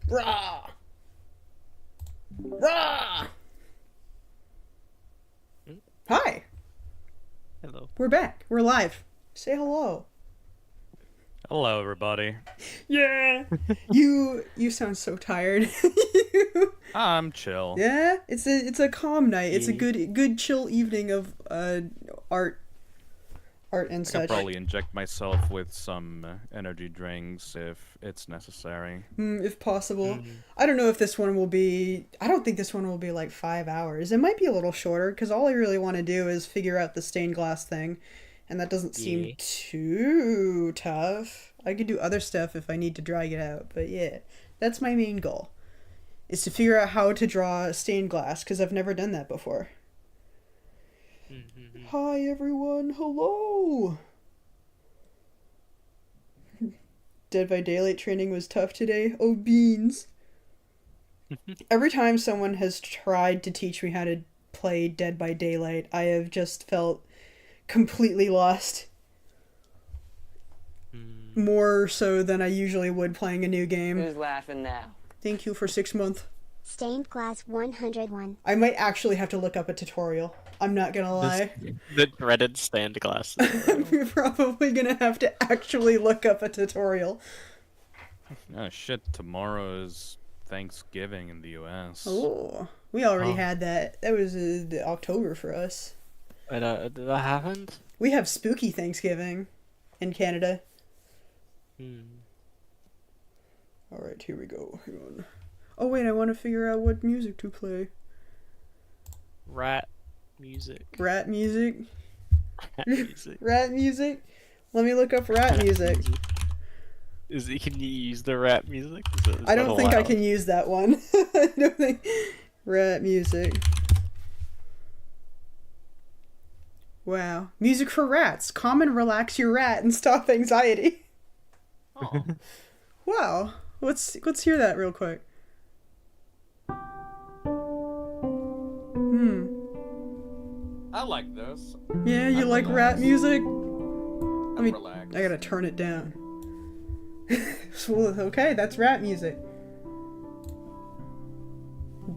Rah! Rah! Hi! Hello. We're back. We're live. Say hello. Hello, everybody. Yeah! You sound so tired. I'm chill. Yeah? It's a calm night. It's a Yeah. good chill evening of art and I such. could probably inject myself with some energy drinks if it's necessary. If possible. I don't know if this one will be... I don't think this one will be like 5 hours. It might be a little shorter, because all I really want to do is figure out the stained glass thing. And that doesn't seem Yeah. too tough. I could do other stuff if I need to drag it out. But yeah, that's my main goal. Is to figure out how to draw stained glass, because I've never done that before. Hi everyone, hello! Dead by Daylight training was tough today. Oh, beans. Every time someone has tried to teach me how to play Dead by Daylight, I have just felt completely lost. More so than I usually would playing a new game. Who's laughing now? Thank you for 6 months. Stained glass 101. I might actually have to look up a tutorial. I'm not gonna lie. The dreaded stained glass. I'm probably gonna have to actually look up a tutorial. Oh shit, tomorrow is Thanksgiving in the US. Oh, we already Oh. had that. That was October for us. Wait, did that happen? We have spooky Thanksgiving in Canada. Alright, here we go. Hang on. Oh wait, I want to figure out what music to play. Rat music. Rat music? Rat music. Rat music? Let me look up rat music. Can you use the rat music? Is I don't that think I allowed? can use that one. I don't think... Rat music. Wow. Music for rats. Calm and relax your rat and stop anxiety. Oh. Wow. Let's hear that real quick. I like this. Yeah, you I'm like rat relaxed. music? I'm me- relaxed. I gotta turn it down. So, okay, that's rat music.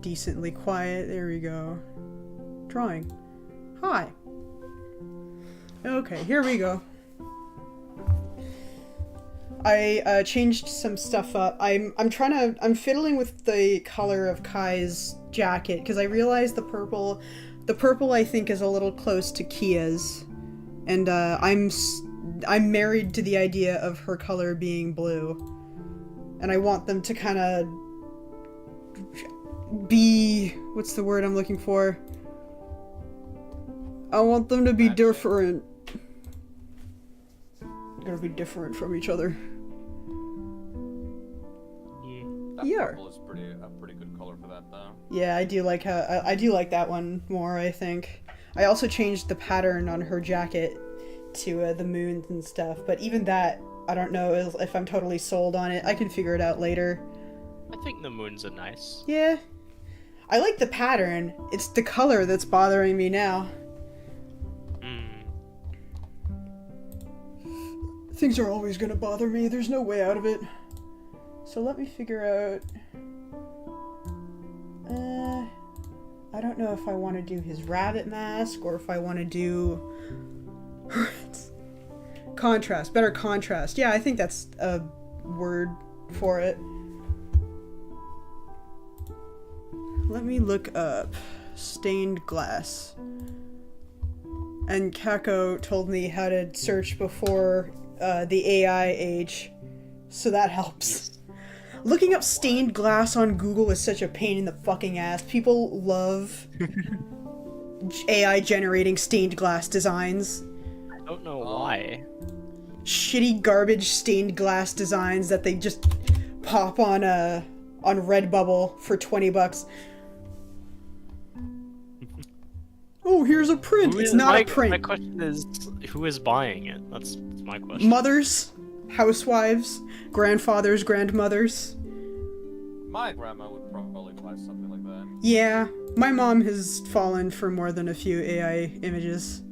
Decently quiet. There we go. Drawing. Hi. Okay, here we go. I changed some stuff up. I'm fiddling with the color of Kai's jacket because I realized the purple I think is a little close to Kia's, and I'm married to the idea of her color being blue, and I want them to kind of be, what's the word I'm looking for? I want them to be Matching. different. Gotta be different from each other. That Yeah. purple is a pretty good color for that though. Yeah, I do like how I do like that one more, I think. I also changed the pattern on her jacket to the moons and stuff, but even that, I don't know if I'm totally sold on it. I can figure it out later. I think the moons are nice. Yeah. I like the pattern. It's the color that's bothering me now. Things are always gonna bother me. There's no way out of it. So let me figure out... I don't know if I want to do his rabbit mask or if I want to do... contrast. Better contrast. Yeah, I think that's a word for it. Let me look up stained glass. And Kako told me how to search before the AI age, so that helps. Looking up stained glass on Google is such a pain in the fucking ass. People love AI generating stained glass designs. I don't know why. Shitty garbage stained glass designs that they just pop on Redbubble for $20. Oh, here's a print. It's not a print. My question is, who is buying it? That's my question. Mothers, housewives, grandfathers, grandmothers. My grandma would probably buy something like that. Yeah, my mom has fallen for more than a few AI images.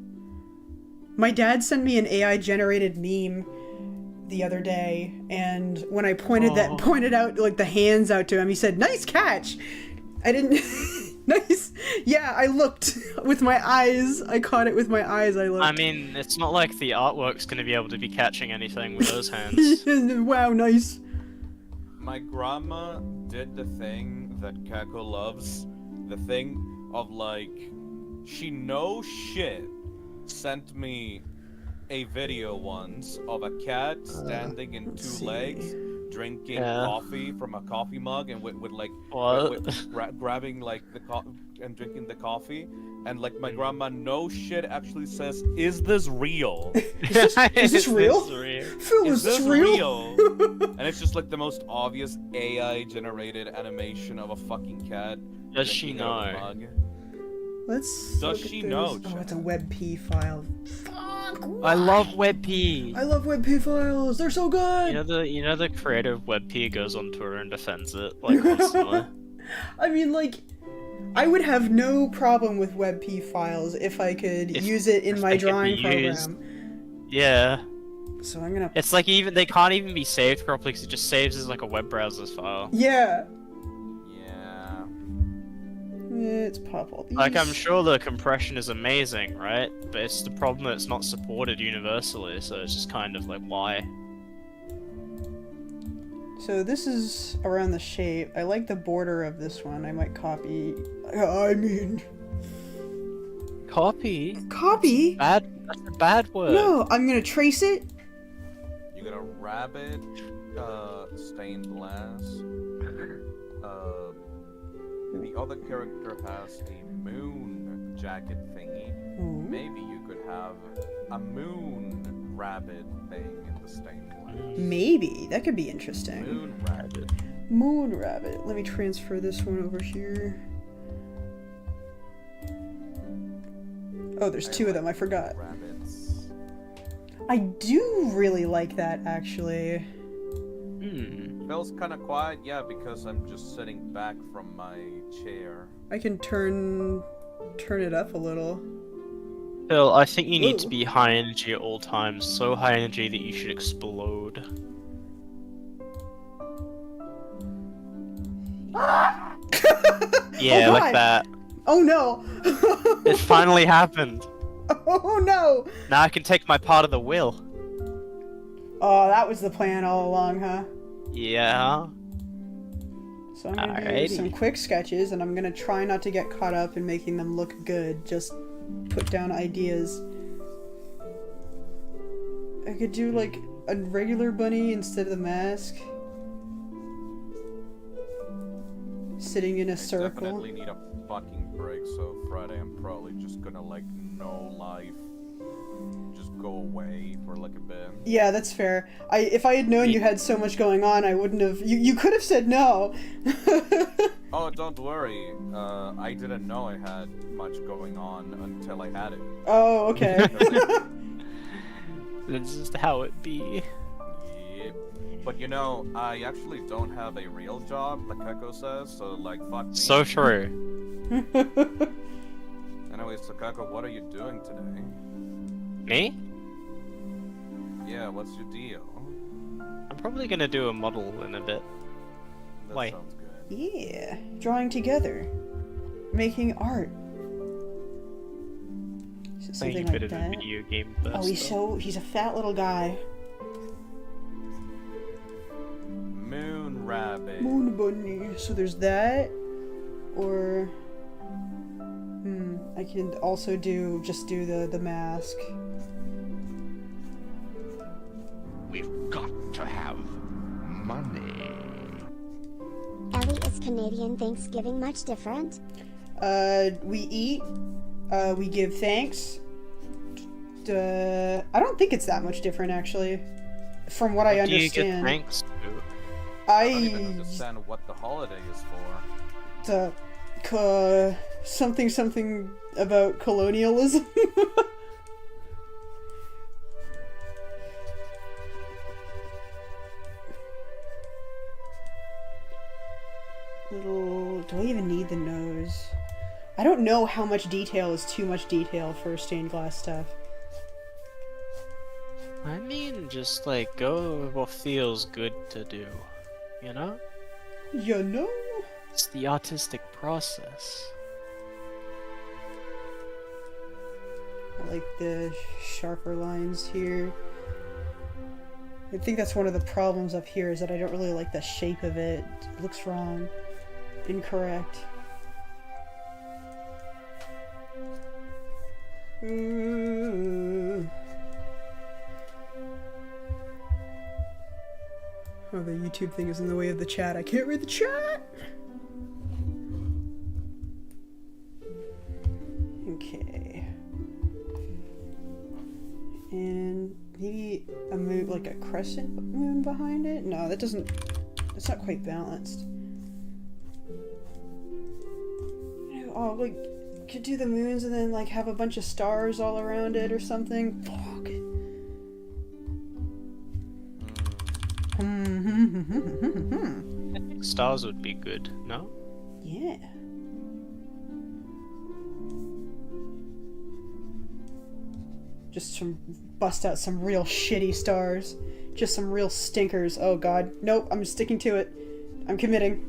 My dad sent me an AI generated meme the other day, and when I pointed out like the hands out to him, he said, "Nice catch." I didn't. Nice. Yeah, I looked with my eyes. I caught it with my eyes. I looked. I mean, it's not like the artwork's gonna be able to be catching anything with those hands. Wow, nice. My grandma did the thing that Kako loves. The thing of like, she no shit sent me a video once of a cat standing in two legs, drinking coffee from a coffee mug, and with like grabbing like the and drinking the coffee, and like my grandma no shit actually says, "Is this real? Is this real? Phil, is this real?" And it's just like the most obvious AI generated animation of a fucking cat. Does she know? Let's. Does she know? Oh, it's a WebP file. Fuck! I love WebP. I love WebP files. They're so good. You know the creator of WebP goes on Twitter and defends it like constantly. I mean, like, I would have no problem with WebP files if I could use it in my drawing program. Yeah. So I'm gonna. It's like they can't even be saved properly because it just saves as like a web browser's file. Yeah. Yeah. Let's pop all these. Like, I'm sure the compression is amazing, right? But it's the problem that it's not supported universally, so it's just kind of like, why? So this is around the shape. I like the border of this one. I might copy. I mean... Copy? Copy? That's a bad word. No, I'm gonna trace it. You got a rabbit, stained glass. The other character has a moon jacket thingy. Ooh. Maybe you could have a moon rabbit thing in the stained glass. Maybe. That could be interesting. Moon rabbit. Moon rabbit. Let me transfer this one over here. Oh, there's two of them. I forgot. Rabbits. I do really like that, actually. Feels kind of quiet, yeah, because I'm just sitting back from my chair. I can turn it up a little. Phil, I think you need to be high energy at all times. So high energy that you should explode. Yeah, Oh, like that. Oh no! It finally happened. Oh no! Now I can take my part of the will. Oh, that was the plan all along, huh? Yeah. So I'm gonna do some quick sketches, and I'm gonna try not to get caught up in making them look good. Just put down ideas. I could do like a regular bunny instead of the mask. Sitting in a circle. Definitely need a fucking break, so Friday I'm probably just gonna like no life. Just go away for like a bit. Yeah, that's fair. If I had known you had so much going on, I wouldn't have. You could have said no. Oh, don't worry. I didn't know I had much going on until I had it. Oh, okay. This is how it be. Yep. But you know, I actually don't have a real job, like Kako says, so like fuck me. So true. Anyways, so Kako, what are you doing today? Me? Yeah, what's your deal? I'm probably gonna do a model in a bit. That Why? sounds good. Yeah, drawing together, making art. Playing a bit of a video game first. Oh, he's a fat little guy. Moon rabbit. Moon bunny. So there's that, or I can also do the mask. We've got to have money. Ellie, is Canadian Thanksgiving much different? We eat, we give thanks. I don't think it's that much different, actually, from what I understand. Do you get thanks to? I don't even understand what the holiday is for. Something about colonialism. Do I even need the nose? I don't know how much detail is too much detail for stained glass stuff. I mean, just like go with what feels good to do, you know? You know? It's the artistic process. I like the sharper lines here. I think that's one of the problems up here is that I don't really like the shape of it. It looks wrong. Incorrect. Ooh. Oh, the YouTube thing is in the way of the chat. I can't read the chat! Okay. And maybe a moon, like a crescent moon behind it? No, that doesn't... It's not quite balanced. You know, oh, like, could do the moons and then, like, have a bunch of stars all around it or something? Fuck. I think stars would be good, no? Yeah. Just bust out some real shitty stars. Just some real stinkers. Oh god. Nope, I'm sticking to it. I'm committing.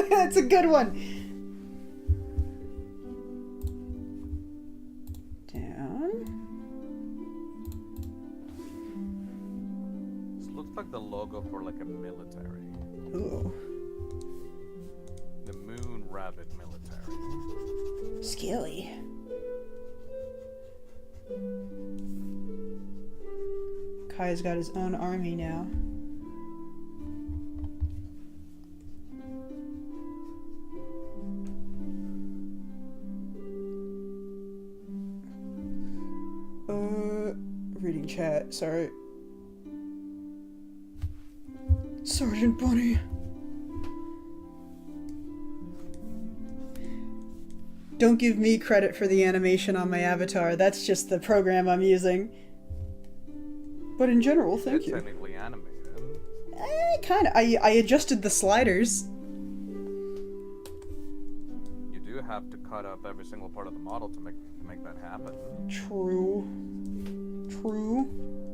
That's a good one. Down. This looks like the logo for like a military. Ooh. The Moon Rabbit military. Skilly. Kai's got his own army now. Reading chat, sorry. Sergeant Bunny. Don't give me credit for the animation on my avatar, that's just the program I'm using. But in general, thank It's you. technically animated. Kinda. I adjusted the sliders. You do have to cut up every single part of the model to make that happen. True. True.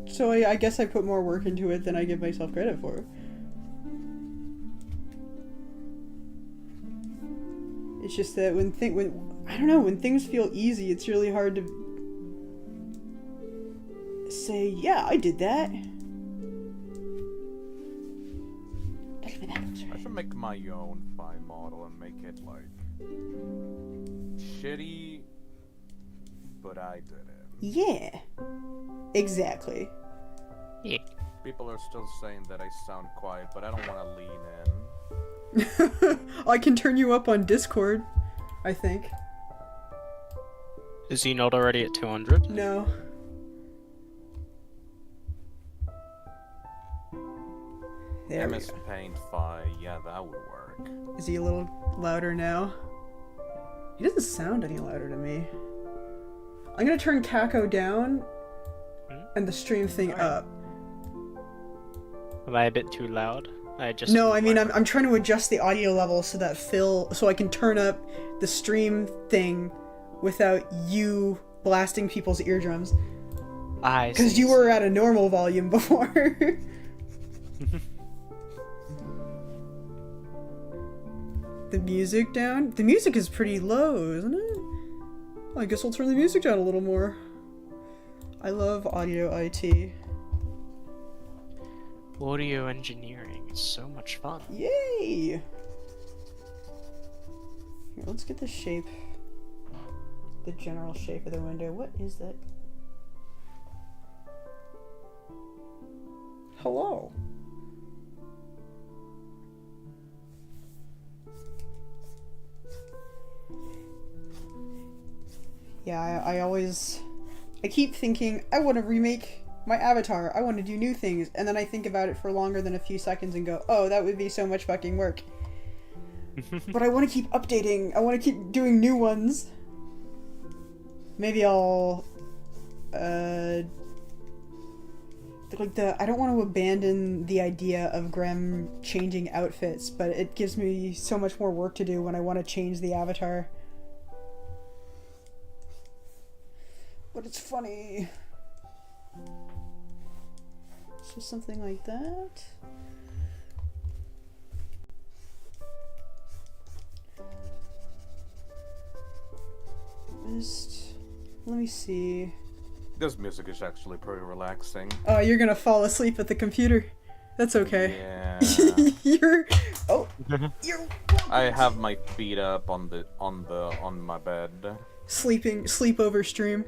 So I guess I put more work into it than I give myself credit for. It's just that when I don't know, when things feel easy, it's really hard to say, yeah, I did that. I should make my own fine model and make it like shitty, but I did it. Yeah. Exactly. Yeah. People are still saying that I sound quiet, but I don't want to lean in. I can turn you up on Discord, I think. Is he not already at 200? No. There we MS go. Paint 5, yeah, that would work. Is he a little louder now? He doesn't sound any louder to me. I'm gonna turn Kako down and the stream thing up. Am I a bit too loud? No, I mean I'm trying to adjust the audio level so that so I can turn up the stream thing without you blasting people's eardrums. Because you were at a normal volume before. The music down? The music is pretty low, isn't it? Well, I guess I'll turn the music down a little more. I love audio IT. Audio engineering is so much fun. Yay! Here, let's get the shape. The general shape of the window. What is that? Hello. Yeah, I keep thinking, I want to remake my avatar, I want to do new things, and then I think about it for longer than a few seconds and go, oh, that would be so much fucking work. But I want to keep updating, I want to keep doing new ones. Maybe I'll, I don't want to abandon the idea of Graham changing outfits, but it gives me so much more work to do when I want to change the avatar. But it's funny. So something like that. Just let me see. This music is actually pretty relaxing. Oh, you're gonna fall asleep at the computer. That's okay. Yeah. you're I have my feet up on my bed. sleepover stream.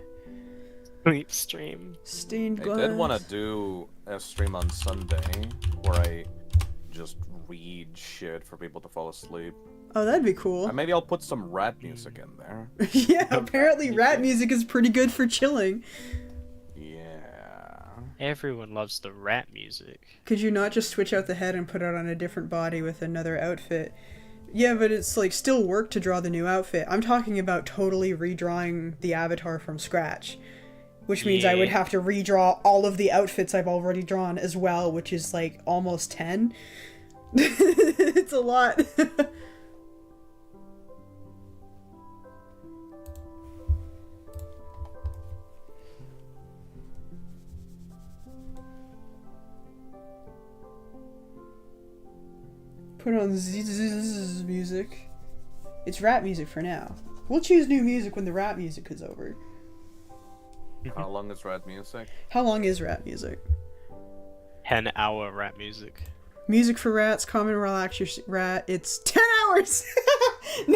Sleep stream. Stained I glass. did want to do a stream on Sunday where I just read shit for people to fall asleep. Oh, that'd be cool. Maybe I'll put some rap music in there. Yeah, apparently rap music is pretty good for chilling. Yeah. Everyone loves the rap music. Could you not just switch out the head and put it on a different body with another outfit? Yeah, but it's like still work to draw the new outfit. I'm talking about totally redrawing the avatar from scratch. Which means I would have to redraw all of the outfits I've already drawn as well, which is like almost 10. It's a lot. Put on zzz music. It's rap music for now. We'll choose new music when the rap music is over. How long is rap music? How long is rap music? 10-hour rap music. Music for rats, come and relax your rat. It's 10 hours!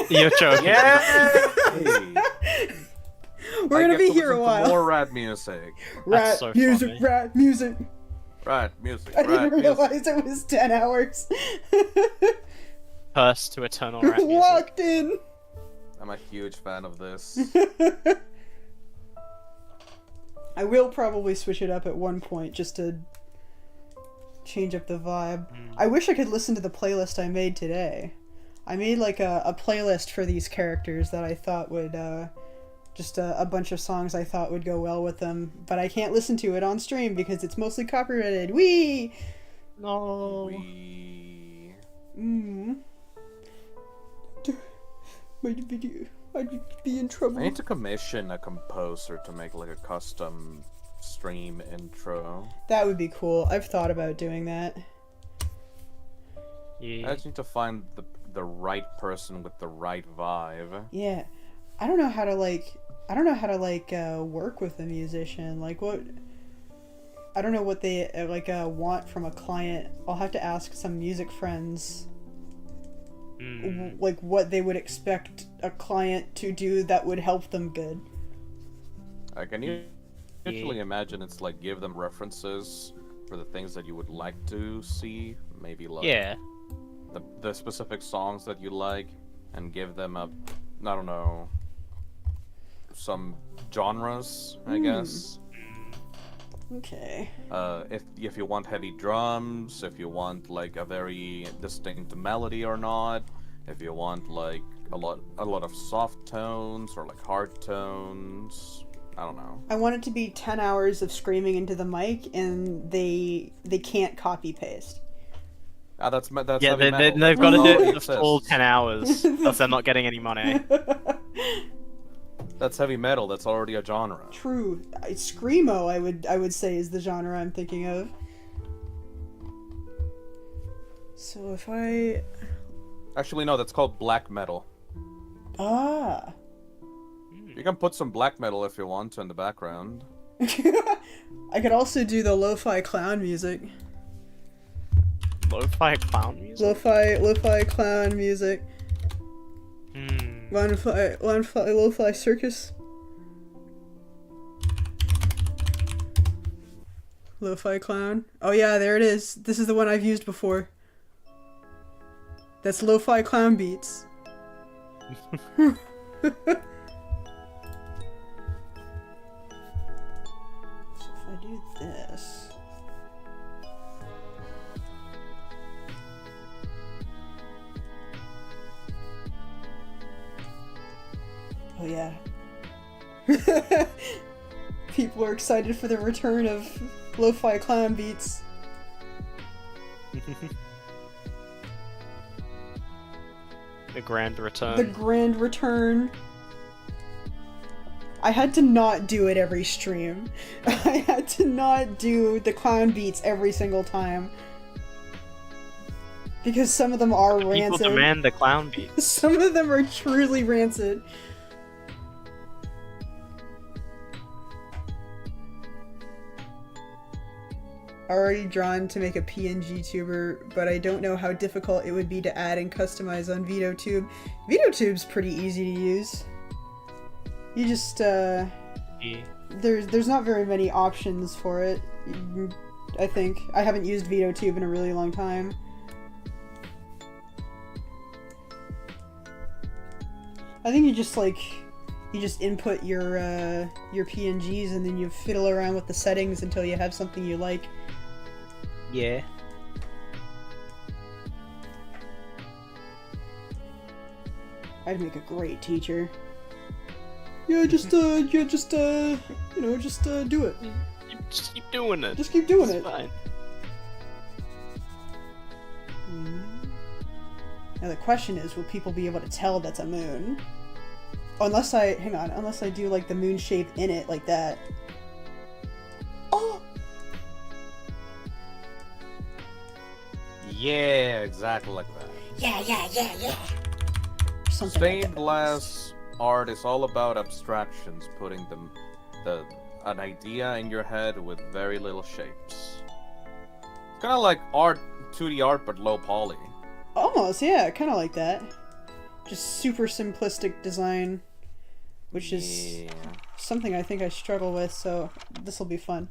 You're joking. Yeah! We're gonna be here a while. More rap music. Rat so music, funny. rat music. Rap music. I didn't Rap music. realize it was 10 hours. Curse to eternal rap music. Locked in. I'm a huge fan of this. I will probably switch it up at one point just to change up the vibe. I wish I could listen to the playlist I made today. I made like a playlist for these characters that I thought would, just a bunch of songs I thought would go well with them, but I can't listen to it on stream because it's mostly copyrighted. Whee! No. My video. I'd be in trouble. I need to commission a composer to make like a custom stream intro. That would be cool. I've thought about doing that. I Yeah. just need to find the right person with the right vibe. Yeah. I don't know how to work with a musician. Like what I don't know what they want from a client. I'll have to ask some music friends like what they would expect a client to do that would help them good. I can usually imagine it's like give them references for the things that you would like to see, maybe like Yeah. the specific songs that you like, and give them I don't know, some genres, I guess. Okay. If you want heavy drums, if you want like a very distinct melody or not, if you want like a lot of soft tones or like hard tones, I don't know. I want it to be 10 hours of screaming into the mic and they can't copy paste. That's Yeah, heavy metal. they've got to That's do all it it the full says. 10 hours, else they're not getting any money. That's heavy metal. That's already a genre. True. Screamo, I would say, is the genre I'm thinking of. So if I... Actually, no. That's called black metal. Ah. You can put some black metal if you want to in the background. I could also do the lo-fi clown music. Lo-fi clown music? Lo-fi clown music. Lo-fi circus. Lo-fi clown. Oh yeah, there it is. This is the one I've used before. That's lo-fi clown beats. So if I do this... Oh yeah. People are excited for the return of lo-fi clown beats. The grand return. The grand return. I had to not do it every stream. I had to not do the clown beats every single time. Because some of them are People rancid. demand the clown beats. Some of them are truly rancid. Already drawn to make a PNG tuber, but I don't know how difficult it would be to add and customize on VideoTube. VideoTube's pretty easy to use. You just, Yeah. there's not very many options for it, I think. I haven't used VideoTube in a really long time. I think you just input your PNGs and then you fiddle around with the settings until you have something you like. Yeah. I'd make a great teacher. Yeah, just do it. You just keep doing it. Just keep doing It's it. fine. Now the question is, will people be able to tell that's a moon? Unless I do like the moon shape in it like that. Oh! Yeah, exactly like that. Yeah. Something like Stained that. glass art is all about abstractions, putting an idea in your head with very little shapes. It's kind of like 2D art, but low poly. Almost, yeah, kind of like that. Just super simplistic design, which is Yeah. something I think I struggle with, so this will be fun.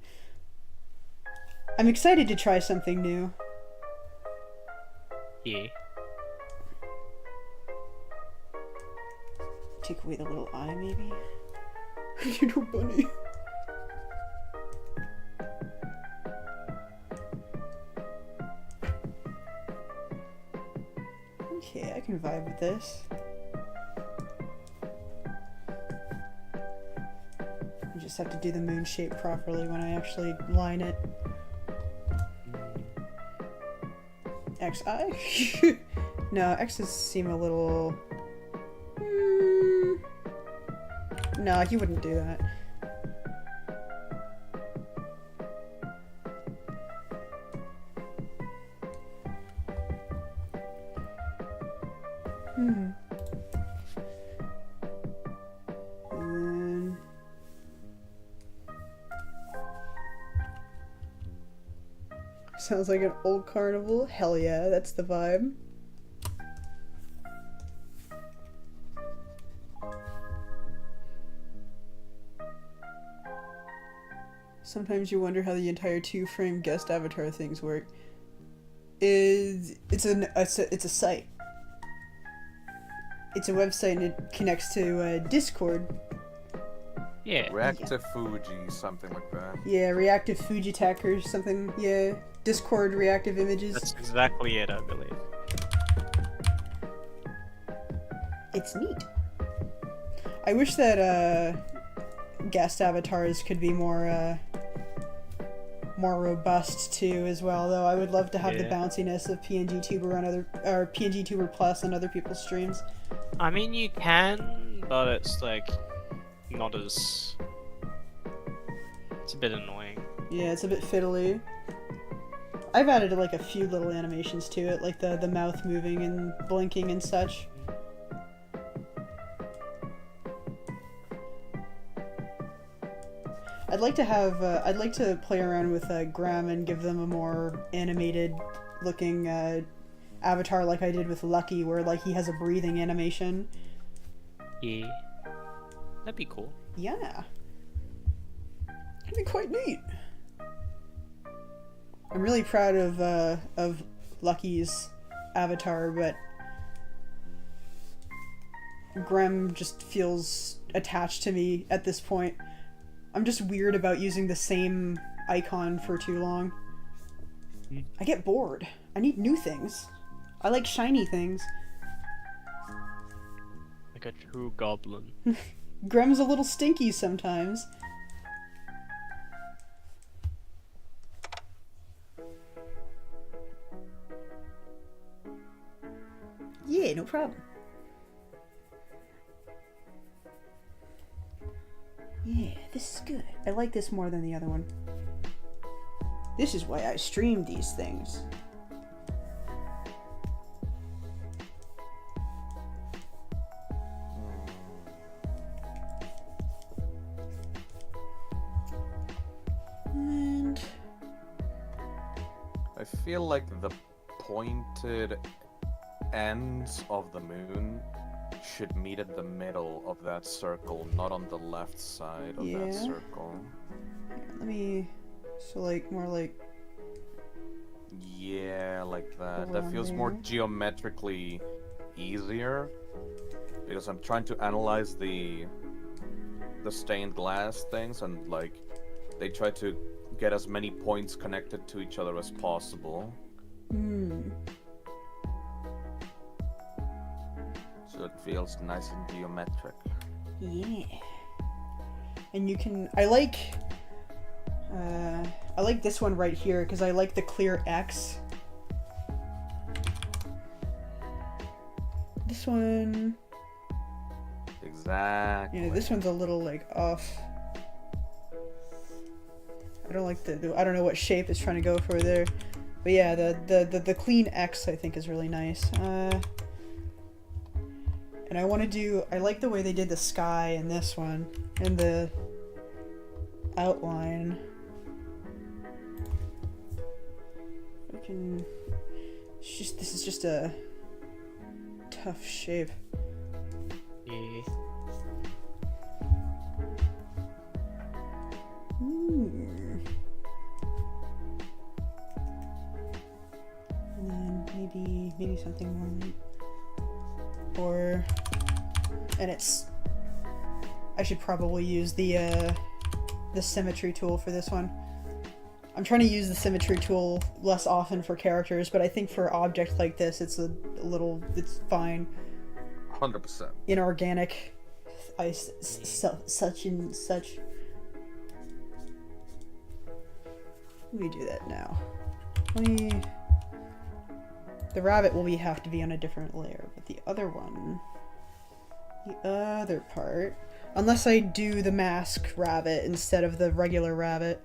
I'm excited to try something new. Yeah. Take away the little eye, maybe? You know, bunny. Okay, I can vibe with this. I just have to do the moon shape properly when I actually line it. XI? No, X's seem a little... No, he wouldn't do that. And... Sounds like an old carnival. Hell yeah, that's the vibe. Sometimes you wonder how the entire two-frame guest avatar things work. It's a site. It's a website and it connects to Discord. Yeah. Reactive Fuji, something like that. Yeah, reactive Fujitech or something. Yeah, Discord reactive images. That's exactly it, I believe. It's neat. I wish that guest avatars could be more robust too, as well. Though I would love to have the Yeah. bounciness of PNG Tuber or PNG Tuber Plus on other people's streams. I mean, you can, but it's like not as. It's a bit annoying. Yeah, it's a bit fiddly. I've added like a few little animations to it, like the mouth moving and blinking and such. I'd like to play around with Graham and give them a more animated looking avatar like I did with Lucky, where like he has a breathing animation. Yeah. That'd be cool. Yeah. That'd be quite neat. I'm really proud of Lucky's avatar, but Graham just feels attached to me at this point. I'm just weird about using the same icon for too long. I get bored. I need new things. I like shiny things. Like a true goblin. Grem's a little stinky sometimes. Yeah, no problem. Yeah, this is good. I like this more than the other one. This is why I stream these things. And I feel like the pointed ends of the moon should meet at the middle of that circle, not on the left side of Yeah. that circle. let me, so like more like, Yeah, like that. That Around feels more there. geometrically easier because I'm trying to analyze the stained glass things, and like they try to get as many points connected to each other as possible. So it feels nice and geometric. yeah. And you can, I like this one right here because I like the clear X. This one, Exactly. yeah, this one's a little like off. I don't like I don't know what shape it's trying to go for there, but yeah, the clean X I think is really nice. And I want to do, I like the way they did the sky in this one and the outline. I can, it's just, this is just a tough shape. Yeah. And then maybe something more like, or, and it's, I should probably use the symmetry tool for this one. I'm trying to use the symmetry tool less often for characters, but I think for objects like this, it's a little, it's fine. 100%. Inorganic, such and such. Let me do that now. The rabbit will have to be on a different layer, but the other one, the other part, unless I do the mask rabbit instead of the regular rabbit.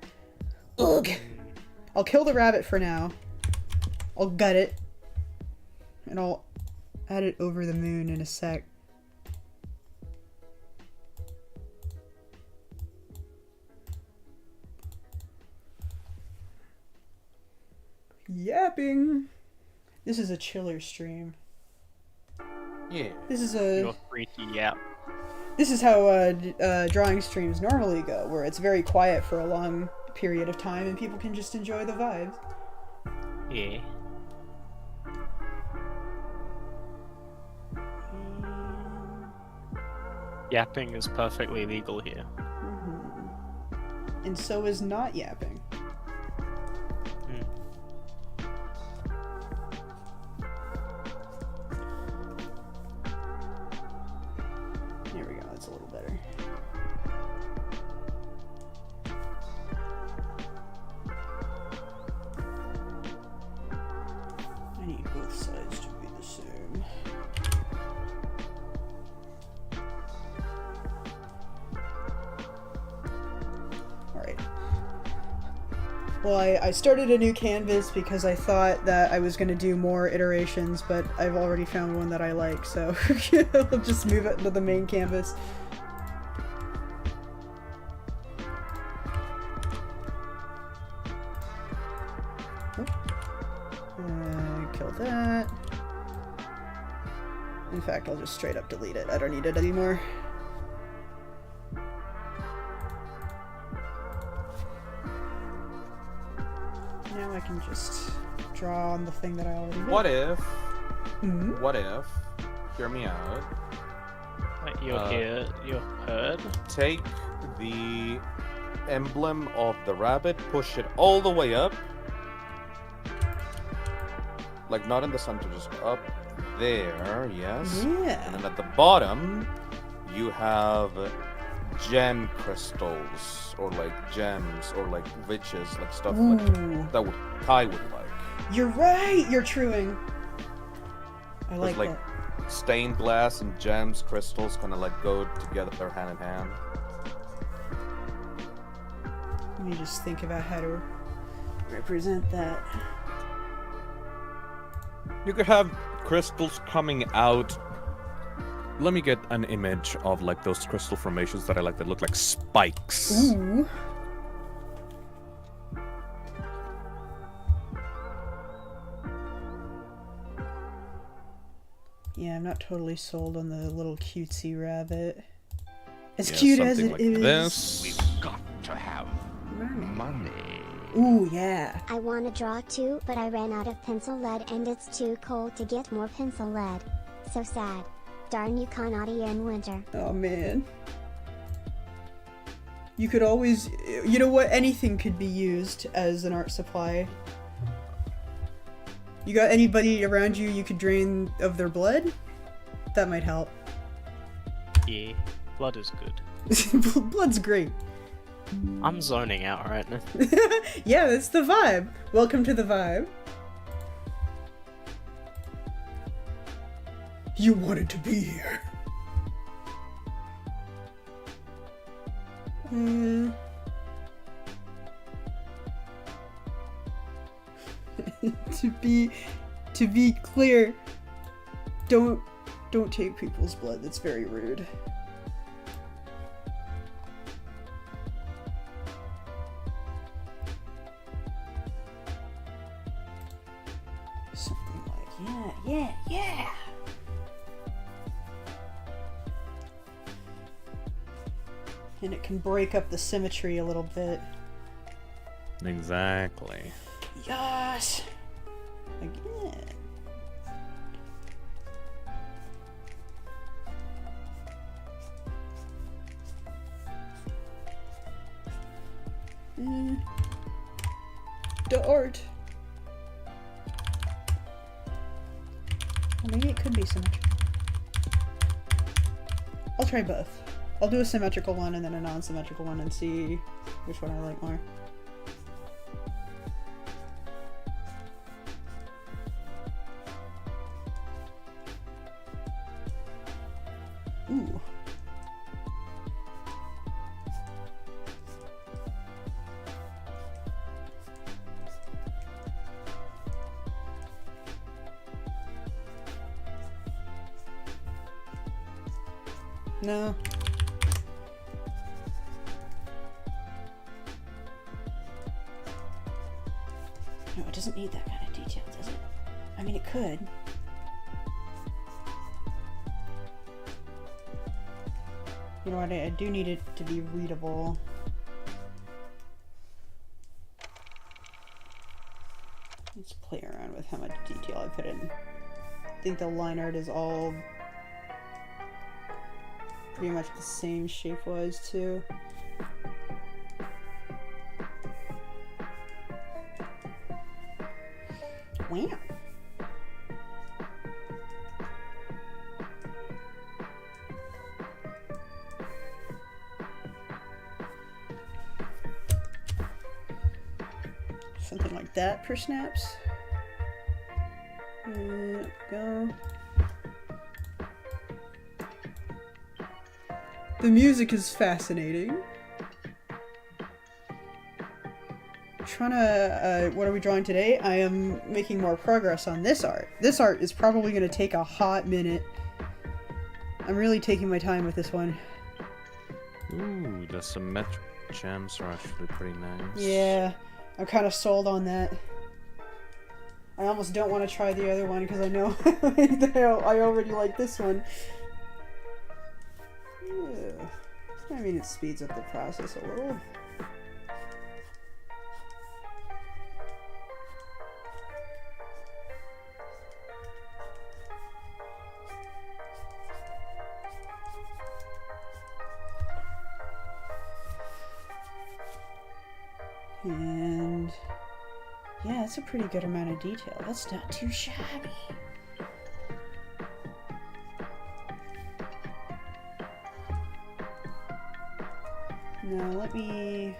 Ugh! I'll kill the rabbit for now. I'll gut it, and I'll add it over the moon in a sec. Yapping! This is a chiller stream. Yeah. This is a. You're free to yap. This is how drawing streams normally go, where it's very quiet for a long period of time and people can just enjoy the vibes. Yeah. Yapping is perfectly legal here. And so is not yapping. Here we go, that's a little better. I need both sides to be the same. Alright. Well, I started a new canvas because I thought that I was going to do more iterations, but I've already found one that I like, so I'll just move it to the main canvas. Kill that. In fact, I'll just straight up delete it. I don't need it anymore. Now I can just draw on the thing that I already did. What if? Mhm. What if? Hear me out. Like you're here, you're heard. Take the emblem of the rabbit, push it all the way up. Like not in the center, just up there, yes. Yeah. And then at the bottom, you have gem crystals, or like gems, or like witches, like stuff like Ooh. that would Kai would like. You're right! You're truing. I like like that. stained glass and gems, crystals kind of like go together hand in hand. Let me just think about how to represent that. You could have crystals coming out. Let me get an image of like those crystal formations that I like that look like spikes. Ooh. Yeah, I'm not totally sold on the little cutesy rabbit. As Yeah, cute as something it like is. this. We've got to have money. Ooh, yeah. I want to draw too, but I ran out of pencil lead and it's too cold to get more pencil lead. So sad. Darn you cannot eat in winter. Oh man. You could always, you know what, anything could be used as an art supply. You got anybody around you you could drain of their blood? That might help. Yeah, blood is good. Blood's great. I'm zoning out right now. Yeah, that's the vibe. Welcome to the vibe. You wanted to be here. To be clear, don't take people's blood. That's very rude. Something like yeah. And it can break up the symmetry a little bit. Exactly. Yes! Again. The art. Well, maybe it could be symmetrical. I'll try both. I'll do a symmetrical one and then a non-symmetrical one and see which one I like more. Ooh. No. No, it doesn't need that kind of detail, does it? I mean, it could. You know what, I do need it to be readable. Let's play around with how much detail I put in. I think the line art is all pretty much the same shape-wise, too. Wow. Something like that for snaps. Go. The music is fascinating. Trying to, what are we drawing today? I am making more progress on this art. This art is probably going to take a hot minute. I'm really taking my time with this one. Ooh, the symmetric gems are actually pretty nice. Yeah, I'm kind of sold on that. I almost don't want to try the other one because I know I already like this one. Yeah. I mean, it speeds up the process a little. And yeah, that's a pretty good amount of detail. That's not too shabby. Now let me...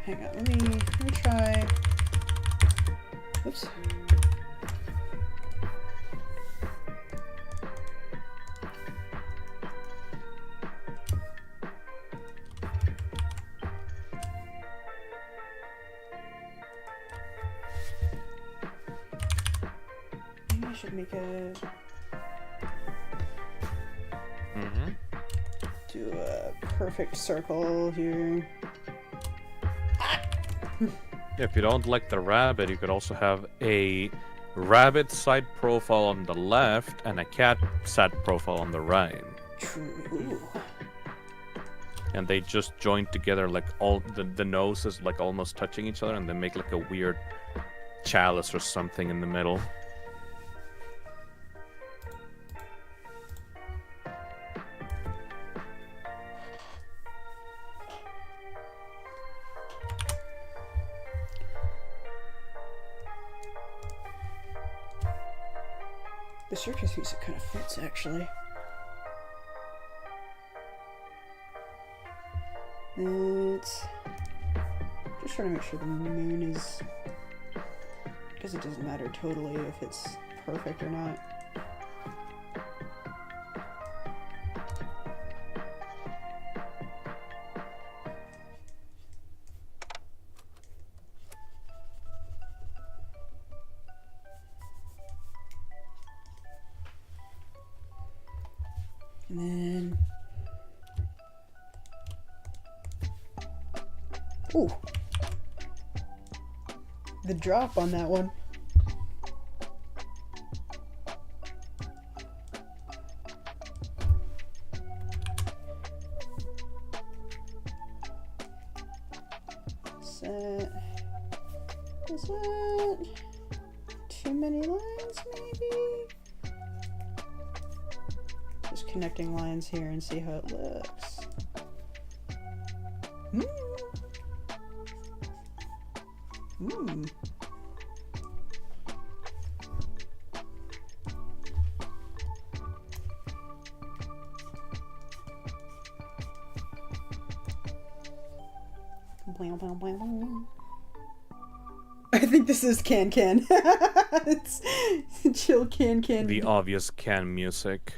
Hang on, let me try... Oops. should make a... Do a perfect circle here. If you don't like the rabbit, you could also have a rabbit side profile on the left and a cat side profile on the right. True. And they just join together, like all the noses like almost touching each other, and they make like a weird chalice or something in the middle. The circus music kind of fits, actually. It's just trying to make sure the moon is, because it doesn't matter totally if it's perfect or not. And then, ooh, the drop on that one. Set. Is that too many lines, maybe? Just connecting lines here and see how it looks. I think this is Can. It's chill Can. The obvious Can music.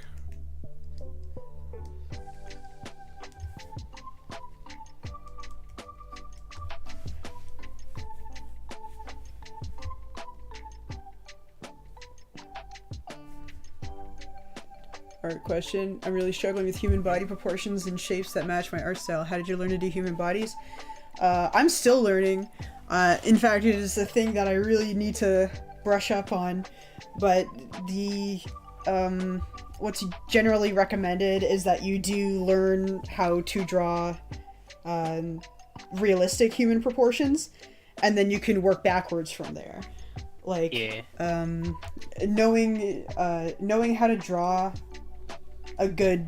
Art question. I'm really struggling with human body proportions and shapes that match my art style. How did you learn to do human bodies? I'm still learning. In fact, it is a thing that I really need to brush up on. But the what's generally recommended is that you do learn how to draw realistic human proportions, and then you can work backwards from there. Like, knowing how to draw a good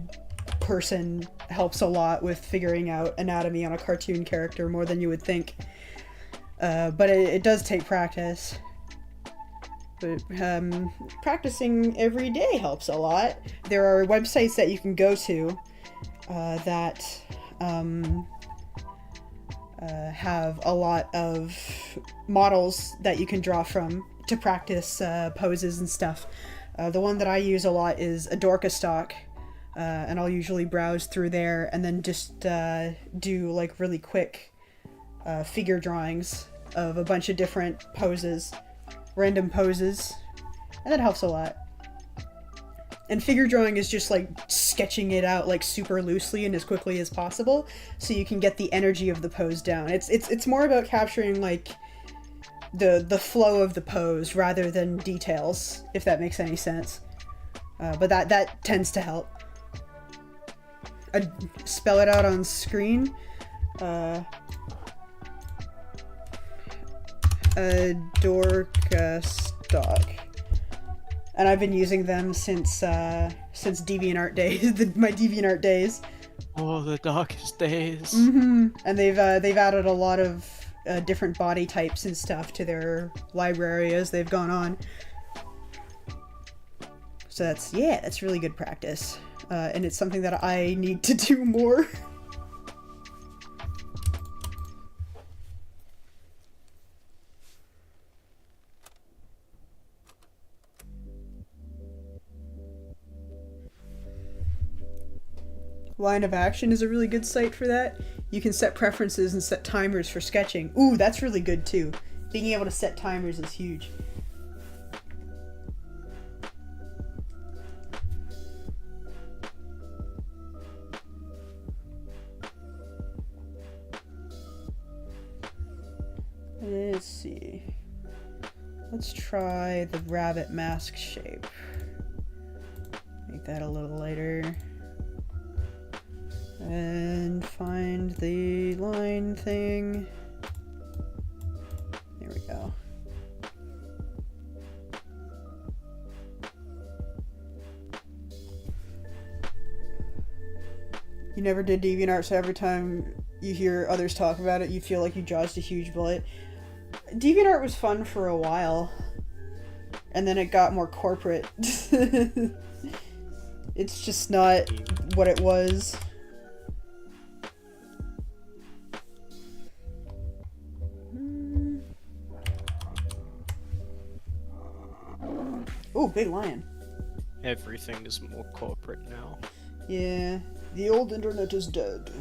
person helps a lot with figuring out anatomy on a cartoon character more than you would think. But it does take practice. But practicing every day helps a lot. There are websites that you can go to that have a lot of models that you can draw from to practice poses and stuff. The one that I use a lot is Adorka Stock. And I'll usually browse through there and then just do like really quick figure drawings of a bunch of different poses, random poses, and that helps a lot. And figure drawing is just like sketching it out like super loosely and as quickly as possible so you can get the energy of the pose down. It's more about capturing like the flow of the pose rather than details, if that makes any sense. But that tends to help. I'd spell it out on screen. Adorka Stock. And I've been using them since DeviantArt days, my DeviantArt days. Oh, the darkest days. And they've added a lot of different body types and stuff to their library as they've gone on. So that's really good practice. And it's something that I need to do more. Line of Action is a really good site for that. You can set preferences and set timers for sketching. Ooh, that's really good too. Being able to set timers is huge. Let's try the rabbit mask shape. Make that a little lighter. And find the line thing. There we go. You never did DeviantArt, so every time you hear others talk about it, you feel like you dodged a huge bullet. DeviantArt was fun for a while, and then it got more corporate. It's just not what it was. Oh, big lion. Everything is more corporate now. Yeah, the old internet is dead.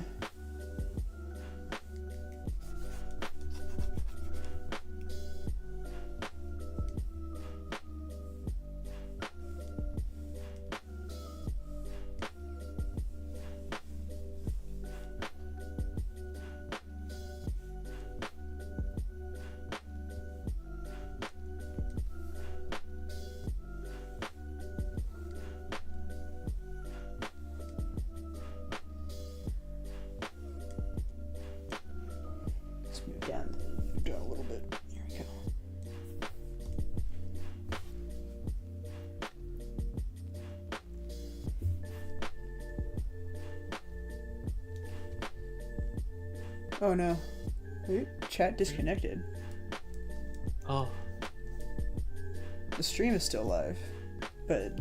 Down a little bit. Here we go. Oh no. Wait, chat disconnected. Oh. The stream is still live, but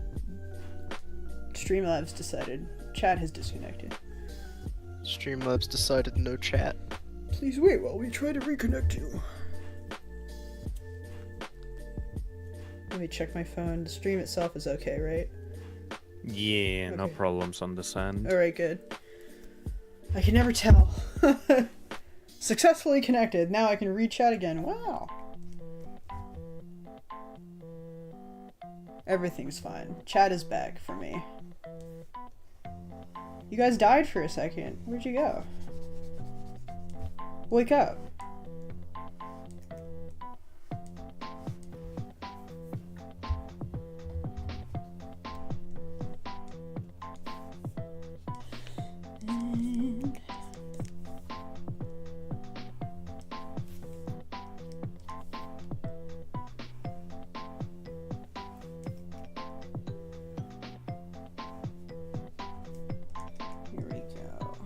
Streamlabs decided chat has disconnected. Streamlabs decided no chat. Please wait while we try to reconnect you. Let me check my phone. The stream itself is okay, right? Yeah, no Okay. problems on this end. Alright, good. I can never tell. Successfully connected. Now I can read chat again. Wow. Everything's fine. Chat is back for me. You guys died for a second. Where'd you go? Wake up. Here we go.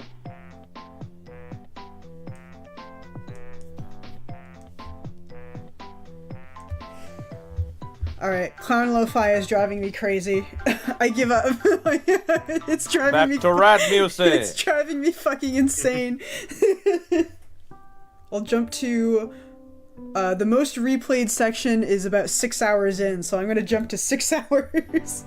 Alright, Clown Lo-Fi is driving me crazy. I give up. It's driving Back me to rap music. It's driving me fucking insane. I'll jump to the most replayed section is about 6 hours in, so I'm gonna jump to 6 hours.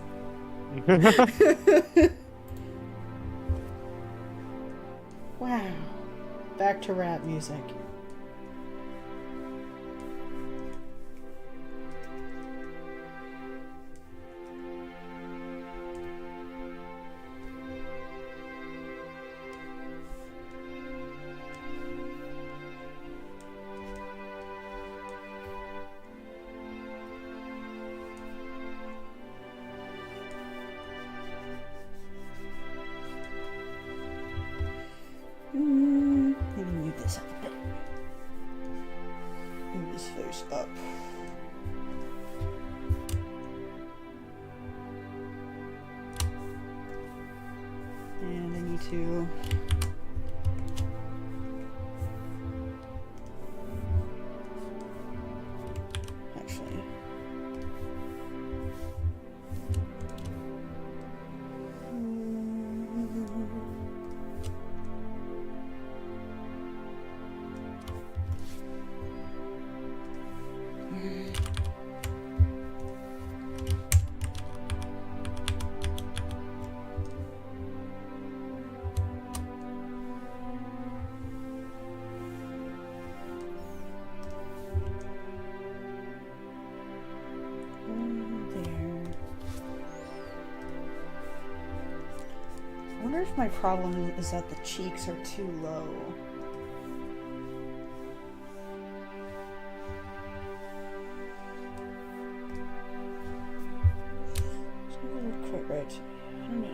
Wow. Back to rap music. Maybe move this up a bit. Move this face up. And I need to... Actually... I wonder if my problem is that the cheeks are too low. out. I don't know.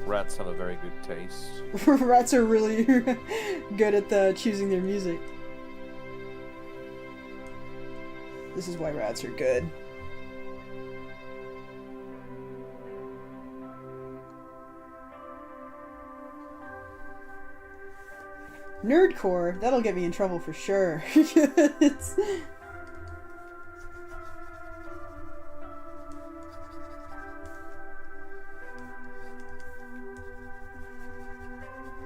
Rats have a very good taste. Rats are really good at choosing their music. This is why rats are good. Nerdcore, that'll get me in trouble for sure.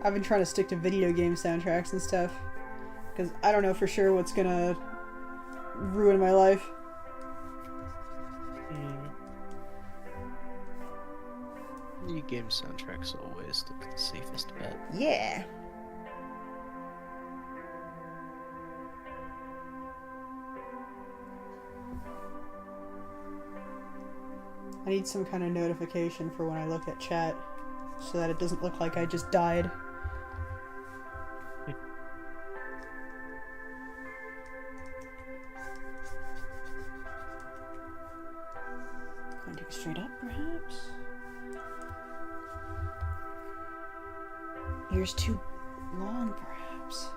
I've been trying to stick to video game soundtracks and stuff, because I don't know for sure what's gonna ruin my life. New game soundtracks are always the safest bet. Yeah. I need some kind of notification for when I look at chat, so that it doesn't look like I just died. Going to go straight up, perhaps? Ears too long, perhaps.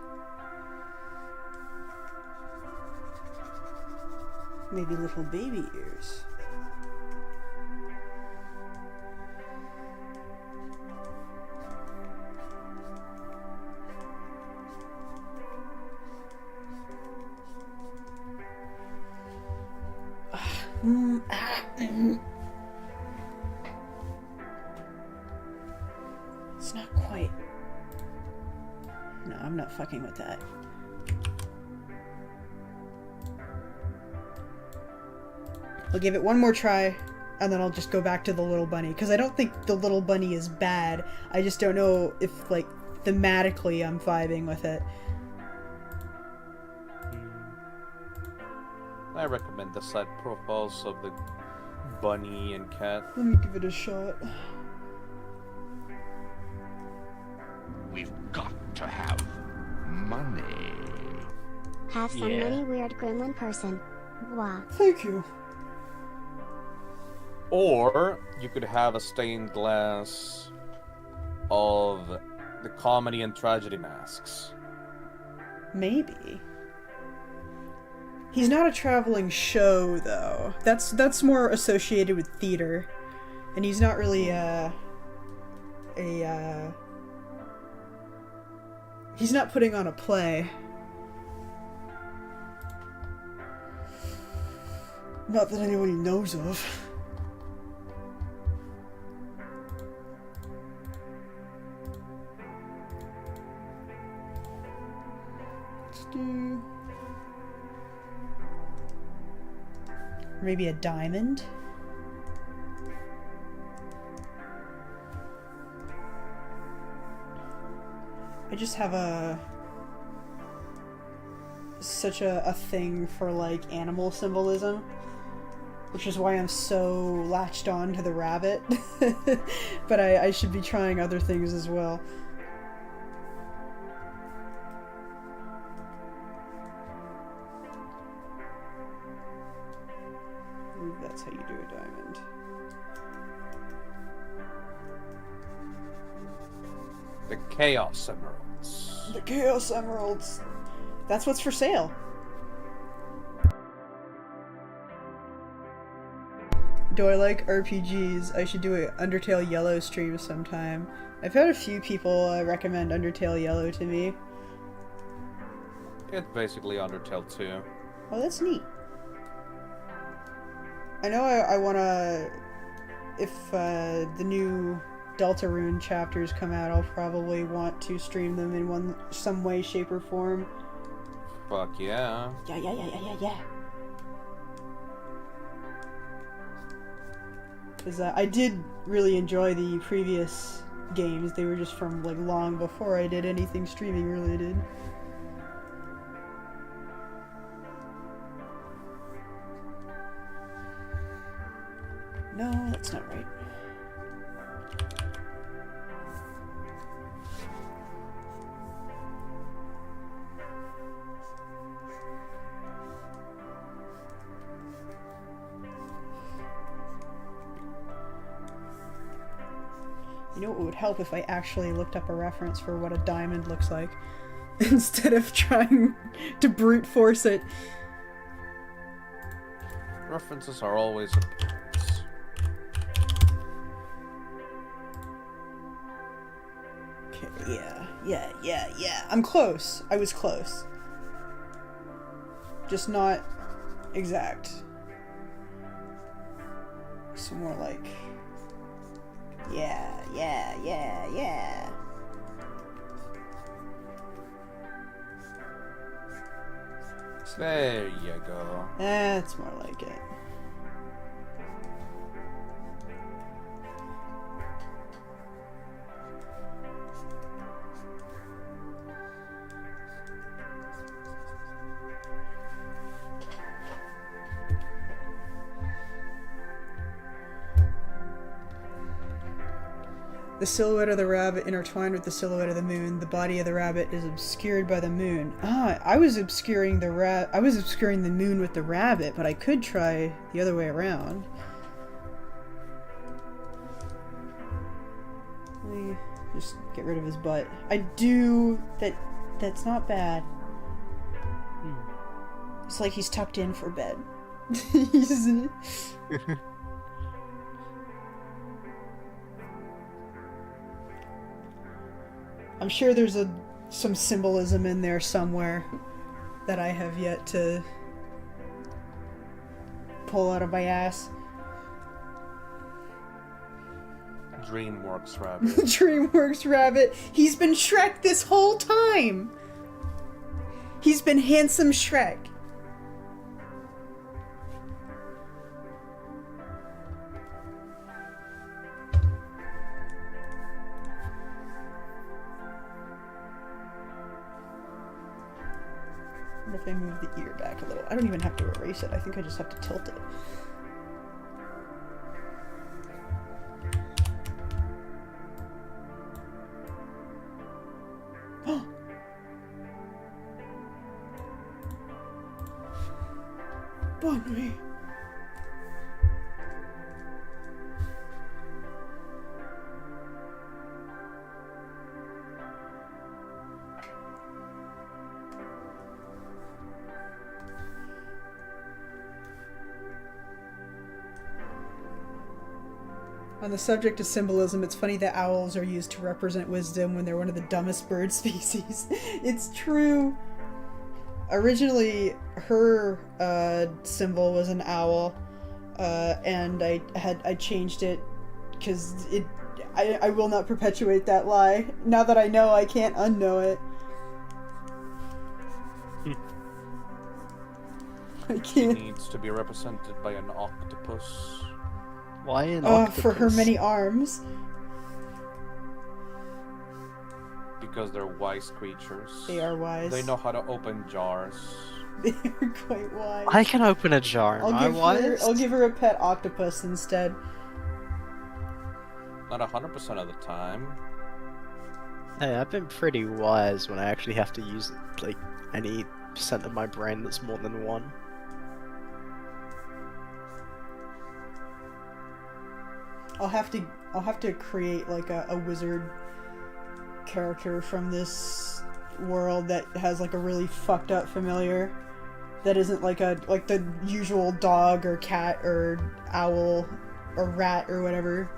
Maybe little baby ears. It's not quite. No, I'm not fucking with that. I'll give it one more try, and then I'll just go back to the little bunny, because I don't think the little bunny is bad. I just don't know if, like, thematically I'm vibing with it. I recommend the side profiles of the bunny and cat. Let me give it a shot. We've got to have money. Have some Yeah. money, weird gremlin person. Wah. Thank you. Or you could have a stained glass of the comedy and tragedy masks. Maybe. He's not a traveling show, though. That's more associated with theater. And he's not really, he's not putting on a play. Not that anybody knows of. Let's do... maybe a diamond? I just have such a thing for, like, animal symbolism, which is why I'm so latched on to the rabbit. But I should be trying other things as well. Ooh, that's how you do a diamond. The Chaos Emeralds. The Chaos Emeralds. That's what's for sale. Do I like RPGs? I should do an Undertale Yellow stream sometime. I've had a few people recommend Undertale Yellow to me. It's basically Undertale 2. Oh, that's neat. I know I want to... if the new Deltarune chapters come out, I'll probably want to stream them in some way, shape, or form. Fuck yeah. Yeah. Because I did really enjoy the previous games. They were just from, like, long before I did anything streaming related. No, that's not right. You know what would help if I actually looked up a reference for what a diamond looks like instead of trying to brute force it. References are always a plus. Okay, yeah. I'm close. I was close. Just not exact. So more like... Yeah. There you go. That's more like it. The silhouette of the rabbit intertwined with the silhouette of the moon. The body of the rabbit is obscured by the moon. Ah, I was obscuring the moon with the rabbit, but I could try the other way around. Let me just get rid of his butt. That's not bad. It's like he's tucked in for bed. I'm sure there's some symbolism in there somewhere that I have yet to pull out of my ass. DreamWorks rabbit. DreamWorks rabbit. He's been Shrek this whole time. He's been handsome Shrek. If I move the ear back a little. I don't even have to erase it. I think I just have to tilt it. Bonne nuit. On the subject of symbolism, it's funny that owls are used to represent wisdom when they're one of the dumbest bird species. It's true. Originally, her symbol was an owl, and I changed it because I will not perpetuate that lie. Now that I know, I can't unknow it. I She can't. needs to be represented by an octopus. Why an octopus? For her many arms. Because they're wise creatures. They are wise. They know how to open jars. They are quite wise. I can open a jar. Am I wise? I'll give her a pet octopus instead. Not 100% of the time. Hey, I've been pretty wise when I actually have to use like any percent of my brain that's more than one. I'll have to create like a wizard character from this world that has like a really fucked up familiar that isn't like the usual dog or cat or owl or rat or whatever.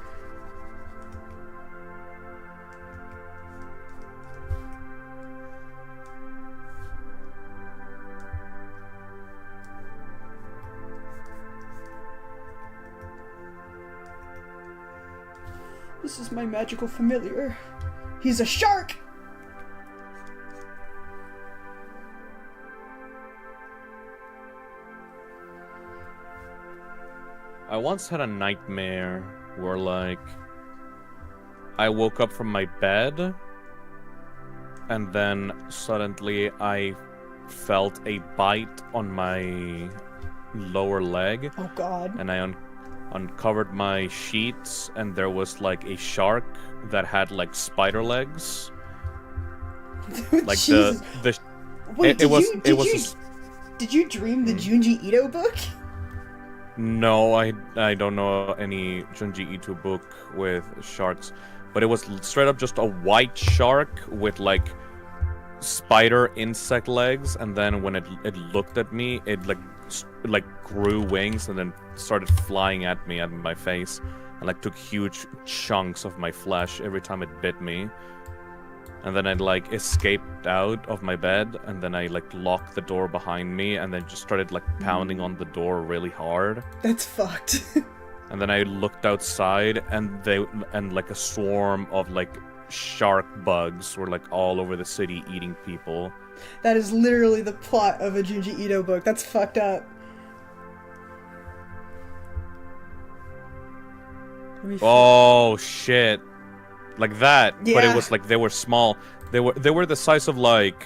This is my magical familiar. He's a shark! I once had a nightmare where, like, I woke up from my bed, and then suddenly I felt a bite on my lower leg, Oh god. and I uncovered my sheets, and there was like a shark that had like spider legs. Like Jesus. the Wait, it did you dream the Junji Ito book? No, I don't know any Junji Ito book with sharks, but it was straight up just a white shark with like spider insect legs, and then when it looked at me, it like grew wings and then started flying at me, at my face, and like took huge chunks of my flesh every time it bit me. And then I like escaped out of my bed, and then I like locked the door behind me, and then just started like pounding on the door really hard. That's fucked. And then I looked outside, and like a swarm of like shark bugs were like all over the city eating people. That is literally the plot of a Junji Ito book. That's fucked up. Oh shit. Like that, yeah. But it was like they were small. They were the size of like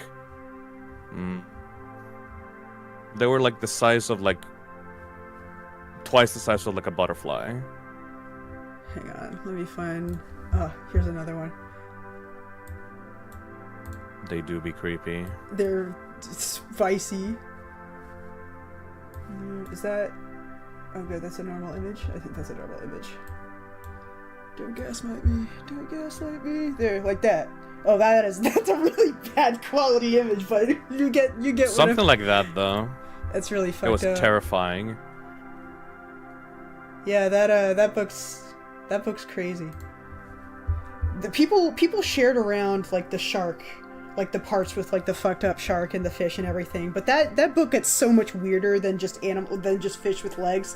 they were like the size of like twice the size of like a butterfly. Hang on, let me find. Oh, here's another one. They do be creepy. They're spicy. Is that? Oh, good. That's a normal image. I think that's a normal image. Don't gaslight me. Don't gaslight me. There, like that. Oh, that's a really bad quality image, but you get something like that though. That's really fucked up. It was terrifying. Yeah, that book's crazy. The people shared around like the shark, like the parts with like the fucked up shark and the fish and everything. But that book gets so much weirder than just fish with legs.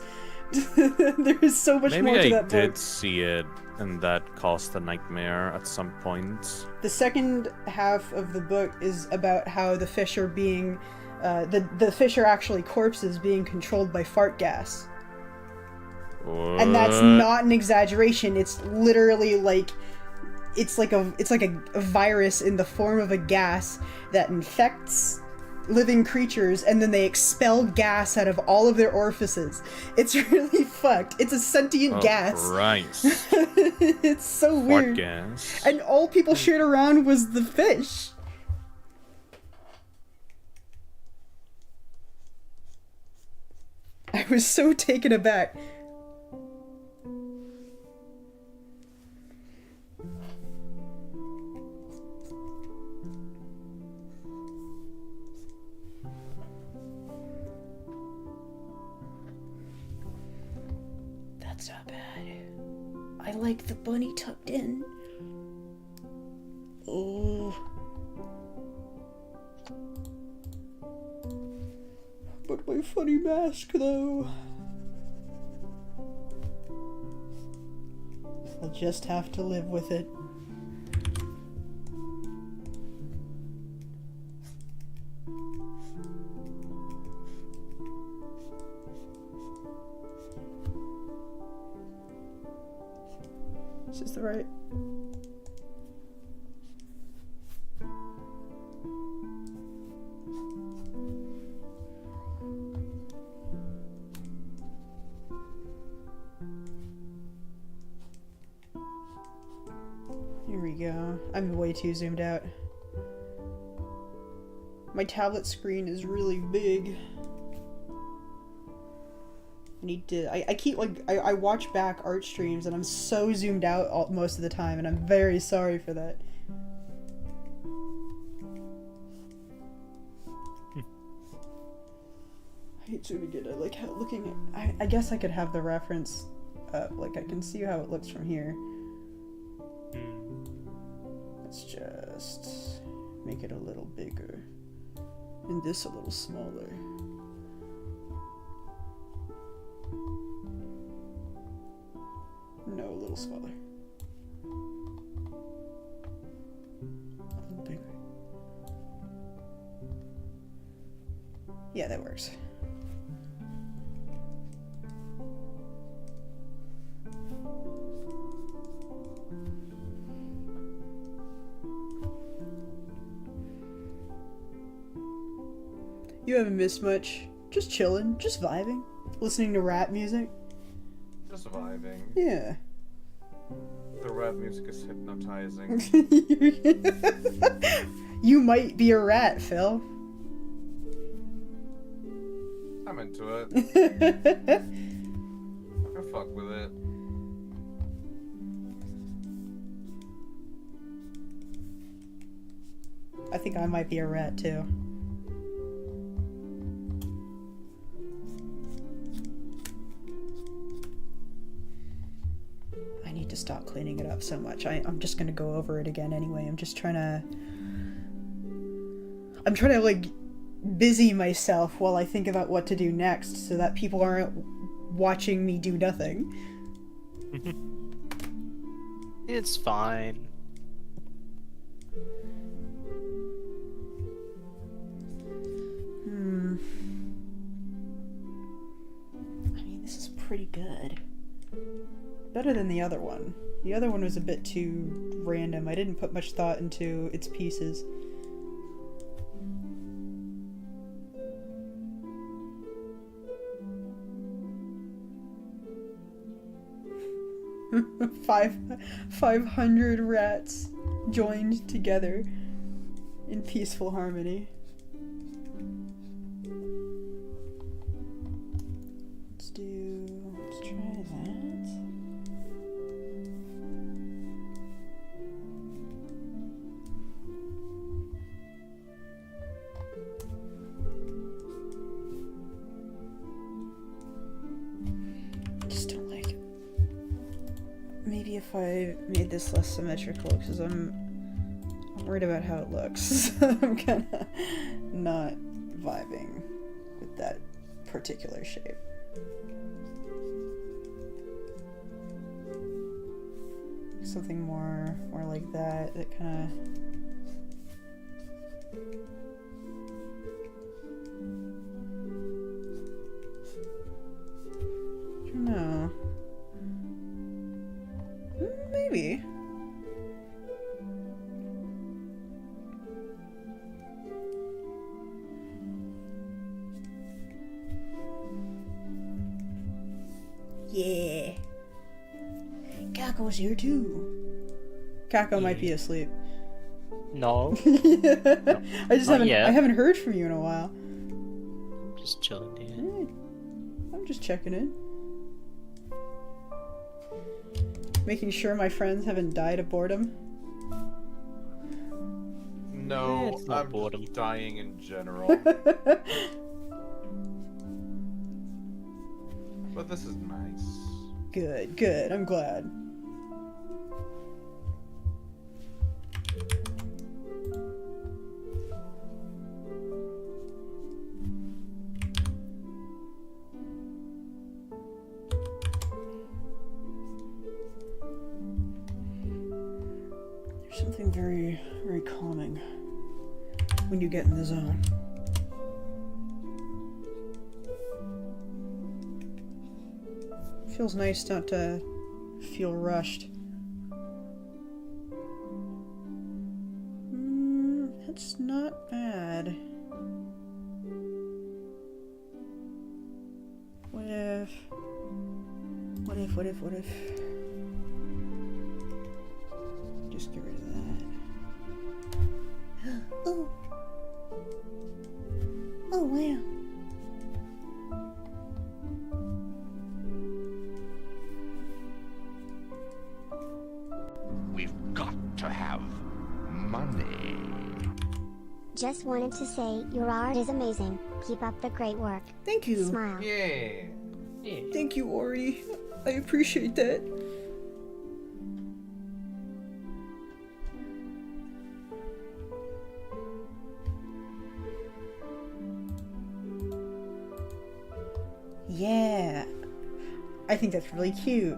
There is so much more to that book. Maybe I did see it, and that caused a nightmare at some point. The second half of the book is about how the fish are being, the fish are actually corpses being controlled by fart gas. What? And that's not an exaggeration. It's literally like, it's like a virus in the form of a gas that infects living creatures, and then they expel gas out of all of their orifices. It's really fucked. It's a sentient gas. Christ. It's so Fart weird. gas. And all people shared around was the fish. I was so taken aback. That's not bad. I like the bunny tucked in. Oh. But my funny mask, though. I'll just have to live with it. Is this the right? Here we go. I'm way too zoomed out. My tablet screen is really big. I watch back art streams and I'm so zoomed out most of the time, and I'm very sorry for that. I hate zooming in. I like looking at, I guess I could have the reference up, like I can see how it looks from here. Let's just make it a little bigger and this a little smaller. No, a little smaller. A little bigger. Yeah, that works. You haven't missed much. Just chilling, just vibing, listening to rap music. Just vibing. Yeah. The rap music is hypnotizing. You might be a rat, Phil. I'm into it. I fuck with it. I think I might be a rat too. I need to stop cleaning it up so much. I'm just gonna go over it again anyway. I'm trying to like busy myself while I think about what to do next so that people aren't watching me do nothing. It's fine. I mean, this is pretty good. Better than the other one. The other one was a bit too random. I didn't put much thought into its pieces. Five 500 rats joined together in peaceful harmony. Let's try that. I just don't like it. Maybe if I made this less symmetrical, because I'm worried about how it looks. I'm kinda not vibing with that particular shape. Something more like that kind of. I don't know. Maybe. Yeah. Caco's here too. Caco might be asleep. No, I haven't heard from you in a while. just chilling here. I'm just checking in. Making sure my friends haven't died of boredom. No, It's not I'm boredom. just dying in general. But this is nice. Good. I'm glad. There's something very, very calming when you get in the zone. Feels nice not to feel rushed. That's not bad. What if? Just get rid of that. Oh! Oh, wow. We've got to have money. Just wanted to say your art is amazing. Keep up the great work. Thank you. Smile. Yeah. Yeah. Thank you, Ori. I appreciate that. Yeah. I think that's really cute.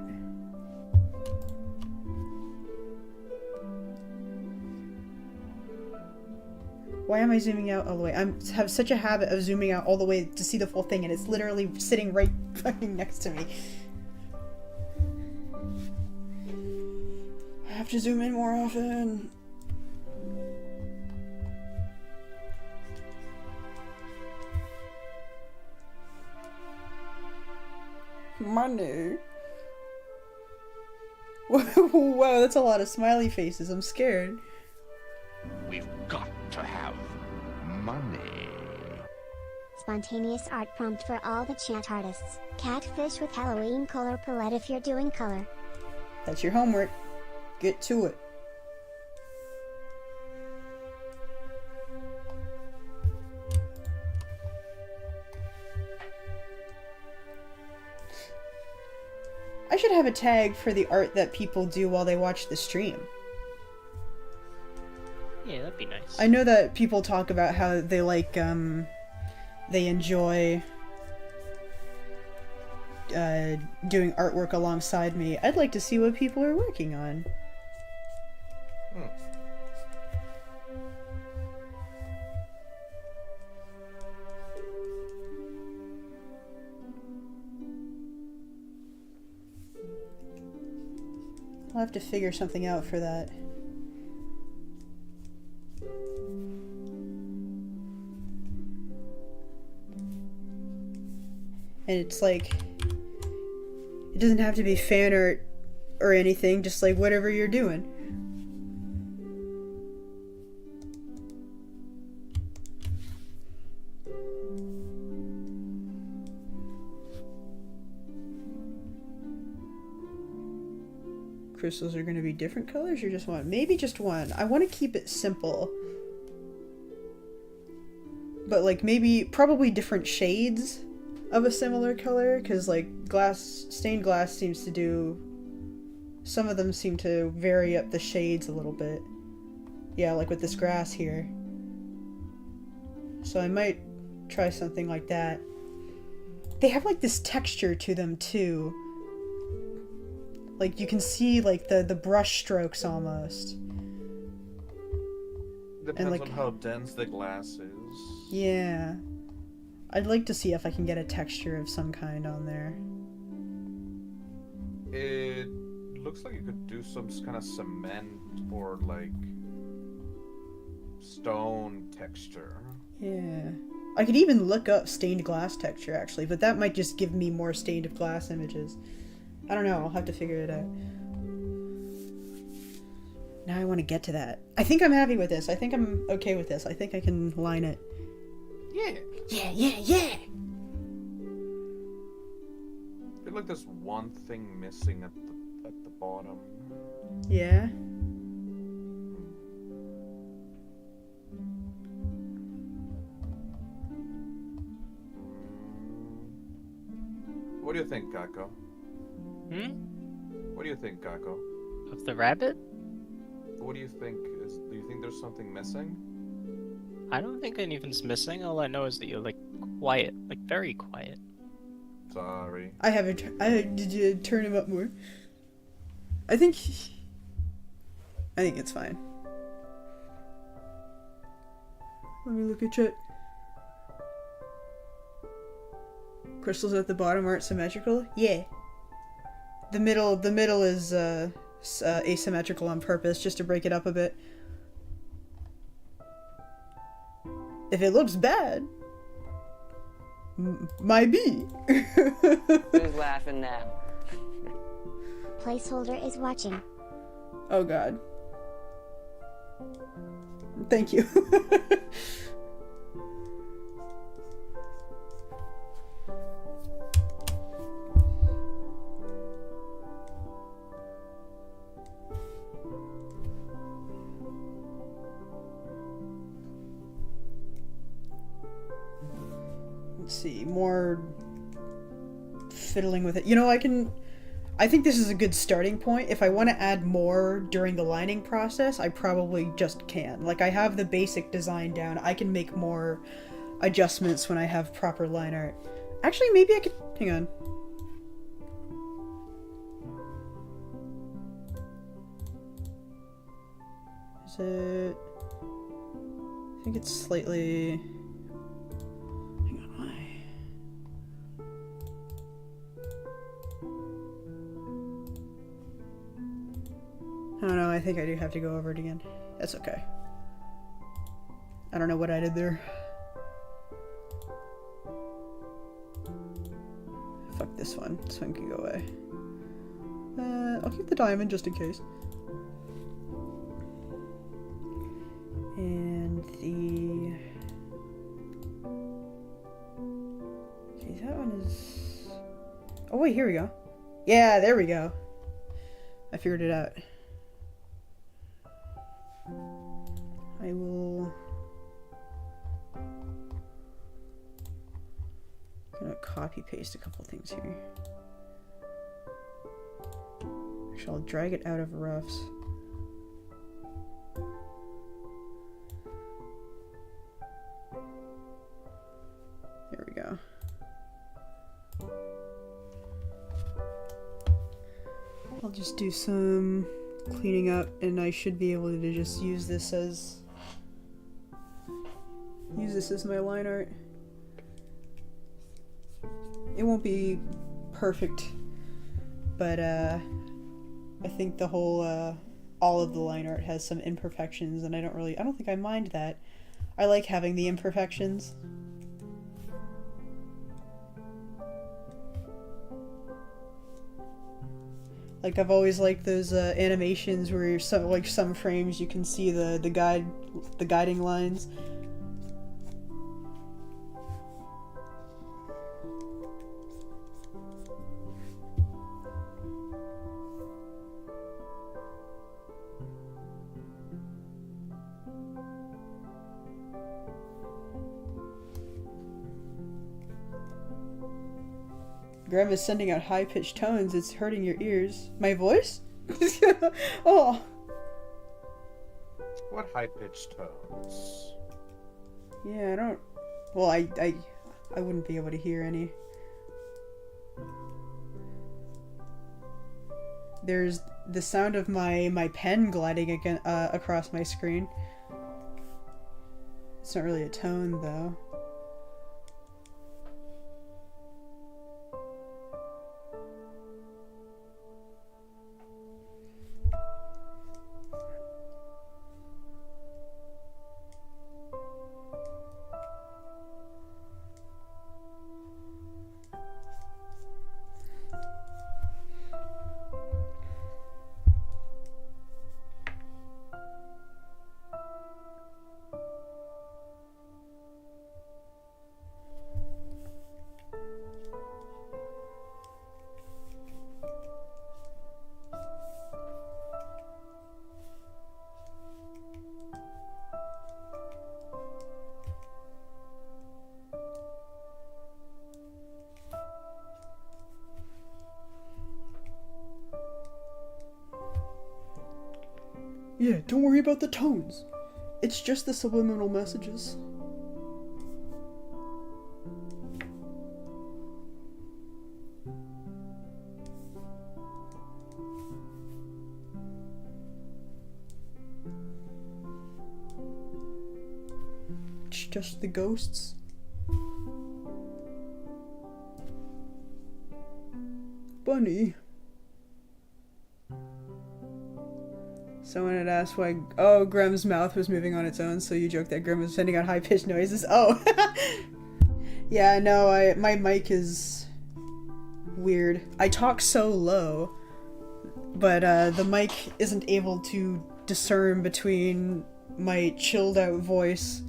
Why am I zooming out all the way? I have such a habit of zooming out all the way to see the full thing, and it's literally sitting right fucking next to me. I have to zoom in more often. Money. Wow, that's a lot of smiley faces. I'm scared. We've got to have money. Spontaneous art prompt for all the chat artists. Catfish with Halloween color palette if you're doing color. That's your homework. Get to it. I should have a tag for the art that people do while they watch the stream. Yeah, that'd be nice. I know that people talk about how they like, they enjoy doing artwork alongside me. I'd like to see what people are working on. I'll have to figure something out for that. And it's like, it doesn't have to be fan art or anything, just like whatever you're doing. Crystals are going to be different colors or just one? Maybe just one. I want to keep it simple. But like maybe, probably different shades of a similar color, because like stained glass seems to do, some of them seem to vary up the shades a little bit. Yeah, like with this grass here. So I might try something like that. They have like this texture to them too. Like you can see like the brush strokes almost. Depends like, on how dense the glass is. Yeah. I'd like to see if I can get a texture of some kind on there. It looks like you could do some kind of cement or like stone texture. Yeah. I could even look up stained glass texture actually, but that might just give me more stained glass images. I don't know, I'll have to figure it out. Now I want to get to that. I think I'm happy with this. I think I'm okay with this. I think I can line it. Yeah. Yeah, yeah, yeah! I feel like there's one thing missing at the bottom. Yeah? What do you think, Kako? Hmm? What do you think, Kako? Of the rabbit? What do you think? Do you think there's something missing? I don't think anything's missing. All I know is that you're like quiet, like very quiet. Sorry. I haven't. Did you turn him up more? I think it's fine. Let me look at chat. Crystals at the bottom aren't symmetrical? Yeah. The middle is asymmetrical on purpose, just to break it up a bit. If it looks bad, might be. Who's laughing now? Placeholder is watching. Oh god. Thank you. Let's see, more fiddling with it. You know, I think this is a good starting point. If I want to add more during the lining process, I probably just can. Like, I have the basic design down. I can make more adjustments when I have proper line art. Actually, maybe I could... Hang on. Is it... I think it's slightly... Hang on, why? I don't know, I think I do have to go over it again. That's okay. I don't know what I did there. Fuck this one. This one can go away. I'll keep the diamond just in case. And the... Okay, that one is... Oh wait, here we go. Yeah, there we go. I figured it out. I will... I'm gonna copy paste a couple things here. Actually, I'll drag it out of roughs. There we go. I'll just do some cleaning up and I should be able to just use this as my line art. It won't be perfect, but I think the whole all of the line art has some imperfections and I don't think I mind that. I like having the imperfections. Like I've always liked those animations where some frames you can see the guiding lines. Grandma's sending out high-pitched tones. It's hurting your ears. My voice? Oh. What high-pitched tones? Yeah, I don't... Well, I wouldn't be able to hear any. There's the sound of my pen gliding again, across my screen. It's not really a tone, though. Yeah, don't worry about the tones. It's just the subliminal messages. It's just the ghosts. Bunny. Someone had asked why... Oh, Grem's mouth was moving on its own, so you joked that Grem was sending out high-pitched noises. Oh! Yeah, no, my mic is... weird. I talk so low, but the mic isn't able to discern between my chilled-out voice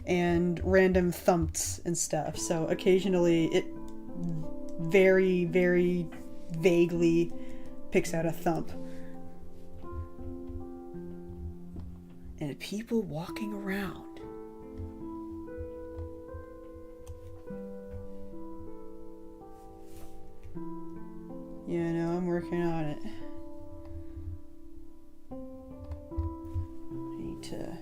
and random thumps and stuff, so occasionally it very, very vaguely picks out a thump. And people walking around. Yeah, no, I'm working on it. I need to...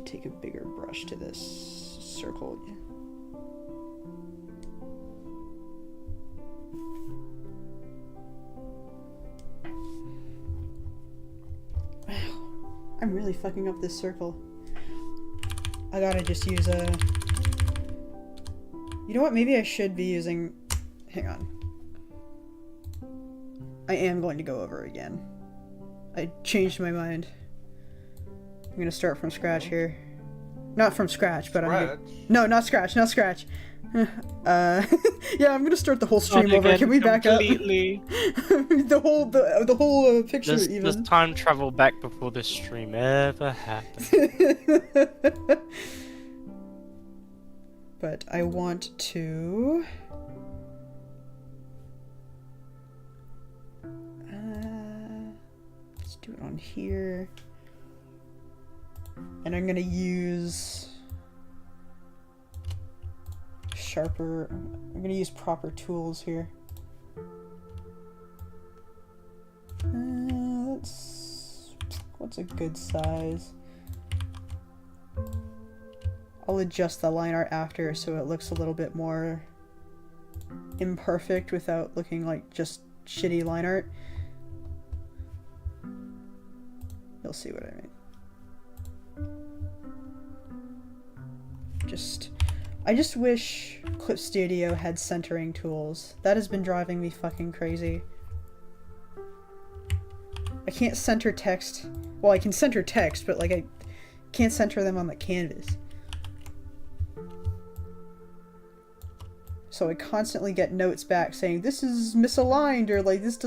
take a bigger brush to this circle. I'm really fucking up this circle. I gotta just use a... You know what? Maybe I should be using... Hang on. I am going to go over again. I changed my mind. I'm gonna start from scratch here. Not from scratch, but Scratch? No, not scratch, not scratch. Yeah, I'm gonna start the whole stream Not over. again, Can we back up? completely. the whole picture There's even. time travel back before this stream ever happened. But I want to... let's do it on here. And I'm gonna use... sharper... I'm gonna use proper tools here. What's a good size? I'll adjust the line art after so it looks a little bit more imperfect without looking like just shitty line art. You'll see what I mean. I just wish Clip Studio had centering tools. That has been driving me fucking crazy. I can't center text. Well, I can center text, but like I can't center them on the canvas. So I constantly get notes back saying this is misaligned or like this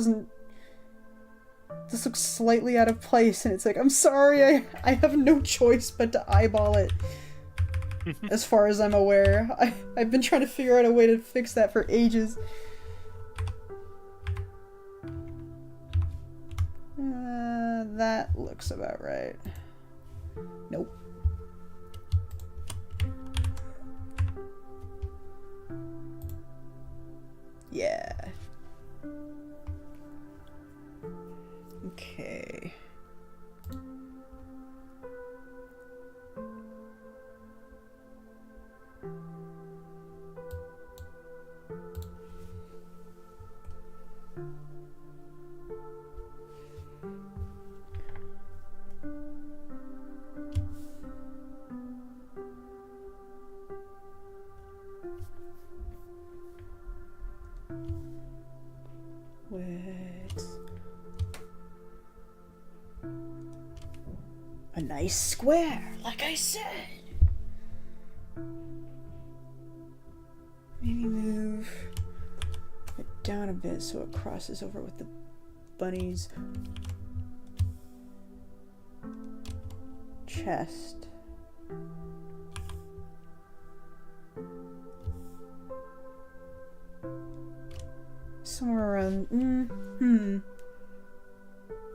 looks slightly out of place, and it's like, I'm sorry, I have no choice but to eyeball it. As far as I'm aware. I've been trying to figure out a way to fix that for ages. That looks about right. Nope. Yeah. Okay. A nice square, like I said. Maybe move it down a bit so it crosses over with the bunny's chest. Somewhere around,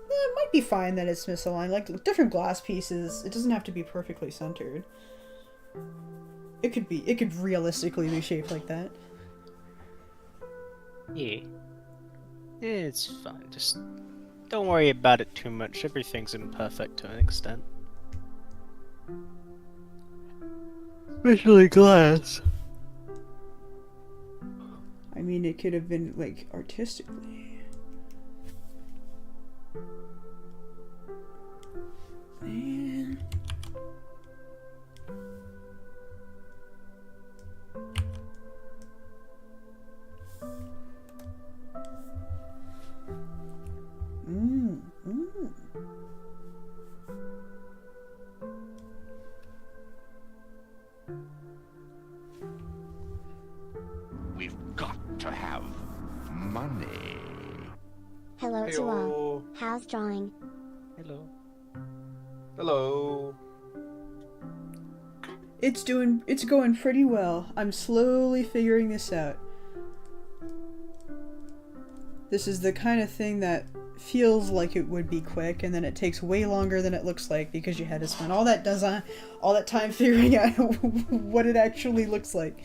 it might be fine that it's misaligned. Like different glass pieces, it doesn't have to be perfectly centered. It could realistically be shaped like that. Yeah. It's fine. Just don't worry about it too much. Everything's imperfect to an extent. Especially glass. I mean, it could have been like artistically. Man. We've got to have money. Hello to all. How's drawing? Hello. Hello. It's going pretty well. I'm slowly figuring this out. This is the kind of thing that feels like it would be quick, and then it takes way longer than it looks like because you had to spend all that time figuring out what it actually looks like.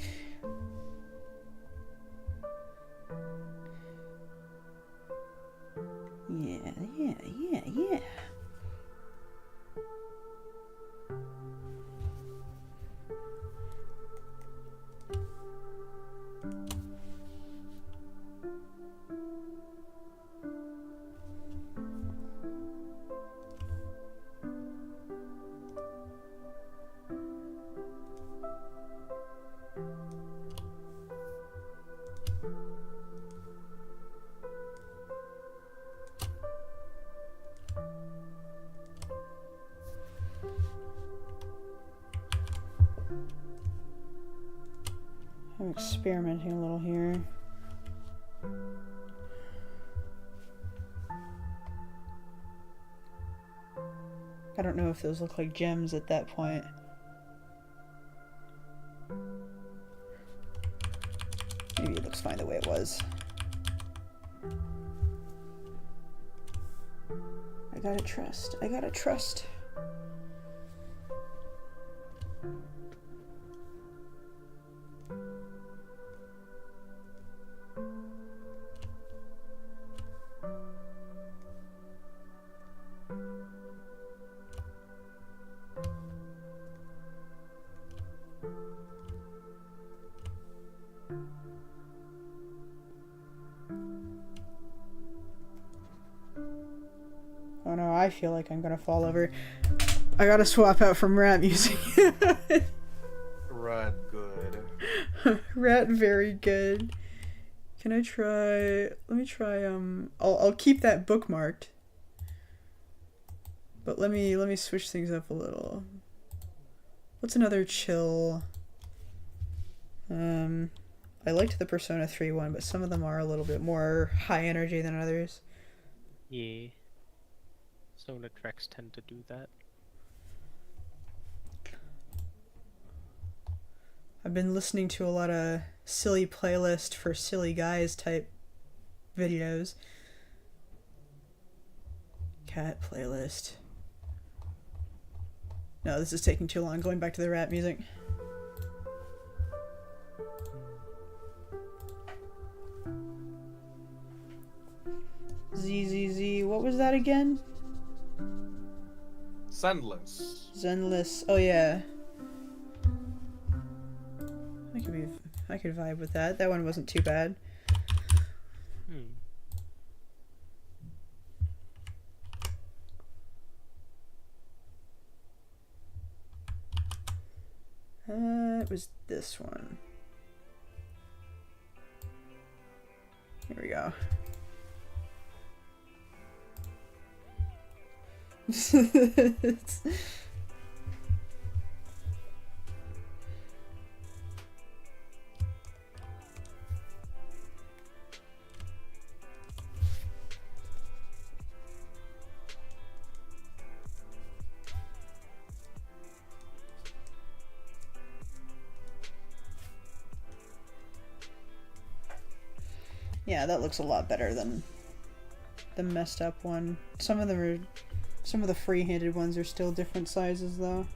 Yeah. experimenting a little here. I don't know if those look like gems at that point. Maybe it looks fine the way it was. I gotta trust. I gotta trust. Oh no, I feel like I'm gonna fall over. I gotta swap out from rat music. Rat good. Rat very good. Can I try... Let me try, I'll keep that bookmarked. But let me switch things up a little. What's another chill? I liked the Persona 3 one, but some of them are a little bit more high energy than others. Yeah. Solar tracks tend to do that. I've been listening to a lot of silly playlist for silly guys type videos. Cat playlist. No, this is taking too long. Going back to the rap music. ZZZ. What was that again? Sendless. Zenless. Oh yeah. I could vibe with that. That one wasn't too bad. It was this one. Here we go. Yeah, that looks a lot better than the messed up one. Some of the free-handed ones are still different sizes though.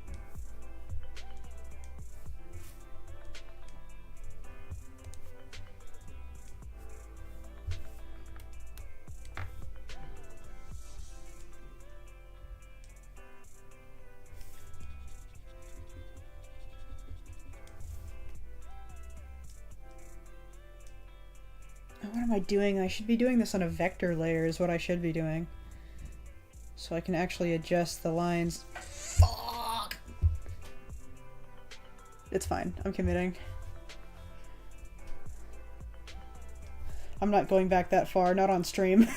What am I doing? I should be doing this on a vector layer is what I should be doing. So I can actually adjust the lines. Fuck! It's fine. I'm committing. I'm not going back that far. Not on stream.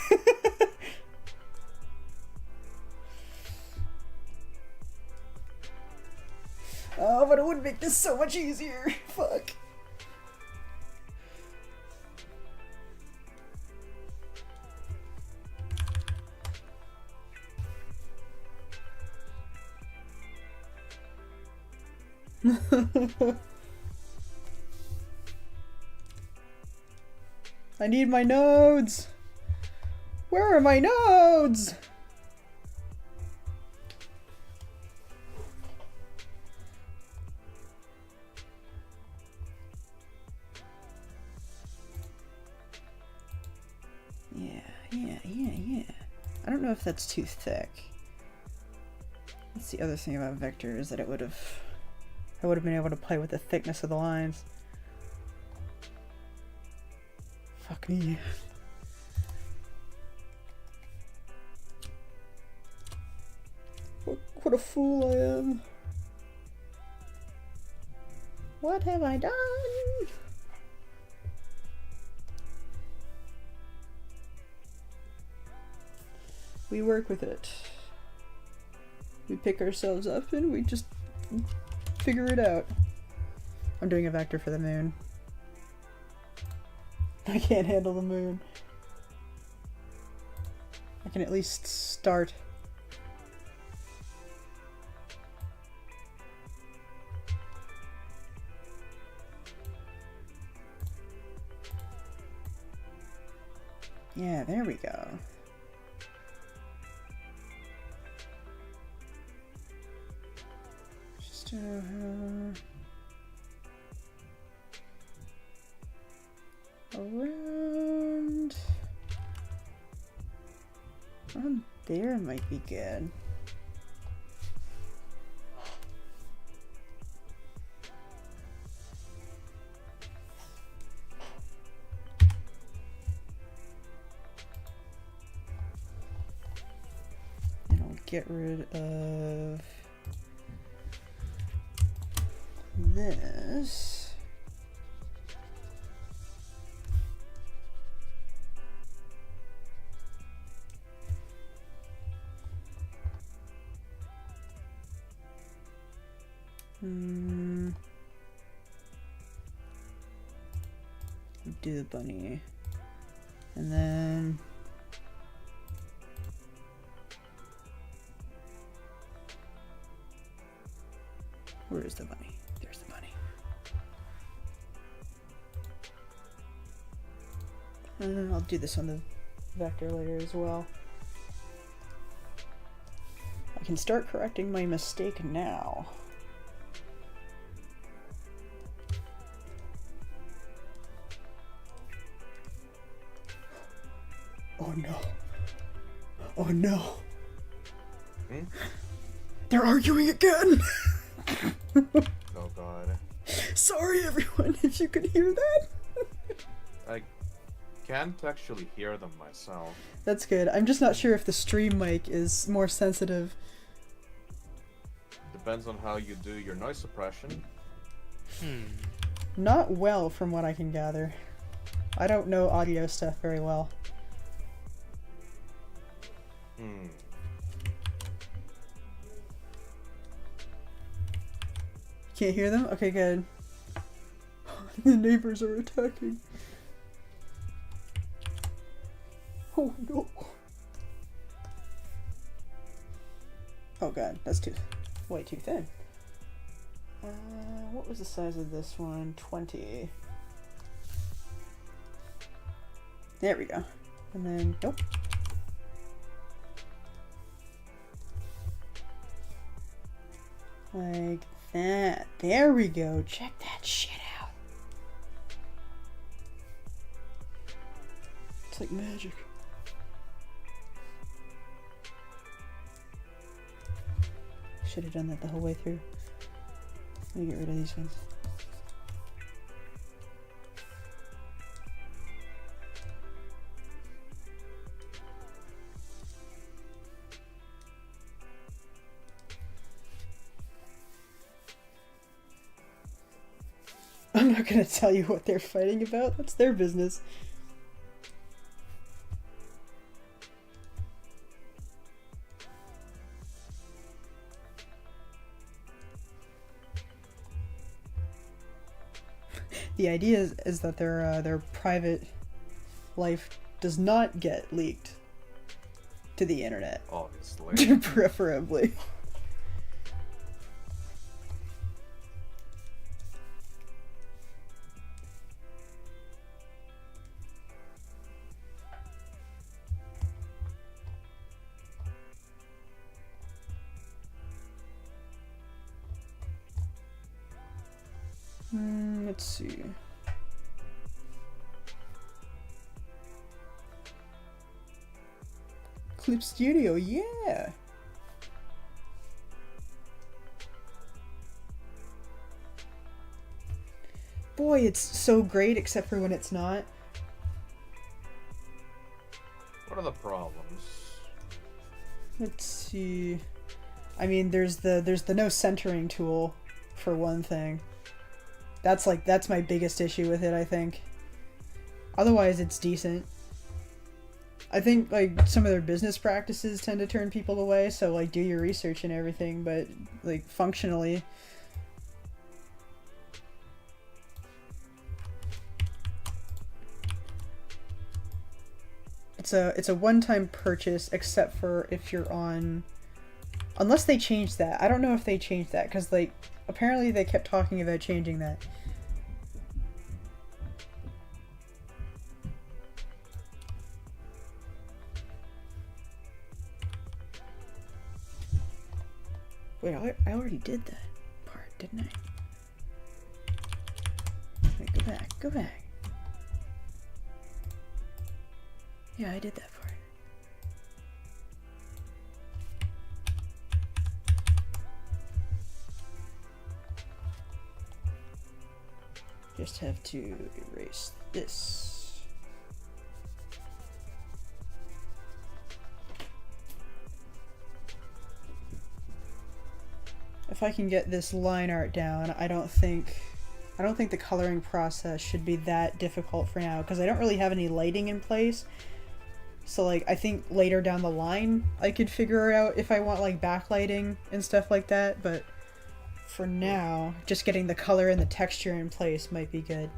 Oh, but it would make this so much easier. Fuck. I need my nodes! Where are my nodes? Yeah. I don't know if that's too thick. That's the other thing about vector is that I would have been able to play with the thickness of the lines. Fuck me. What a fool I am. What have I done? We work with it. We pick ourselves up and we just figure it out. I'm doing a vector for the moon. I can't handle the moon. I can at least start. Yeah, there we go. Just around there might be good. And I'll get rid of this. Do the bunny. And then where is the bunny? There's the bunny. And I'll do this on the vector layer as well. I can start correcting my mistake now. Oh no. Oh no. Hmm? They're arguing again! Oh god. Sorry everyone, if you could hear that. I can't actually hear them myself. That's good. I'm just not sure if the stream mic is more sensitive. Depends on how you do your noise suppression. Not well from what I can gather. I don't know audio stuff very well. Can't hear them? Okay, good. The neighbors are attacking. Oh no. Oh god, that's way too thin. What was the size of this one? 20. There we go. And then, nope. Like that. There we go. Check that shit out. It's like magic. Should have done that the whole way through. Let me get rid of these ones. I'm not gonna tell you what they're fighting about. That's their business. The idea is that their private life does not get leaked to the internet. Obviously. Preferably. Let's see. Clip Studio, yeah. Boy, it's so great except for when it's not. What are the problems? Let's see. I mean, there's the no centering tool for one thing. That's my biggest issue with it, I think. Otherwise, it's decent. I think, like, some of their business practices tend to turn people away, so, like, do your research and everything, but, like, functionally... It's a one-time purchase, except for if you're on, unless they changed that. I don't know if they changed that, because like apparently they kept talking about changing that. Wait, I already did that part, didn't I? Wait, go back. Yeah, I did that part. Just have to erase this. If I can get this line art down, I don't think the coloring process should be that difficult for now, because I don't really have any lighting in place. So like, I think later down the line I could figure out if I want like backlighting and stuff like that, but for now, just getting the color and the texture in place might be good.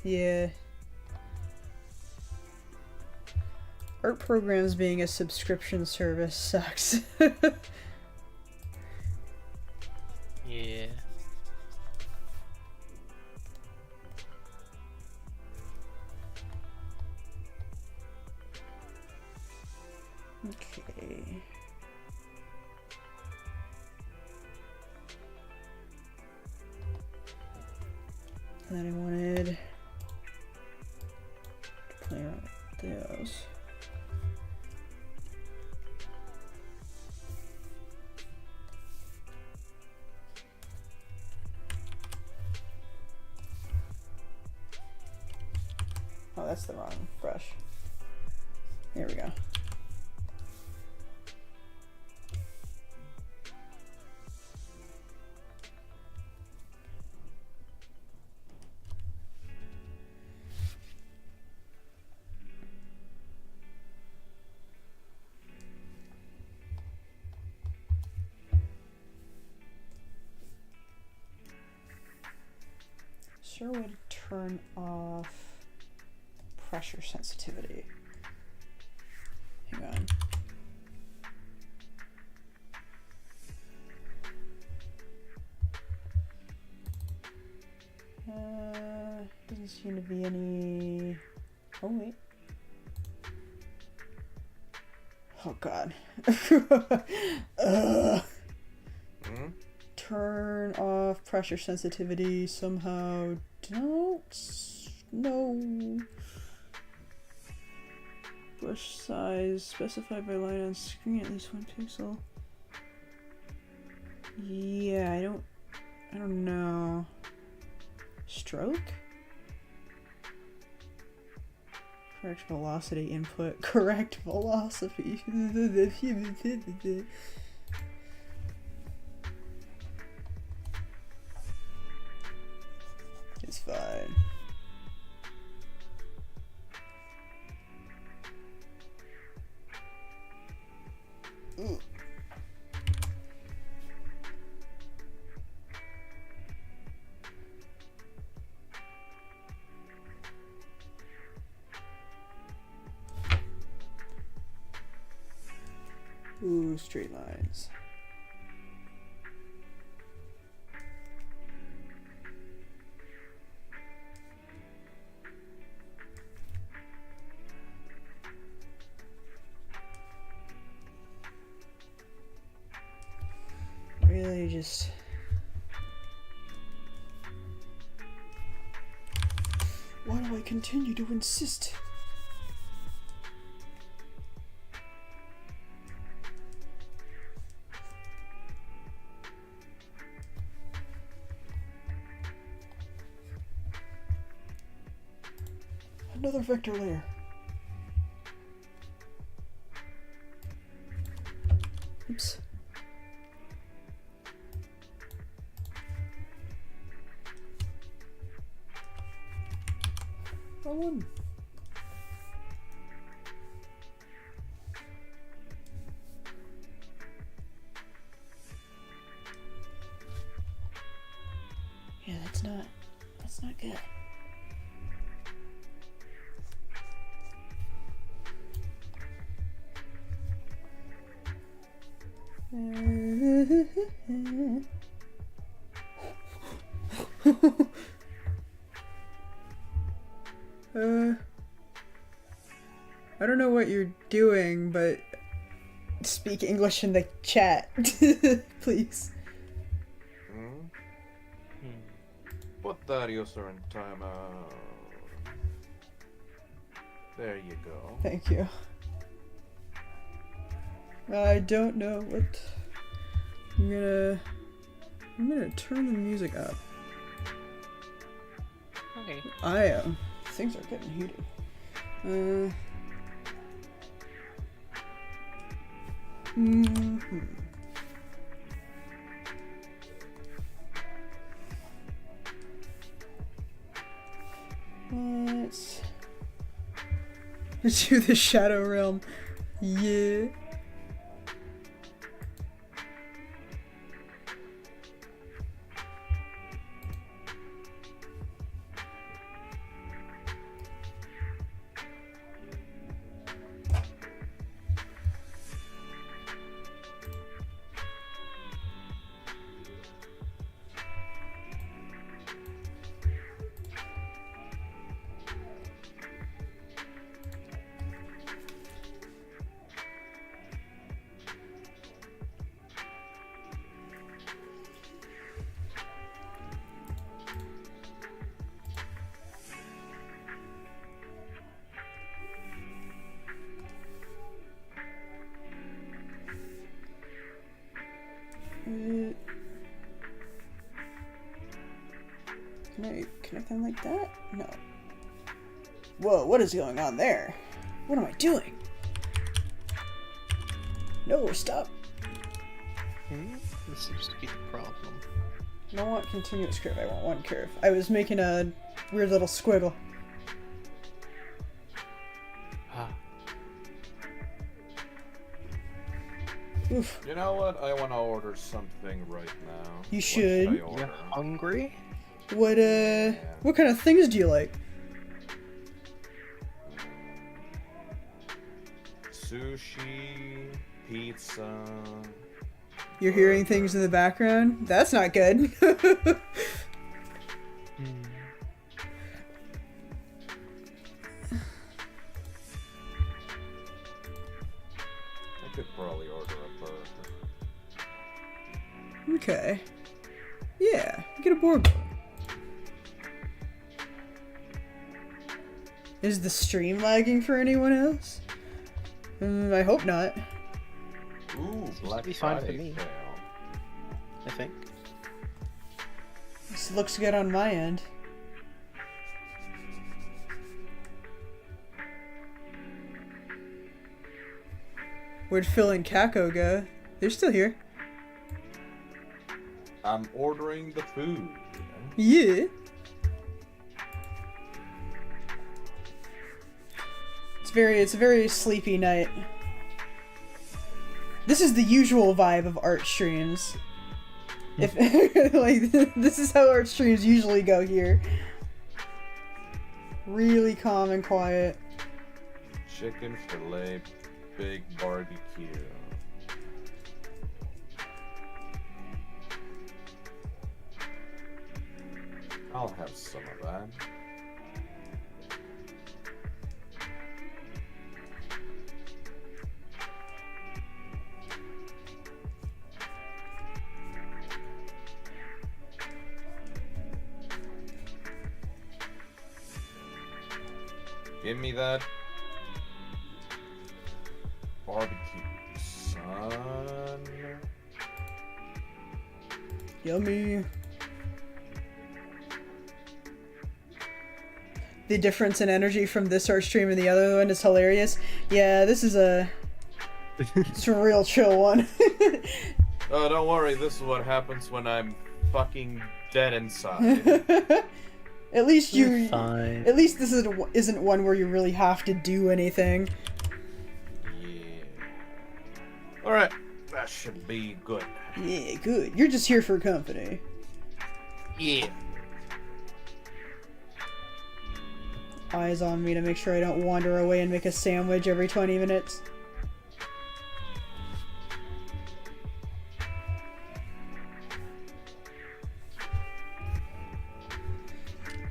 Yeah. Art programs being a subscription service sucks. Yeah. Okay. And then I wanted to play around with those. Oh, that's the wrong brush. There we go. Sure way to turn off pressure sensitivity. Hang on. Doesn't seem to be any. Oh wait. Oh god. Turn off pressure sensitivity somehow. Don't know. Brush size specified by line on screen, at least 1 pixel. Yeah, I don't know. Stroke? Correct velocity input. Correct velocity. It's fine. Ooh. Ooh, straight lines. Really just continue to insist. Another vector layer. Oops. Wrong one. Yeah, that's not good. I don't know what you're doing, but speak English in the chat, please. Put that user in timeout. There you go. Thank you. I don't know what. I'm gonna turn the music up. Okay. Things are getting heated. Let's do the Shadow Realm. Yeah. Can I connect them like that? No. Whoa, what is going on there? What am I doing? No, stop. This seems to be the problem. I don't want continuous curve, I want one curve. I was making a weird little squiggle. Ah. Oof. You know what? I want to order something right now. You What should. I order? You're hungry? What kind of things do you like? Sushi, pizza. You're hearing things in the background? That's not good. I could probably order a burger. Okay. Yeah, get a burger. Is the stream lagging for anyone else? I hope not. Ooh, Seems to Black be fine for Friday me. sale. I think. This looks good on my end. Where'd Phil and Kako go? They're still here. I'm ordering the food. Yeah. It's a very sleepy night. This is the usual vibe of art streams. If like this is how art streams usually go here. Really calm and quiet. Chicken fillet, big barbecue. I'll have some of that. Give me that barbecue, son. Yummy. The difference in energy from this art stream and the other one is hilarious. Yeah, this is it's a real chill one. Oh, don't worry. This is what happens when I'm fucking dead inside. At least You're fine. At least this isn't one where you really have to do anything. Yeah. All right. That should be good. Yeah, good. You're just here for company. Yeah. Eyes on me to make sure I don't wander away and make a sandwich every 20 minutes.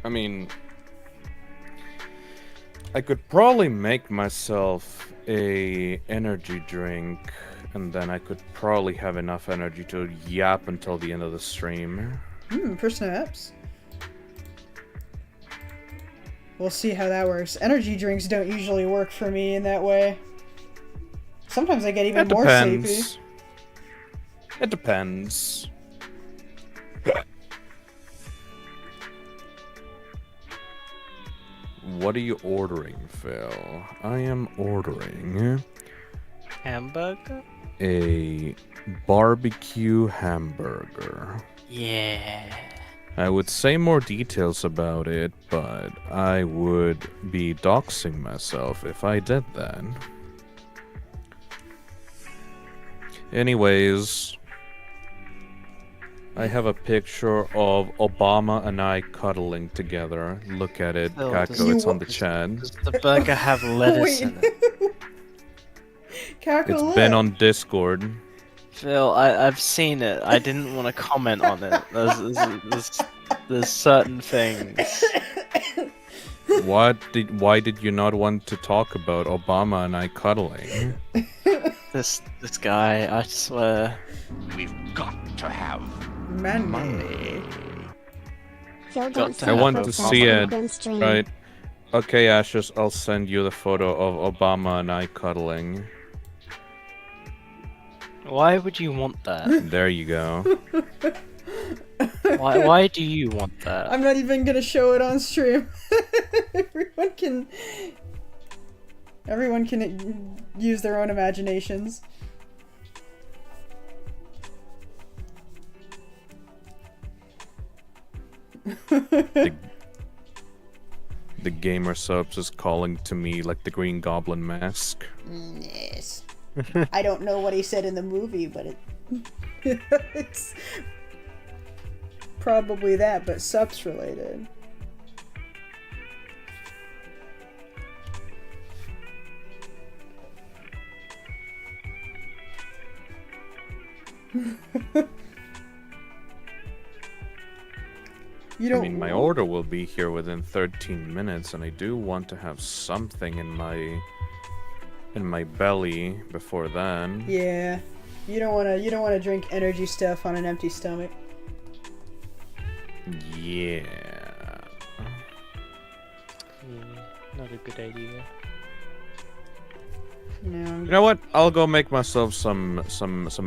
I mean, I could probably make myself a energy drink, and then I could probably have enough energy to yap until the end of the stream. For snaps. We'll see how that works. Energy drinks don't usually work for me in that way. Sometimes I get even more sleepy. It depends. What are you ordering, Phil? I am ordering Hamburger? a barbecue hamburger. Yeah. I would say more details about it, but I would be doxing myself if I did that. Anyways, I have a picture of Obama and I cuddling together. Look at it, Phil, Kako, it's on the chat. Does the burger have lettuce in it? Cackle It's been on Discord. Phil, I've seen it. I didn't want to comment on it. There's certain things. Why did you not want to talk about Obama and I cuddling? This guy, I swear. We've got to have Money. Phil, Got don't to say I want Phil to says see on it, Grimstream. Right. Okay, Ashes, I'll send you the photo of Obama and I cuddling. Why would you want that? There you go. Why do you want that? I'm not even gonna show it on stream. Everyone can use their own imaginations. The gamer subs is calling to me like the Green Goblin mask. Yes. I don't know what he said in the movie, but it's probably that, but subs related. You don't. I mean, my order will be here within 13 minutes, and I do want to have something in my belly before then. Yeah, you don't wanna drink energy stuff on an empty stomach. Yeah. Not a good idea. No. You know what? I'll go make myself some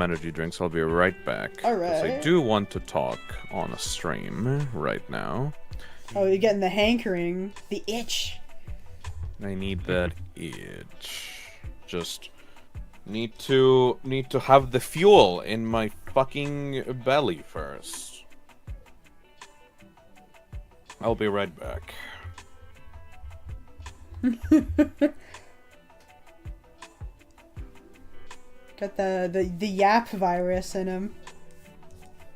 energy drinks. I'll be right back. Alright. 'Cause I do want to talk on a stream right now. Oh, you're getting the hankering, the itch. I need that itch. Just need to have the fuel in my fucking belly first. I'll be right back. Got the yap virus in him.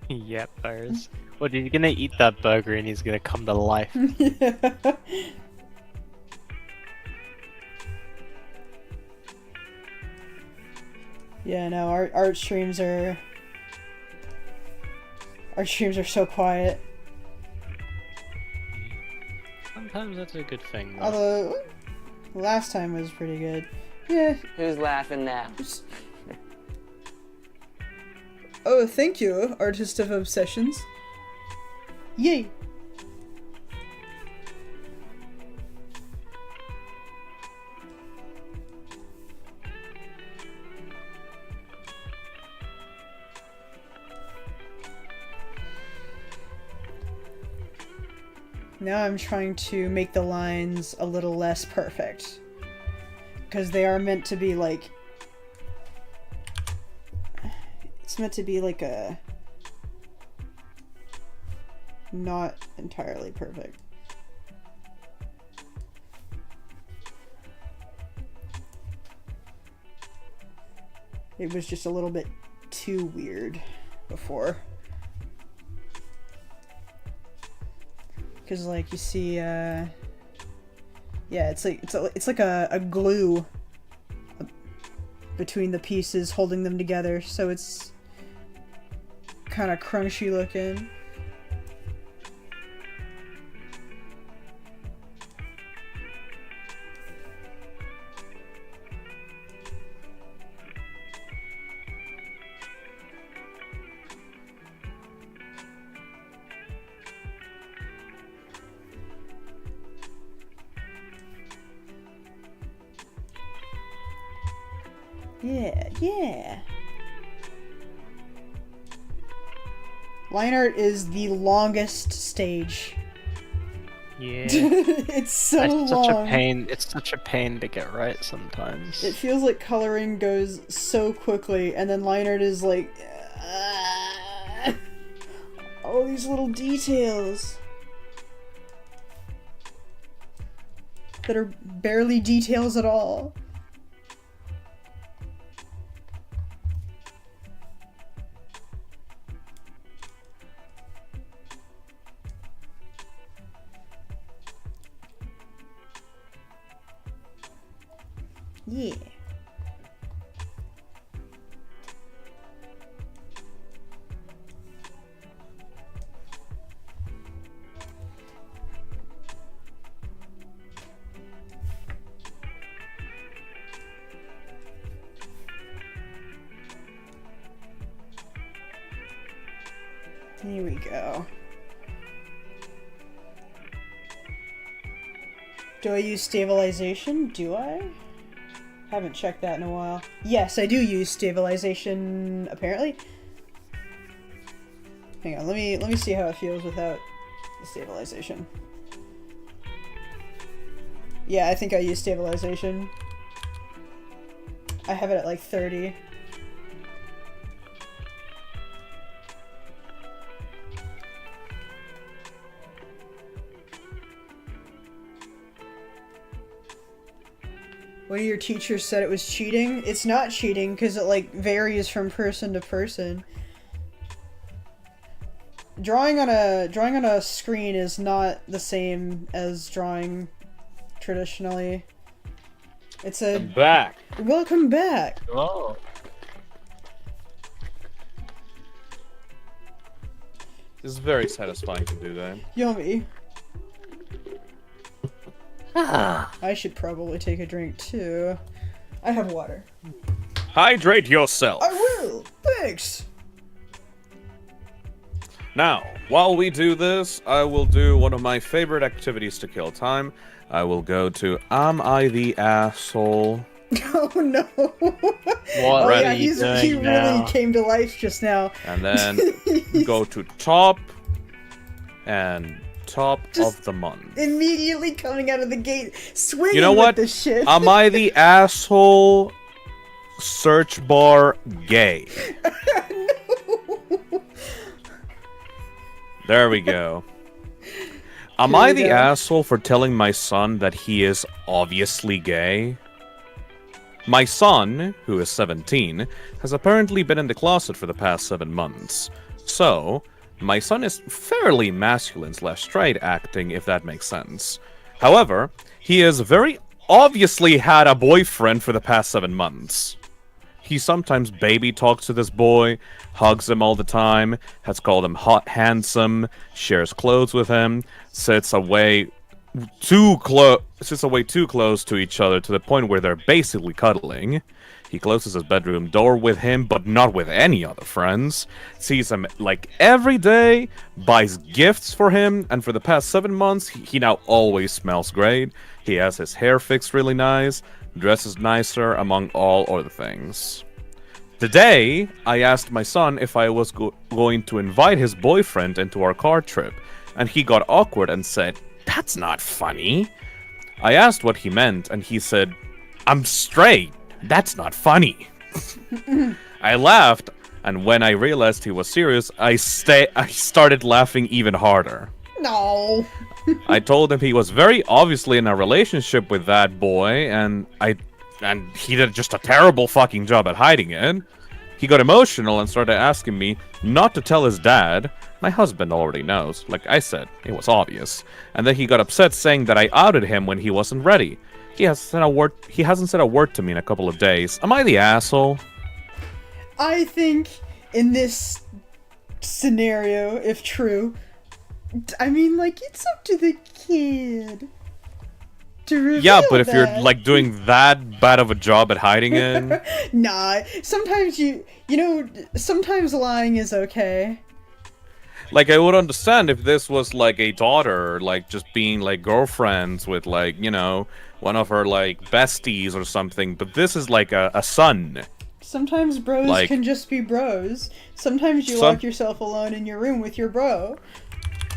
Yep, virus. What, he's gonna eat that burger and he's gonna come to life. Yeah. Yeah, no, our streams are so quiet. Sometimes that's a good thing, though. Although last time was pretty good. Yeah. Who's laughing now? Oh, thank you, Artist of Obsessions. Yay. Now I'm trying to make the lines a little less perfect. Because they are meant to be like... It's meant to be like a... Not entirely perfect. It was just a little bit too weird before. Because like you see, yeah, it's like a glue between the pieces holding them together, so it's kind of crunchy looking. Yeah. Line art is the longest stage. Yeah. It's so It's long. such a pain. It's such a pain to get right sometimes. It feels like coloring goes so quickly, and then line art is like... all these little details. That are barely details at all. Yeah. Here we go. Do I use stabilization? Do I? Haven't checked that in a while. Yes, I do use stabilization, apparently. Hang on, let me see how it feels without the stabilization. Yeah, I think I use stabilization. I have it at like 30. One of your teachers said it was cheating. It's not cheating because it like varies from person to person. Drawing on a screen is not the same as drawing traditionally. It's a I'm back. Welcome back. Oh. It's very satisfying to do that. Yummy. I should probably take a drink too. I have water. Hydrate yourself. I will. Thanks. Now, while we do this, I will do one of my favorite activities to kill time. I will go to Am I the Asshole? Oh no. What are yeah, you he doing now? really came to life just now. And then go to top and top Just of the month. Immediately coming out of the gate, swinging You know with what? the shit. Am I the asshole? Search bar gay. No. There we go. Am Here I we the go. asshole for telling my son that he is obviously gay? My son, who is 17, has apparently been in the closet for the past 7 months. So, my son is fairly masculine/straight acting, if that makes sense. However, he has very obviously had a boyfriend for the past 7 months. He sometimes baby talks to this boy, hugs him all the time, has called him hot handsome, shares clothes with him, sits away too close to each other to the point where they're basically cuddling. He closes his bedroom door with him, but not with any other friends. Sees him like every day, buys gifts for him, and for the past 7 months, he now always smells great. He has his hair fixed really nice, dresses nicer, among all other things. Today, I asked my son if I was going to invite his boyfriend into our car trip, and he got awkward and said, That's not funny. I asked what he meant, and he said, I'm straight. That's not funny. I laughed, and when I realized he was serious, I started laughing even harder. No. I told him he was very obviously in a relationship with that boy, and he did just a terrible fucking job at hiding it. He got emotional and started asking me not to tell his dad. My husband already knows. Like I said, it was obvious. And then he got upset saying that I outed him when he wasn't ready. He hasn't said a word to me in a couple of days. Am I the asshole? I think in this scenario, if true, I mean, like, it's up to the kid to reveal Yeah, but if that. you're, like, doing that bad of a job at hiding it... Nah, sometimes sometimes lying is okay. Like, I would understand if this was, like, a daughter, like, just being, like, girlfriends with, like, you know, one of her, like, besties or something, but this is, like, a son. Sometimes bros Like- can just be bros. Sometimes you lock yourself alone in your room with your bro.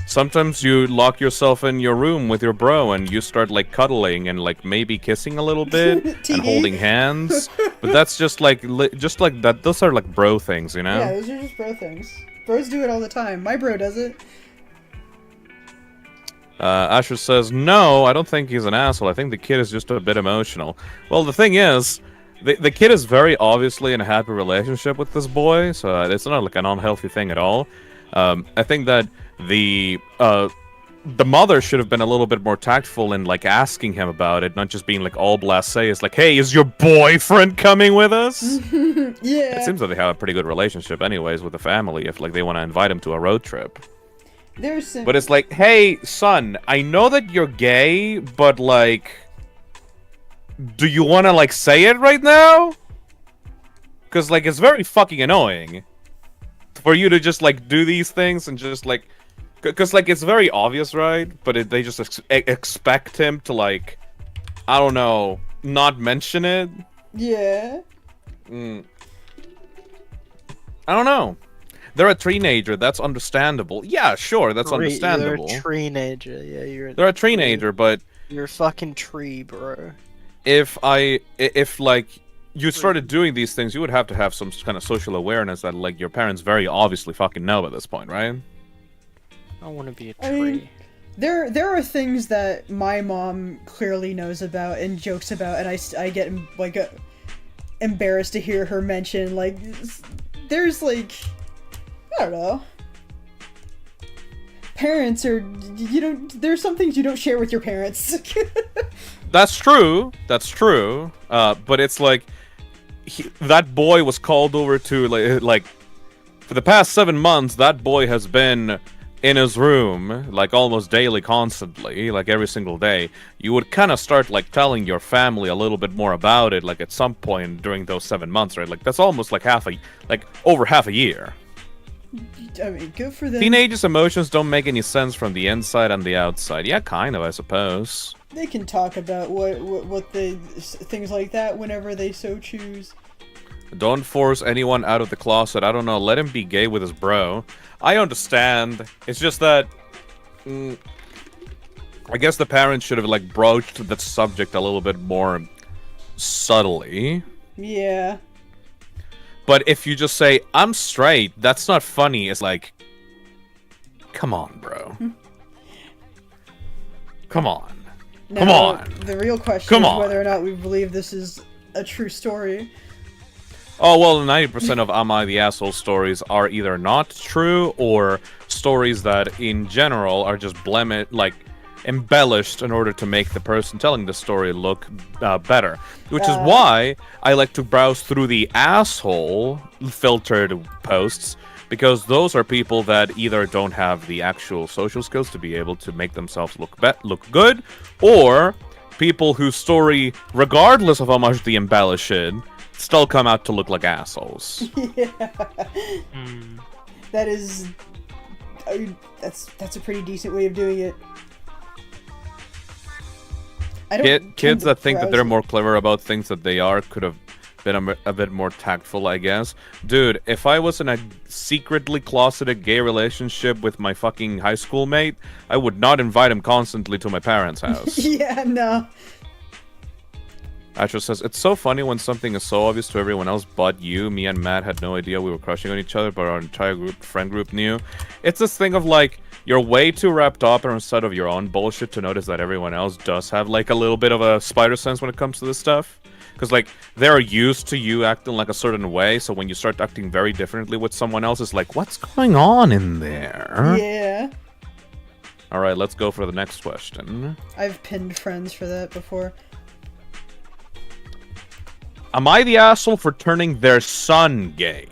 Sometimes you lock yourself in your room with your bro and you start, like, cuddling and, like, maybe kissing a little bit and holding hands. But that's just like that. Those are, like, bro things, you know? Yeah, those are just bro things. Bros do it all the time. My bro does it. Asher says, no, I don't think he's an asshole. I think the kid is just a bit emotional. Well, the thing is, the kid is very obviously in a happy relationship with this boy, so it's not, like, an unhealthy thing at all. I think that the mother should have been a little bit more tactful in, like, asking him about it, not just being, like, all blasé. It's like, hey, is your boyfriend coming with us? Yeah. It seems that they have a pretty good relationship anyways with the family if, like, they want to invite him to a road trip. There's some... But it's like, hey, son, I know that you're gay, but, like, do you want to, like, say it right now? Because, like, it's very fucking annoying for you to just, like, do these things and just, like... Because, like, it's very obvious, right? But they just expect him to, like, I don't know, not mention it. Yeah. I don't know. They're a teenager, that's understandable. Yeah, sure, that's understandable. You're a teenager, yeah, They're a teenager, but... You're a fucking tree, bro. If like, you started doing these things, you would have to have some kind of social awareness that, like, your parents very obviously fucking know at this point, right? I want to be a I tree. mean, there are things that my mom clearly knows about and jokes about, and I get, like, embarrassed to hear her mention. Like, there's, like, I don't know. Parents are, there's some things you don't share with your parents. That's true. That's true. But it's like, that boy was called over to, like, for the past 7 months, that boy has been in his room, like, almost daily, constantly, like, every single day. You would kind of start, like, telling your family a little bit more about it, like, at some point during those 7 months, right? Like, that's almost like over half a year. I mean, good for them. Teenagers' emotions don't make any sense from the inside and the outside. Yeah, kind of, I suppose. They can talk about what they, things like that whenever they so choose. Don't force anyone out of the closet. I don't know, let him be gay with his bro. I understand. It's just that... I guess the parents should have, like, broached the subject a little bit more subtly. Yeah. But if you just say, I'm straight, that's not funny, it's like... Come on, bro. Come on. Now, Come on. The real question Come is on. whether or not we believe this is a true story. Oh, well, 90% of Am I the Asshole stories are either not true or stories that, in general, are just embellished in order to make the person telling the story look better. Which is why I like to browse through the asshole filtered posts, because those are people that either don't have the actual social skills to be able to make themselves look good, or people whose story, regardless of how much they embellish it, still come out to look like assholes. Yeah. That is... that's a pretty decent way of doing it. Kids that think that they're more clever about things that they are could have been a bit more tactful, I guess. Dude, if I was in a secretly closeted gay relationship with my fucking high school mate, I would not invite him constantly to my parents' house. Yeah, no. Astro says, it's so funny when something is so obvious to everyone else but you. Me and Matt had no idea we were crushing on each other, but our entire friend group knew. It's this thing of like, you're way too wrapped up inside of your own bullshit to notice that everyone else does have like a little bit of a spider sense when it comes to this stuff. Because like, they're used to you acting like a certain way, so when you start acting very differently with someone else, it's like, what's going on in there? Yeah. Alright, let's go for the next question. I've pinned friends for that before. Am I the asshole for turning their son gay?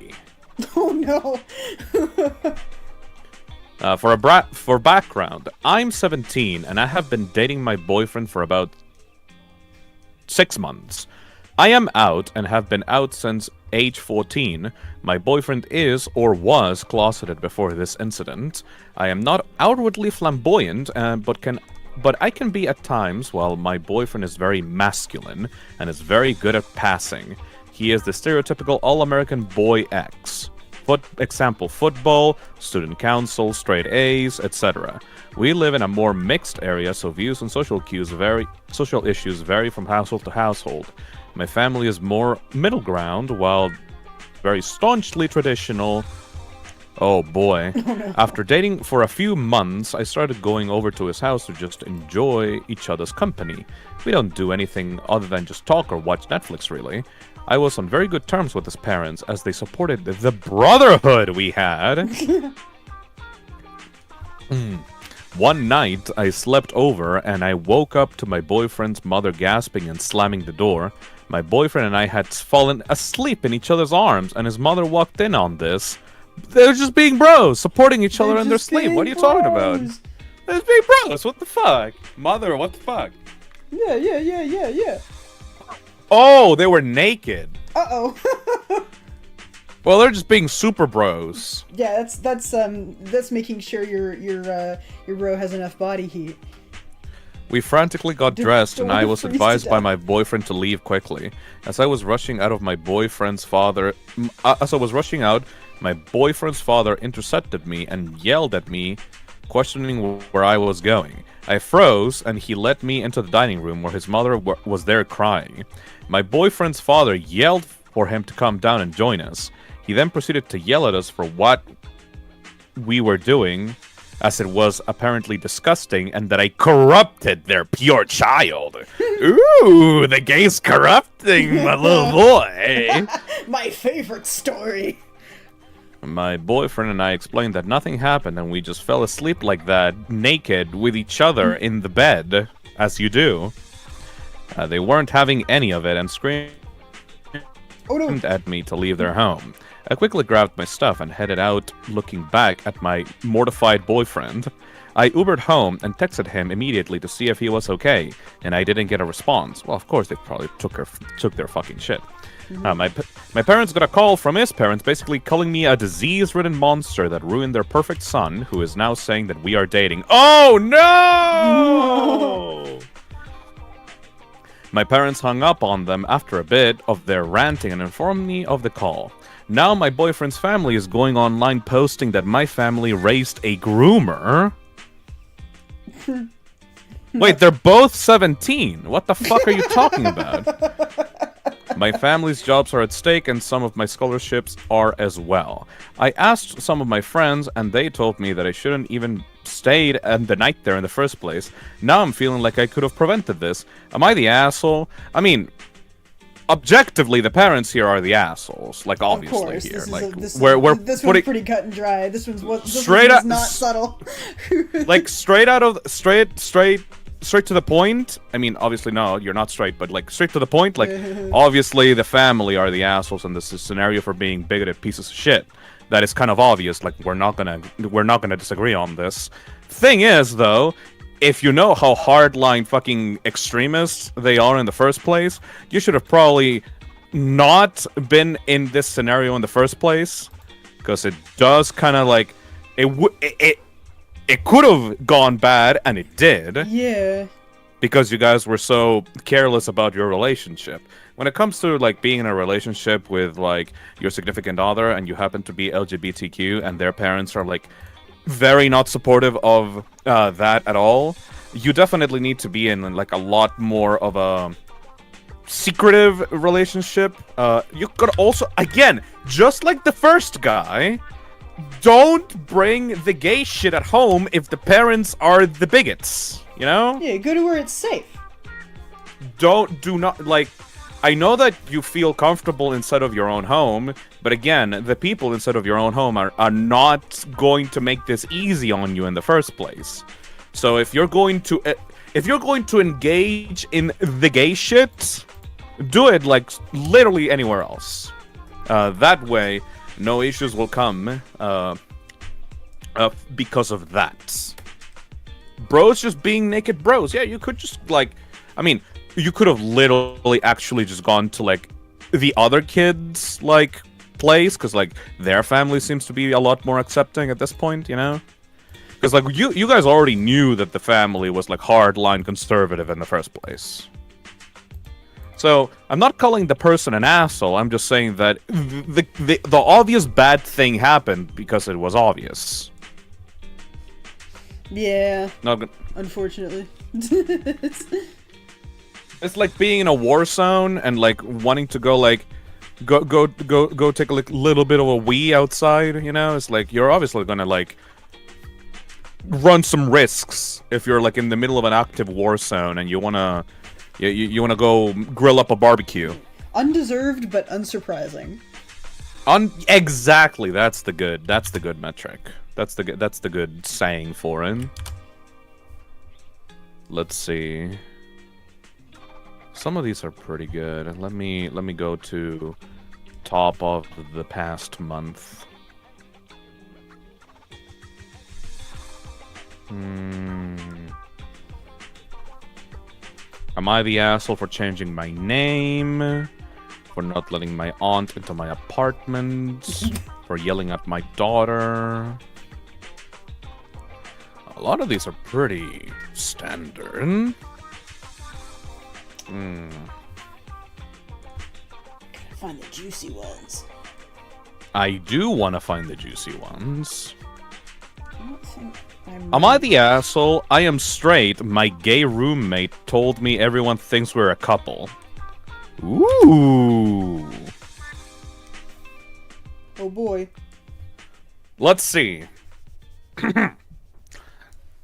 Oh no. For background, I'm 17 and I have been dating my boyfriend for about 6 months. I am out and have been out since age 14. My boyfriend is or was closeted before this incident. I am not outwardly flamboyant, but I can be at times, while my boyfriend is very masculine and is very good at passing. He is the stereotypical all-American boy X. Example, football, student council, straight A's, etc. We live in a more mixed area, so views and social issues vary from household to household. My family is more middle ground, while very staunchly traditional. Oh boy. After dating for a few months, I started going over to his house to just enjoy each other's company. We don't do anything other than just talk or watch Netflix, really. I was on very good terms with his parents, as they supported the brotherhood we had. One night, I slept over, and I woke up to my boyfriend's mother gasping and slamming the door. My boyfriend and I had fallen asleep in each other's arms, and his mother walked in on this. They're just being bros, supporting each other in their sleep. What are you talking about? They're just being bros. What the fuck? Mother, what the fuck? Yeah. Oh, they were naked. Uh-oh. Well, they're just being super bros. Yeah, that's making sure your bro has enough body heat. We frantically got dressed, and I was freeze advised to by death. my boyfriend to leave quickly. As I was rushing out, my boyfriend's father intercepted me and yelled at me, questioning where I was going. I froze, and he led me into the dining room where his mother was there crying. My boyfriend's father yelled for him to come down and join us. He then proceeded to yell at us for what we were doing, as it was apparently disgusting, and that I corrupted their pure child. Ooh, the gay's corrupting my little boy. My favorite story. My boyfriend and I explained that nothing happened, and we just fell asleep like that, naked, with each other in the bed, as you do. They weren't having any of it, and screamed at me to leave their home. I quickly grabbed my stuff and headed out, looking back at my mortified boyfriend. I Ubered home and texted him immediately to see if he was okay, and I didn't get a response. Well, of course, they probably took their fucking shit. My parents got a call from his parents basically calling me a disease-ridden monster that ruined their perfect son, who is now saying that we are dating. Oh, no! My parents hung up on them after a bit of their ranting and informed me of the call. Now my boyfriend's family is going online posting that my family raised a groomer. Wait, they're both 17. What the fuck are you talking about? My family's jobs are at stake, and some of my scholarships are as well. I asked some of my friends, and they told me that I shouldn't even stayed the night there in the first place. Now I'm feeling like I could have prevented this. Am I the asshole? I mean, objectively, the parents here are the assholes. Like, obviously, of course, here. this We're one's pretty cut and dry. This one's not subtle. Like, straight to the point. I mean, obviously, no, you're not straight, but like straight to the point. Like, obviously, the family are the assholes in this scenario for being bigoted pieces of shit. That is kind of obvious. Like, we're not gonna disagree on this. Thing is, though, if you know how hardline fucking extremists they are in the first place, you should have probably not been in this scenario in the first place, because it does kind of like it could have gone bad, and it did. Yeah. because you guys were so careless about your relationship. When it comes to like being in a relationship with like your significant other and you happen to be LGBTQ and their parents are like very not supportive of that at all, you definitely need to be in like a lot more of a secretive relationship. You could also, again, just like the first guy, don't bring the gay shit at home if the parents are the bigots, you know? Yeah, go to where it's safe. Do not, like, I know that you feel comfortable inside of your own home, but again, the people inside of your own home are not going to make this easy on you in the first place. So if you're going to engage in the gay shit, do it like literally anywhere else. That way, no issues will come because of that. Bros just being naked bros. Yeah, you could just like, I mean, you could have literally actually just gone to like the other kids like place, because like their family seems to be a lot more accepting at this point, you know? Because like you guys already knew that the family was like hardline conservative in the first place. So I'm not calling the person an asshole. I'm just saying that the obvious bad thing happened because it was obvious. Yeah. Not unfortunately. It's like being in a war zone and like wanting to go like go take a little bit of a wee outside, you know? It's like you're obviously gonna like run some risks if you're like in the middle of an active war zone and you wanna go grill up a barbecue. Undeserved but unsurprising. Exactly. That's the good metric. That's the good saying for it. Let's see. Some of these are pretty good. Let me go to top of the past month. Am I the asshole for changing my name? For not letting my aunt into my apartment? For yelling at my daughter? A lot of these are pretty standard. Find the juicy ones. I do want to find the juicy ones. I don't think Am I the asshole? I am straight. My gay roommate told me everyone thinks we're a couple. Ooh. Oh boy. Let's see.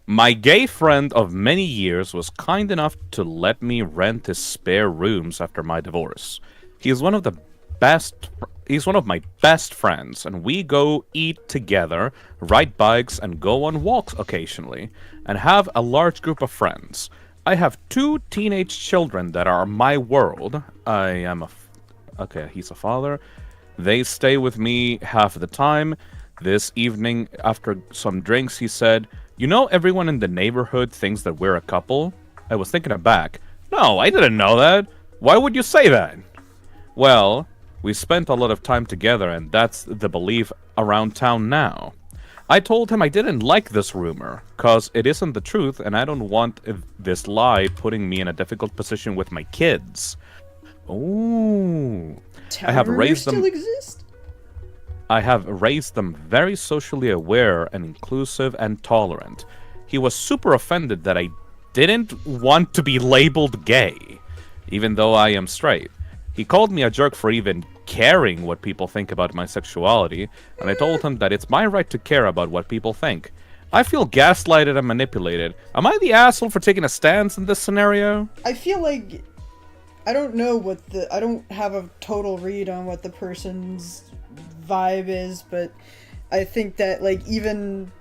My gay friend of many years was kind enough to let me rent his spare rooms after my divorce. He's one of my best friends, and we go eat together, ride bikes, and go on walks occasionally, and have a large group of friends. I have 2 teenage children that are my world. Okay, he's a father. They stay with me half of the time. This evening, after some drinks, he said, "You know, everyone in the neighborhood thinks that we're a couple?" I was taken aback. No, I didn't know that. Why would you say that? Well, we spent a lot of time together, and that's the belief around town now. I told him I didn't like this rumor, cause it isn't the truth, and I don't want this lie putting me in a difficult position with my kids. Ooh. I have raised them. Still exist? I have raised them very socially aware and inclusive and tolerant. He was super offended that I didn't want to be labeled gay, even though I am straight. He called me a jerk for even caring what people think about my sexuality, and I told him that it's my right to care about what people think. I feel gaslighted and manipulated. Am I the asshole for taking a stance in this scenario? I feel like I don't know I don't have a total read on what the person's vibe is, but I think that like even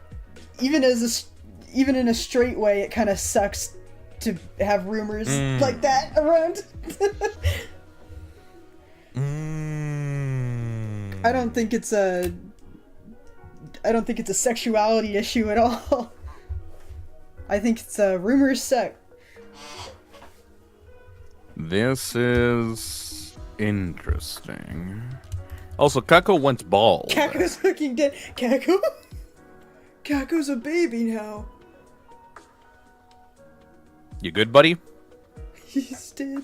in a straight way, it kind of sucks to have rumors like that around. I don't think it's a sexuality issue at all. I think it's a rumors suck. This is interesting. Also, Kako went bald. Kako's fucking dead. Kako's a baby now. You good, buddy? He's dead.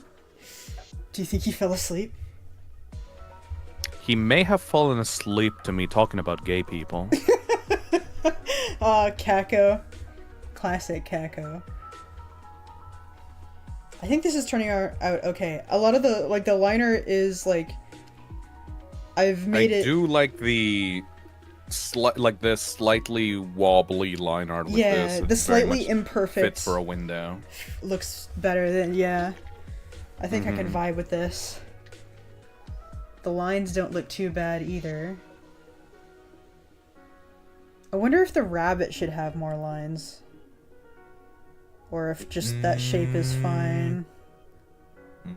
Do you think he fell asleep? He may have fallen asleep to me talking about gay people. Kako. Classic Kako. I think this is turning out okay. A lot of the, like, the liner is, like... I've made it... I do like the... the slightly wobbly line art with this. Yeah, It the very slightly much imperfect... fits for a window. Looks better than... Yeah. I think I can vibe with this. The lines don't look too bad either. I wonder if the rabbit should have more lines. Or if just that shape is fine.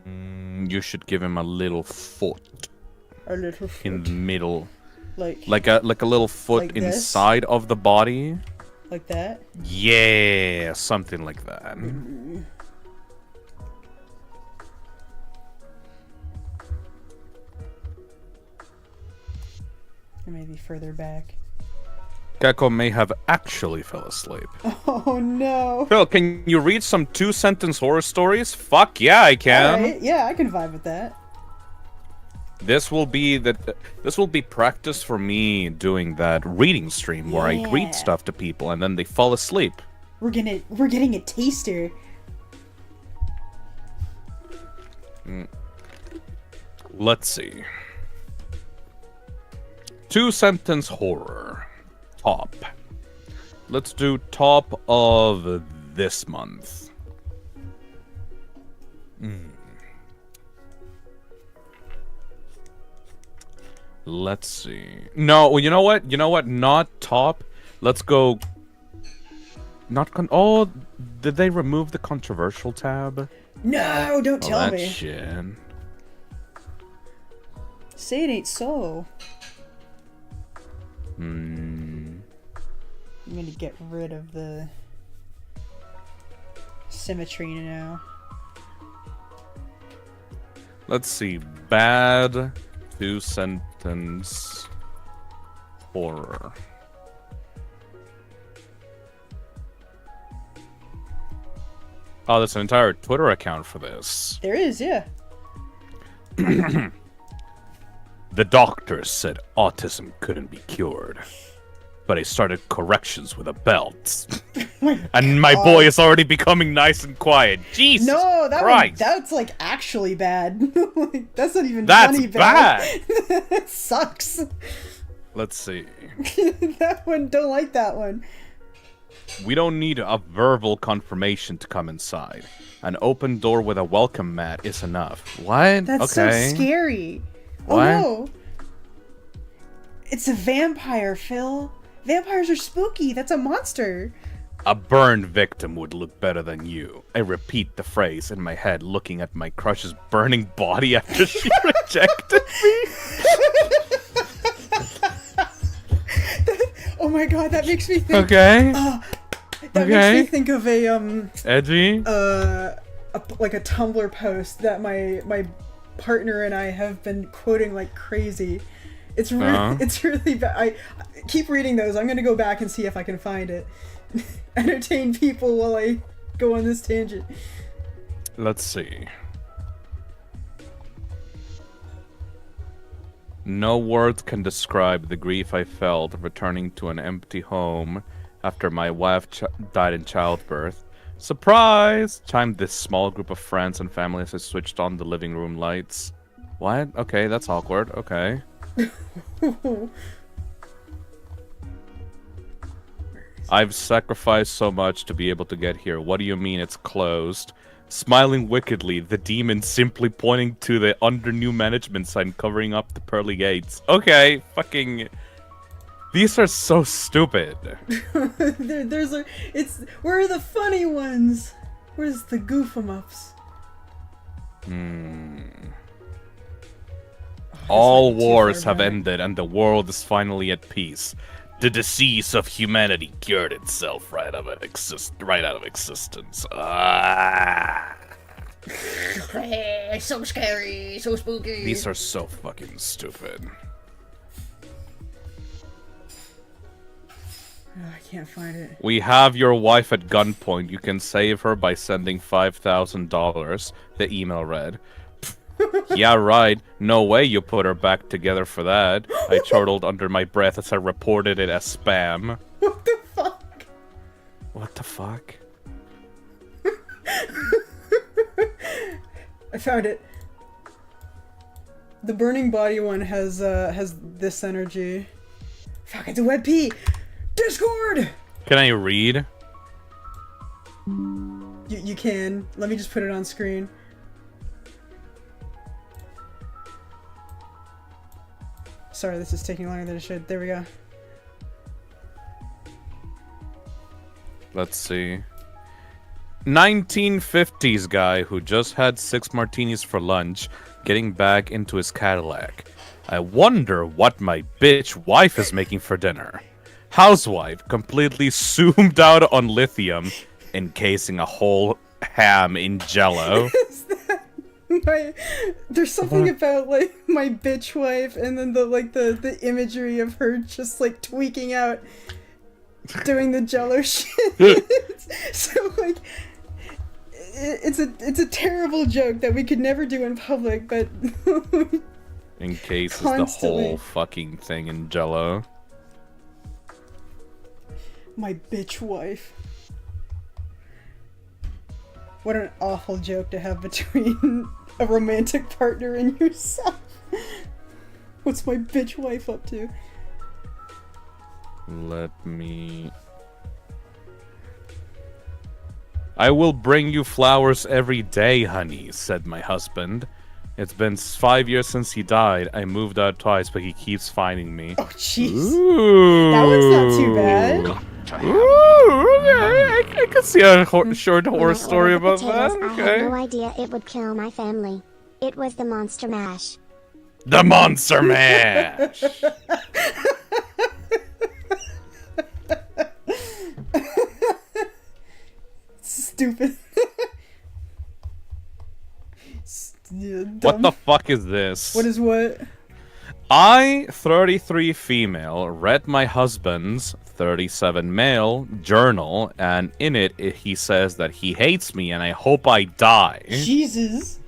You should give him a little foot. A little foot. In the middle. Like a little foot like this? inside of the body. Like that? Yeah, something like that. Or maybe further back. Gecko may have actually fell asleep. Oh no. Phil, can you read some 2-sentence horror stories? Fuck yeah, I can. Alright, yeah, I can vibe with that. This will be practice for me doing that reading stream where I Yeah. read stuff to people and then they fall asleep. We're getting a taster. Let's see. 2-sentence horror. Top. Let's do top of this month. Let's see. No, you know what? You know what? Not top. Let's go. Oh, did they remove the controversial tab? No, don't tell that me. Shit. Say it ain't so. Hmm. I'm gonna get rid of the symmetry now. Let's see. Bad 2-sentence horror. Oh, there's an entire Twitter account for this. There is, yeah. The doctors said autism couldn't be cured, but I started corrections with a belt. And my boy is already becoming nice and quiet. Jesus No, Christ. that's like actually bad. Like, that's not even That's funny bad. It sucks. Let's see. That one, don't like that one. We don't need a verbal confirmation to come inside. An open door with a welcome mat is enough. What? That's okay. so scary. What? Oh no. It's a vampire, Phil. Vampires are spooky. That's a monster. A burned victim would look better than you. I repeat the phrase in my head, looking at my crush's burning body after she rejected me. Oh my god, that makes me think. Okay. That makes me think of a Edgy. like a Tumblr post that my partner and I have been quoting like crazy. It's really it's really bad. I keep reading those. I'm gonna go back and see if I can find it. Entertain people while I go on this tangent. Let's see. No words can describe the grief I felt returning to an empty home after my wife died in childbirth. Surprise! Chimed this small group of friends and family as I switched on the living room lights. What? Okay, that's awkward. Okay. I've sacrificed so much to be able to get here. What do you mean it's closed? Smiling wickedly, the demon simply pointing to the under new management sign covering up the pearly gates. Okay, fucking... These are so stupid. Where are the funny ones? Where's the goof-em-ups? All wars have ended and the world is finally at peace. The disease of humanity cured itself right out of existence. So scary, so spooky. These are so fucking stupid. I can't find it. We have your wife at gunpoint. You can save her by sending $5,000. The email read. Yeah, right. No way you put her back together for that. I chortled under my breath as I reported it as spam. What the fuck? What the fuck? I found it. The burning body one has this energy. Fuck, it's a web P. Discord. Can I read? You can. Let me just put it on screen. Sorry, this is taking longer than it should. There we go. Let's see. 1950s guy who just had 6 martinis for lunch, getting back into his Cadillac. I wonder what my bitch wife is making for dinner. Housewife completely zoomed out on lithium, encasing a whole ham in jello. There's something about like my bitch wife, and then the imagery of her just like tweaking out, doing the jello shit. So like, it's a terrible joke that we could never do in public, but Encases Constantly. the whole fucking thing in jello. My bitch wife. What an awful joke to have between a romantic partner and yourself. What's my bitch wife up to? Let me... I will bring you flowers every day, honey, said my husband. It's been 5 years since he died. I moved out twice, but he keeps finding me. Oh, jeez. Ooh. That one's not too bad. Ooh, okay. I can see a short horror When I story ordered the about that. potatoes, I had Okay. no idea it would kill my family. It was the Monster Mash. The Monster Mash! Stupid. What the fuck is this? What is what? I, 33 female, read my husband's 37 male journal, and in it he says that he hates me and I hope I die. Jesus.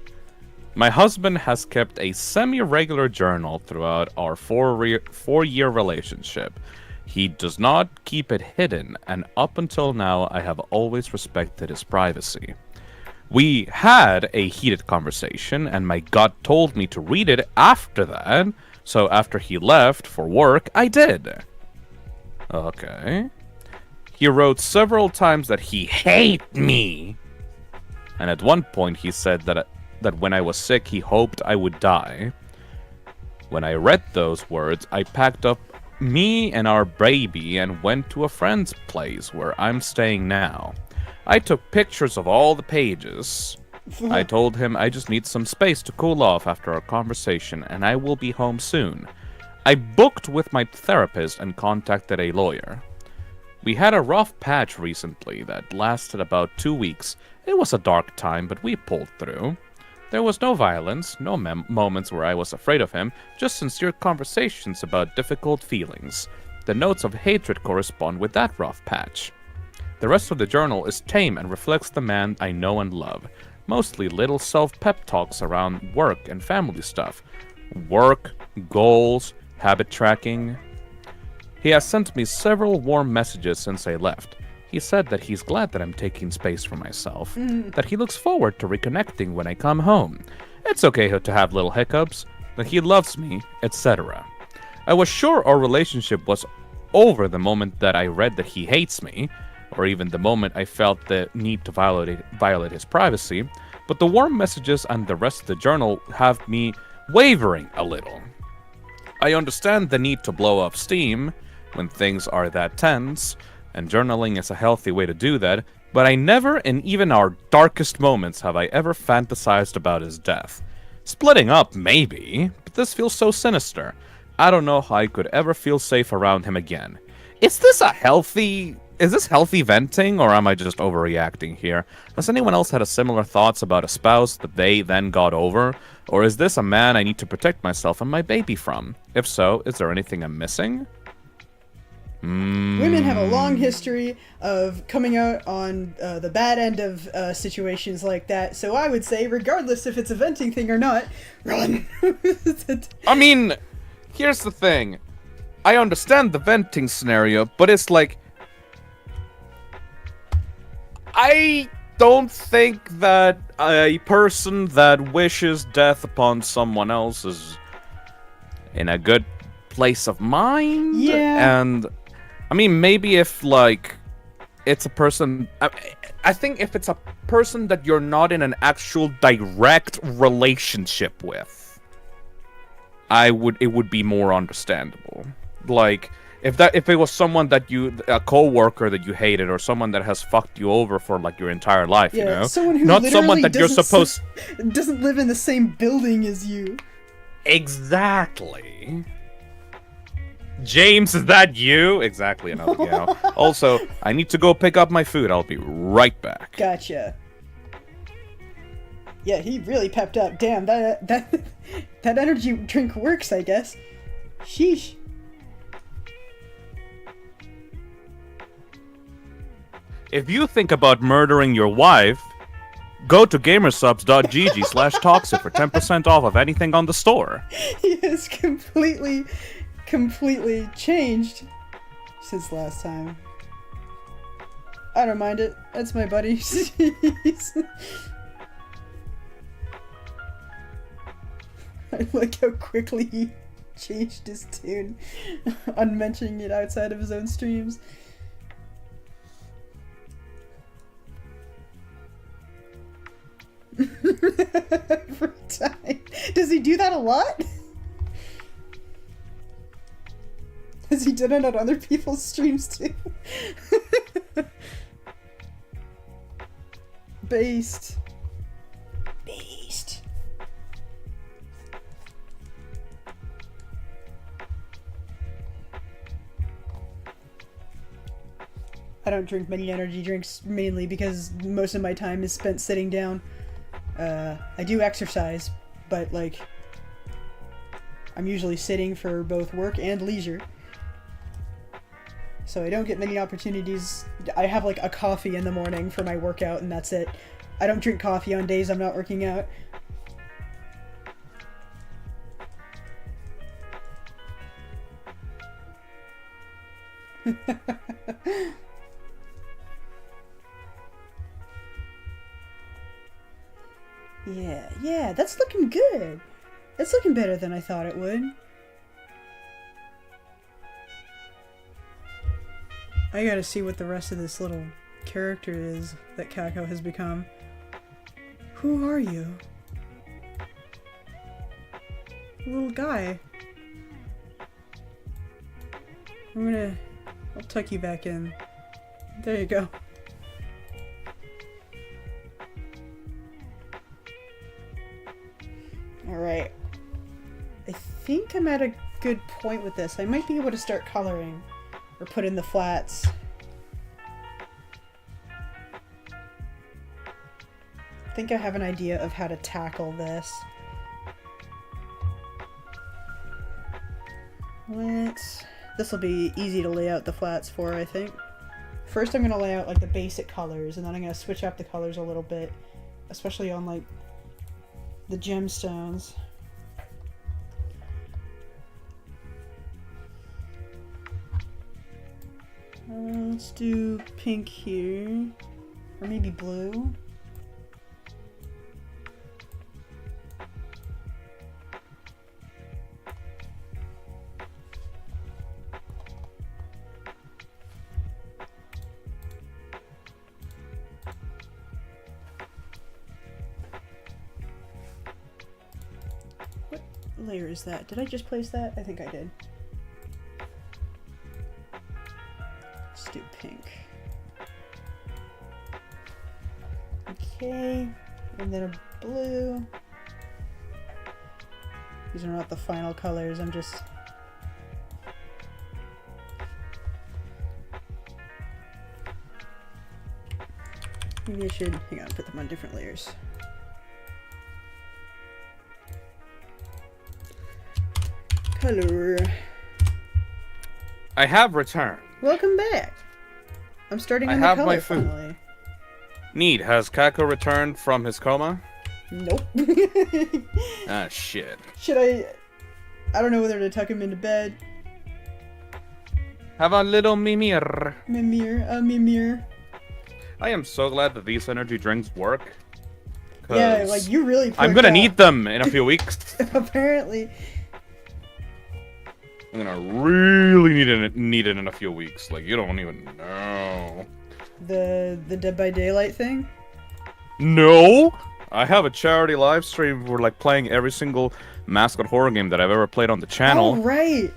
My husband has kept a semi-regular journal throughout our four-year relationship. He does not keep it hidden, and up until now I have always respected his privacy. We had a heated conversation, and my gut told me to read it after that. So after he left for work, I did. Okay. He wrote several times that he hated me. And at one point he said that when I was sick, he hoped I would die. When I read those words, I packed up me and our baby and went to a friend's place where I'm staying now. I took pictures of all the pages. I told him I just need some space to cool off after our conversation, and I will be home soon. I booked with my therapist and contacted a lawyer. We had a rough patch recently that lasted about 2 weeks. It was a dark time, but we pulled through. There was no violence, no moments where I was afraid of him, just sincere conversations about difficult feelings. The notes of hatred correspond with that rough patch. The rest of the journal is tame and reflects the man I know and love. Mostly little self-pep talks around work and family stuff. Work, goals, habit tracking. He has sent me several warm messages since I left. He said that he's glad that I'm taking space for myself, that he looks forward to reconnecting when I come home. It's okay to have little hiccups, that he loves me, etc. I was sure our relationship was over the moment that I read that he hates me, or even the moment I felt the need to violate his privacy, but the warm messages and the rest of the journal have me wavering a little. I understand the need to blow off steam when things are that tense, and journaling is a healthy way to do that, but I never, in even our darkest moments, have I ever fantasized about his death. Splitting up, maybe, but this feels so sinister. I don't know how I could ever feel safe around him again. Is this healthy venting, or am I just overreacting here? Has anyone else had a similar thoughts about a spouse that they then got over? Or is this a man I need to protect myself and my baby from? If so, is there anything I'm missing? Women have a long history of coming out on the bad end of situations like that, so I would say, regardless if it's a venting thing or not, run! I mean, here's the thing. I understand the venting scenario, but it's like... I don't think that a person that wishes death upon someone else is in a good place of mind. Yeah. And... I mean, maybe if, like, it's a person... I think if it's a person that you're not in an actual direct relationship with, it would be more understandable. Like, if it was someone that a coworker that you hated, or someone that has fucked you over for, like, your entire life, you know? Someone who not someone that you're supposed... doesn't live in the same building as you. Exactly. James, is that you? Exactly, another gal. Also, I need to go pick up my food. I'll be right back. Gotcha. Yeah, he really pepped up. Damn, that energy drink works, I guess. Sheesh. If you think about murdering your wife, go to gamersubs.gg/toxic for 10% off of anything on the store. He has completely changed since last time. I don't mind it. That's my buddy. I like how quickly he changed his tune on mentioning it outside of his own streams. Every time. Does he do that a lot? Has he done it on other people's streams too? Based. I don't drink many energy drinks, mainly because most of my time is spent sitting down. I do exercise, but like, I'm usually sitting for both work and leisure. So I don't get many opportunities. I have like a coffee in the morning for my workout and that's it. I don't drink coffee on days I'm not working out. Yeah, that's looking good. It's looking better than I thought it would. I gotta see what the rest of this little character is that Kako has become. Who are you? Little guy. I'll tuck you back in. There you go. Alright. I think I'm at a good point with this. I might be able to start coloring. Or put in the flats. I think I have an idea of how to tackle this. This will be easy to lay out the flats for, I think. First I'm going to lay out like the basic colors, and then I'm going to switch up the colors a little bit. Especially on like the gemstones. Let's do pink here, or maybe blue. What layer is that? Did I just place that? I think I did. Do pink. Okay, and then a blue. These are not the final colors, I'm just... Maybe I should, hang on, put them on different layers. Color. I have returned. Welcome back. I'm starting I in the have color my food. finally. Neat. Has Kako returned from his coma? Nope. Ah, shit. Should I don't know whether to tuck him into bed. Have a little mimir. Mimir. I am so glad that these energy drinks work. Yeah, 'cause like you really I'm perked gonna up. need them in a few weeks. Apparently. I'm gonna really need it in a few weeks. Like, you don't even know. The Dead by Daylight thing? No! I have a charity live stream where, like, playing every single mascot horror game that I've ever played on the channel. Oh, right.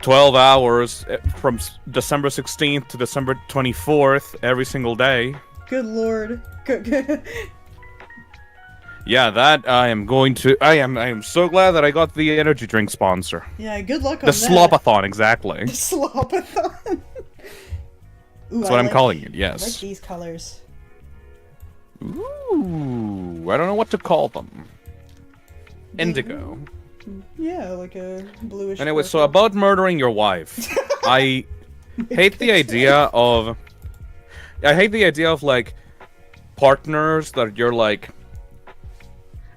12 hours from December 16th to December 24th every single day. Good lord. Good. Yeah, that I am going to. I am so glad that I got the energy drink sponsor. Yeah, good luck on The that. Slopathon, exactly. The Slopathon. Ooh, That's what I'm calling it, I like yes. these colors. Ooh, I don't know what to call them. Indigo. Yeah, like a bluish. Anyway, so purple. about murdering your wife. I hate the idea of... I hate the idea of, like, partners that you're, like...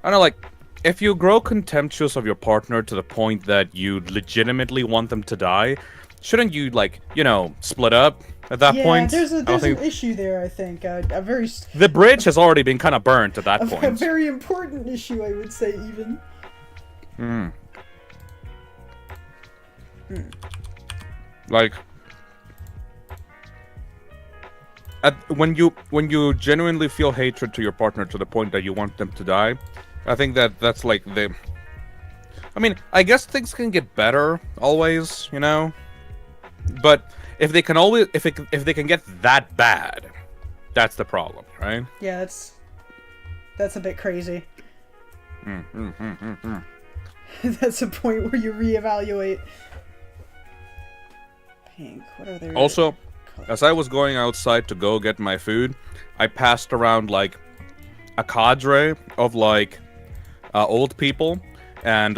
I don't know, like, if you grow contemptuous of your partner to the point that you legitimately want them to die, shouldn't you, like, you know, split up at that point? Yeah, there's I don't an think... issue there, I think. A very... The bridge has already been kind of burnt at that A point. very important issue, I would say, even. Hmm. Like, when you genuinely feel hatred to your partner to the point that you want them to die, I think that's like the... I mean, I guess things can get better always, you know? But if they can always... if they can get that bad, that's the problem, right? Yeah, that's a bit crazy. That's a point where you reevaluate. Pink. What are there? Also, as I was going outside to go get my food, I passed around, like, a cadre of, like, old people, and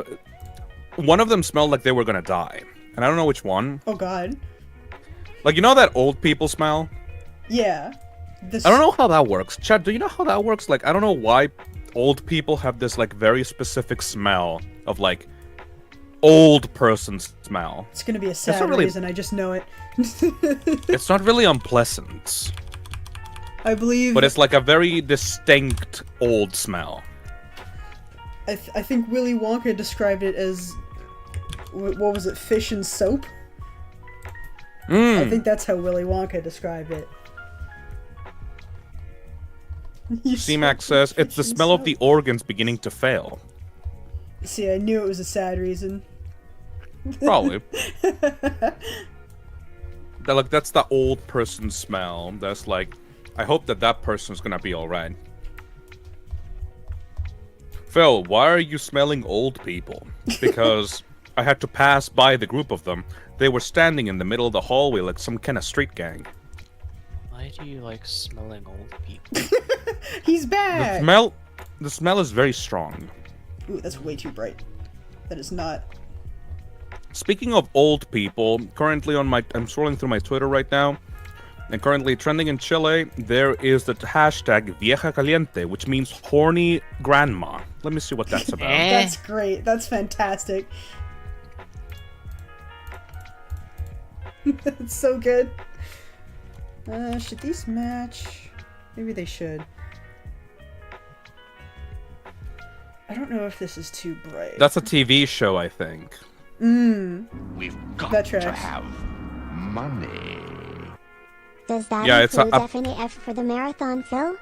one of them smelled like they were gonna die. And I don't know which one. Oh god. Like, you know that old people smell? Yeah. This... I don't know how that works. Chad, do you know how that works? Like, I don't know why old people have this, like, very specific smell of, like, old person smell. It's gonna be a sad not really- reason, I just know it. It's not really unpleasant, I believe... but it's like a very distinct old smell. I think Willy Wonka described it as... What was it? Fish and soap? I think that's how Willy Wonka described it. C-Max says, it's the smell of the organs beginning to fail. See, I knew it was a sad reason. Probably. Like, that's the old person smell. That's like, I hope that person's gonna be alright. Phil, why are you smelling old people? Because I had to pass by the group of them. They were standing in the middle of the hallway like some kind of street gang. Why do you like smelling old people? He's back! The smell is very strong. Ooh, that's way too bright. That is not... Speaking of old people, currently I'm scrolling through my Twitter right now, and currently trending in Chile, there is the hashtag Vieja Caliente, which means horny grandma. Let me see what that's about. That's great. That's fantastic. That's so good. Should these match? Maybe they should. I don't know if this is too bright. That's a TV show, I think. We've got That to tracks. have money. Does that Yeah, it's include a- FNAF for the marathon, Phil?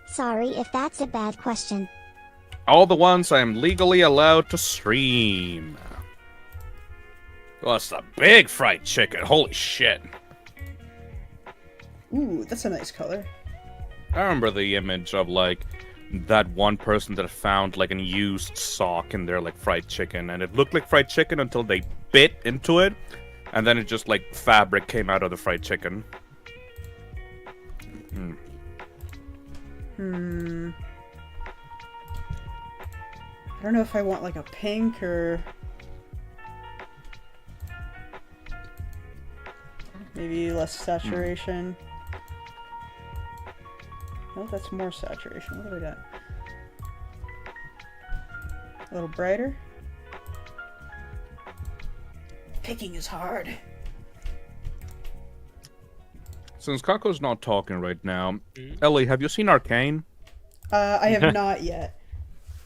Sorry if that's a bad question. All the ones I am legally allowed to stream. Well, it's a big fried chicken. Holy shit. Ooh, that's a nice color. I remember the image of, like, that one person that found, like, an used sock in their, like, fried chicken. And it looked like fried chicken until they bit into it. And then it just, like, fabric came out of the fried chicken. I don't know if I want, like, a pink or... Maybe less saturation. No, that's more saturation. What have we got? A little brighter. Picking is hard. Since Kako's not talking right now, Ellie, have you seen Arcane? I have not yet.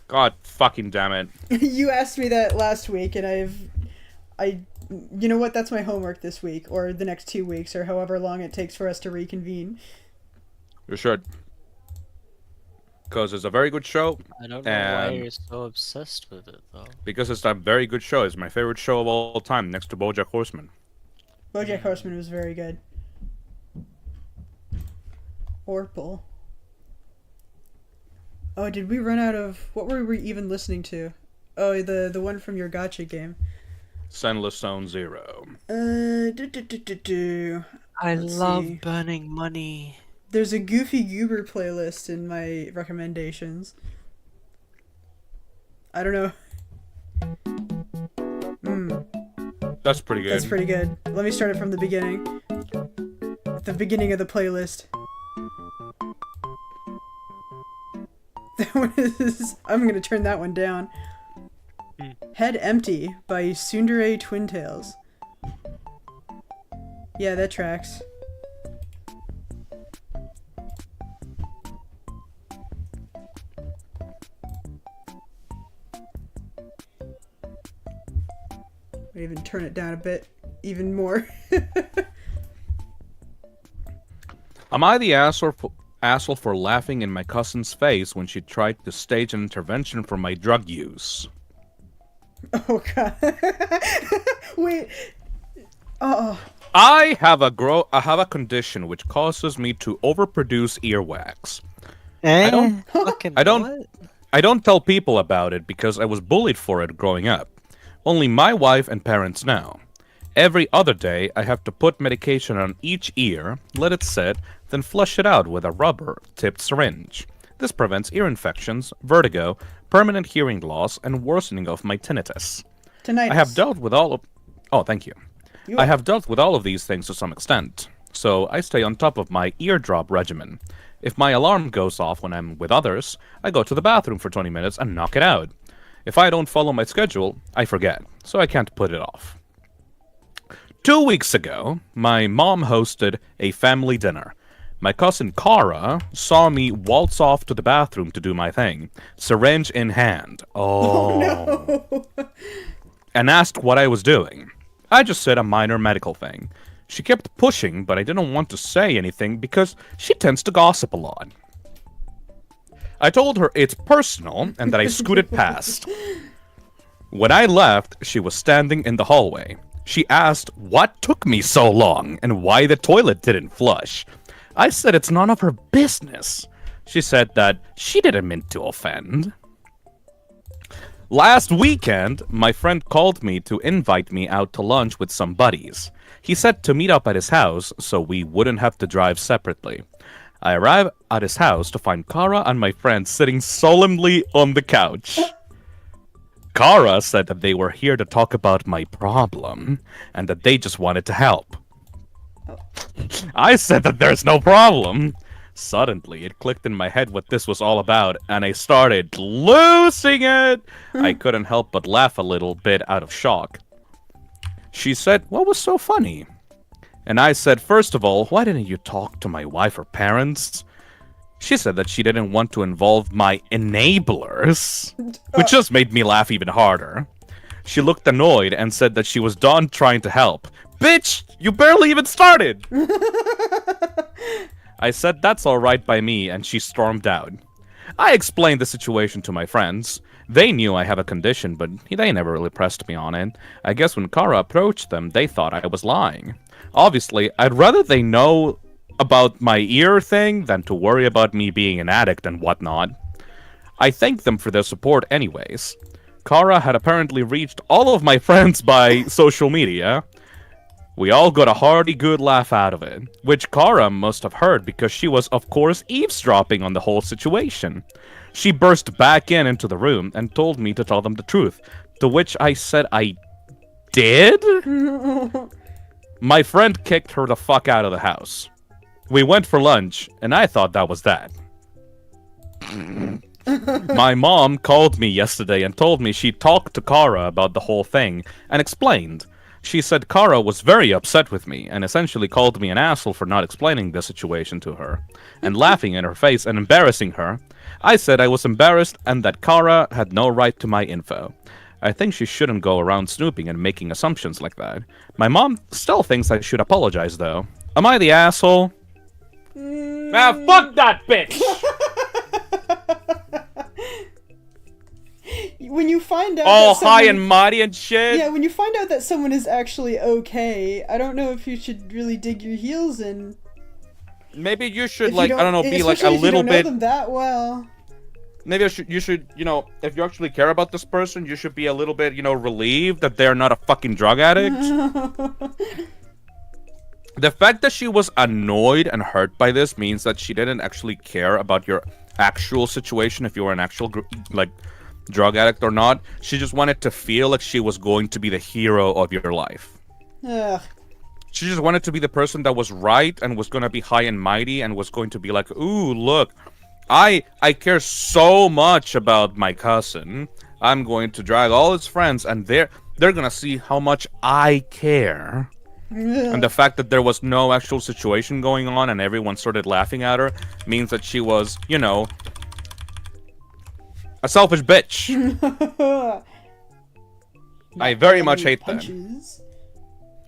God fucking damn it. You asked me that last week, and you know what? That's my homework this week, or the next 2 weeks, or however long it takes for us to reconvene. You should. Because it's a very good show. I don't know why you're so obsessed with it, though. Because it's a very good show. It's my favorite show of all time, next to BoJack Horseman. BoJack Horseman was very good. Orpal. Oh, did we run out of... What were we even listening to? Oh, the one from your gacha game. Senless Zone Zero. I Let's love see. burning money. There's a Goofy Goober playlist in my recommendations. I don't know. That's pretty good. That's pretty good. Let me start it from the beginning. The beginning of the playlist. That one is... I'm gonna turn that one down. Head Empty by Tsundere Twin Tails. Yeah, that tracks. Might even turn it down a bit, even more. Am I the asshole for laughing in my cousin's face when she tried to stage an intervention for my drug use? Oh god. Wait. Oh. I have a condition which causes me to overproduce earwax. I don't tell people about it because I was bullied for it growing up. Only my wife and parents know. Every other day, I have to put medication on each ear, let it sit, then flush it out with a rubber-tipped syringe. This prevents ear infections, vertigo, permanent hearing loss, and worsening of my tinnitus. Tinnitus. I have dealt with all of... Oh, thank you. I have dealt with all of these things to some extent, so I stay on top of my eardrop regimen. If my alarm goes off when I'm with others, I go to the bathroom for 20 minutes and knock it out. If I don't follow my schedule, I forget, so I can't put it off. 2 weeks ago, my mom hosted a family dinner. My cousin Kara saw me waltz off to the bathroom to do my thing, syringe in hand. Oh no. And asked what I was doing. I just said a minor medical thing. She kept pushing, but I didn't want to say anything because she tends to gossip a lot. I told her it's personal and that I scooted past. When I left, she was standing in the hallway. She asked what took me so long and why the toilet didn't flush. I said it's none of her business. She said that she didn't mean to offend. Last weekend, my friend called me to invite me out to lunch with some buddies. He said to meet up at his house so we wouldn't have to drive separately. I arrive at his house to find Kara and my friend sitting solemnly on the couch. Kara said that they were here to talk about my problem, and that they just wanted to help. I said that there's no problem. Suddenly, it clicked in my head what this was all about, and I started losing it! I couldn't help but laugh a little bit out of shock. She said, what was so funny? And I said, first of all, why didn't you talk to my wife or parents? She said that she didn't want to involve my enablers, which just made me laugh even harder. She looked annoyed and said that she was done trying to help. Bitch, you barely even started! I said that's alright by me, and she stormed out. I explained the situation to my friends. They knew I have a condition, but they never really pressed me on it. I guess when Kara approached them, they thought I was lying. Obviously, I'd rather they know about my ear thing than to worry about me being an addict and whatnot. I thank them for their support anyways. Kara had apparently reached all of my friends by social media. We all got a hearty good laugh out of it, which Kara must have heard because she was, of course, eavesdropping on the whole situation. She burst back into the room and told me to tell them the truth, to which I said I did? My friend kicked her the fuck out of the house. We went for lunch, and I thought that was that. My mom called me yesterday and told me she talked to Kara about the whole thing and explained. She said Kara was very upset with me and essentially called me an asshole for not explaining the situation to her and laughing in her face and embarrassing her. I said I was embarrassed and that Kara had no right to my info. I think she shouldn't go around snooping and making assumptions like that. My mom still thinks I should apologize though. Am I the asshole? Ah, fuck that bitch! When you find out all that someone, high and mighty and shit. yeah, when you find out that someone is actually okay, I don't know if you should really dig your heels in. Maybe you should, If you like, I don't know, be like a especially if you little don't know bit. them that well. Maybe you should, you know, if you actually care about this person, you should be a little bit, you know, relieved that they're not a fucking drug addict. The fact that she was annoyed and hurt by this means that she didn't actually care about your actual situation, if you were an actual, like, drug addict or not. She just wanted to feel like she was going to be the hero of your life. Ugh. She just wanted to be the person that was right and was going to be high and mighty and was going to be like, ooh, look, I care so much about my cousin. I'm going to drag all his friends and they're going to see how much I care. And the fact that there was no actual situation going on and everyone started laughing at her means that she was, you know, a selfish bitch. I very much hate that.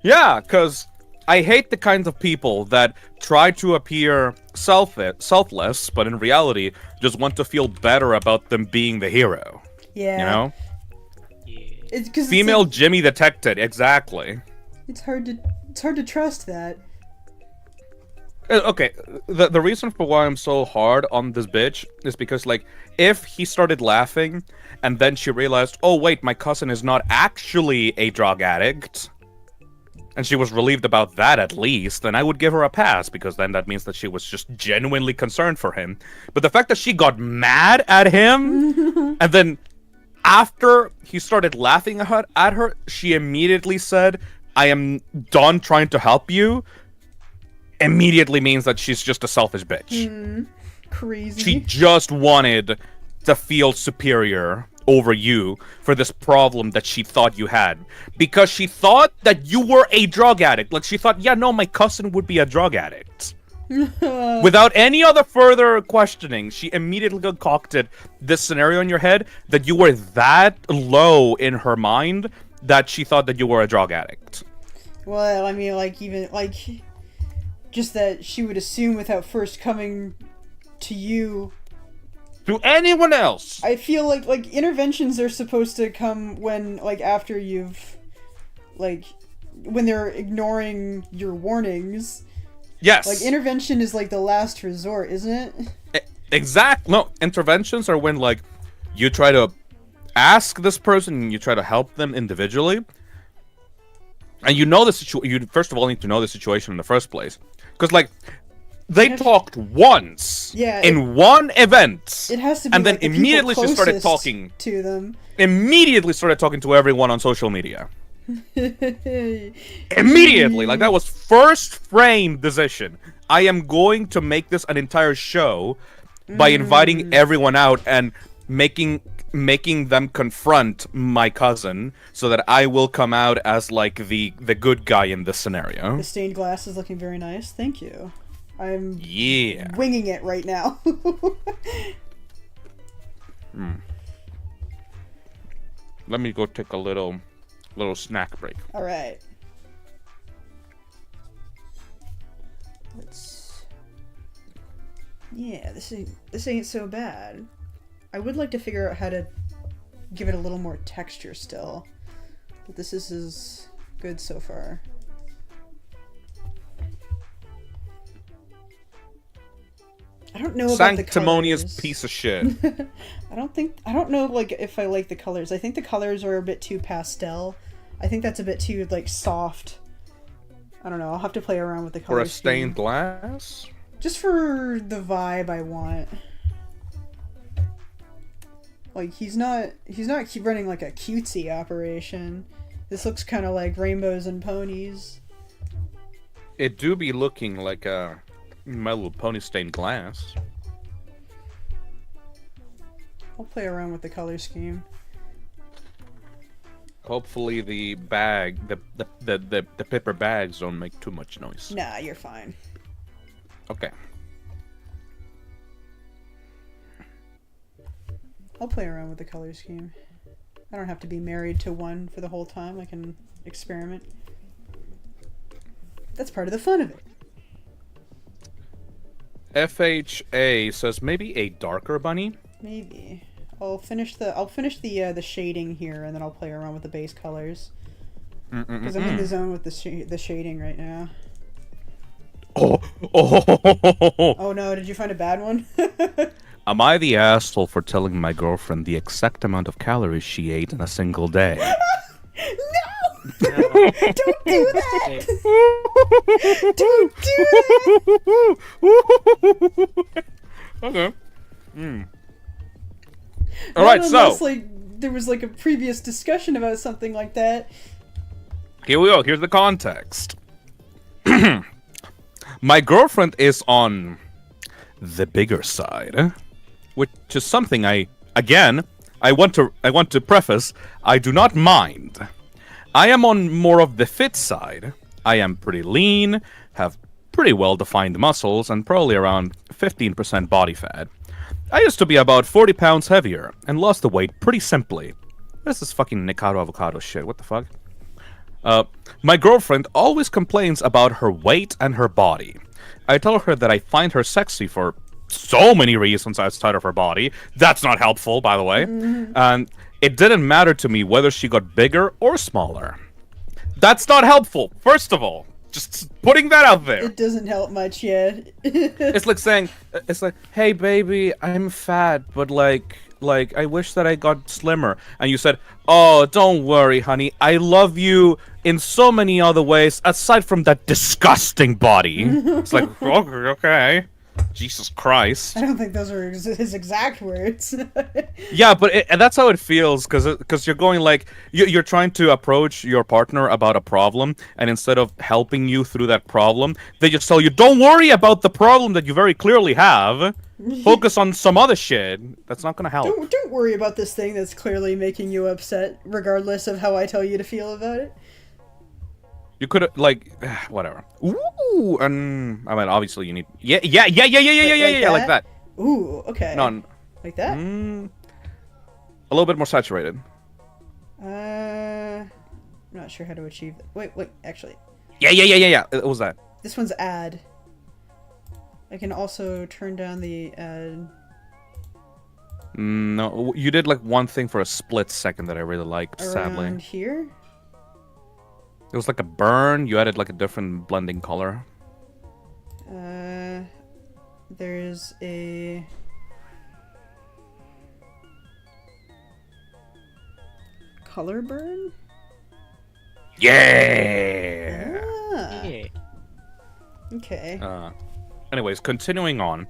Yeah, because I hate the kinds of people that try to appear selfless, but in reality just want to feel better about them being the hero. Yeah. You know? Yeah. It's 'cause Female it's, like, Jimmy detected, exactly. it's hard to trust that. Okay, the reason for why I'm so hard on this bitch is because, like, if he started laughing and then she realized, oh wait, my cousin is not actually a drug addict, and she was relieved about that at least, then I would give her a pass, because then that means that she was just genuinely concerned for him. But the fact that she got mad at him, and then after he started laughing at her, she immediately said, I am done trying to help you, immediately means that she's just a selfish bitch. Crazy. She just wanted to feel superior over you for this problem that she thought you had. Because she thought that you were a drug addict. Like, she thought, yeah, no, my cousin would be a drug addict. Without any other further questioning, she immediately concocted this scenario in your head that you were that low in her mind that she thought that you were a drug addict. Well, I mean, like, even, like, just that she would assume without first coming to you. To anyone else! I feel like interventions are supposed to come when, like, after you've, like, when they're ignoring your warnings. Yes! Like, intervention is, like, the last resort, isn't it? Exact. No, interventions are when, like, you try to ask this person and you try to help them individually. And you know the situation. You first of all need to know the situation in the first place. Because, like, they talked once in one event. It has to be, and then like, the people immediately she started closest talking to them. Immediately started talking to everyone on social media. Immediately, like, that was first frame decision. I am going to make this an entire show by inviting everyone out and making them confront my cousin so that I will come out as, like, the good guy in this scenario. The stained glass is looking very nice. Thank you. I'm Yeah. winging it right now. Let me go take a little snack break. All right. Yeah, this ain't so bad. I would like to figure out how to give it a little more texture still, but this is good so far. I don't know about Sanctimonious the colors. piece of shit. I don't know, like, if I like the colors. I think the colors are a bit too pastel. I think that's a bit too, like, soft. I don't know. I'll have to play around with the colors. For a stained glass? Just for the vibe I want. Like, he's not running like a cutesy operation. This looks kind of like Rainbows and Ponies. It do be looking like a My Little Pony stained glass. I'll play around with the color scheme. Hopefully the bag, the paper bags don't make too much noise. Nah, you're fine. Okay. I'll play around with the color scheme. I don't have to be married to one for the whole time. I can experiment. That's part of the fun of it. FHA says maybe a darker bunny. Maybe. I'll finish the shading here, and then I'll play around with the base colors. Because I'm in the zone with the shading right now. Oh No! Did you find a bad one? Am I the asshole for telling my girlfriend the exact amount of calories she ate in a single day? No! Don't do that! Don't do that! Okay. Alright, so... Unless, there was, a previous discussion about something like that. Here we go, here's the context. My girlfriend is on the bigger side, which is something I want to preface, I do not mind. I am on more of the fit side. I am pretty lean, have pretty well-defined muscles, and probably around 15% body fat. I used to be about 40 pounds heavier, and lost the weight pretty simply. This is fucking Nikado avocado shit, what the fuck? My girlfriend always complains about her weight and her body. I tell her that I find her sexy for so many reasons outside of her body. That's not helpful, by the way. And it didn't matter to me whether she got bigger or smaller. That's not helpful, first of all. Just putting that out there. It doesn't help much, yeah. It's like saying, hey baby, I'm fat, but like I wish that I got slimmer. And you said, oh, don't worry, honey. I love you in so many other ways aside from that disgusting body. It's like, okay. Jesus Christ. I don't think those are his exact words. Yeah, but and that's how it feels, because you're going you're trying to approach your partner about a problem, and instead of helping you through that problem, they just tell you, don't worry about the problem that you very clearly have. Focus on some other shit. That's not gonna help. Don't worry about this thing that's clearly making you upset, regardless of how I tell you to feel about it. You could whatever. Ooh, and I mean, obviously you need yeah, like that. Ooh, okay. No, like that. A little bit more saturated. I'm not sure how to achieve that. Wait, actually. Yeah. What was that? This one's add. I can also turn down the add. No, you did one thing for a split second that I really liked. Sadly. Around here. It was like a burn. You added a different blending color. There's a color burn. Yeah. Yeah. Okay. Anyways, continuing on.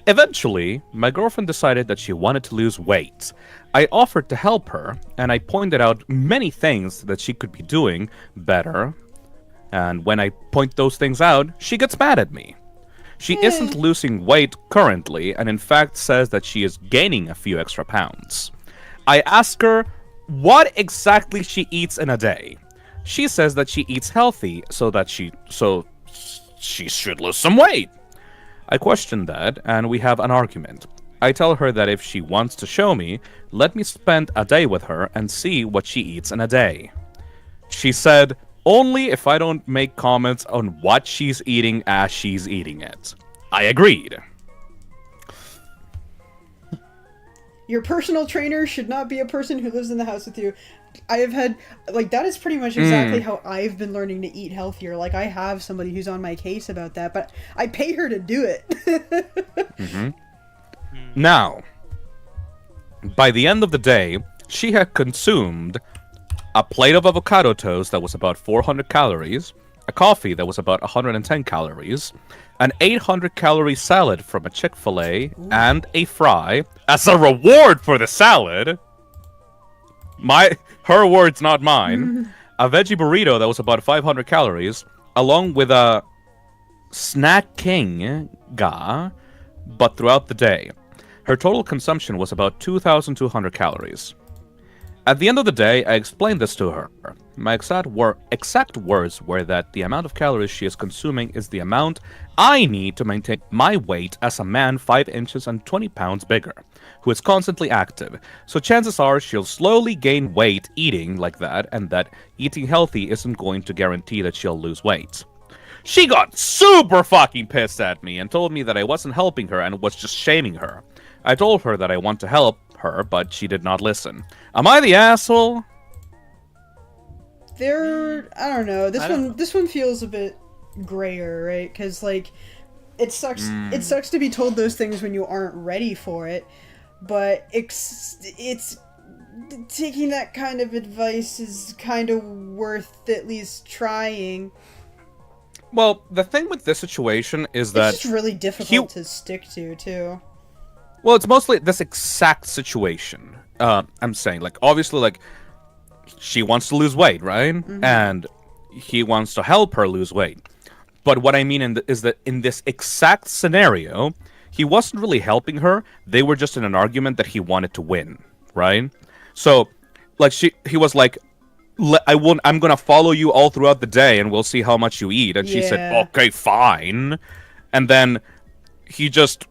Eventually, my girlfriend decided that she wanted to lose weight. I offered to help her, and I pointed out many things that she could be doing better. And when I point those things out, she gets mad at me. She isn't losing weight currently, and in fact says that she is gaining a few extra pounds. I ask her what exactly she eats in a day. She says that she eats healthy so she should lose some weight. I question that, and we have an argument. I tell her that if she wants to show me, let me spend a day with her and see what she eats in a day. She said, only if I don't make comments on what she's eating as she's eating it. I agreed. Your personal trainer should not be a person who lives in the house with you. I have had, that is pretty much exactly how I've been learning to eat healthier. I have somebody who's on my case about that, but I pay her to do it. Now, by the end of the day, she had consumed a plate of avocado toast that was about 400 calories, a coffee that was about 110 calories, an 800-calorie salad from a Chick-fil-A, and a fry as a reward for the salad. Her words, not mine. A veggie burrito that was about 500 calories, along with a snacking, but throughout the day. Her total consumption was about 2,200 calories. At the end of the day, I explained this to her. My exact words were that the amount of calories she is consuming is the amount I need to maintain my weight as a man 5 inches and 20 pounds bigger, who is constantly active. So chances are she'll slowly gain weight eating like that, and that eating healthy isn't going to guarantee that she'll lose weight. She got super fucking pissed at me and told me that I wasn't helping her and was just shaming her. I told her that I want to help her, but she did not listen. Am I the asshole? I don't know. This one feels a bit grayer, right? Because like, it sucks. It sucks to be told those things when you aren't ready for it. But it's taking that kind of advice is kind of worth at least trying. Well, the thing with this situation is that it's just really difficult to stick to, too. Well, it's mostly this exact situation. I'm saying, like, obviously, like, she wants to lose weight, right? Mm-hmm. And he wants to help her lose weight. But what I mean is that in this exact scenario, he wasn't really helping her. They were just in an argument that he wanted to win, right? So, like, he was like, I'm gonna follow you all throughout the day, and we'll see how much you eat. And she said, okay, fine. And then he just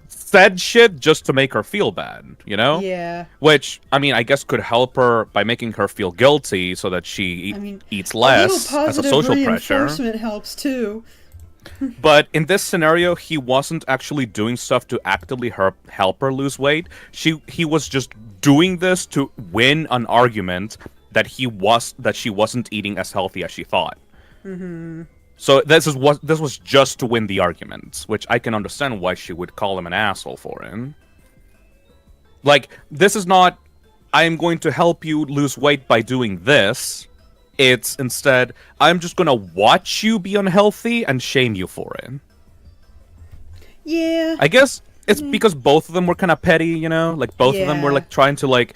said shit just to make her feel bad, you know? Yeah. Which, I mean, I guess could help her by making her feel guilty so that she eats less as a social pressure. Reinforcement helps too. But in this scenario, he wasn't actually doing stuff to actively help her lose weight. He was just doing this to win an argument that she wasn't eating as healthy as she thought. Mm-hmm. So this was just to win the argument, which I can understand why she would call him an asshole for it. Like, this is not, I'm going to help you lose weight by doing this. It's instead, I'm just gonna watch you be unhealthy and shame you for it. Yeah. I guess it's because both of them were kind of petty, you know? Like, both of them were, like, trying to, like,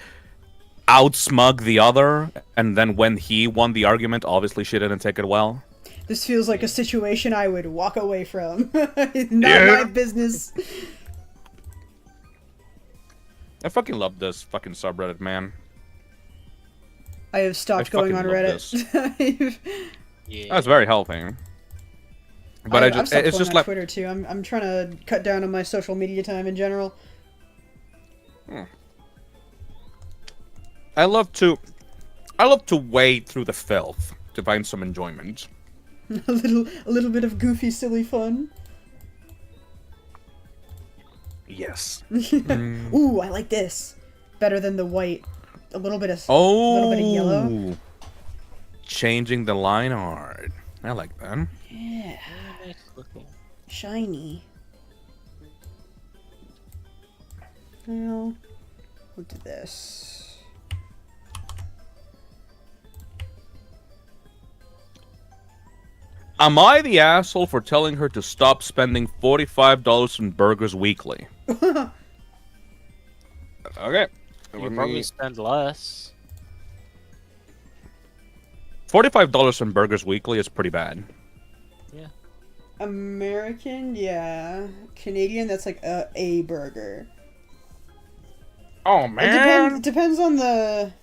outsmug the other. And then when he won the argument, obviously she didn't take it well. This feels like a situation I would walk away from. Not my business. I fucking love this fucking subreddit, man. I have stopped going on Reddit. Yeah. That's very healthy. But I've stopped it's going just on like Twitter too. I'm trying to cut down on my social media time in general. I love to wade through the filth to find some enjoyment. a little bit of goofy, silly fun. Yes. Ooh, I like this better than the white. A little bit of yellow. Changing the line art. I like that. Yeah. Shiny. Well, we'll do this. Am I the asshole for telling her to stop spending $45 on burgers weekly? Okay. You probably spend less. $45 on burgers weekly is pretty bad. Yeah. American, yeah. Canadian, that's like a burger. Oh man. It depends on the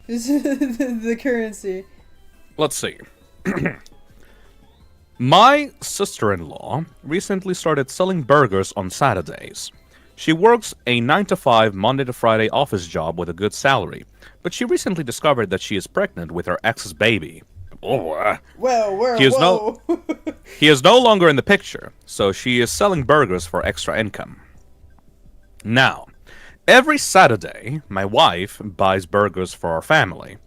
the currency. Let's see. My sister-in-law recently started selling burgers on Saturdays. She works a 9-to-5 Monday to Friday office job with a good salary, but she recently discovered that she is pregnant with her ex's baby. Whoa. He is no longer in the picture, so she is selling burgers for extra income. Now, every Saturday, my wife buys burgers for our family.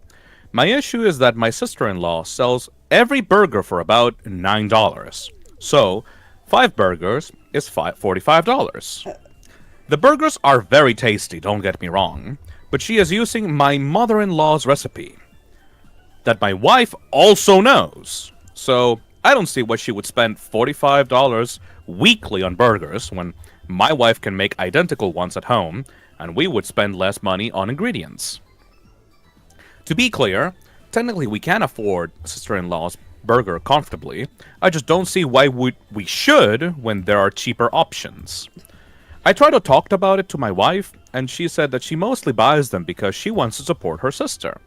My issue is that my sister-in-law sells every burger for about $9. So, 5 burgers is $45. The burgers are very tasty, don't get me wrong, but she is using my mother-in-law's recipe that my wife also knows. So, I don't see why she would spend $45 weekly on burgers when my wife can make identical ones at home, and we would spend less money on ingredients. To be clear, technically we can afford sister-in-law's burger comfortably. I just don't see why we should when there are cheaper options. I tried to talk about it to my wife, and she said that she mostly buys them because she wants to support her sister.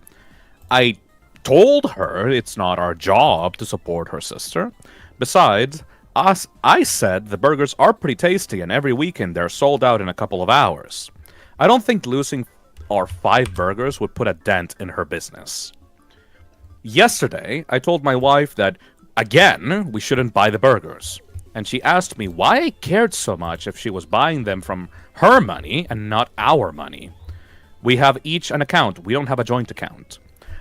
I told her it's not our job to support her sister. Besides, I said the burgers are pretty tasty, and every weekend they're sold out in a couple of hours. I don't think losing our 5 burgers would put a dent in her business. Yesterday, I told my wife that, again, we shouldn't buy the burgers. And she asked me why I cared so much if she was buying them from her money and not our money. We have each an account. We don't have a joint account.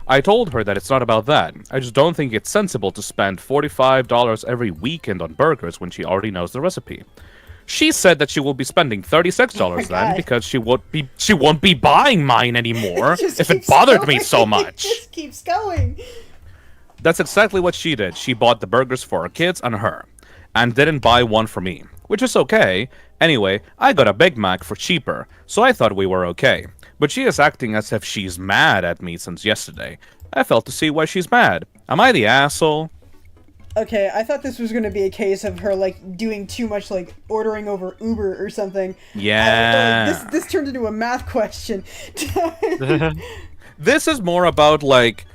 I told her that it's not about that. I just don't think it's sensible to spend $45 every weekend on burgers when she already knows the recipe. She said that she will be spending $36 then because she won't be buying mine anymore if it bothered me so much. It just keeps going. That's exactly what she did. She bought the burgers for her kids and her, and didn't buy one for me, which is okay. Anyway, I got a Big Mac for cheaper, so I thought we were okay. But she is acting as if she's mad at me since yesterday. I failed to see why she's mad. Am I the asshole? Okay, I thought this was gonna be a case of her, like, doing too much, like, ordering over Uber or something. Yeah. This turned into a math question. This is more about, like,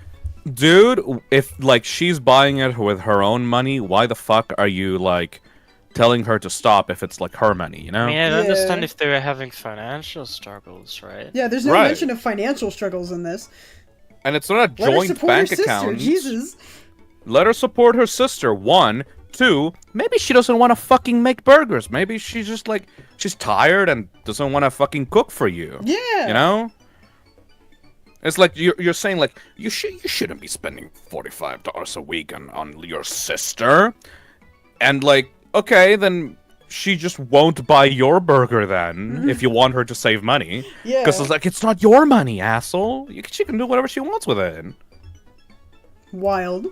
dude, if, like, she's buying it with her own money, why the fuck are you, like, telling her to stop if it's, like, her money, you know? I mean, I don't Yeah. understand if they're having financial struggles, right? Yeah, there's no Right. mention of financial struggles in this. And it's not a Let her joint support her bank sister, account. Jesus. Let her support her sister. 1, 2, maybe she doesn't want to fucking make burgers. Maybe she's just like, she's tired and doesn't want to fucking cook for you. Yeah. You know? It's like you're saying, like, you shouldn't be spending $45 a week on your sister. And, like, okay, then she just won't buy your burger then, if you want her to save money. Yeah. Because it's like, it's not your money, asshole. She can do whatever she wants with it. Wild.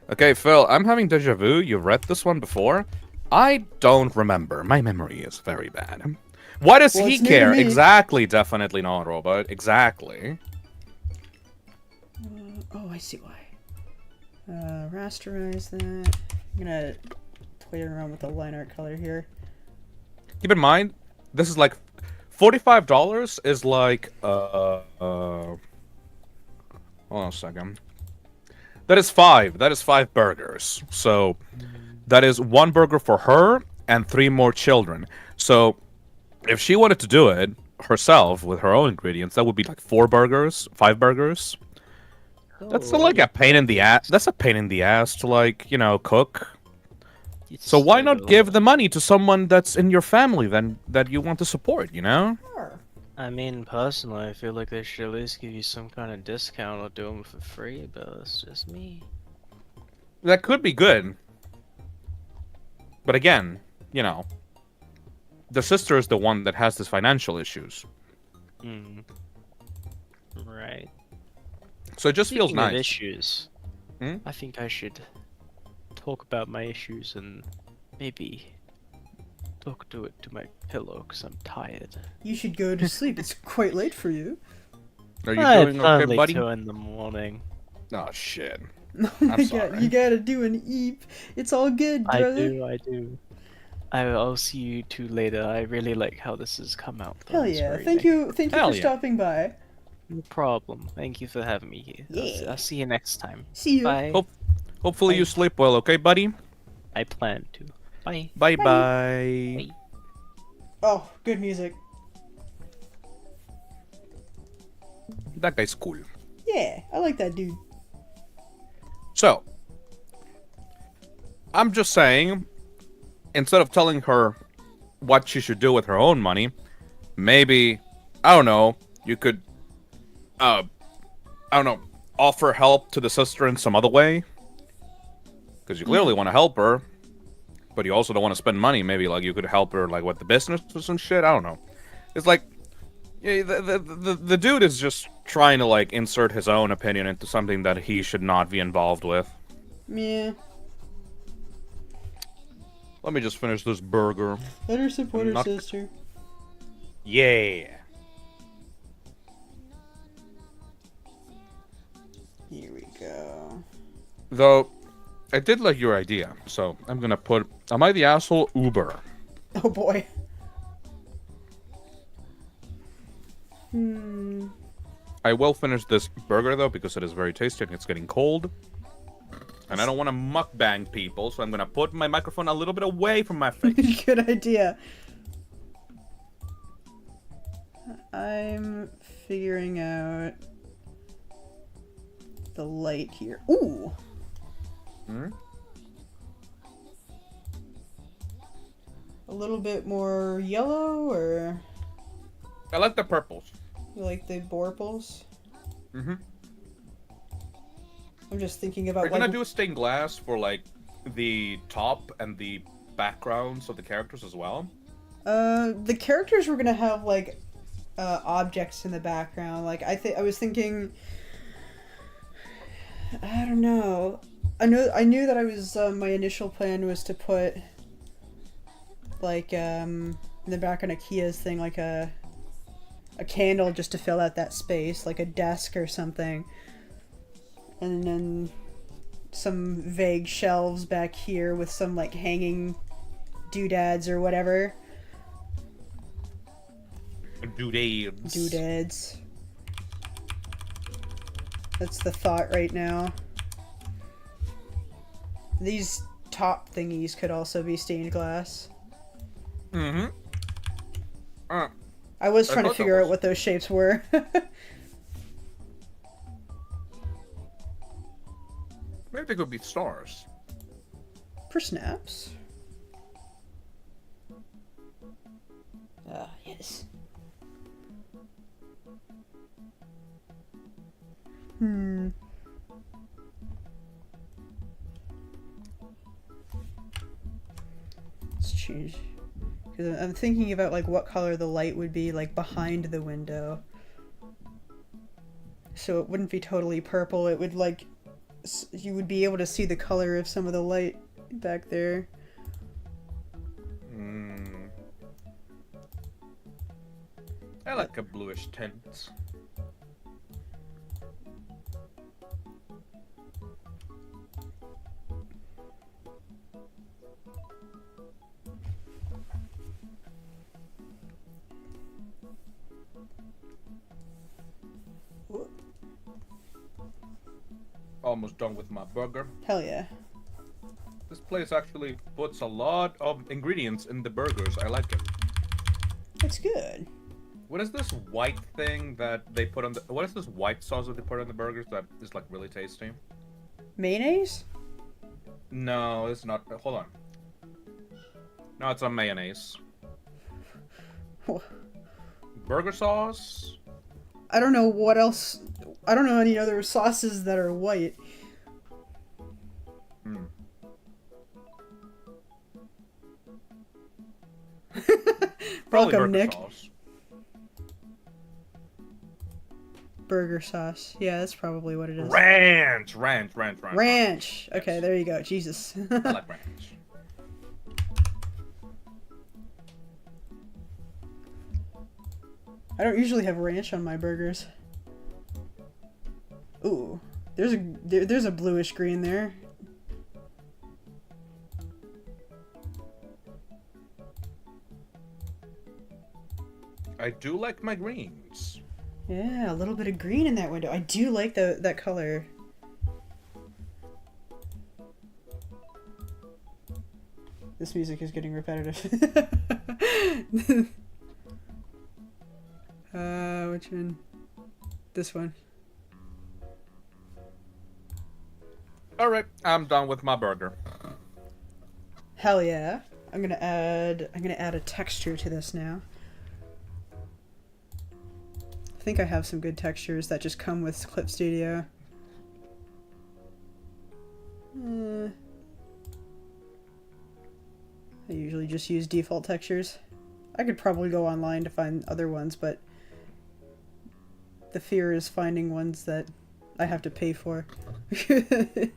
Okay, Phil, I'm having deja vu. You've read this one before. I don't remember. My memory is very bad. Why does he it's new to care? me. Exactly, definitely not, Robot. Exactly. Oh, I see why. Rasterize that. I'm gonna play around with the line art color here. Keep in mind, this is like $45 is like hold on a second. That is 5. That is 5 burgers. So that is 1 burger for her and 3 more children. So if she wanted to do it herself with her own ingredients, that would be like 4 burgers, 5 burgers. That's like a pain in the ass. That's a pain in the ass to, like, you know, cook. So why not give the money to someone that's in your family then that you want to support, you know? I mean, personally, I feel like they should at least give you some kind of discount or do them for free, but that's just me. That could be good. But again, you know, the sister is the one that has these financial issues. Right. So it just feels Speaking of nice. issues, Hmm? I think I should talk about my issues and maybe talk to it to my pillow because I'm tired. You should go to sleep. It's quite late for you. Are you It's doing okay, only buddy? 2 in the morning. Oh shit. Oh my sorry. god, you gotta do an eep. It's all good, brother. I do. I'll see you 2 later. I really like how this has come out. though. Hell It's yeah. very Thank nice. you Hell for yeah. stopping by. No problem. Thank you for having me here. Yeah. I'll see you next time. See you. Bye. Hopefully you sleep well, okay, buddy? I plan to. Bye. Bye-bye. Oh, good music. That guy's cool. Yeah, I like that dude. So, I'm just saying, instead of telling her what she should do with her own money, maybe, I don't know, you could, I don't know, offer help to the sister in some other way. Because you clearly want to help her, but you also don't want to spend money. Maybe, like, you could help her, like, with the business or some shit. I don't know. It's like, yeah, the dude is just trying to, like, insert his own opinion into something that he should not be involved with. Yeah. Let me just finish this burger. Let her support her Not- sister. Yeah. Here we go. Though, I did like your idea, so I'm gonna put... Am I the asshole? Uber. Oh boy. I will finish this burger, though, because it is very tasty and it's getting cold. And I don't want to mukbang people, so I'm gonna put my microphone a little bit away from my face. Good idea. I'm figuring out the light here. Ooh! A little bit more yellow, or I like the purples. you like the borples? Mm-hmm. I'm just thinking about We're gonna do a stained glass for, like, the top and the backgrounds of the characters as well. The characters were gonna have, like, objects in the background. Like, I was thinking... I don't know. I knew that I was, my initial plan was to put, like, in the background of Kia's thing, like a candle just to fill out that space, like a desk or something. And then some vague shelves back here with some, like, hanging doodads or whatever. Doodads. Doodads. That's the thought right now. These top thingies could also be stained glass. Mm-hmm. I was trying to thought that figure out was- what those shapes were. Maybe they could be stars. For snaps. Ah, yes. Let's change. Because I'm thinking about, like, what color the light would be, like, behind the window. So it wouldn't be totally purple. It would, like, you would be able to see the color of some of the light back there. I like a bluish tint. Almost done with my burger. Hell yeah. This place actually puts a lot of ingredients in the burgers. I like it. That's good. What is this white thing that they put on the... What is this white sauce that they put on the burgers that is, like, really tasty? Mayonnaise? No, it's not. Hold on. No, it's a mayonnaise. Burger sauce? I don't know what else. I don't know any other sauces that are white. Probably Welcome, burger Nick. sauce. Burger sauce. Yeah, that's probably what it is. Ranch! Ranch. Okay, Yes. there you go. Jesus. I like ranch. I don't usually have ranch on my burgers. Ooh, there's a bluish green there. I do like my greens. Yeah, a little bit of green in that window. I do like that color. This music is getting repetitive. Which one? This one. Alright, I'm done with my burger. Hell yeah. I'm gonna add a texture to this now. I think I have some good textures that just come with Clip Studio. I usually just use default textures. I could probably go online to find other ones, but the fear is finding ones that I have to pay for. Let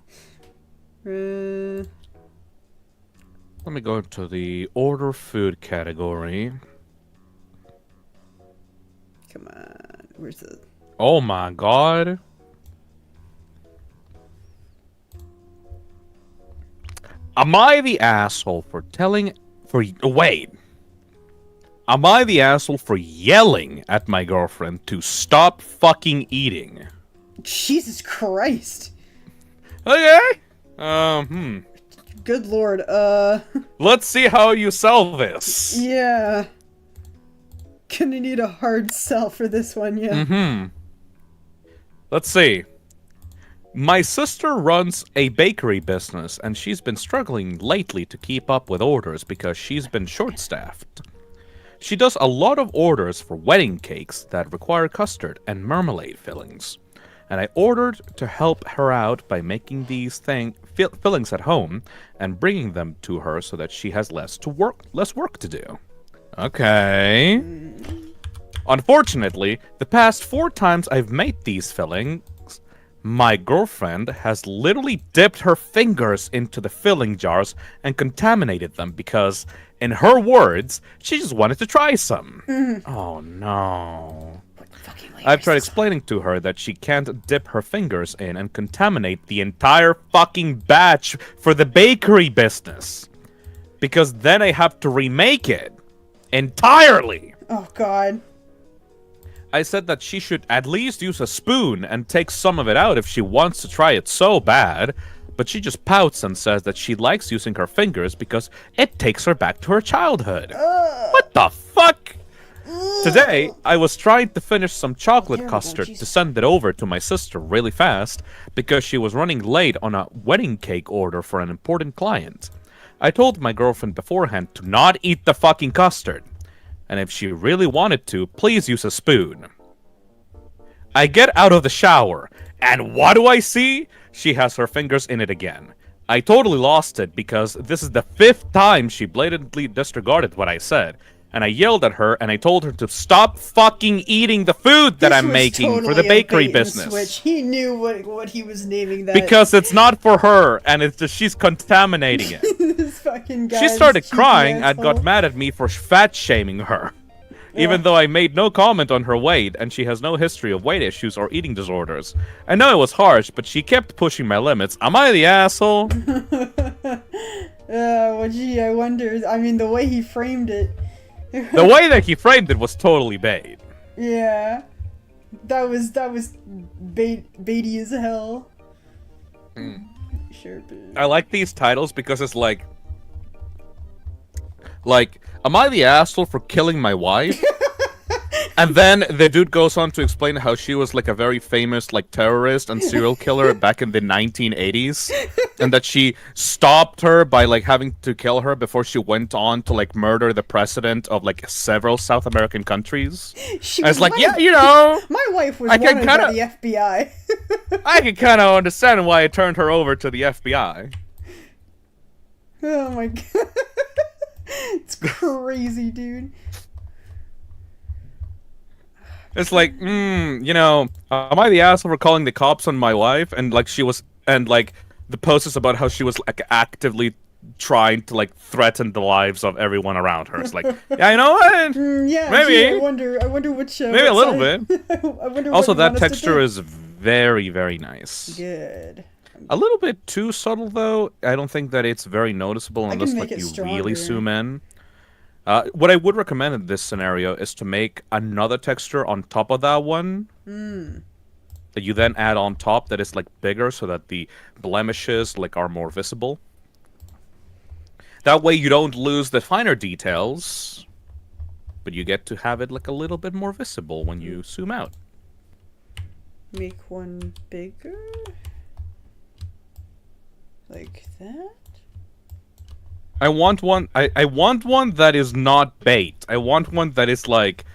me go to the order food category. Come on, where's the... Oh my god. Am I the asshole for wait. Am I the asshole for yelling at my girlfriend to stop fucking eating? Jesus Christ. Okay. Good lord, Let's see how you sell this. yeah. Gonna need a hard sell for this one, yeah. Let's see. My sister runs a bakery business, and she's been struggling lately to keep up with orders because she's been short-staffed. She does a lot of orders for wedding cakes that require custard and marmalade fillings. And I ordered to help her out by making these fillings at home and bringing them to her so that she has less work to do. Okay. Unfortunately, the past 4 times I've made these fillings, my girlfriend has literally dipped her fingers into the filling jars and contaminated them because, in her words, she just wanted to try some. Oh no. I've tried explaining to her that she can't dip her fingers in and contaminate the entire fucking batch for the bakery business. Because then I have to remake it. Entirely! Oh god. I said that she should at least use a spoon and take some of it out if she wants to try it so bad, but she just pouts and says that she likes using her fingers because it takes her back to her childhood. What the fuck? Today, I was trying to finish some chocolate custard to send it over to my sister really fast because she was running late on a wedding cake order for an important client. I told my girlfriend beforehand to not eat the fucking custard. And if she really wanted to, please use a spoon. I get out of the shower, and what do I see? She has her fingers in it again. I totally lost it because this is the 5th time she blatantly disregarded what I said. And I yelled at her, and I told her to stop fucking eating the food that I'm making for the bakery business. Switch. He knew what he was naming that. Because it's not for her, and it's just she's contaminating it. This fucking guy. She started crying and got mad at me for fat-shaming her. Even though I made no comment on her weight, and she has no history of weight issues or eating disorders. I know it was harsh, but she kept pushing my limits. Am I the asshole? Well, gee, I wonder. I mean, the way he framed it. The way that he framed it was totally bait. Yeah. That was baity as hell. Sure, I like these titles because it's like, am I the asshole for killing my wife? And then the dude goes on to explain how she was like a very famous like terrorist and serial killer back in the 1980s, and that she stopped her by like having to kill her before she went on to like murder the president of like several South American countries. I was like, yeah, you know, my wife was wanted by the FBI. I can kind of understand why I turned her over to the FBI. Oh my god. It's crazy, dude. It's like, you know, am I the asshole for calling the cops on my wife? And like she was, and like the post is about how she was like actively trying to like threaten the lives of everyone around her. It's like, yeah, you know what? Yeah, maybe. Gee, I wonder which. Maybe a little bit. I wonder. Also, what that texture is very, very nice. Good. A little bit too subtle, though. I don't think that it's very noticeable unless like you really zoom in. What I would recommend in this scenario is to make another texture on top of that one. That you then add on top that is like bigger so that the blemishes like are more visible. That way you don't lose the finer details, but you get to have it like a little bit more visible when you zoom out. Make one bigger? Like that? I want one that is not bait. I want one that is like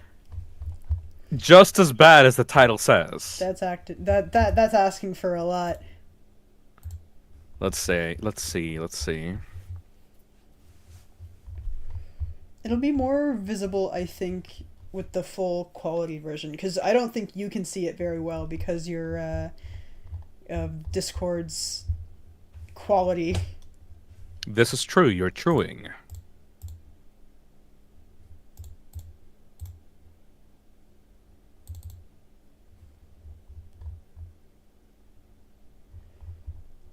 just as bad as the title says. That's that's asking for a lot. Let's see. It'll be more visible, I think, with the full quality version, because I don't think you can see it very well because your Discord's quality. This is true, you're truing.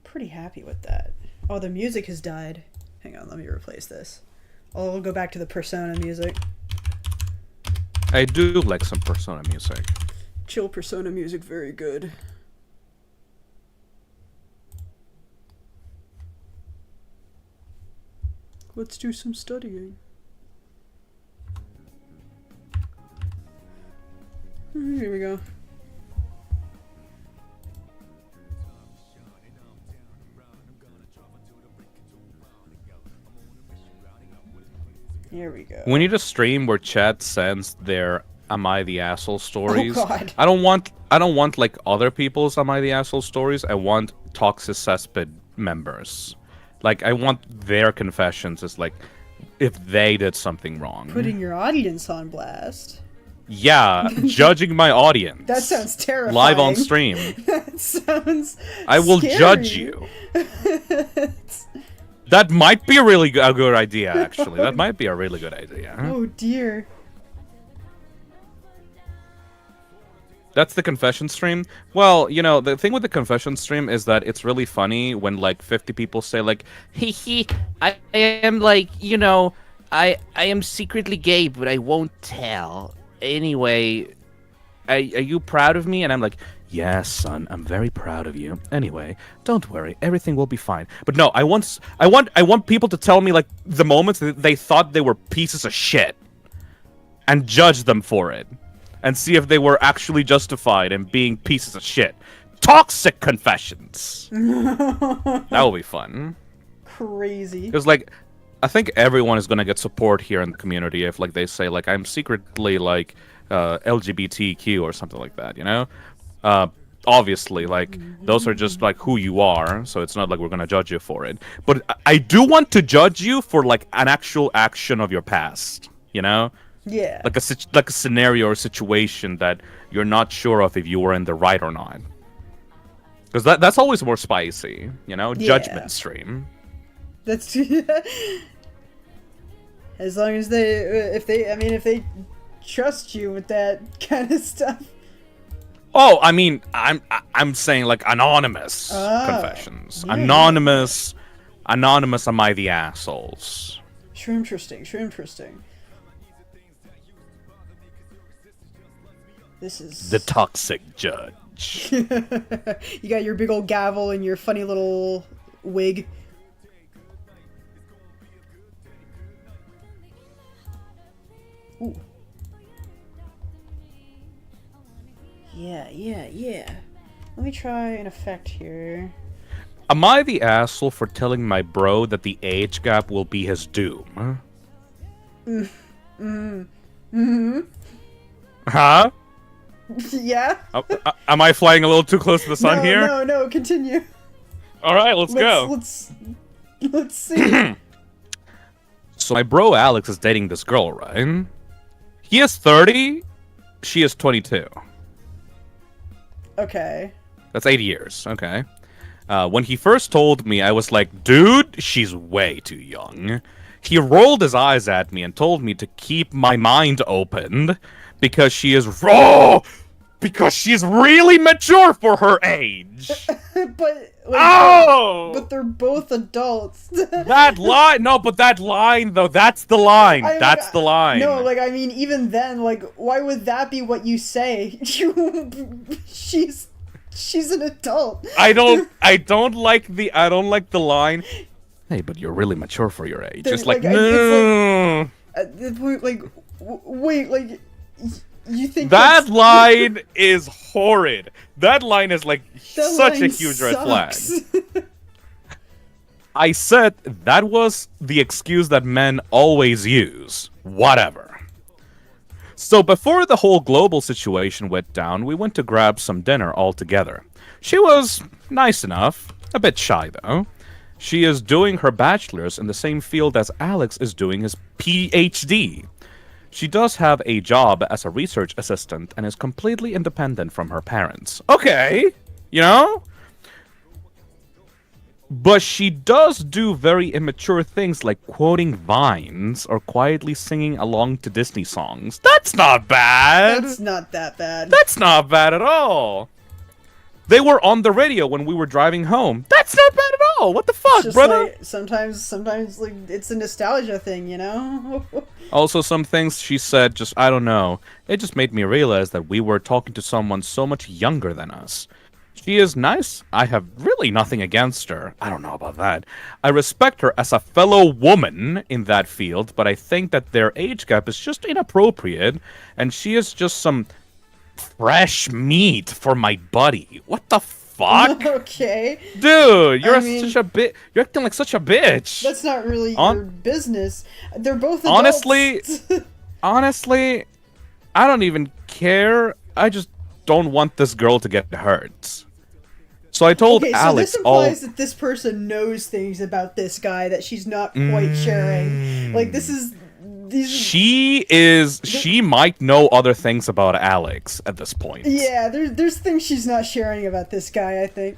Pretty happy with that. Oh, the music has died. Hang on, let me replace this. Oh, we'll go back to the Persona music. I do like some Persona music. Chill Persona music, very good. Let's do some studying. Here we go. Here we go. We need a stream where chat sends their "Am I the asshole" stories. Oh God. I don't want like other people's "Am I the asshole" stories. I want Toxic Cesspit members. Like I want their confessions as like if they did something wrong. Putting your audience on blast. Yeah, judging my audience. That sounds terrifying. Live on stream. That sounds I will scary. judge you. That might be a really good idea, actually. That might be a really good idea. Oh dear. That's the confession stream. Well, you know, the thing with the confession stream is that it's really funny when like 50 people say like, "Hee, I am like, you know, I am secretly gay, but I won't tell. Anyway, are you proud of me?" And I'm like, "Yes, son, I'm very proud of you. Anyway, don't worry, everything will be fine." But no, I want people to tell me like the moments that they thought they were pieces of shit, and judge them for it, and see if they were actually justified in being pieces of shit. Toxic confessions. That will be fun. Crazy. Because like, I think everyone is gonna get support here in the community if like they say like I'm secretly like LGBTQ or something like that, you know? Obviously, like those are just like who you are, so it's not like we're gonna judge you for it. But I do want to judge you for like an actual action of your past, you know? Yeah. Like a scenario or situation that you're not sure of if you were in the right or not. Because that's always more spicy, you know? Yeah. Judgment stream. That's as long as if they trust you with that kind of stuff. Oh, I mean, I'm saying like anonymous confessions. Yeah. Anonymous, am I the assholes? Sure interesting. This is The toxic judge. You got your big old gavel and your funny little wig. Ooh. Yeah. Let me try an effect here. Am I the asshole for telling my bro that the age gap will be his doom? Huh? Yeah? Am I flying a little too close to the sun here? No, continue. Alright, let's go. Let's see. So my bro Alex is dating this girl, right? He is 30, she is 22. Okay. That's 8 years, okay. When he first told me, I was like, dude, she's way too young. He rolled his eyes at me and told me to keep my mind open because she is because she's really mature for her age. But like, they're both adults. That line, no, but that line though, that's the line. That's the line. No, like I mean, even then, like, why would that be what you say? She's an adult. I don't like the line. Hey, but you're really mature for your age. It's like, no. At this point, like, wait, like, you think that line is horrid. That line is like such a huge red flag. I said that was the excuse that men always use. Whatever. So before the whole global situation went down, we went to grab some dinner all together. She was nice enough, a bit shy though. She is doing her bachelor's in the same field as Alex is doing his PhD. She does have a job as a research assistant and is completely independent from her parents. Okay, you know? But she does do very immature things like quoting vines or quietly singing along to Disney songs. That's not bad! That's not that bad. That's not bad at all! They were on the radio when we were driving home. That's not bad at know. What the fuck, It's just brother? like sometimes like it's a nostalgia thing, you know. Also, some things she said, just, I don't know. It just made me realize that we were talking to someone so much younger than us. She is nice. I have really nothing against her. I don't know about that. I respect her as a fellow woman in that field, but I think that their age gap is just inappropriate, and she is just some fresh meat for my buddy. What the fuck? Okay. Dude, you're I mean, such a bit. You're acting like such a bitch. That's not really your business. They're both adults. Honestly, I don't even care. I just don't want this girl to get hurt. So I told okay, Alex so this implies that this person knows things about this guy that she's not quite sharing. Like this is She might know other things about Alex at this point. Yeah, there's things she's not sharing about this guy, I think.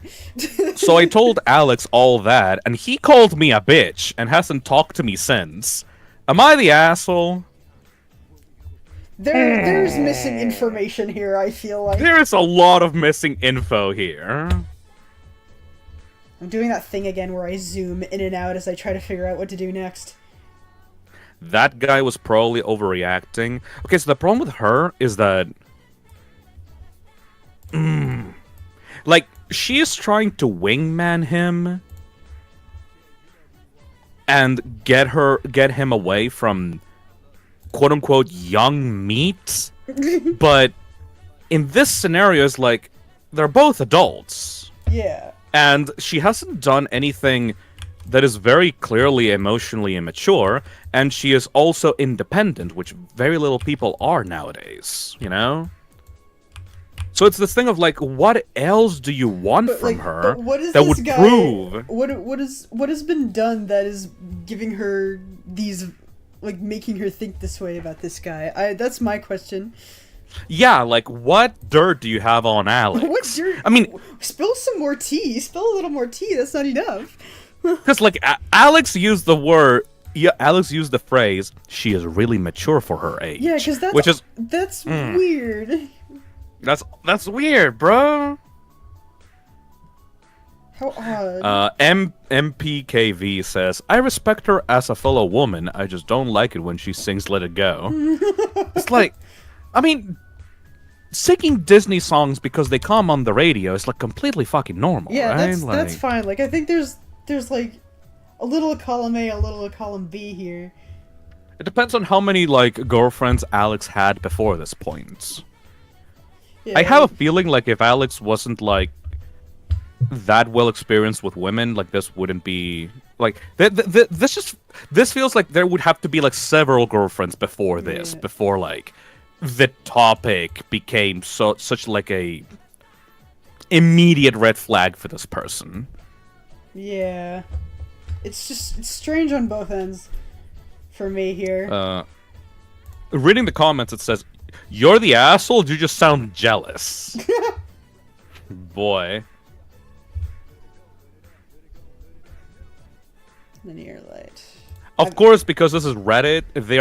So I told Alex all that, and he called me a bitch and hasn't talked to me since. Am I the asshole? There's missing information here, I feel like. There is a lot of missing info here. I'm doing that thing again where I zoom in and out as I try to figure out what to do next. That guy was probably overreacting. Okay, so the problem with her is that... like, she is trying to wingman him and get him away from quote-unquote young meat. But in this scenario, it's like, they're both adults. Yeah. And she hasn't done anything that is very clearly emotionally immature, and she is also independent, which very little people are nowadays, you know? So it's this thing of, like, what else do you want from her that would prove... What has been done that is giving her these, like, making her think this way about this guy? That's my question. Yeah, like, what dirt do you have on Alex? What dirt? I mean... Spill some more tea. Spill a little more tea. That's not enough. Because, like, Alex used the word... Yeah, Alex used the phrase, she is really mature for her age. Yeah, because that's weird. That's weird, bro. How odd. MPKV says, I respect her as a fellow woman, I just don't like it when she sings Let It Go. It's like, I mean, singing Disney songs because they come on the radio is, like, completely fucking normal, right? That's fine. Like, I think there's like a little column A, a little column B here. It depends on how many, like, girlfriends Alex had before this point. Yeah, I have a feeling, like, if Alex wasn't, like, that well experienced with women, like, this wouldn't be... Like, this feels like there would have to be, like, several girlfriends before this, before, like, the topic became such, like, a immediate red flag for this person. Yeah. It's strange on both ends for me here. Reading the comments, it says, you're the asshole, you just sound jealous. Boy. Linear light. Of course, because this is Reddit, they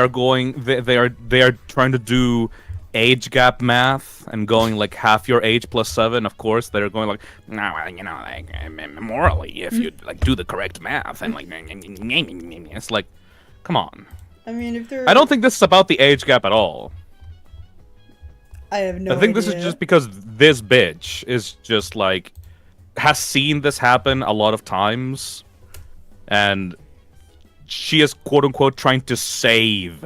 are trying to do age gap math and going like half your age plus 7. Of course, they're going like, no, well, you know, like morally, if you like do the correct math and like, it's like, come on. I mean, if they're... I don't think this is about the age gap at all. I have no idea. I think this is just because this bitch is just like has seen this happen a lot of times, and she is quote unquote trying to save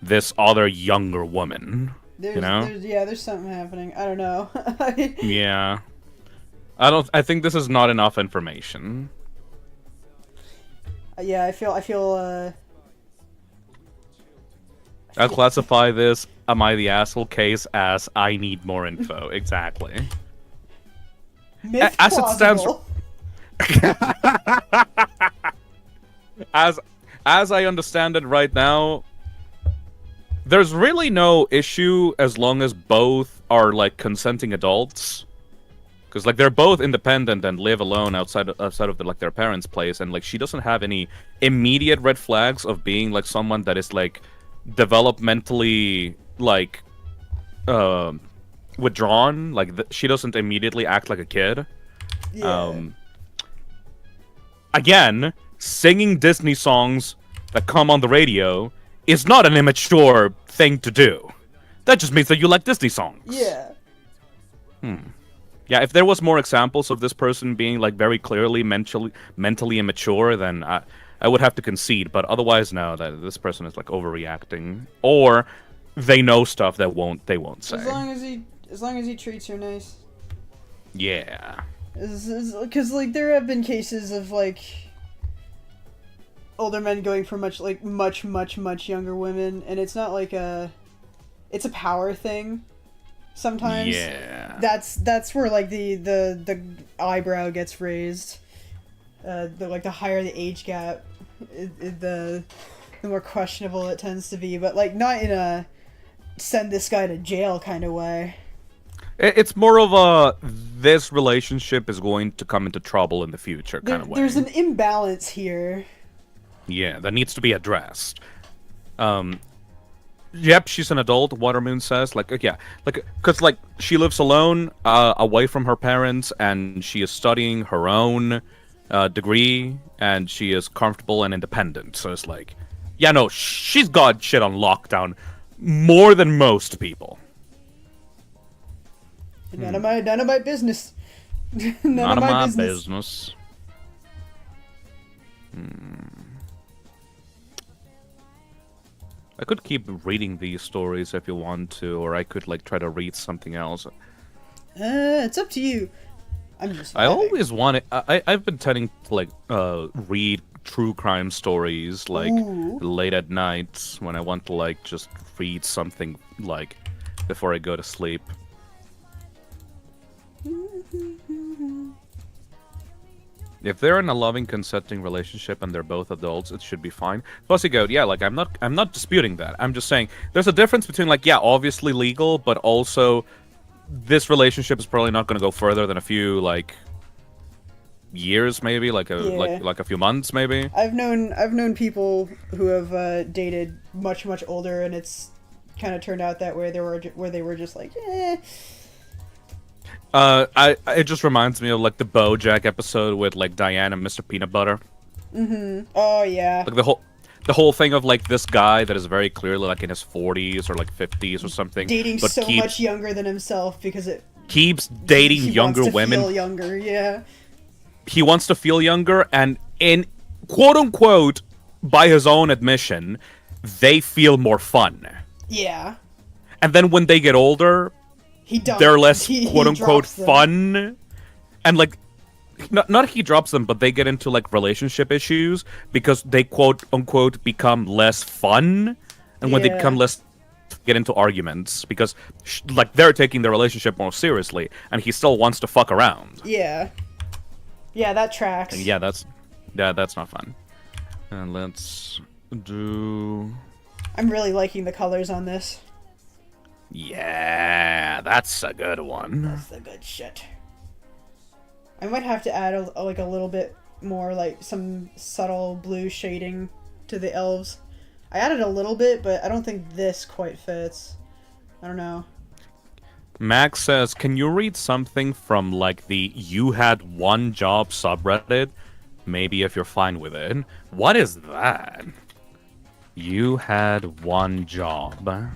this other younger woman. There's something happening. I don't know. Yeah. I think this is not enough information. Yeah, I feel I'll classify this "Am I the asshole?" case as I need more info. Exactly. Myth as it stands. As I understand it right now, there's really no issue as long as both are like consenting adults, because like they're both independent and live alone outside of like their parents' place, and like she doesn't have any immediate red flags of being like someone that is like developmentally like withdrawn. Like she doesn't immediately act like a kid. Yeah. again, singing Disney songs that come on the radio is not an immature thing to do. That just means that you like Disney songs. Yeah. Yeah, if there was more examples of this person being like very clearly mentally immature, then I would have to concede. But otherwise, no, that this person is like overreacting, or they know stuff that they won't say. As long as he treats her nice. Yeah. Because like there have been cases of like older men going for much younger women, and it's not like it's a power thing. Sometimes, yeah, that's where like the eyebrow gets raised. The higher the age gap, the more questionable it tends to be. But like not in a send this guy to jail kind of way. It's more of a this relationship is going to come into trouble in the future kind of way. There's an imbalance here. Yeah, that needs to be addressed. Yep, she's an adult, Watermoon says. Like, yeah. Like, because, like, she lives alone, away from her parents, and she is studying her own degree, and she is comfortable and independent. So it's like, yeah, no, she's got shit on lockdown more than most people. None of my business. None of my business. I could keep reading these stories if you want to, or I could like try to read something else. It's up to you. I'm just. I always wanted. I've been tending to like read true crime stories like late at night when I want to like just read something like before I go to sleep. If they're in a loving, consenting relationship and they're both adults, it should be fine. Pussy Goat, yeah, like I'm not disputing that. I'm just saying there's a difference between like, yeah, obviously legal, but also this relationship is probably not going to go further than a few like years, maybe like a few months, maybe. I've known people who have dated much older, and it's kind of turned out that way. Where they were just like, eh. It just reminds me of like the BoJack episode with like Diane and Mr. Peanut Butter. Mm-hmm. Oh yeah. Like the whole thing of like this guy that is very clearly like in his 40s or like 50s or something, dating but so much younger than himself because it keeps dating he younger wants to women. Feel younger, yeah. He wants to feel younger, and in quote unquote, by his own admission, they feel more fun. Yeah. And then when they get older, they're less quote unquote fun, and like not he drops them, but they get into like relationship issues because they quote unquote become less fun, and when they become less, get into arguments because like they're taking their relationship more seriously, and he still wants to fuck around. Yeah, that tracks. And that's not fun. And let's do. I'm really liking the colors on this. Yeah, that's a good one. That's the good shit. I might have to add a little bit more, like some subtle blue shading to the elves. I added a little bit, but I don't think this quite fits. I don't know. Max says, can you read something from like the You Had One Job subreddit? Maybe if you're fine with it. What is that? You had one job.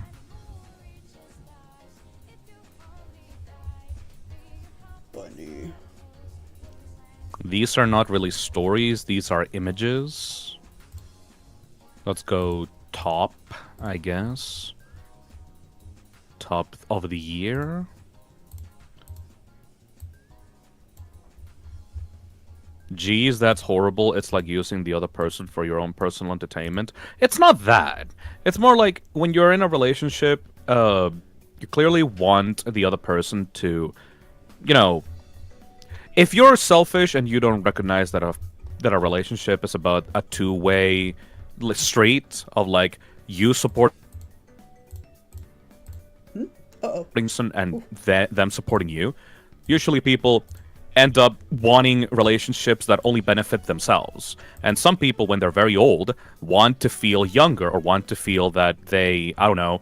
Funny. These are not really stories, these are images. Let's go top, I guess. Top of the year. Geez, that's horrible. It's like using the other person for your own personal entertainment. It's not that. It's more like when you're in a relationship, you clearly want the other person to, you know, if you're selfish and you don't recognize that a relationship is about a two-way street of like you support person and them supporting you, usually people end up wanting relationships that only benefit themselves. And some people, when they're very old, want to feel younger or want to feel that they, I don't know,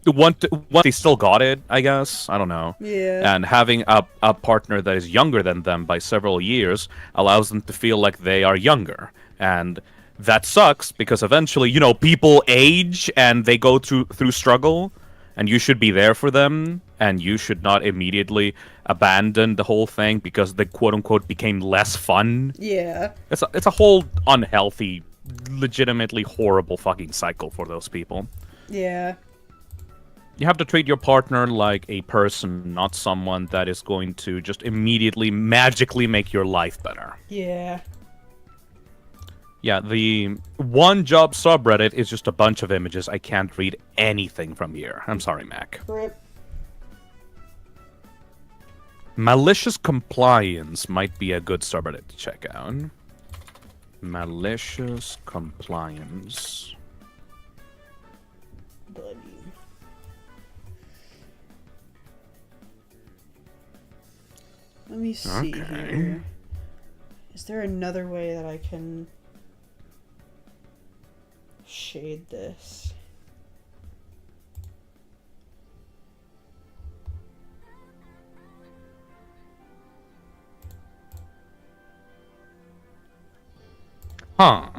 once they still got it, I guess. I don't know. Yeah. And having a partner that is younger than them by several years allows them to feel like they are younger. And that sucks because eventually, people age and they go through struggle, and you should be there for them, and you should not immediately abandon the whole thing because the quote-unquote became less fun. Yeah. It's a whole unhealthy, legitimately horrible fucking cycle for those people. Yeah. You have to treat your partner like a person, not someone that is going to just immediately, magically make your life better. Yeah. Yeah, the one job subreddit is just a bunch of images. I can't read anything from here. I'm sorry, Mac. Rip. Malicious compliance might be a good subreddit to check out. Malicious compliance. Buddy. Let me see here. Is there another way that I can shade this? Huh.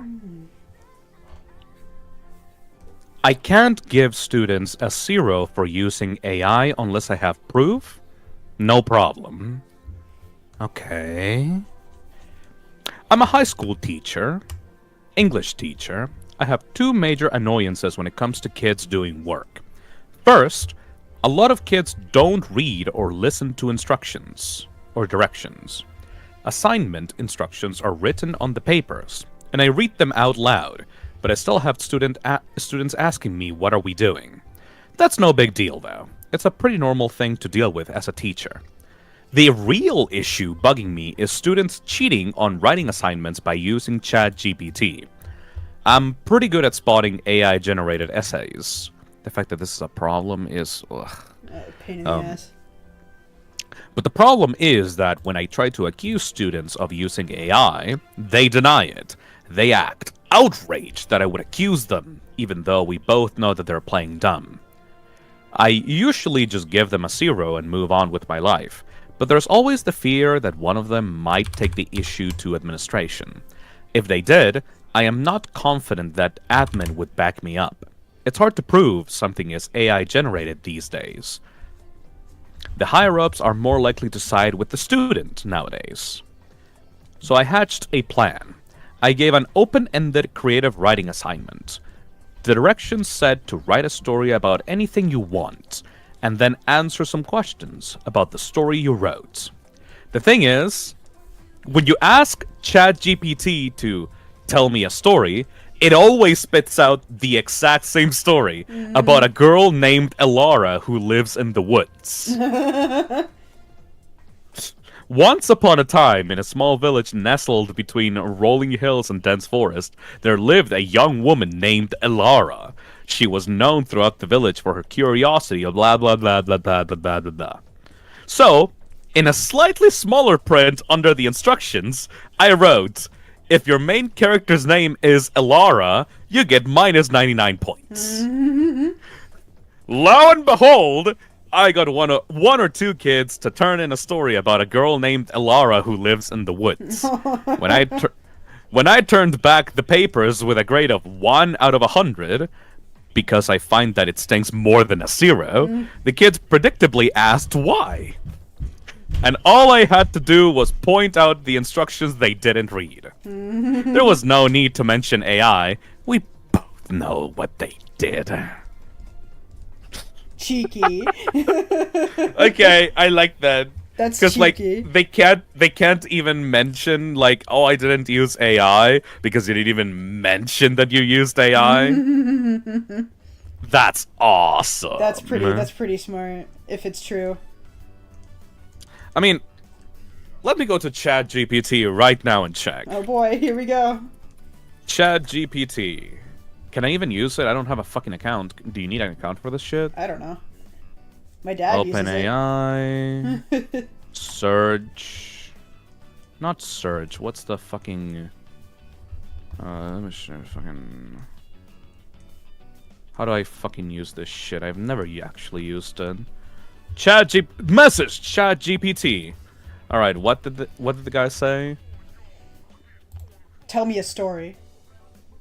I can't give students a 0 for using AI unless I have proof? No problem. Okay. I'm a high school teacher, English teacher. I have 2 major annoyances when it comes to kids doing work. First, a lot of kids don't read or listen to instructions or directions. Assignment instructions are written on the papers, and I read them out loud, but I still have students asking me, what are we doing? That's no big deal, though. It's a pretty normal thing to deal with as a teacher. The real issue bugging me is students cheating on writing assignments by using ChatGPT. I'm pretty good at spotting AI-generated essays. The fact that this is a problem is... Pain in the ass. But the problem is that when I try to accuse students of using AI, they deny it. They act outraged that I would accuse them, even though we both know that they're playing dumb. I usually just give them a 0 and move on with my life, but there's always the fear that one of them might take the issue to administration. If they did, I am not confident that admin would back me up. It's hard to prove something is AI-generated these days. The higher-ups are more likely to side with the student nowadays. So I hatched a plan. I gave an open-ended creative writing assignment. The directions said to write a story about anything you want, and then answer some questions about the story you wrote. The thing is, when you ask ChatGPT to tell me a story, it always spits out the exact same story about a girl named Elara who lives in the woods. Once upon a time, in a small village nestled between rolling hills and dense forest, there lived a young woman named Elara. She was known throughout the village for her curiosity of blah blah blah blah blah blah blah blah blah. So, in a slightly smaller print under the instructions, I wrote, if your main character's name is Elara, you get minus 99 points. Lo and behold, I got one or two kids to turn in a story about a girl named Elara who lives in the woods. When I turned back the papers with a grade of 1 out of 100, because I find that it stings more than a 0, the kids predictably asked why. And all I had to do was point out the instructions they didn't read. There was no need to mention AI. We both know what they did. Cheeky. Okay, I like that. That's because cheeky. like they can't even mention like, oh, I didn't use AI because you didn't even mention that you used AI. That's awesome. That's pretty smart if it's true. I mean, let me go to ChatGPT right now and check. Oh boy, here we go. ChatGPT. Can I even use it? I don't have a fucking account. Do you need an account for this shit? I don't know. My dad uses it. OpenAI. Search. Not search. What's the fucking... let me show fucking... How do I fucking use this shit? I've never actually used it. Message Chat GPT. All right, what did the guy say? Tell me a story.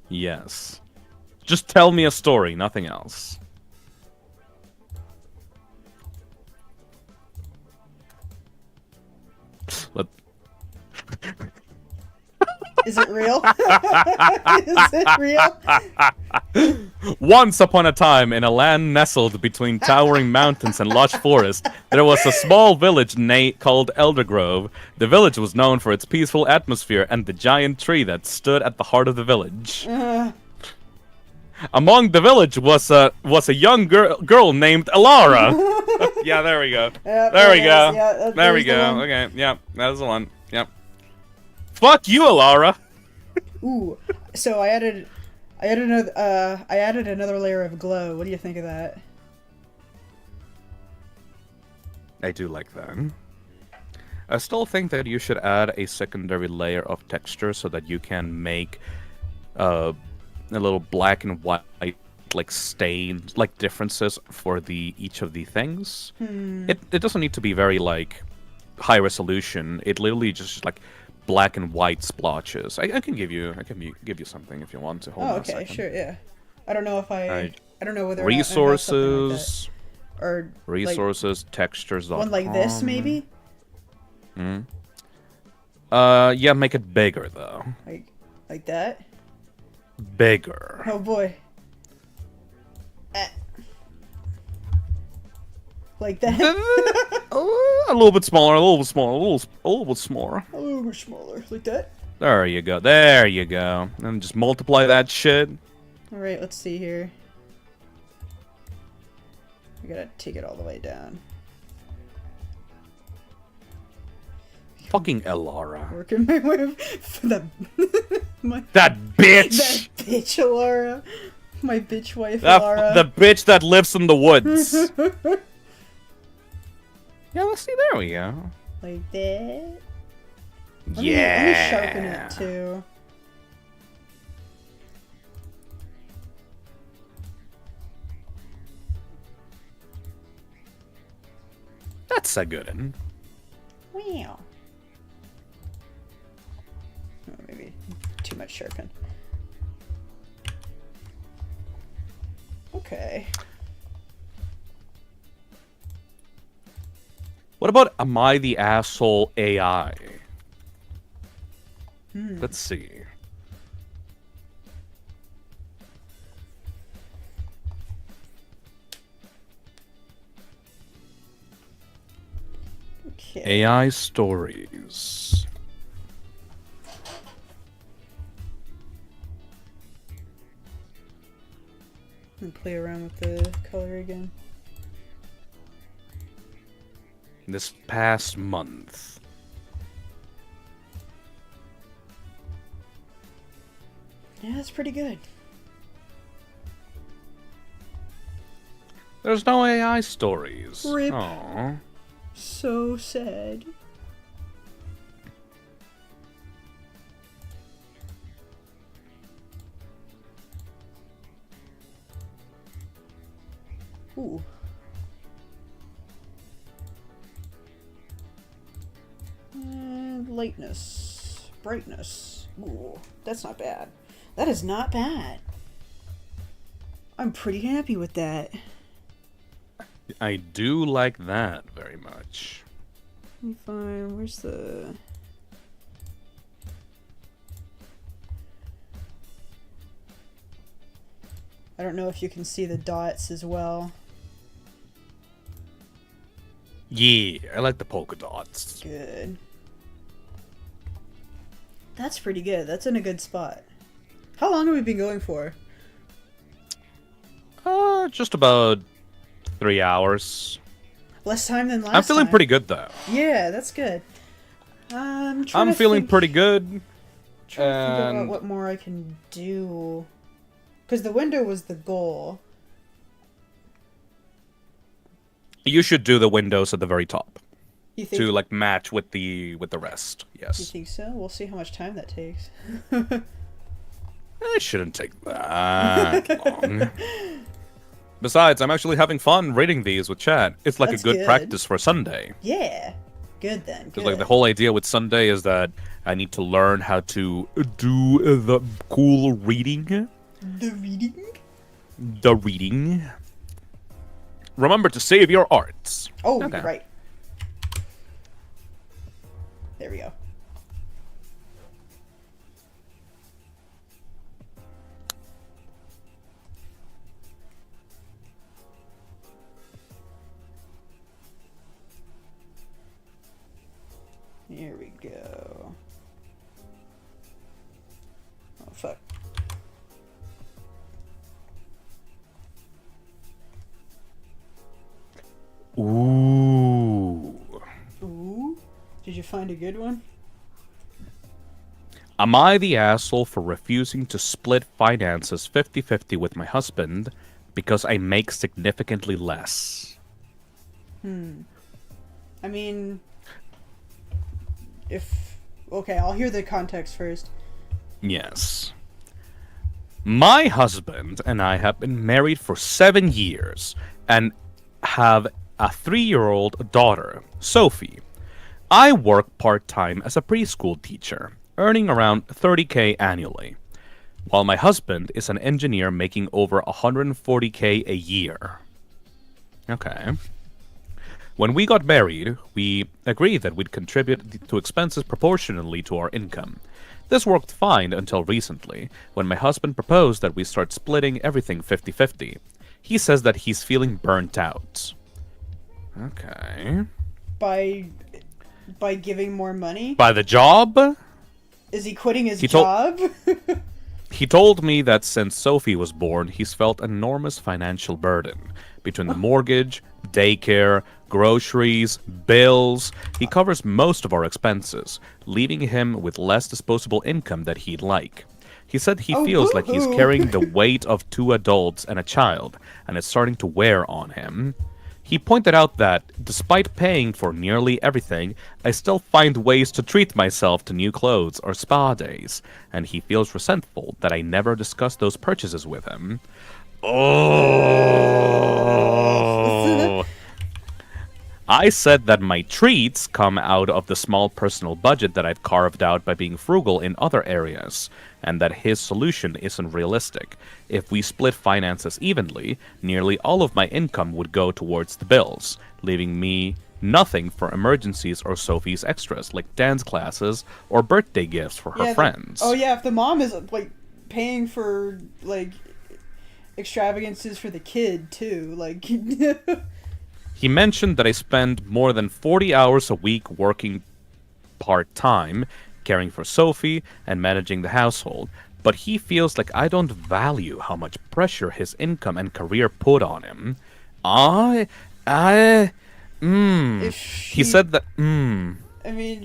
Yes. Just tell me a story, nothing else. Let Is it real? Is it real? Once upon a time, in a land nestled between towering mountains and lush forest, there was a small village called Eldergrove. The village was known for its peaceful atmosphere and the giant tree that stood at the heart of the village. Among the village was a young girl named Alara. Yeah, there we go. Yep, There we go. Yeah, There we go. Okay, yeah, that's the one. Yep. Fuck you, Alara. Ooh, so I added another layer of glow. What do you think of that? I do like that. I still think that you should add a secondary layer of texture so that you can make a little black and white like stains, like differences for each of the things. It doesn't need to be very like high resolution. It literally just like black and white splotches. I can give you something if you want to. Hold on a Okay, second. sure, yeah. I don't know if I don't know whether Resources, or resources, textures. one like this maybe. Yeah, make it bigger though. Like that. Bigger. Oh boy. Like that. A little bit smaller, a little bit smaller, a little bit smaller. A little bit smaller, like that. There you go. There you go. And just multiply that shit. All right, let's see here. We gotta take it all the way down. Fucking Elara. Working my way for that. That bitch. That bitch, Alara. My bitch wife, That Alara. the bitch that lives in the woods. Yeah, let's see. There we go. Like that. Let Yeah. me sharpen it too. That's a good one. Wow. Oh, maybe too much sharpen. Okay. What about Am I the Asshole AI? Let's see. Okay. AI stories. And play around with the color again. This past month. Yeah, that's pretty good. There's no AI stories. Rip. Aw. So sad. Ooh. And lightness. Brightness. Ooh, that's not bad. That is not bad. I'm pretty happy with that. I do like that very much. Let me find, where's the... I don't know if you can see the dots as well. Yeah, I like the polka dots. Good. That's pretty good. That's in a good spot. How long have we been going for? Just about 3 hours. Less time than last I'm feeling time. pretty good though. Yeah, that's good. I'm I'm feeling pretty good. Trying to think about and- what more I can do. Because the window was the goal. You should do the windows at the very top You think? to like match with the rest. You Yes. think so? We'll see how much time that takes. It shouldn't take that long. Besides, I'm actually having fun reading these with chat. It's like That's a good good. practice for Sunday. Yeah. Good then. Good. Because like the whole idea with Sunday is that I need to learn how to do the cool reading. The reading? The reading. Remember to save your arts. Oh, Okay. you're right. There we go. Here we go. Oh, fuck. Ooh. Ooh. Did you find a good one? Am I the asshole for refusing to split finances 50-50 with my husband because I make significantly less? I mean, okay, I'll hear the context first. Yes. My husband and I have been married for 7 years and have a 3-year-old daughter, Sophie. I work part-time as a preschool teacher, earning around $30K annually, while my husband is an engineer making over $140K a year. Okay. When we got married, we agreed that we'd contribute to expenses proportionally to our income. This worked fine until recently, when my husband proposed that we start splitting everything 50-50. He says that he's feeling burnt out. Okay. By giving more money? By the job? Is he quitting his He told- job? He told me that since Sophie was born, he's felt an enormous financial burden. Between the mortgage, daycare, groceries, bills, he covers most of our expenses, leaving him with less disposable income that he'd like. He said he feels like he's boo-hoo. carrying the weight of 2 adults and a child, and it's starting to wear on him. He pointed out that, despite paying for nearly everything, I still find ways to treat myself to new clothes or spa days, and he feels resentful that I never discuss those purchases with him. Oh! I said that my treats come out of the small personal budget that I've carved out by being frugal in other areas, and that his solution isn't realistic. If we split finances evenly, nearly all of my income would go towards the bills, leaving me nothing for emergencies or Sophie's extras, like dance classes or birthday gifts for her friends. If the mom is, like, paying for, like, extravagances for the kid, too, like... He mentioned that I spend more than 40 hours a week working part-time, caring for Sophie and managing the household, but he feels like I don't value how much pressure his income and career put on him. He said that, I mean,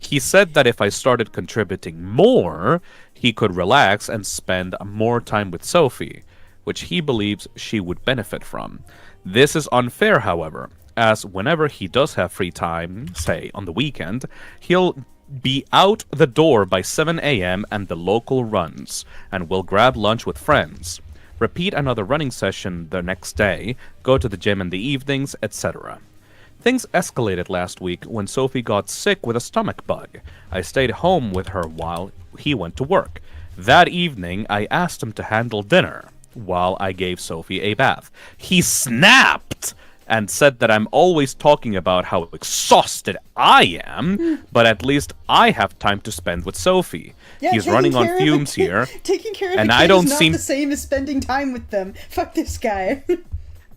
He said that if I started contributing more, he could relax and spend more time with Sophie, which he believes she would benefit from. This is unfair, however, as whenever he does have free time, say on the weekend, he'll be out the door by 7 a.m. and the local runs, and will grab lunch with friends, repeat another running session the next day, go to the gym in the evenings, etc. Things escalated last week when Sophie got sick with a stomach bug. I stayed home with her while he went to work. That evening, I asked him to handle dinner while I gave Sophie a bath. He snapped and said that I'm always talking about how exhausted I am, but at least I have time to spend with Sophie. He's running on fumes here. Taking care of and the I kid don't is not seem the same as spending time with them. Fuck this guy.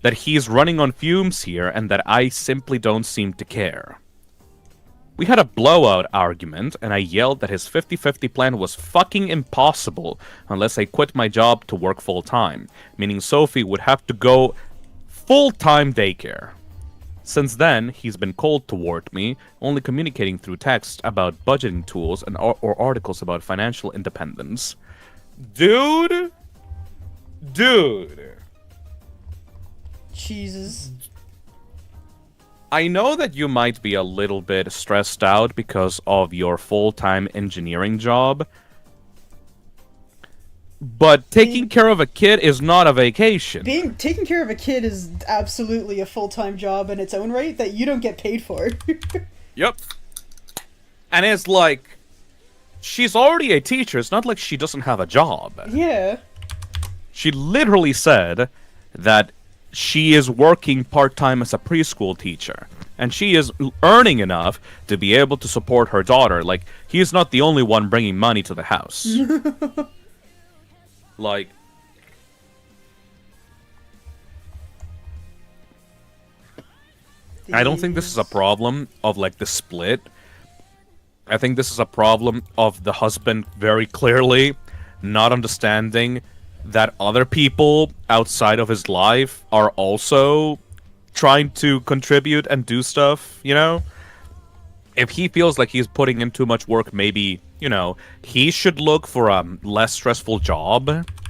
that he's running on fumes here and that I simply don't seem to care. We had a blowout argument, and I yelled that his 50-50 plan was fucking impossible unless I quit my job to work full-time, meaning Sophie would have to go full-time daycare. Since then, he's been cold toward me, only communicating through text about budgeting tools and or articles about financial independence. Dude! Jesus. I know that you might be a little bit stressed out because of your full-time engineering job, But taking care of a kid is not a vacation. Taking care of a kid is absolutely a full-time job in its own right that you don't get paid for. Yep. And it's like, she's already a teacher. It's not like she doesn't have a job. Yeah. She literally said that she is working part-time as a preschool teacher. And she is earning enough to be able to support her daughter. Like, he is not the only one bringing money to the house. Like, I don't think this is a problem of, like, the split. I think this is a problem of the husband very clearly not understanding that other people outside of his life are also trying to contribute and do stuff, you know? If he feels like he's putting in too much work, maybe, you know, he should look for a less stressful job,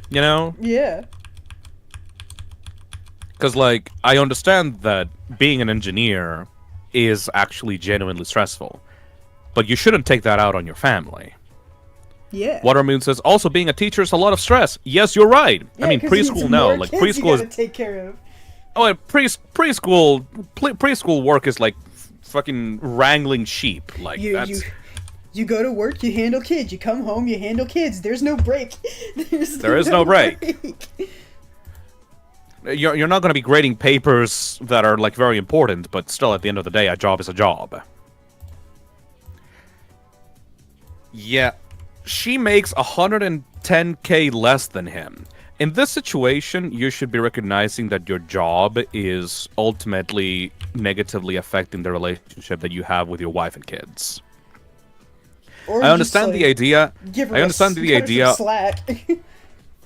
you know? Yeah. Because, like, I understand that being an engineer is actually genuinely stressful. But you shouldn't take that out on your family. Yeah. Watermoon says, also being a teacher is a lot of stress. Yes, you're right. Yeah, I mean, 'cause you need preschool, some no. more Like, kids you preschool gotta is... take care of. Oh, and preschool work is like fucking wrangling sheep. Like, that's... You go to work, you handle kids. You come home, you handle kids. There's no break. There is no break. You're not going to be grading papers that are, like, very important, but still, at the end of the day, a job is a job. Yeah, she makes 110k less than him. In this situation, you should be recognizing that your job is ultimately negatively affecting the relationship that you have with your wife and kids. Or I understand the idea. I understand the idea. Slack.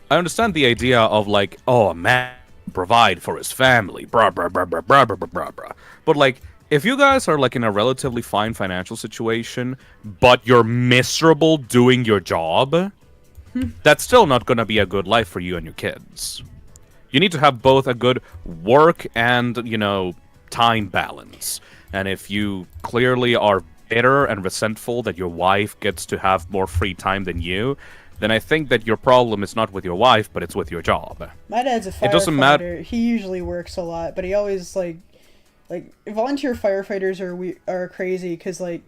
I understand the idea of, like, oh, a man provide for his family, blah blah blah blah blah blah blah blah. But, like, if you guys are, like, in a relatively fine financial situation, but you're miserable doing your job, that's still not going to be a good life for you and your kids. You need to have both a good work and, you know, time balance. And if you clearly are bitter and resentful that your wife gets to have more free time than you, then I think that your problem is not with your wife, but it's with your job. My dad's a firefighter. It doesn't matter. He usually works a lot, but he always, like volunteer firefighters are crazy because, like,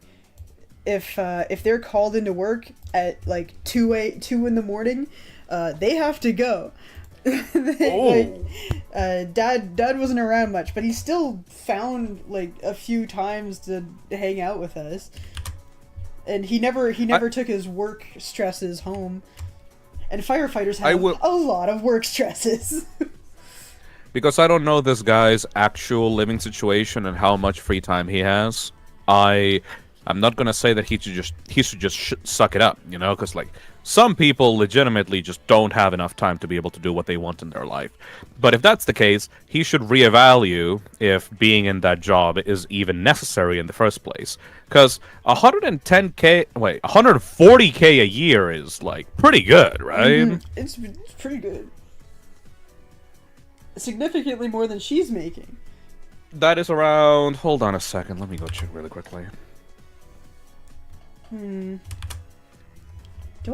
if they're called into work at, like, 2 in the morning, they have to go. Dad wasn't around much, but he still found, like, a few times to hang out with us. And he never took his work stresses home. And firefighters have a lot of work stresses. Because I don't know this guy's actual living situation and how much free time he has, I'm not gonna say that he should just suck it up, you know, because, like, some people legitimately just don't have enough time to be able to do what they want in their life. But if that's the case, he should reevaluate if being in that job is even necessary in the first place. Because 140k a year is, like, pretty good, right? Mm-hmm. It's pretty good. Significantly more than she's making. That is around... Hold on a second, let me go check really quickly. Do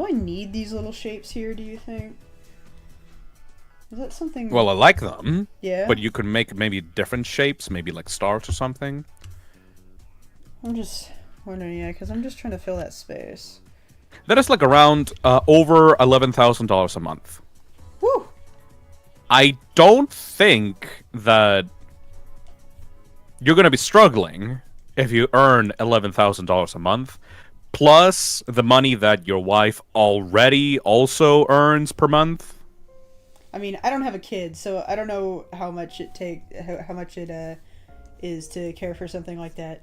I need these little shapes here, do you think? Is that something... Well, I like them. Yeah? But you could make maybe different shapes, maybe like stars or something. I'm just wondering, yeah, because I'm just trying to fill that space. That is like around over $11,000 a month. Woo! I don't think that you're going to be struggling if you earn $11,000 a month. Plus the money that your wife already also earns per month. I mean, I don't have a kid, so I don't know how much it is to care for something like that.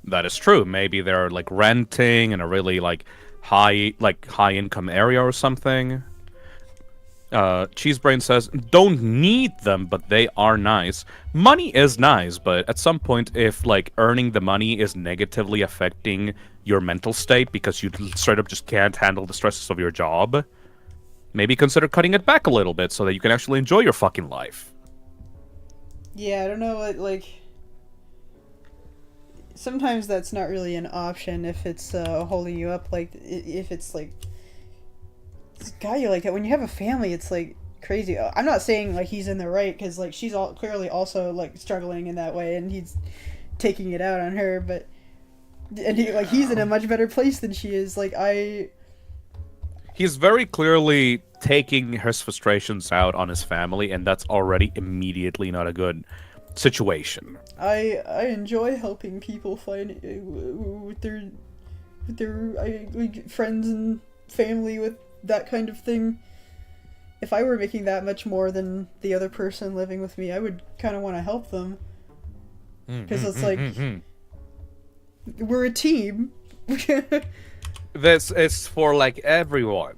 That is true. Maybe they're, like, renting in a really, like, high income area or something. Cheesebrain says, don't need them, but they are nice. Money is nice, but at some point, if, like, earning the money is negatively affecting your mental state because you straight up just can't handle the stresses of your job, maybe consider cutting it back a little bit so that you can actually enjoy your fucking life. Yeah, I don't know, like... Sometimes that's not really an option if it's holding you up, like, if it's, like... This guy like that. When you have a family, it's like crazy. I'm not saying like he's in the right because like she's all clearly also like struggling in that way, and he's taking it out on her. But and he's in a much better place than she is. He's very clearly taking his frustrations out on his family, and that's already immediately not a good situation. I enjoy helping people find with their like, friends and family with that kind of thing. If I were making that much more than the other person living with me, I would kind of want to help them. Because it's like, we're a team. This is for, like, everyone.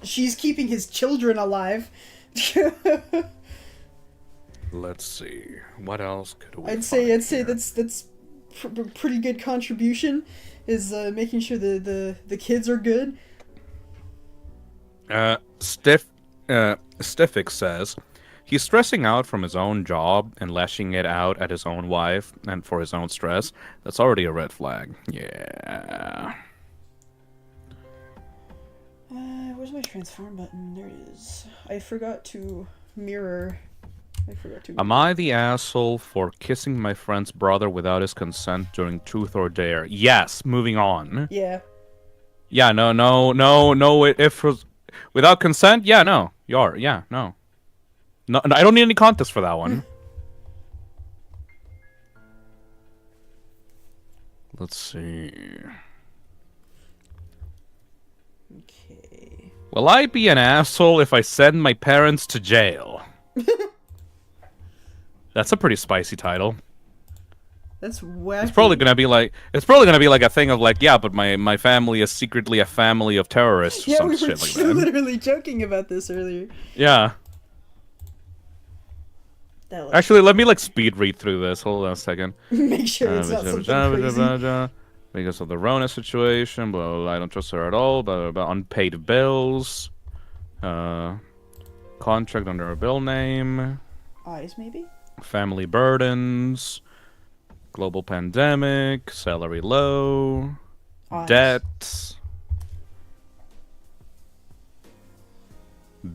She's keeping his children alive. Let's see. What else could we I'd say here? that's pretty good contribution. Is making sure the kids are good. Stiffic says he's stressing out from his own job and lashing it out at his own wife and for his own stress. That's already a red flag. Yeah. Where's my transform button? There it is. I forgot to mirror. Am I the asshole for kissing my friend's brother without his consent during Truth or Dare? Yes. Moving on. Yeah. Yeah. No. If without consent, yeah. No. You are. Yeah. No. No. I don't need any contest for that one. Let's see. Okay. Will I be an asshole if I send my parents to jail? That's a pretty spicy title. That's wacky. It's probably gonna be like a thing of like, yeah, but my family is secretly a family of terrorists or Yeah, some we were shit like that. literally joking about this earlier. Yeah. Actually, let me like speed read through this. Hold on a second. Make sure it's not something crazy. Because of the Rona situation, blah, blah, blah, I don't trust her at all. Blah, blah, blah, unpaid bills. Contract under a bill name. Eyes, maybe? Family burdens. Global pandemic. Salary low. Eyes. Debt.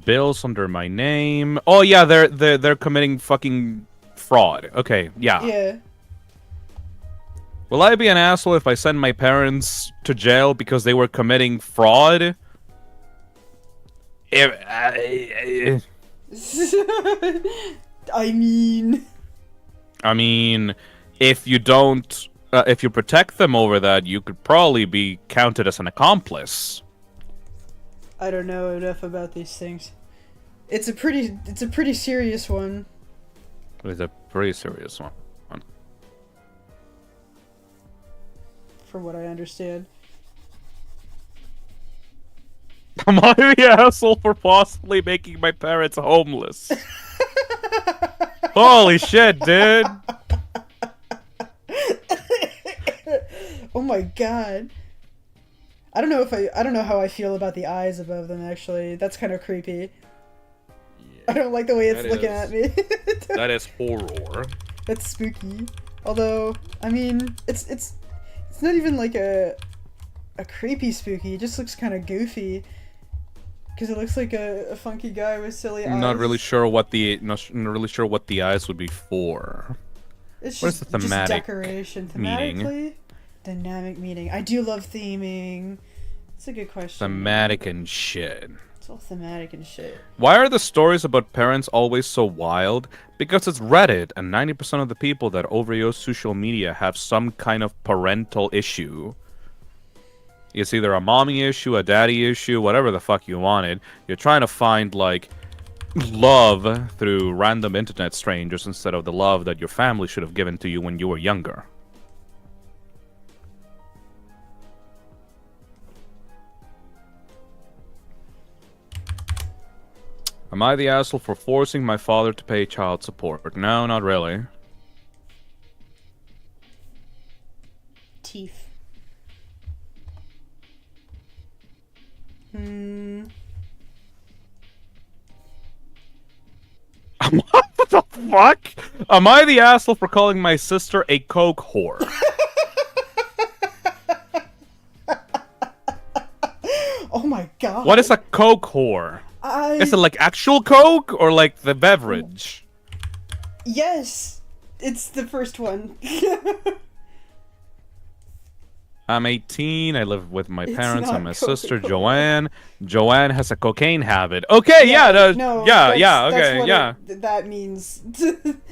Bills under my name. Oh yeah, they're committing fucking fraud. Okay, yeah. Yeah. Will I be an asshole if I send my parents to jail because they were committing fraud? I mean, if you don't, if you protect them over that, you could probably be counted as an accomplice. I don't know enough about these things. It's a pretty serious one. It's a pretty serious one. From what I understand. Am I the asshole for possibly making my parents homeless? Holy shit, dude! Oh my god. I don't know how I feel about the eyes above them actually. That's kind of creepy. Yeah, I don't like the way it's looking at me. That is horror. That's spooky. Although, I mean, it's not even like a creepy spooky. It just looks kind of goofy. Because it looks like a funky guy with silly eyes. Not really sure what the eyes would be for. It's what is the thematic just decoration. meaning? Thematically, dynamic meaning. I do love theming. It's a good question. Thematic and shit. It's all thematic and shit. Why are the stories about parents always so wild? Because it's Reddit, and 90% of the people that overuse social media have some kind of parental issue. It's either a mommy issue, a daddy issue, whatever the fuck you wanted. You're trying to find, like, love through random internet strangers instead of the love that your family should have given to you when you were younger. Am I the asshole for forcing my father to pay child support? No, not really. Teeth. What the fuck? Am I the asshole for calling my sister a coke whore? god. What is a Coke whore? Is it like actual Coke or like the beverage? Yes, it's the first one. I'm 18. I live with my It's parents not and my sister Coca-Cola. Joanne. Joanne has a cocaine habit. Okay, yeah, no, yeah, that's okay, what yeah, that means.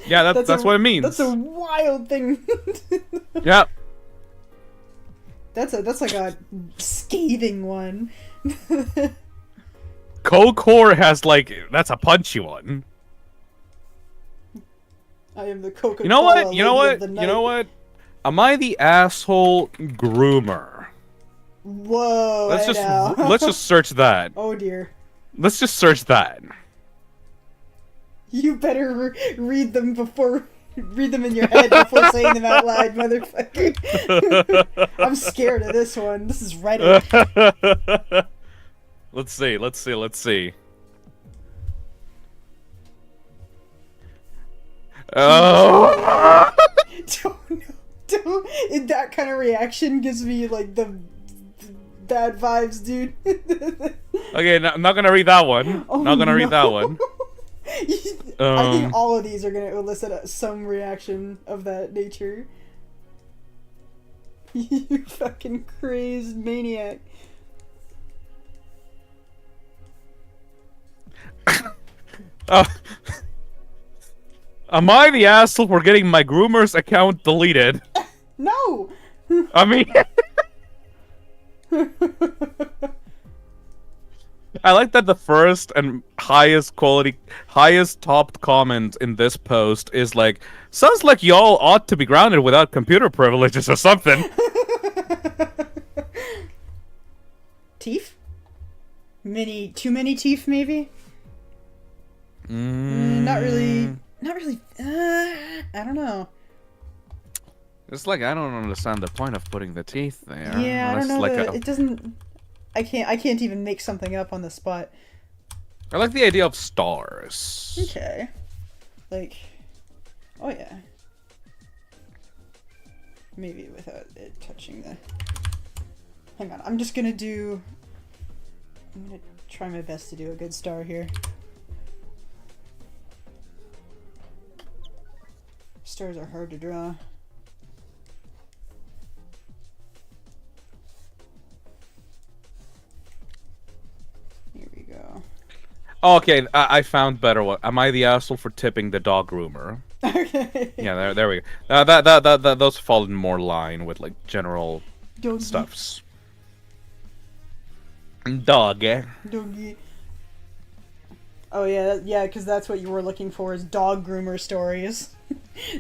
yeah. That's what it means. That's a wild thing. Yeah. That's like a scathing one. Coke whore has like that's a punchy one. I am the Coca-Cola. You know what? lady You know of what? the You know night. what? Am I the asshole groomer? Whoa! Let's I just know. let's just search that. Oh dear. Let's just search that. You better read them in your head before saying them out loud, motherfucker. I'm scared of this one. This is Reddit. Let's see. Oh. Don't. That kind of reaction gives me like the bad vibes, dude. Okay, I'm not gonna read that one. Oh, Not gonna read that no. one. I think all of these are gonna elicit some reaction of that nature. You fucking crazed maniac. Oh. Am I the asshole for getting my groomer's account deleted? No! I mean... I like that the first and highest topped comment in this post is like, sounds like y'all ought to be grounded without computer privileges or something. Teeth? Too many teeth, maybe? Not really. I don't know. It's like, I don't understand the point of putting the teeth there. Yeah, I don't know. Like It doesn't. I can't even make something up on the spot. I like the idea of stars. Okay. Like, oh yeah. Maybe without it touching the. Hang on, I'm gonna try my best to do a good star here. Stars are hard to draw. Here we go. Oh, okay, I found better one. Am I the asshole for tipping the dog groomer? Okay. Yeah, there we go. That those fall in more line with like general Doggy. stuffs. Dog, eh? Doggy. Oh yeah, because that's what you were looking for is dog groomer stories.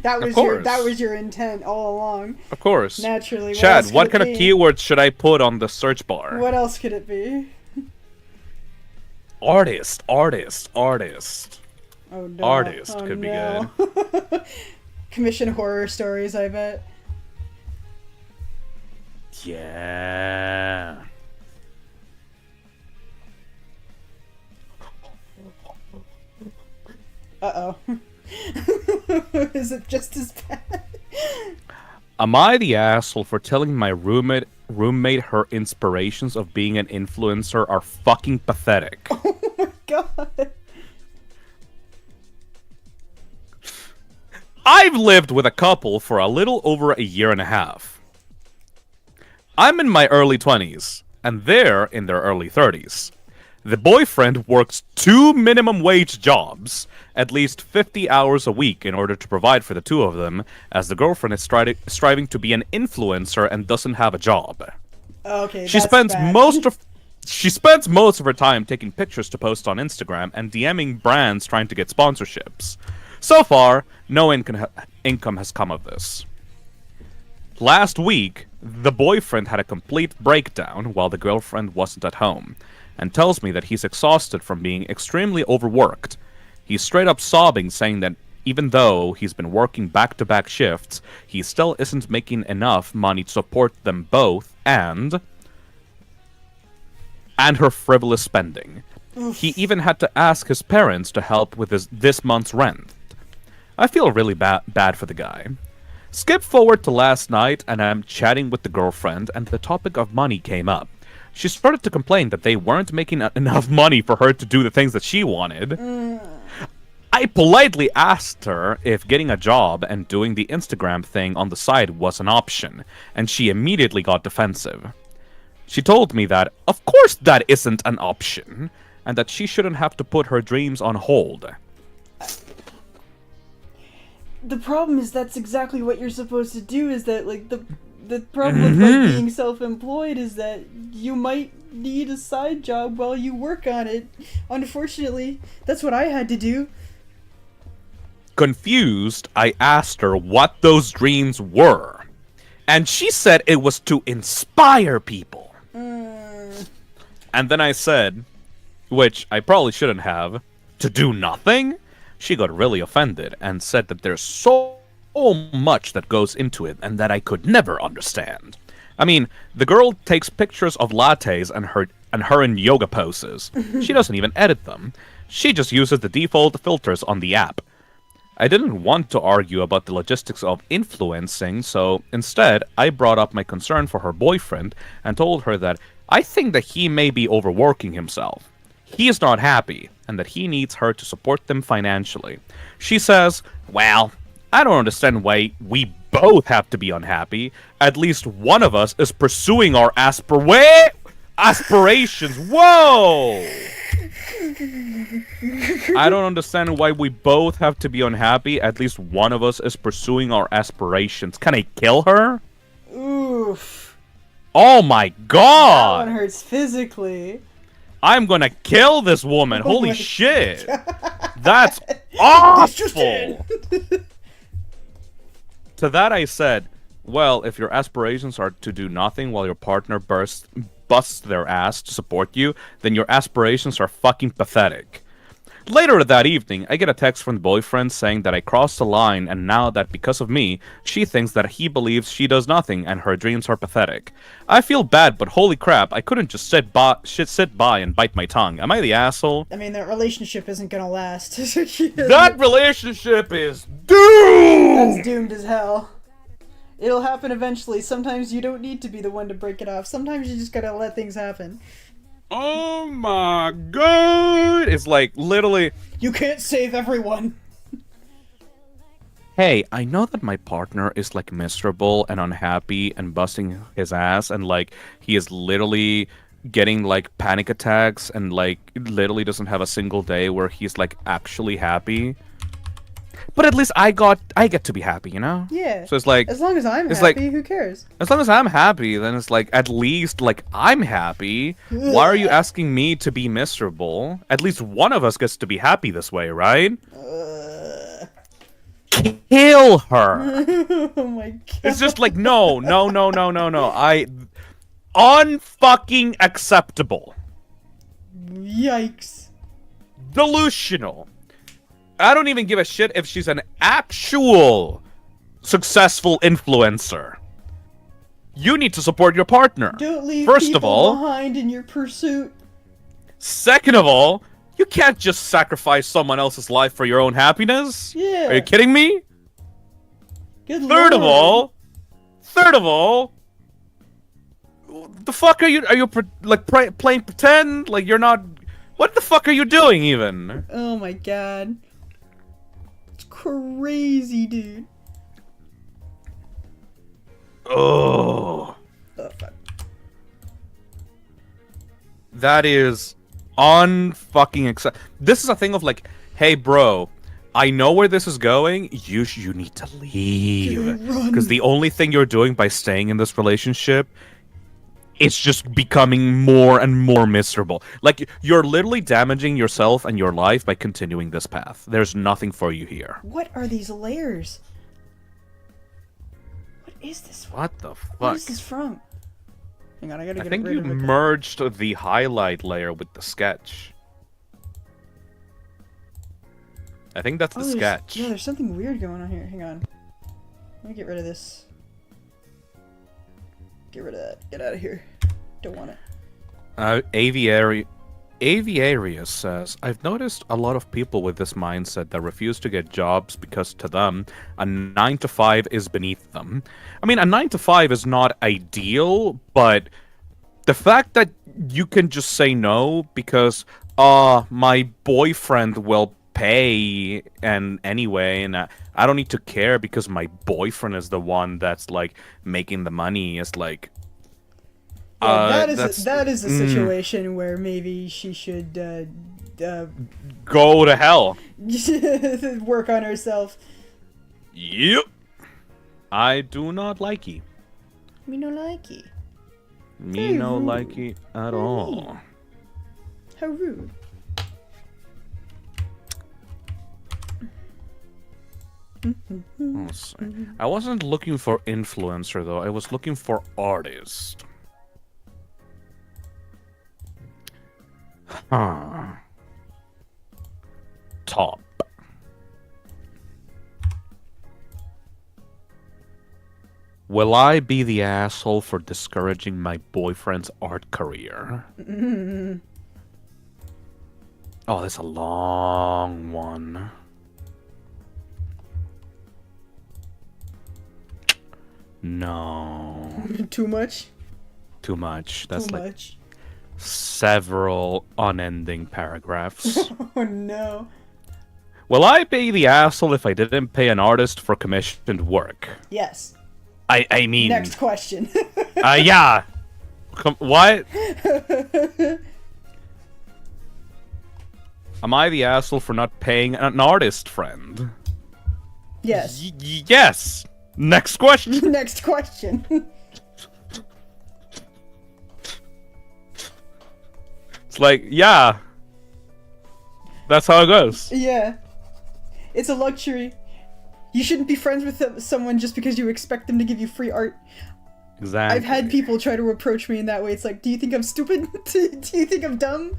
that was your intent all along. Of course. Naturally. Chad, what could kind it of be? keywords should I put on the search bar? What else could it be? Artist. Oh no. Artist Oh, could be no. Commission horror stories, I bet. Yeah. Uh-oh. Is it just as bad? Am I the asshole for telling my roommate her inspirations of being an influencer are fucking pathetic? Oh my god. I've lived with a couple for a little over a year and a half. I'm in my early 20s, and they're in their early 30s. The boyfriend works 2 minimum wage jobs, at least 50 hours a week in order to provide for the two of them, as the girlfriend is striving to be an influencer and doesn't have a job. Okay, She that's spends bad. most of her time taking pictures to post on Instagram and DMing brands trying to get sponsorships. So far, no income has come of this. Last week, the boyfriend had a complete breakdown while the girlfriend wasn't at home, and tells me that he's exhausted from being extremely overworked. He's straight up sobbing, saying that even though he's been working back-to-back shifts, he still isn't making enough money to support them both and her frivolous spending. He even had to ask his parents to help with this month's rent. I feel really bad for the guy. Skip forward to last night, and I'm chatting with the girlfriend, and the topic of money came up. she started to complain that they weren't making enough money for her to do the things that she wanted. I politely asked her if getting a job and doing the Instagram thing on the side was an option, and she immediately got defensive. She told me that, of course that isn't an option, and that she shouldn't have to put her dreams on hold. The problem is that's exactly what you're supposed to do, is that, like, the problem with, like, being self-employed is that you might need a side job while you work on it. Unfortunately, that's what I had to do. Confused, I asked her what those dreams were, and she said it was to inspire people. And then I said, which I probably shouldn't have, to do nothing? She got really offended and said that there's so much that goes into it and that I could never understand. I mean, the girl takes pictures of lattes and her in yoga poses. She doesn't even edit them. She just uses the default filters on the app. I didn't want to argue about the logistics of influencing, so instead, I brought up my concern for her boyfriend and told her that I think that he may be overworking himself. He is not happy, and that he needs her to support them financially. She says, well, I don't understand why we both have to be unhappy. At least one of us is pursuing our aspirations. Whoa! I don't understand why we both have to be unhappy. At least one of us is pursuing our aspirations. Can I kill her? Oof. Oh my god! That one hurts physically. I'm gonna kill this woman. Holy my shit. That's awful. To that I said, well, if your aspirations are to do nothing while your partner busts their ass to support you, then your aspirations are fucking pathetic. Later that evening, I get a text from the boyfriend saying that I crossed the line, and now that because of me, she thinks that he believes she does nothing and her dreams are pathetic. I feel bad, but holy crap, I couldn't just sit by and bite my tongue. Am I the asshole? I mean, that relationship isn't gonna last. That relationship is doomed! That's doomed as hell. It'll happen eventually. Sometimes you don't need to be the one to break it off. Sometimes you just gotta let things happen. Oh my god! It's like, literally... You can't save everyone! Hey, I know that my partner is, like, miserable and unhappy and busting his ass, and, like, he is literally getting, like, panic attacks and, like, literally doesn't have a single day where he's, like, actually happy. But at least I get to be happy, you know? Yeah. So it's like... As long as I'm happy, like, who cares? As long as I'm happy, then it's like, at least, like, I'm happy. Why are you asking me to be miserable? At least one of us gets to be happy this way, right? Kill her! Oh my god. It's just like, no. Unfucking acceptable. Yikes. Delusional. I don't even give a shit if she's an actual successful influencer. You need to support your partner. Don't leave First people of all, behind in your pursuit. second of all, you can't just sacrifice someone else's life for your own happiness. Yeah. Are you kidding me? Good Third of lord. all, the fuck are you? Are you playing pretend? Like you're not? What the fuck are you doing even? Oh my god. It's crazy, dude. Oh. Oh fuck. That is unfucking accept. This is a thing of like, hey, bro, I know where this is going. You need to leave because the only thing you're doing by staying in this relationship, it's just becoming more and more miserable. Like you're literally damaging yourself and your life by continuing this path. There's nothing for you here. What are these layers? What is this? What the fuck? What is this from? Hang on, I gotta I get think rid you of it. merged the highlight layer with the sketch. I think that's the sketch. Yeah, there's something weird going on here. Hang on. Let me get rid of this. Get rid of that. Get out of here. Don't want it. Aviarius says, I've noticed a lot of people with this mindset that refuse to get jobs because to them, a 9-to-5 is beneath them. I mean, a 9-to-5 is not ideal, but the fact that you can just say no because my boyfriend will pay and anyway, and I don't need to care because my boyfriend is the one that's like making the money. It's like Yeah, that is a situation where maybe she should go to hell. work on herself. Yep. I do not like it. Me no likey. Me Very no rude. like it at all. How rude. Let's see. I wasn't looking for influencer though. I was looking for artist. Huh. Top. Will I be the asshole for discouraging my boyfriend's art career? Oh, that's a long one. No. Too much? Too much. That's Too like much. several unending paragraphs. Oh no. Will I be the asshole if I didn't pay an artist for commissioned work? Yes. I mean... Next question. Yeah. What? Am I the asshole for not paying an artist friend? Yes. Yes. Next question. Next question. It's like, yeah. That's how it goes. Yeah. It's a luxury. You shouldn't be friends with someone just because you expect them to give you free art. Exactly. I've had people try to approach me in that way. It's like, do you think I'm stupid? Do you think I'm dumb?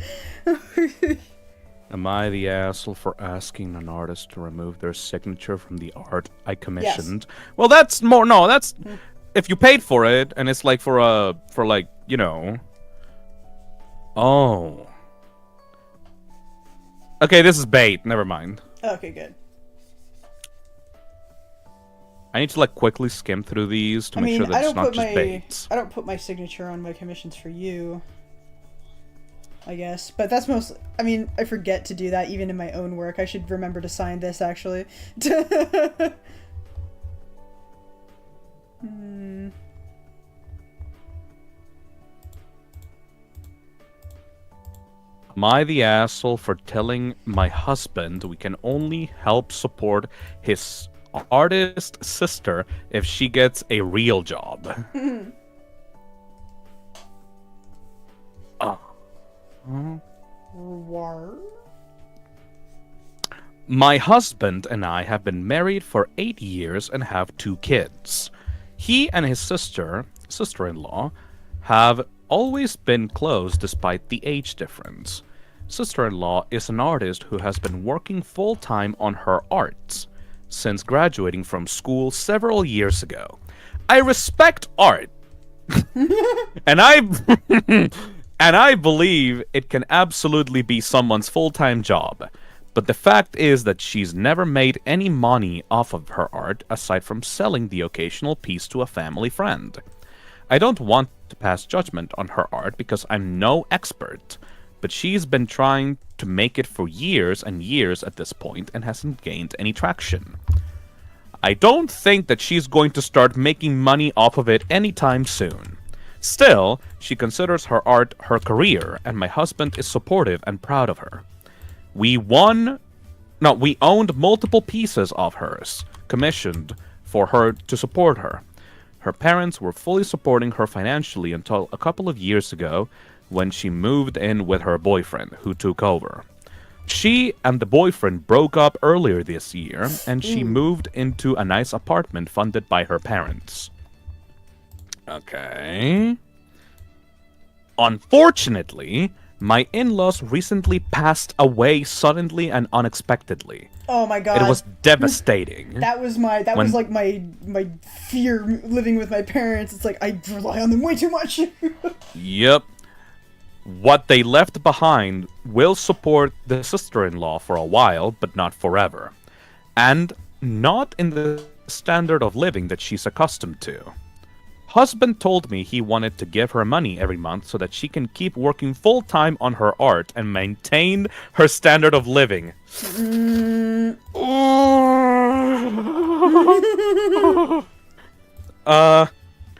Am I the asshole for asking an artist to remove their signature from the art I commissioned? Yes. Well, that's more... No, that's... If you paid for it, and it's like for like, you know... Oh. Okay, this is bait. Never mind. Okay, good. I need to like quickly skim through these to make sure that it's not just bait. I don't put my signature on my commissions for you, I guess. But that's most... I mean, I forget to do that even in my own work. I should remember to sign this, actually. Am I the asshole for telling my husband we can only help support his artist sister if she gets a real job? My husband and I have been married for 8 years and have 2 kids. He and his sister-in-law, have always been close despite the age difference. Sister-in-law is an artist who has been working full-time on her arts since graduating from school several years ago. I respect art. and I believe it can absolutely be someone's full-time job. But the fact is that she's never made any money off of her art aside from selling the occasional piece to a family friend. I don't want to pass judgment on her art because I'm no expert, but she's been trying to make it for years and years at this point and hasn't gained any traction. I don't think that she's going to start making money off of it anytime soon. Still, she considers her art her career, and my husband is supportive and proud of her. We owned multiple pieces of hers, commissioned for her to support her. Her parents were fully supporting her financially until a couple of years ago when she moved in with her boyfriend, who took over. She and the boyfriend broke up earlier this year, and she moved into a nice apartment funded by her parents. Okay. Unfortunately, my in-laws recently passed away suddenly and unexpectedly. Oh my god. It was devastating. That was like my fear living with my parents. It's like I rely on them way too much. Yep. What they left behind will support the sister-in-law for a while, but not forever. And not in the standard of living that she's accustomed to. Husband told me he wanted to give her money every month so that she can keep working full-time on her art and maintain her standard of living.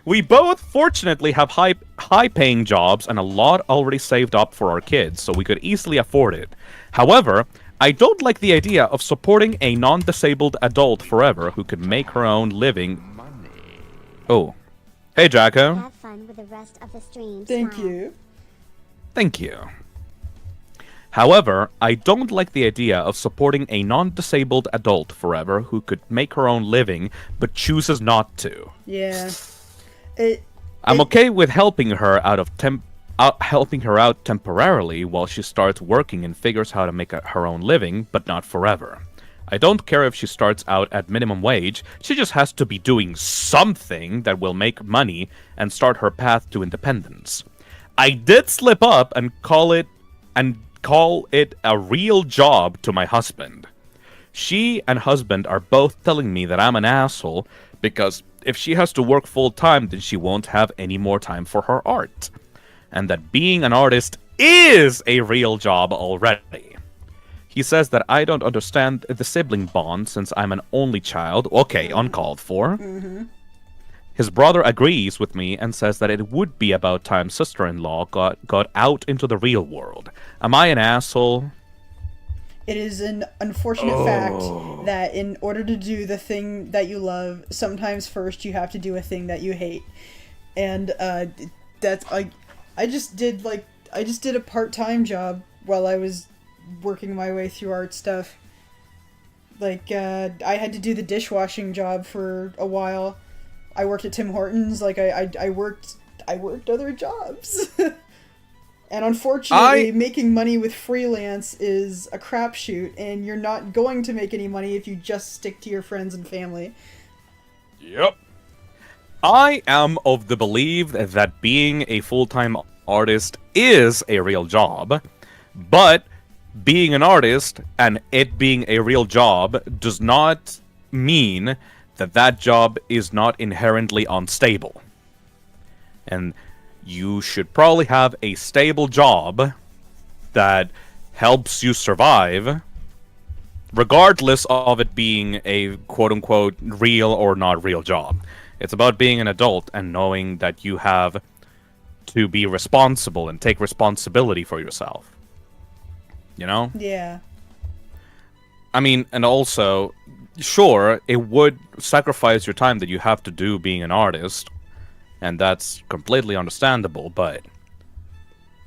We both fortunately have high-paying jobs and a lot already saved up for our kids, so we could easily afford it. However, I don't like the idea of supporting a non-disabled adult forever who could make her own living. Oh. Hey, Jacko. Have fun with the rest of the stream. Thank Smile. you. Thank you. However, I don't like the idea of supporting a non-disabled adult forever who could make her own living but chooses not to. Yeah. I'm okay with helping her helping her out temporarily while she starts working and figures how to make her own living, but not forever. I don't care if she starts out at minimum wage, she just has to be doing something that will make money and start her path to independence. I did slip up and call it a real job to my husband. She and husband are both telling me that I'm an asshole because if she has to work full-time, then she won't have any more time for her art. And that being an artist is a real job already. He says that I don't understand the sibling bond since I'm an only child. Okay, uncalled for. Mm-hmm. His brother agrees with me and says that it would be about time sister-in-law got out into the real world. Am I an asshole? It is an unfortunate fact that in order to do the thing that you love, sometimes first you have to do a thing that you hate. And that's I just did a part-time job while I was working my way through art stuff. Like I had to do the dishwashing job for a while. I worked at Tim Hortons. Like I worked other jobs. And unfortunately, making money with freelance is a crapshoot, and you're not going to make any money if you just stick to your friends and family. Yep. I am of the belief that being a full-time artist is a real job, but being an artist and it being a real job does not mean that that job is not inherently unstable. And you should probably have a stable job that helps you survive, regardless of it being a quote-unquote real or not real job. It's about being an adult and knowing that you have to be responsible and take responsibility for yourself. You know? Yeah. I mean, and also, sure, it would sacrifice your time that you have to do being an artist, and that's completely understandable, but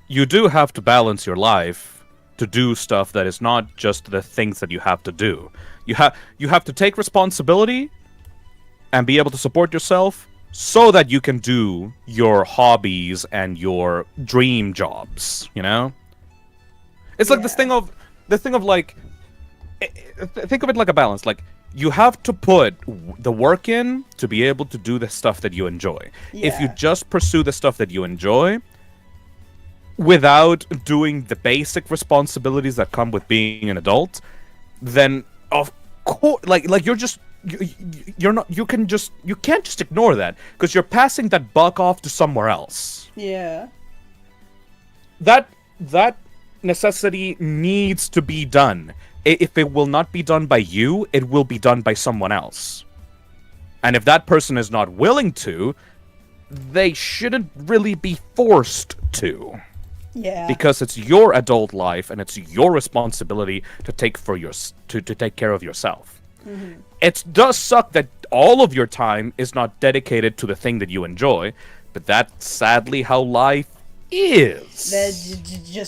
you do have to balance your life to do stuff that is not just the things that you have to do. You have to take responsibility and be able to support yourself so that you can do your hobbies and your dream jobs, you know? It's like this thing of like, think of it like a balance. Like, you have to put the work in to be able to do the stuff that you enjoy. Yeah. If you just pursue the stuff that you enjoy without doing the basic responsibilities that come with being an adult, then of course, like you're just you're not you can't just ignore that because you're passing that buck off to somewhere else. Yeah. That necessity needs to be done. If it will not be done by you, it will be done by someone else. And if that person is not willing to, they shouldn't really be forced to. Yeah. Because it's your adult life and it's your responsibility to take care of yourself. Mm-hmm. It does suck that all of your time is not dedicated to the thing that you enjoy, but that's sadly how life is.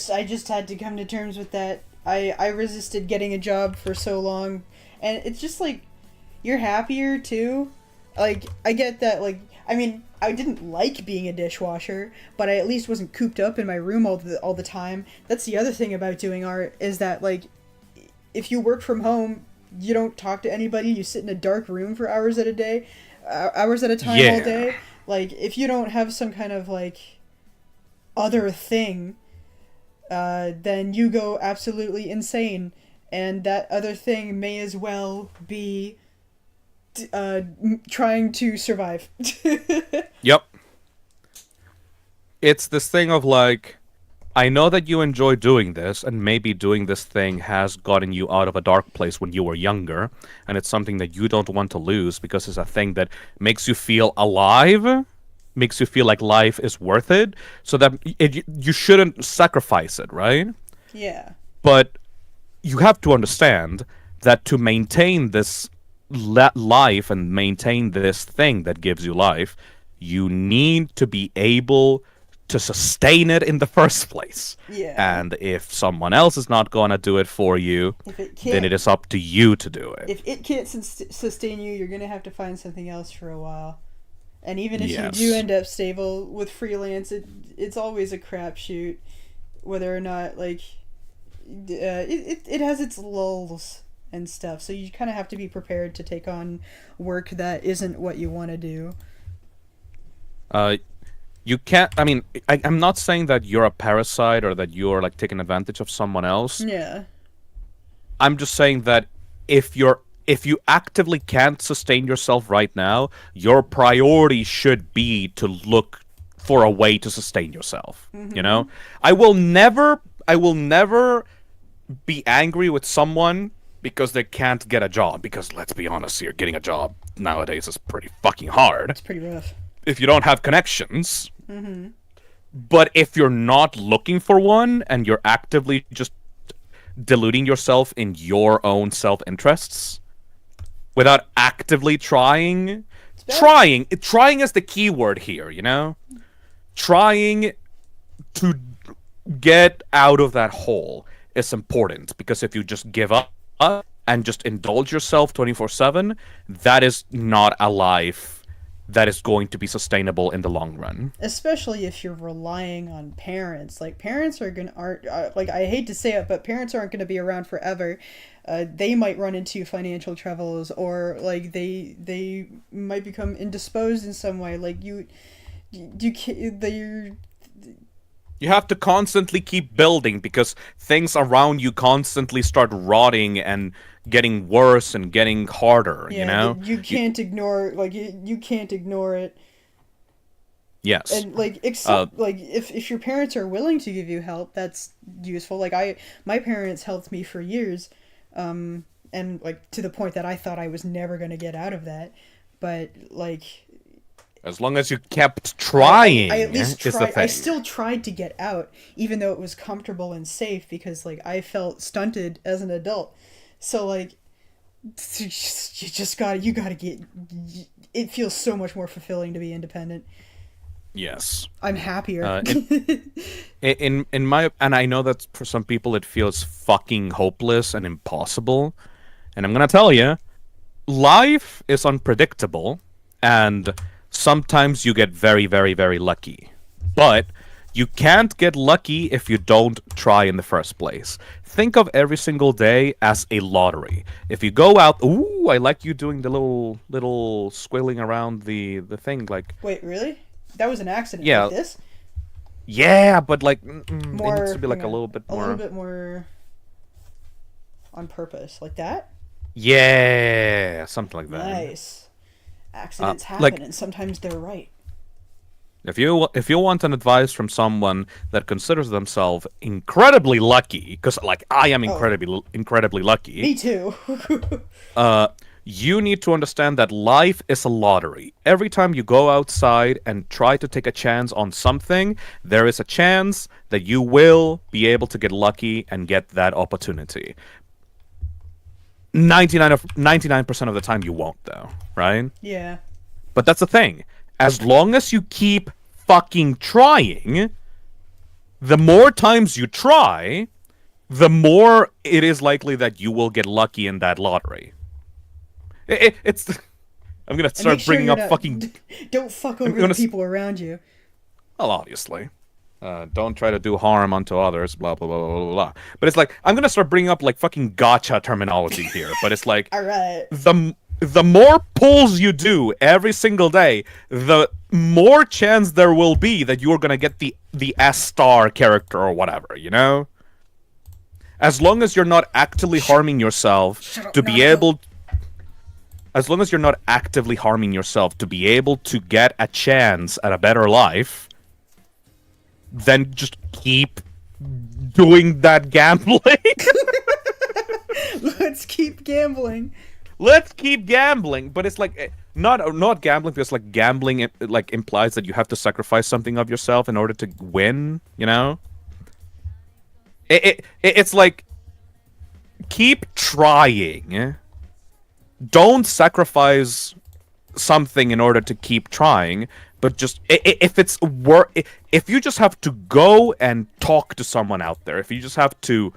I just had to come to terms with that. I resisted getting a job for so long, and it's just like, you're happier too. Like, I get that, like, I mean, I didn't like being a dishwasher, but I at least wasn't cooped up in my room all the time. That's the other thing about doing art, is that, like, if you work from home, you don't talk to anybody, you sit in a dark room for hours at a time all day. Like, if you don't have some kind of, like, other thing, then you go absolutely insane, and that other thing may as well be trying to survive. Yep. It's this thing of like, I know that you enjoy doing this, and maybe doing this thing has gotten you out of a dark place when you were younger, and it's something that you don't want to lose because it's a thing that makes you feel alive, makes you feel like life is worth it, so that you shouldn't sacrifice it, right? Yeah. But you have to understand that to maintain this life and maintain this thing that gives you life, you need to be able to sustain it in the first place. Yeah. And if someone else is not going to do it for you, then it is up to you to do it. If it can't sustain you, you're going to have to find something else for a while. And even if Yes. you do end up stable with freelance, it's always a crapshoot whether or not, like, it has its lulls and stuff. So you kind of have to be prepared to take on work that isn't what you want to do. You can't, I mean, I'm not saying that you're a parasite or that you're, like, taking advantage of someone else. Yeah. I'm just saying that if you actively can't sustain yourself right now, your priority should be to look for a way to sustain yourself. You know? I will never be angry with someone because they can't get a job, because let's be honest here, getting a job nowadays is pretty fucking hard. It's pretty rough. If you don't have connections. But if you're not looking for one and you're actively just deluding yourself in your own self-interests without actively trying is the key word here, you know? Trying to get out of that hole is important, because if you just give up and just indulge yourself 24/7, that is not a life that is going to be sustainable in the long run. Especially if you're relying on parents. Like, parents aren't like, I hate to say it, but parents aren't going to be around forever. They might run into financial troubles, or like they might become indisposed in some way. Like you have to constantly keep building, because things around you constantly start rotting and getting worse and getting harder, you know? You can't ignore, like, you can't ignore it. Yes. And, like, except, like, if your parents are willing to give you help, that's useful. Like, my parents helped me for years, and, like, to the point that I thought I was never going to get out of that. But, like, as long as you kept trying, I at least is the tried. thing. I still tried to get out, even though it was comfortable and safe, because, like, I felt stunted as an adult. So, like, you gotta get. It feels so much more fulfilling to be independent. Yes. I'm happier. In my, and I know that for some people it feels fucking hopeless and impossible, and I'm gonna tell you, life is unpredictable, and sometimes you get very, very, very lucky. But you can't get lucky if you don't try in the first place. Think of every single day as a lottery. If you go out, ooh, I like you doing the little squiggling around the thing, like. Wait, really? That was an accident. Yeah. Like this? Yeah, but like, More, it needs to be like a little bit more. A little bit more on purpose, like that. Yeah, something like that. Nice. Accidents happen, like, and sometimes they're right. If you want an advice from someone that considers themselves incredibly lucky, because like I am incredibly lucky. Me too. You need to understand that life is a lottery. Every time you go outside and try to take a chance on something, there is a chance that you will be able to get lucky and get that opportunity. 99% of the time you won't, though, right? Yeah. But that's the thing. As long as you keep fucking trying, the more times you try, the more it is likely that you will get lucky in that lottery. It's. I'm gonna start bringing up fucking. Don't fuck over the people around you. Well, obviously. Don't try to do harm unto others, blah, blah, blah, blah, blah. But it's like, I'm gonna start bringing up, like, fucking gotcha terminology here. But it's like, Alright. The more pulls you do every single day, the more chance there will be that you're gonna get the S-star character or whatever, you know? As long as you're not actively harming yourself to be able... as long as you're not actively harming yourself to be able to get a chance at a better life, then just keep doing that gambling. Let's keep gambling. Let's keep gambling, but it's like not gambling because like gambling like implies that you have to sacrifice something of yourself in order to win. You know, it's like keep trying. Don't sacrifice something in order to keep trying, but just if you just have to go and talk to someone out there, if you just have to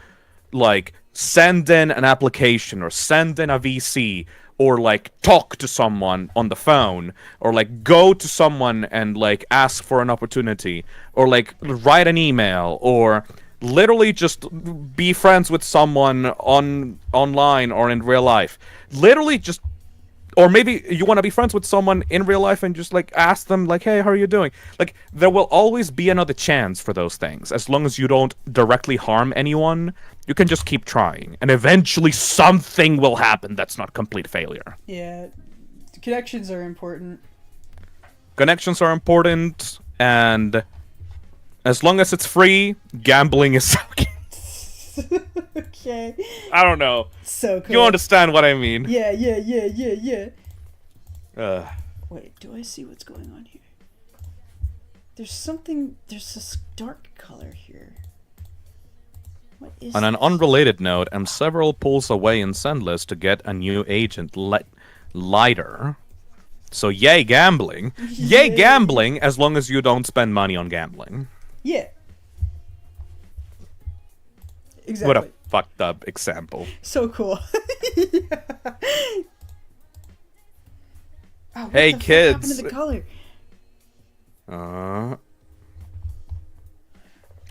like send in an application or send in a VC or like talk to someone on the phone or like go to someone and like ask for an opportunity or like write an email or literally just be friends with someone online or in real life. Literally just, or maybe you want to be friends with someone in real life and just like ask them like, hey, how are you doing? Like there will always be another chance for those things. As long as you don't directly harm anyone, you can just keep trying. And eventually something will happen that's not complete failure. Yeah, connections are important. Connections are important, and as long as it's free, gambling is okay. Okay. I don't know. So cool. You understand what I mean. Yeah. Uh, Wait, do I see what's going on here? There's this dark color here. What is on an this? unrelated note, I'm several pulls away in Sendless to get a new agent lighter. So yay gambling. Yay gambling as long as you don't spend money on gambling. Yeah. Exactly. What a fucked up example. So cool. Oh, what Hey, the fuck kids. happened to the color?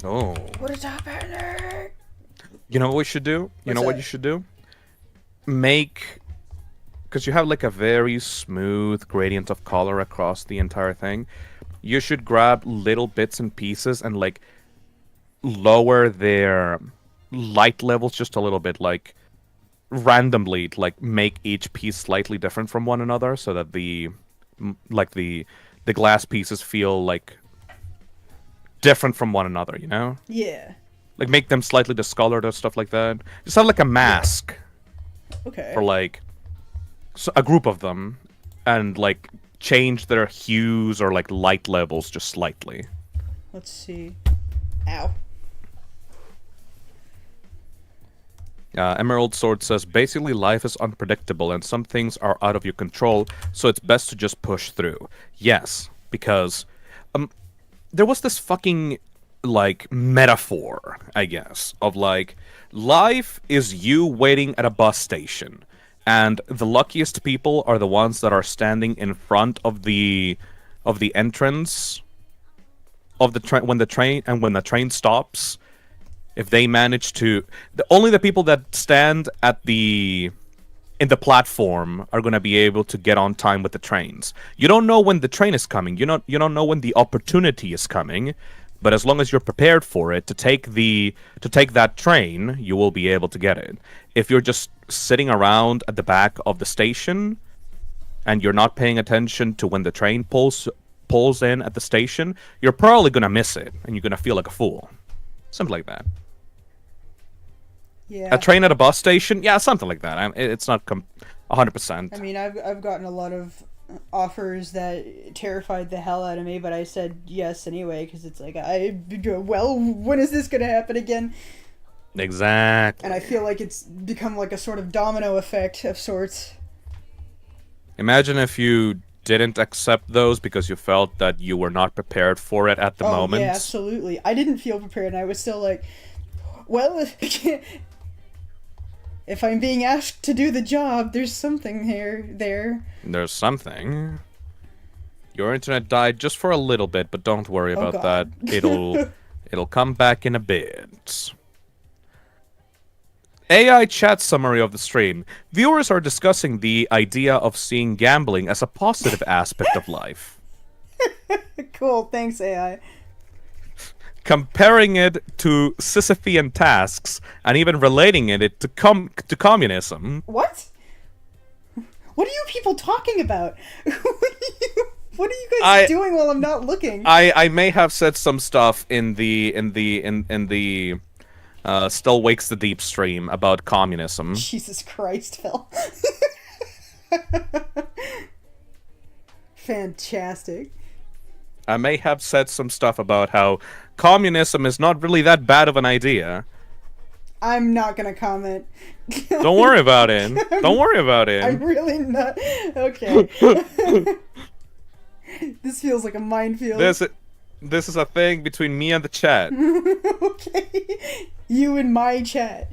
Oh. What is happening? You know what we should do? You know what you should do? Because you have like a very smooth gradient of color across the entire thing. You should grab little bits and pieces and like lower their light levels just a little bit, like randomly, like make each piece slightly different from one another, so that the glass pieces feel like different from one another. You know? Yeah. Like make them slightly discolored or stuff like that. Just have like a mask. Okay. For like a group of them, and like change their hues or like light levels just slightly. Let's see. Ow. Emerald Sword says, basically life is unpredictable and some things are out of your control, so it's best to just push through. Yes, because there was this fucking like metaphor, I guess, of like life is you waiting at a bus station, and the luckiest people are the ones that are standing in front of the entrance of the train when the train stops. If they manage to, only the people that stand in the platform are going to be able to get on time with the trains. You don't know when the train is coming. You don't know when the opportunity is coming. But as long as you're prepared for it to take that train, you will be able to get it. If you're just sitting around at the back of the station and you're not paying attention to when the train pulls in at the station, you're probably going to miss it and you're going to feel like a fool. Something like that. Yeah. A train at a bus station? Yeah, something like that. It's not 100%. I mean, I've gotten a lot of offers that terrified the hell out of me, but I said yes anyway, because it's like, well, when is this going to happen again? Exactly. And I feel like it's become like a sort of domino effect of sorts. Imagine if you didn't accept those because you felt that you were not prepared for it at the moment. Yeah, absolutely. I didn't feel prepared, and I was still like, well, if I'm being asked to do the job, there's something there. There's something. Your internet died just for a little bit, but don't worry about that. It'll come back in a bit. AI chat summary of the stream. Viewers are discussing the idea of seeing gambling as a positive aspect of life. Cool, thanks AI. Comparing it to Sisyphean tasks, and even relating it to communism. What? What are you people talking about? What are you guys doing while I'm not looking? I may have said some stuff in the Still Wakes the Deep stream about communism. Jesus Christ, Phil. Fantastic. I may have said some stuff about how communism is not really that bad of an idea. I'm not gonna comment. Don't worry about it. Don't worry about it. I'm really not. Okay. This feels like a minefield. This is a thing between me and the chat. Okay. You and my chat.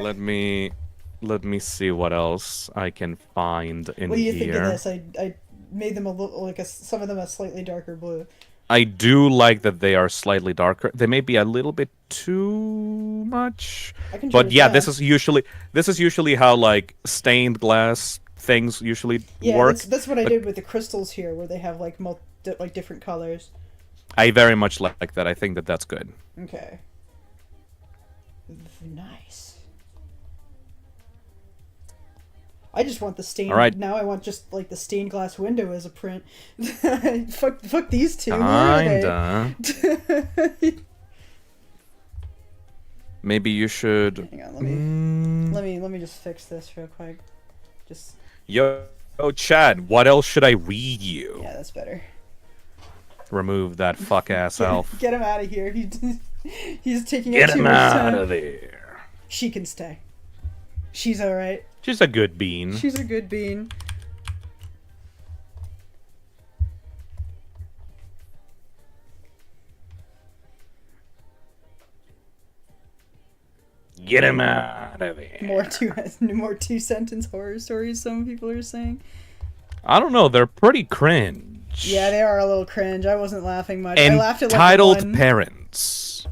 Let me see what else I can find in here. What do you think of this? I made them a little some of them a slightly darker blue. I do like that they are slightly darker. They may be a little bit too much. But yeah, this is usually how like stained glass things usually work. That's what I did with the crystals here, where they have like different colors. I very much like that. I think that that's good. Okay. Nice. I just want the stained. All right. Now I want just like the stained glass window as a print. fuck these two. Who are Kinda. they? Maybe you should. Hang on, let me just fix this real quick. Just. Yo, Chad, what else should I read you? Yeah, that's better. Remove that fuck ass elf. Get him out of here. He's taking Get up too him much out time. of there. She can stay. She's alright. She's a good bean. She's a good bean. Get him out of there. More two-sentence horror stories, some people are saying. I don't know, they're pretty cringe. Yeah, they are a little cringe. I wasn't laughing much. I laughed at like Entitled one. Parents.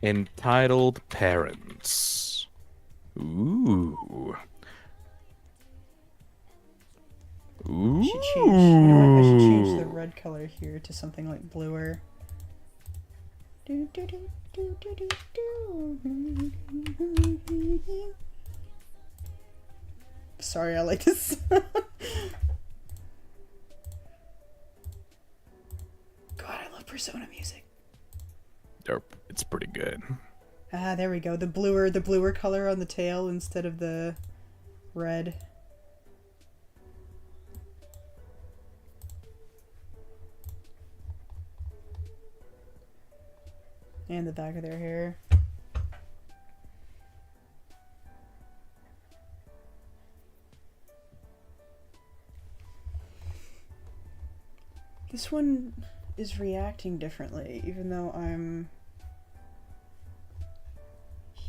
Entitled Parents. Ooh. Ooh. I should change, you know what? I should change the red color here to something like bluer. Do, do, do, do, do, do, do. Sorry, I like this. God, I love Persona music. It's pretty good. Ah, there we go. The bluer color on the tail instead of the red. And the back of their hair. This one is reacting differently, even though I'm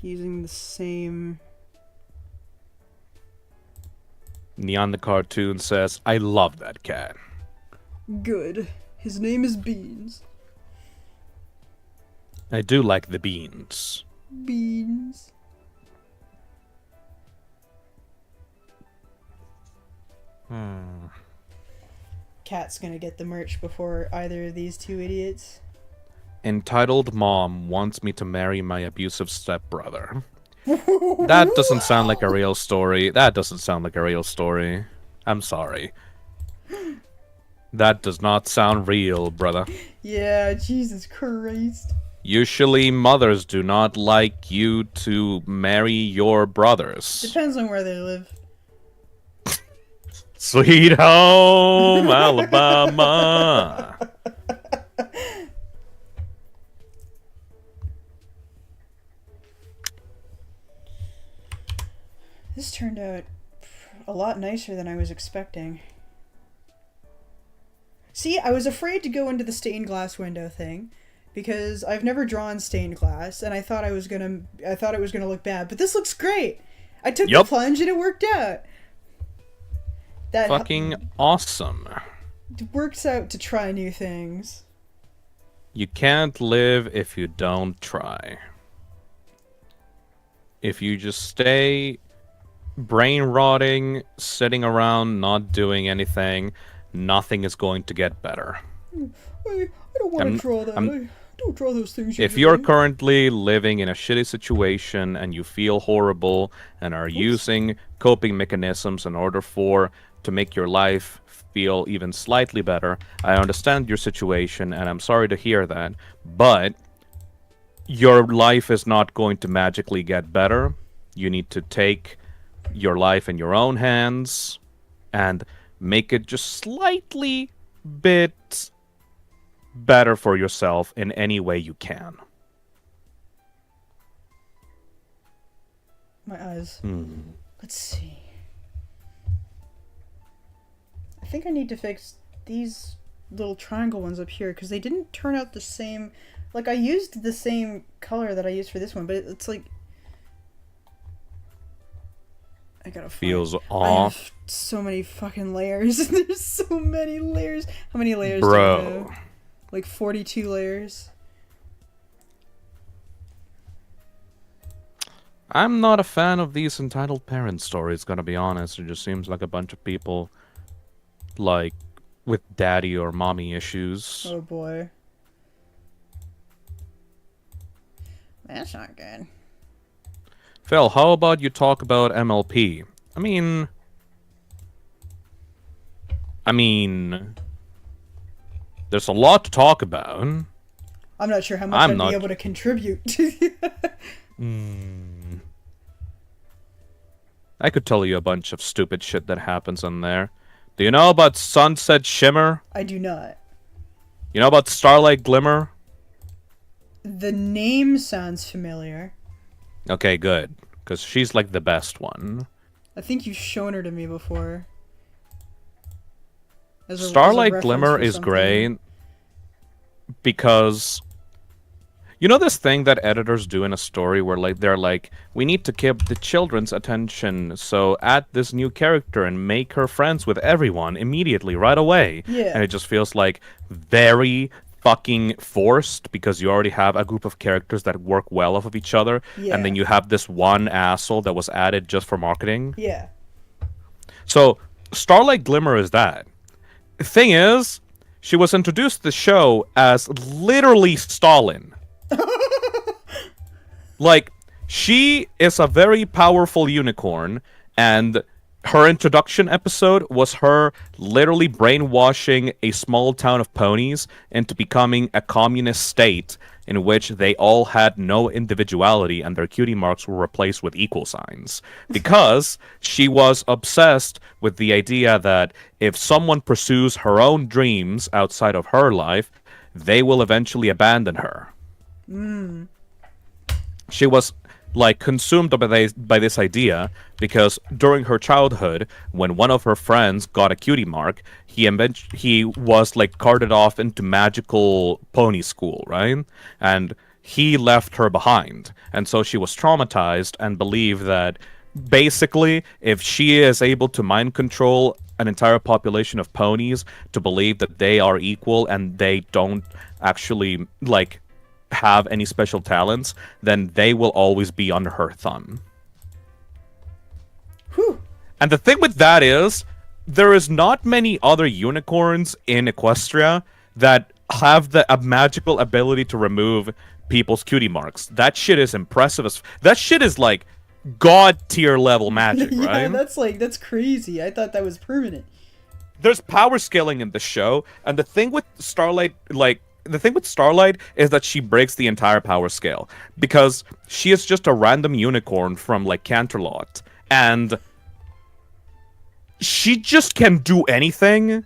using the same... Neon the Cartoon says, I love that cat. Good. His name is Beans. I do like the beans. Beans. Cat's gonna get the merch before either of these two idiots. Entitled Mom wants me to marry my abusive stepbrother. That doesn't sound like a real story. That doesn't sound like a real story. I'm sorry. That does not sound real, brother. Yeah, Jesus Christ. Usually, mothers do not like you to marry your brothers. Depends on where they live. Sweet home, Alabama. This turned out a lot nicer than I was expecting. See, I was afraid to go into the stained glass window thing because I've never drawn stained glass and I thought it was gonna look bad, but this looks great. I took the plunge and it worked out. That fucking awesome. It works out to try new things. You can't live if you don't try. If you just stay brain rotting, sitting around, not doing anything, nothing is going to get better. I don't want to draw that. I don't don't draw those things. If you're currently living in a shitty situation and you feel horrible and are using coping mechanisms in order to make your life feel even slightly better, I understand your situation and I'm sorry to hear that, but your life is not going to magically get better. You need to take your life in your own hands and make it just slightly bit better for yourself in any way you can. My eyes. Let's see. I think I need to fix these little triangle ones up here because they didn't turn out the same. Like, I used the same color that I used for this one, but it's like... I gotta find... Feels I off. have so many fucking layers. There's so many layers. How many layers do I Bro. have? Like 42 layers. I'm not a fan of these entitled parent stories, gonna be honest. It just seems like a bunch of people, like, with daddy or mommy issues. Oh boy. That's not good. Phil, how about you talk about MLP? I mean, there's a lot to talk about. I'm not sure how much I'd be able to contribute. I could tell you a bunch of stupid shit that happens in there. Do you know about Sunset Shimmer? I do not. You know about Starlight Glimmer? The name sounds familiar. Okay, good. Because she's like the best one. I think you've shown her to me before. Starlight Glimmer is great because you know this thing that editors do in a story where like they're like, we need to keep the children's attention, so add this new character and make her friends with everyone immediately right away. Yeah. And it just feels like very fucking forced because you already have a group of characters that work well off of each other, and then you have this one asshole that was added just for marketing. Yeah. So Starlight Glimmer is that. The thing is, she was introduced to the show as literally Stalin. Like, she is a very powerful unicorn, and her introduction episode was her literally brainwashing a small town of ponies into becoming a communist state in which they all had no individuality and their cutie marks were replaced with equal signs. Because she was obsessed with the idea that if someone pursues her own dreams outside of her life, they will eventually abandon her. She was like consumed by this idea because during her childhood, when one of her friends got a cutie mark, he was like carted off into magical pony school, right? And he left her behind, and so she was traumatized and believed that basically if she is able to mind control an entire population of ponies to believe that they are equal and they don't actually like have any special talents, then they will always be under her thumb. Whew. And the thing with that is, there is not many other unicorns in Equestria that have a magical ability to remove people's cutie marks. That shit is impressive. That shit is like god tier level magic, Yeah, right? that's crazy. I thought that was permanent. There's power scaling in the show, and the thing with Starlight is that she breaks the entire power scale because she is just a random unicorn from like Canterlot, and she just can do anything.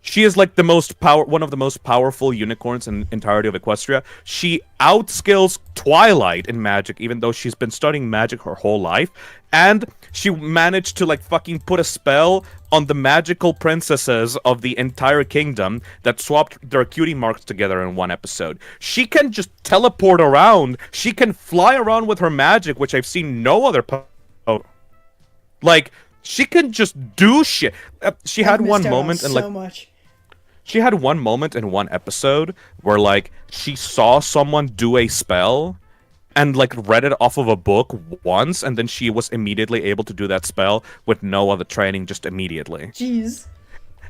She is like one of the most powerful unicorns in entirety of Equestria. She outskills Twilight in magic, even though she's been studying magic her whole life. And she managed to like fucking put a spell on the magical princesses of the entire kingdom that swapped their cutie marks together in one episode. She can just teleport around. She can fly around with her magic, which I've seen no other like, she can just do shit. She had one moment and like so much. She had one moment in one episode where like she saw someone do a spell and like read it off of a book once, and then she was immediately able to do that spell with no other training, just immediately. Jeez.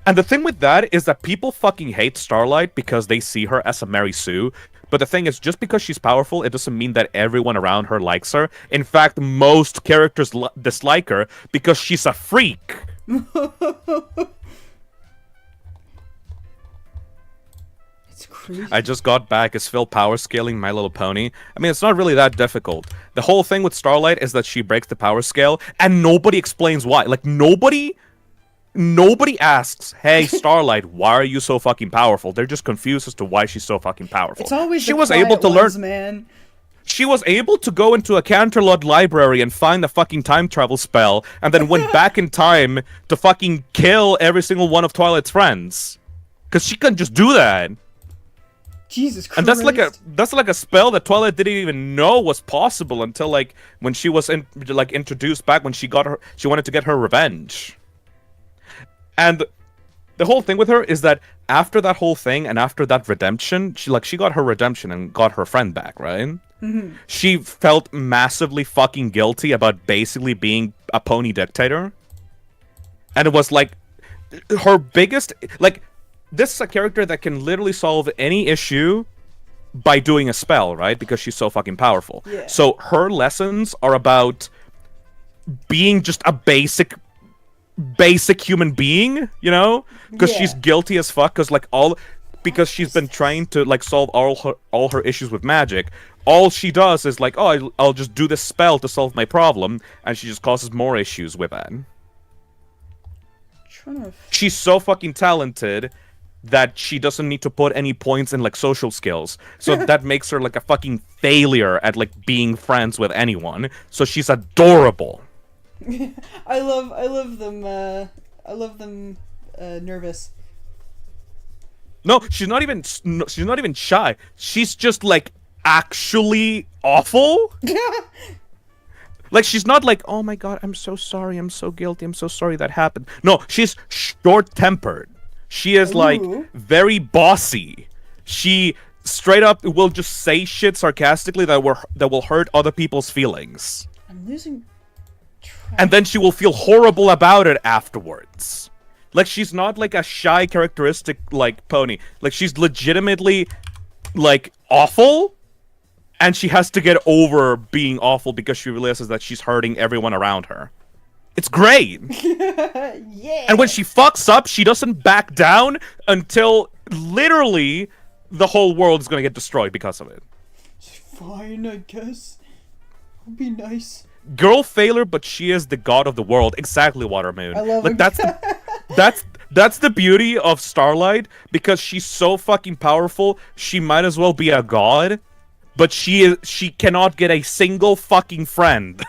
And the thing with that is that people fucking hate Starlight because they see her as a Mary Sue. But the thing is, just because she's powerful, it doesn't mean that everyone around her likes her. In fact, most characters dislike her because she's a freak. It's crazy. I just got back. Is Phil power scaling My Little Pony? I mean, it's not really that difficult. The whole thing with Starlight is that she breaks the power scale, and nobody explains why. Like, nobody asks, hey, Starlight, why are you so fucking powerful? They're just confused as to why she's so fucking powerful. It's always she the was able quiet to ones, learn. man. She was able to go into a Canterlot library and find a fucking time travel spell, and then went back in time to fucking kill every single one of Twilight's friends. Because she couldn't just do that. Jesus Christ. And that's like a spell that Twilight didn't even know was possible until like when she was introduced back when she wanted to get her revenge. And the whole thing with her is that after that whole thing and after that redemption, she got her redemption and got her friend back, right? Mm-hmm. She felt massively fucking guilty about basically being a pony dictator. And it was like her biggest, like, this is a character that can literally solve any issue by doing a spell, right? Because she's so fucking powerful. Yeah. So her lessons are about being just a basic human being, you know? Because she's guilty as fuck, because she's been trying to like solve all her issues with magic. All she does is like, oh, I'll just do this spell to solve my problem, and she just causes more issues with that. She's so fucking talented that she doesn't need to put any points in like social skills. So that makes her like a fucking failure at like being friends with anyone. So she's adorable. I love them nervous. No, she's not even shy. She's just like actually awful. Like, she's not like, oh my god, I'm so sorry, I'm so guilty, I'm so sorry that happened. No, she's short-tempered. She is, like, very bossy. She straight up will just say shit sarcastically that will hurt other people's feelings. I'm losing track. And then she will feel horrible about it afterwards. Like, she's not, like, a shy, characteristic, like, pony. Like, she's legitimately, like, awful. And she has to get over being awful because she realizes that she's hurting everyone around her. It's great! Yeah! And when she fucks up, she doesn't back down until literally the whole world is gonna get destroyed because of it. Fine, I guess. I'll be nice. Girl failure, but she is the god of the world. Exactly, Watermoon. I love like, it. that's the beauty of Starlight, because she's so fucking powerful, she might as well be a god. But she cannot get a single fucking friend.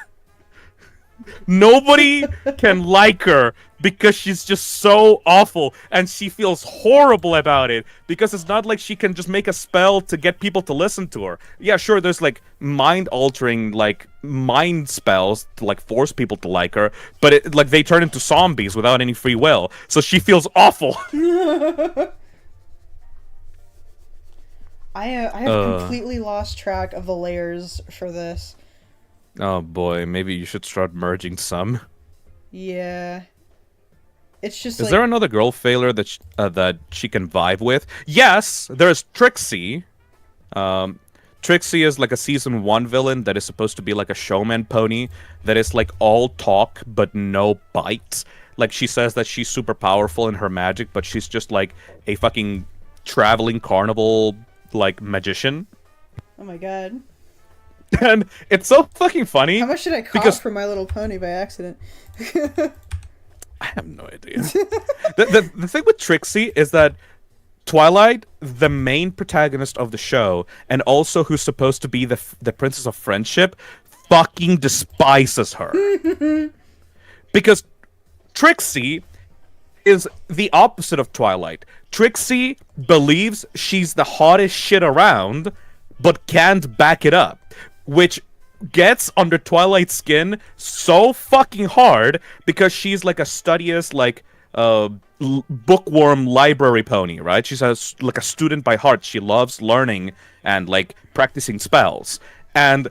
Nobody can like her because she's just so awful, and she feels horrible about it because it's not like she can just make a spell to get people to listen to her. Yeah, sure, there's like mind-altering, like mind spells to like force people to like her, but like they turn into zombies without any free will, so she feels awful. I have completely lost track of the layers for this. Oh boy, maybe you should start merging some. Yeah. It's just Is there another girl failure that that she can vibe with? Yes, there's Trixie. Trixie is like a season 1 villain that is supposed to be like a showman pony that is like all talk but no bite. Like, she says that she's super powerful in her magic, but she's just like a fucking traveling carnival like magician. Oh my god. And it's so fucking funny. How much did I cost for My Little Pony by accident? I have no idea. the thing with Trixie is that Twilight, the main protagonist of the show, and also who's supposed to be the Princess of Friendship, fucking despises her. Because Trixie is the opposite of Twilight. Trixie believes she's the hottest shit around, but can't back it up. Which gets under Twilight's skin so fucking hard because she's like a studious, like, bookworm library pony, right? She's like a student by heart. She loves learning and, like, practicing spells. And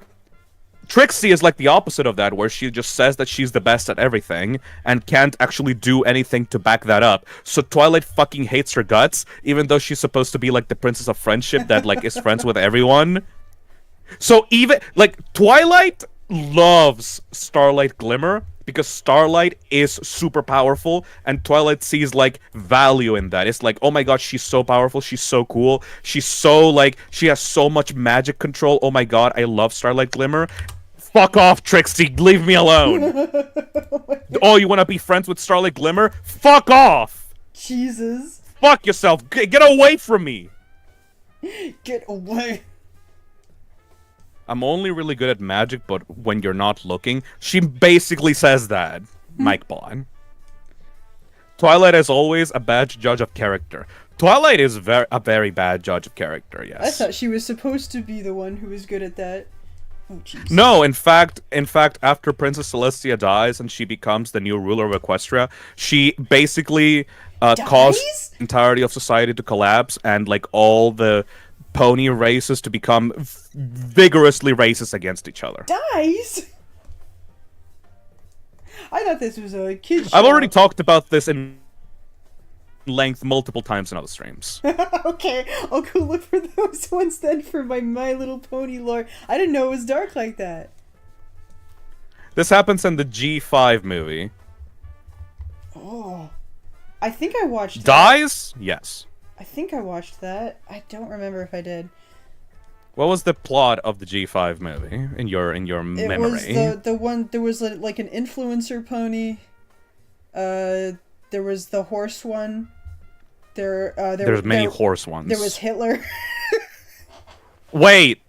Trixie is like the opposite of that, where she just says that she's the best at everything and can't actually do anything to back that up. So Twilight fucking hates her guts, even though she's supposed to be like the princess of friendship that like is friends with everyone. So even like Twilight loves Starlight Glimmer because Starlight is super powerful, and Twilight sees like value in that. It's like, oh my god, she's so powerful, she's so cool, she's so like, she has so much magic control. Oh my god, I love Starlight Glimmer. Fuck off, Trixie, leave me alone. Oh, you want to be friends with Starlight Glimmer? Fuck off. Jesus. Fuck yourself. Get away from me. Get away. I'm only really good at magic, but when you're not looking. She basically says that. Mike Bond. Twilight is always a bad judge of character. Twilight is a very bad judge of character, yes. I thought she was supposed to be the one who was good at that. Oh, jeez. No, in fact, after Princess Celestia dies and she becomes the new ruler of Equestria, she basically caused the entirety of society to collapse and like all the pony races to become vigorously racist against each other. Dies? I thought this was a kid's show. I've already talked about this in length multiple times in other streams. Okay, I'll go look for those ones then for my My Little Pony lore. I didn't know it was dark like that. This happens in the G5 movie. Oh. I think I watched Dies? Yes. I think I watched that. I don't remember if I did. What was the plot of the G5 movie in your memory? It was the one. There was like an influencer pony. There was the horse one. There's many horse ones. There was Hitler. Wait.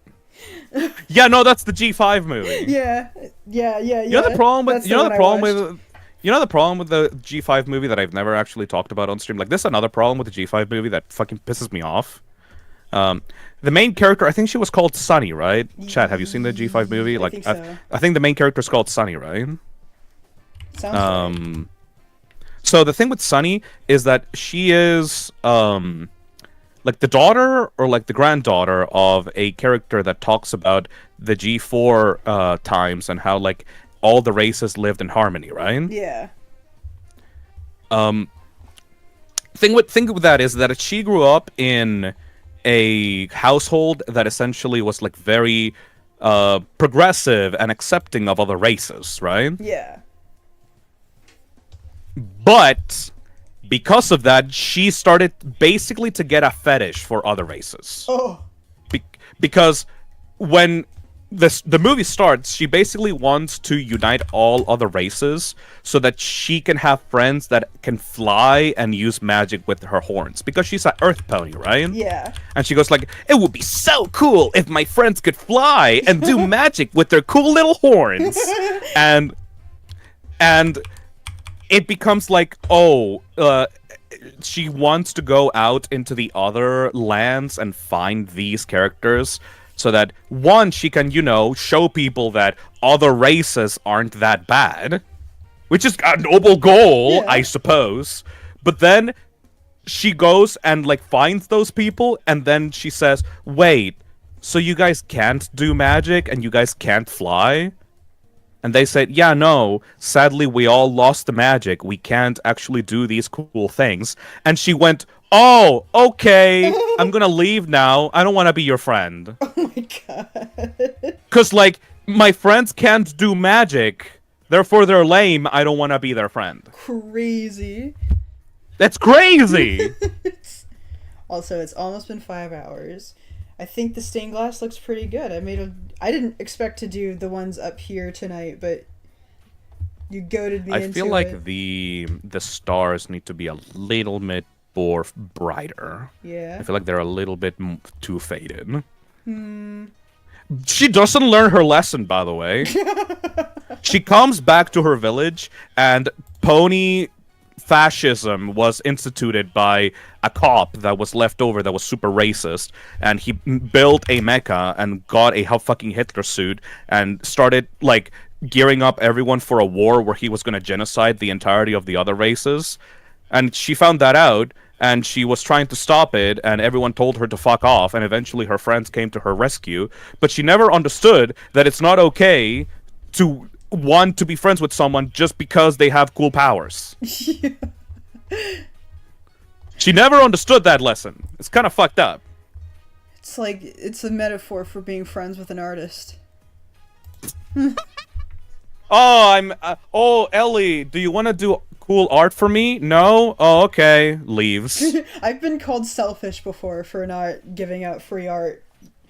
Yeah, no, that's the G5 movie. Yeah. You know the problem with the problem with the G5 movie that I've never actually talked about on stream? Like, this is another problem with the G5 movie that fucking pisses me off. The main character, I think she was called Sunny, right? Chad, have you seen the G5 movie? I Like, think so. I think the main character is called Sunny, right? Sounds right. So the thing with Sunny is that she is like the daughter or like the granddaughter of a character that talks about the G4 times and how like all the races lived in harmony, right? Yeah. Thing with that is that she grew up in a household that essentially was like very progressive and accepting of other races, right? Yeah. But because of that, she started basically to get a fetish for other races. Oh. Because when the movie starts, she basically wants to unite all other races so that she can have friends that can fly and use magic with her horns. Because she's an earth pony, right? Yeah. And she goes like, it would be so cool if my friends could fly and do magic with their cool little horns. And it becomes like, she wants to go out into the other lands and find these characters so that, one, she can, show people that other races aren't that bad, which is a noble goal, I suppose. But then she goes and, like, finds those people, and then she says, wait, so you guys can't do magic and you guys can't fly? And they said, yeah, no, sadly we all lost the magic. We can't actually do these cool things. And she went, oh, okay, I'm gonna leave now. I don't want to be your friend. Oh my god. Because, like, my friends can't do magic. Therefore, they're lame. I don't want to be their friend. Crazy. That's crazy! Also, it's almost been 5 hours. I think the stained glass looks pretty good. I didn't expect to do the ones up here tonight, but you goaded me into it. I feel like the stars need to be a little bit more brighter. Yeah. I feel like they're a little bit too faded. She doesn't learn her lesson, by the way. She comes back to her village, and pony fascism was instituted by a cop that was left over that was super racist, and he built a mecha and got a fucking Hitler suit and started, like, gearing up everyone for a war where he was going to genocide the entirety of the other races. And she found that out, and she was trying to stop it, and everyone told her to fuck off, and eventually her friends came to her rescue. But she never understood that it's not okay to want to be friends with someone just because they have cool powers. She never understood that lesson. It's kind of fucked up. It's like, it's a metaphor for being friends with an artist. Oh, Ellie, do you want to do cool art for me? No? Oh, okay. Leaves. I've been called selfish before for not giving out free art.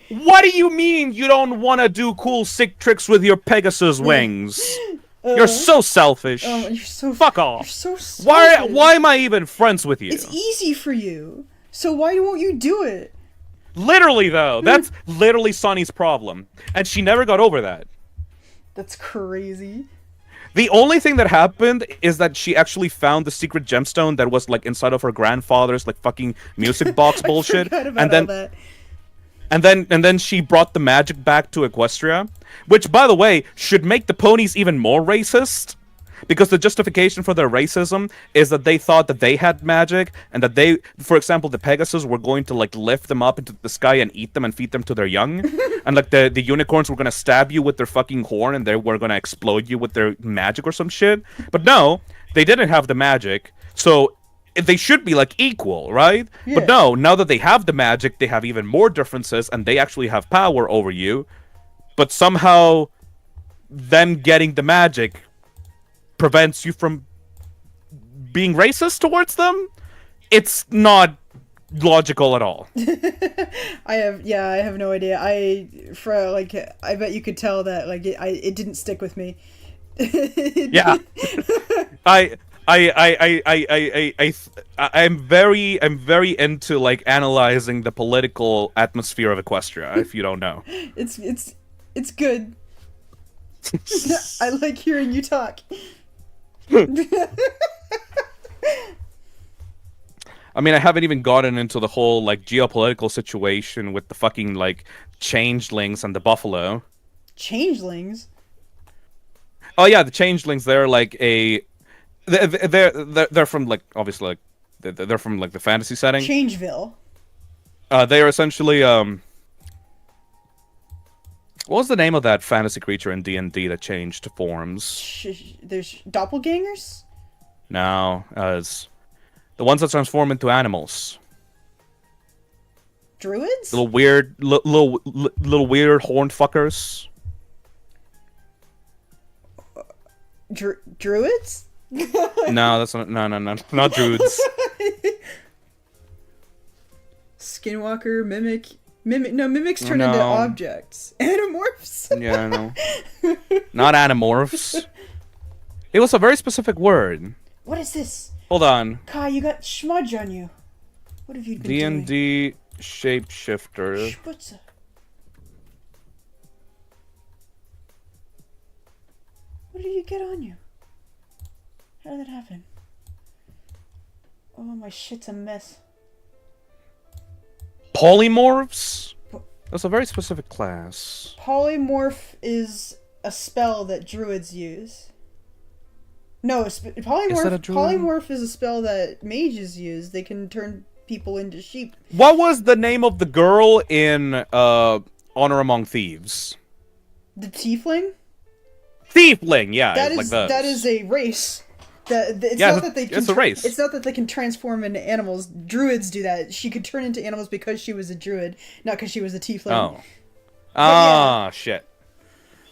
What do you mean you don't want to do cool sick tricks with your Pegasus wings? You're so selfish. Oh, you're so fuck off. You're so selfish. Why am I even friends with you? It's easy for you. So why won't you do it? Literally, though. That's literally Sonny's problem. And she never got over that. That's crazy. The only thing that happened is that she actually found the secret gemstone that was like inside of her grandfather's like fucking music box bullshit. I forgot about all that. And then she brought the magic back to Equestria, which, by the way, should make the ponies even more racist, because the justification for their racism is that they thought that they had magic, and that they, for example, the Pegasus were going to like lift them up into the sky and eat them and feed them to their young, and like the unicorns were gonna stab you with their fucking horn and they were gonna explode you with their magic or some shit. But no, they didn't have the magic, so they should be like equal, right? Yeah. But no, now that they have the magic, they have even more differences, and they actually have power over you. But somehow, them getting the magic prevents you from being racist towards them. It's not logical at all. I have no idea. I bet you could tell that like it didn't stick with me. Yeah. I'm very into like analyzing the political atmosphere of Equestria, if you don't know. It's good. I like hearing you talk. I mean, I haven't even gotten into the whole like geopolitical situation with the fucking like changelings and the buffalo. Changelings? Oh yeah, the changelings. They're like they're from like obviously like they're from like the fantasy setting. Changeville. They are essentially what was the name of that fantasy creature in D&D that changed forms? There's doppelgangers? No, it's the ones that transform into animals. Druids? Little weird horned fuckers. Druids? No, that's not druids. Skinwalker, mimics turn into objects. Animorphs? Yeah, I know. Not animorphs. It was a very specific word. What is this? Hold on. Kai, you got smudge on you. What have you been doing? D&D shapeshifter. Sputzer. What did you get on you? How did that happen? Oh, my shit's a mess. Polymorphs? That's a very specific class. Polymorph is a spell that druids use. No, polymorph is a spell that mages use. They can turn people into sheep. What was the name of the girl in Honor Among Thieves? The tiefling? Tiefling, yeah. That is a race. It's a race. It's not that they can transform into animals. Druids do that. She could turn into animals because she was a druid, not because she was a tiefling. Oh. Shit.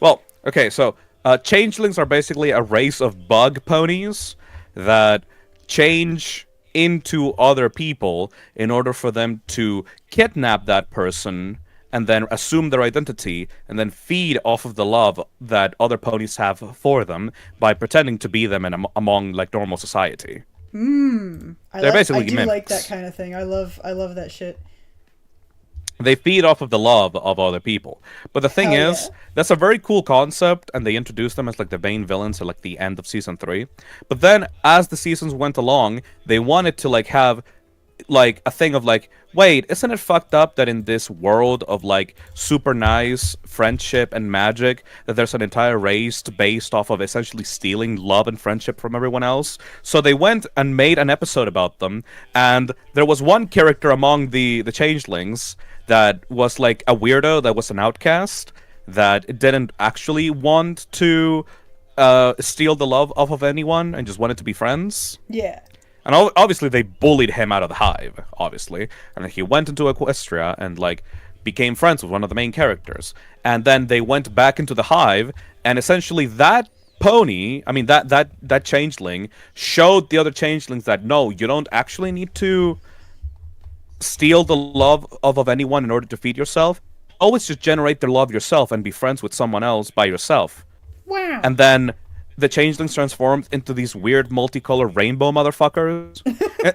Well, okay, so changelings are basically a race of bug ponies that change into other people in order for them to kidnap that person and then assume their identity, and then feed off of the love that other ponies have for them by pretending to be them among like normal society. They're basically mimics. Like that kind of thing. I love that shit. They feed off of the love of other people. But the thing is, that's a very cool concept, and they introduced them as like the main villains at like the end of season 3. But then, as the seasons went along, they wanted to like have like a thing of like, wait, isn't it fucked up that in this world of like super nice friendship and magic that there's an entire race based off of essentially stealing love and friendship from everyone else? So they went and made an episode about them, and there was one character among the changelings that was like a weirdo, that was an outcast, that didn't actually want to steal the love off of anyone and just wanted to be friends. Yeah. And obviously they bullied him out of the hive, obviously. And then he went into Equestria and, like, became friends with one of the main characters. And then they went back into the hive, and essentially that pony, I mean, that changeling, showed the other changelings that, no, you don't actually need to steal the love of anyone in order to feed yourself. Always just generate the love yourself and be friends with someone else by yourself. Wow. And then the changelings transformed into these weird multicolored rainbow motherfuckers.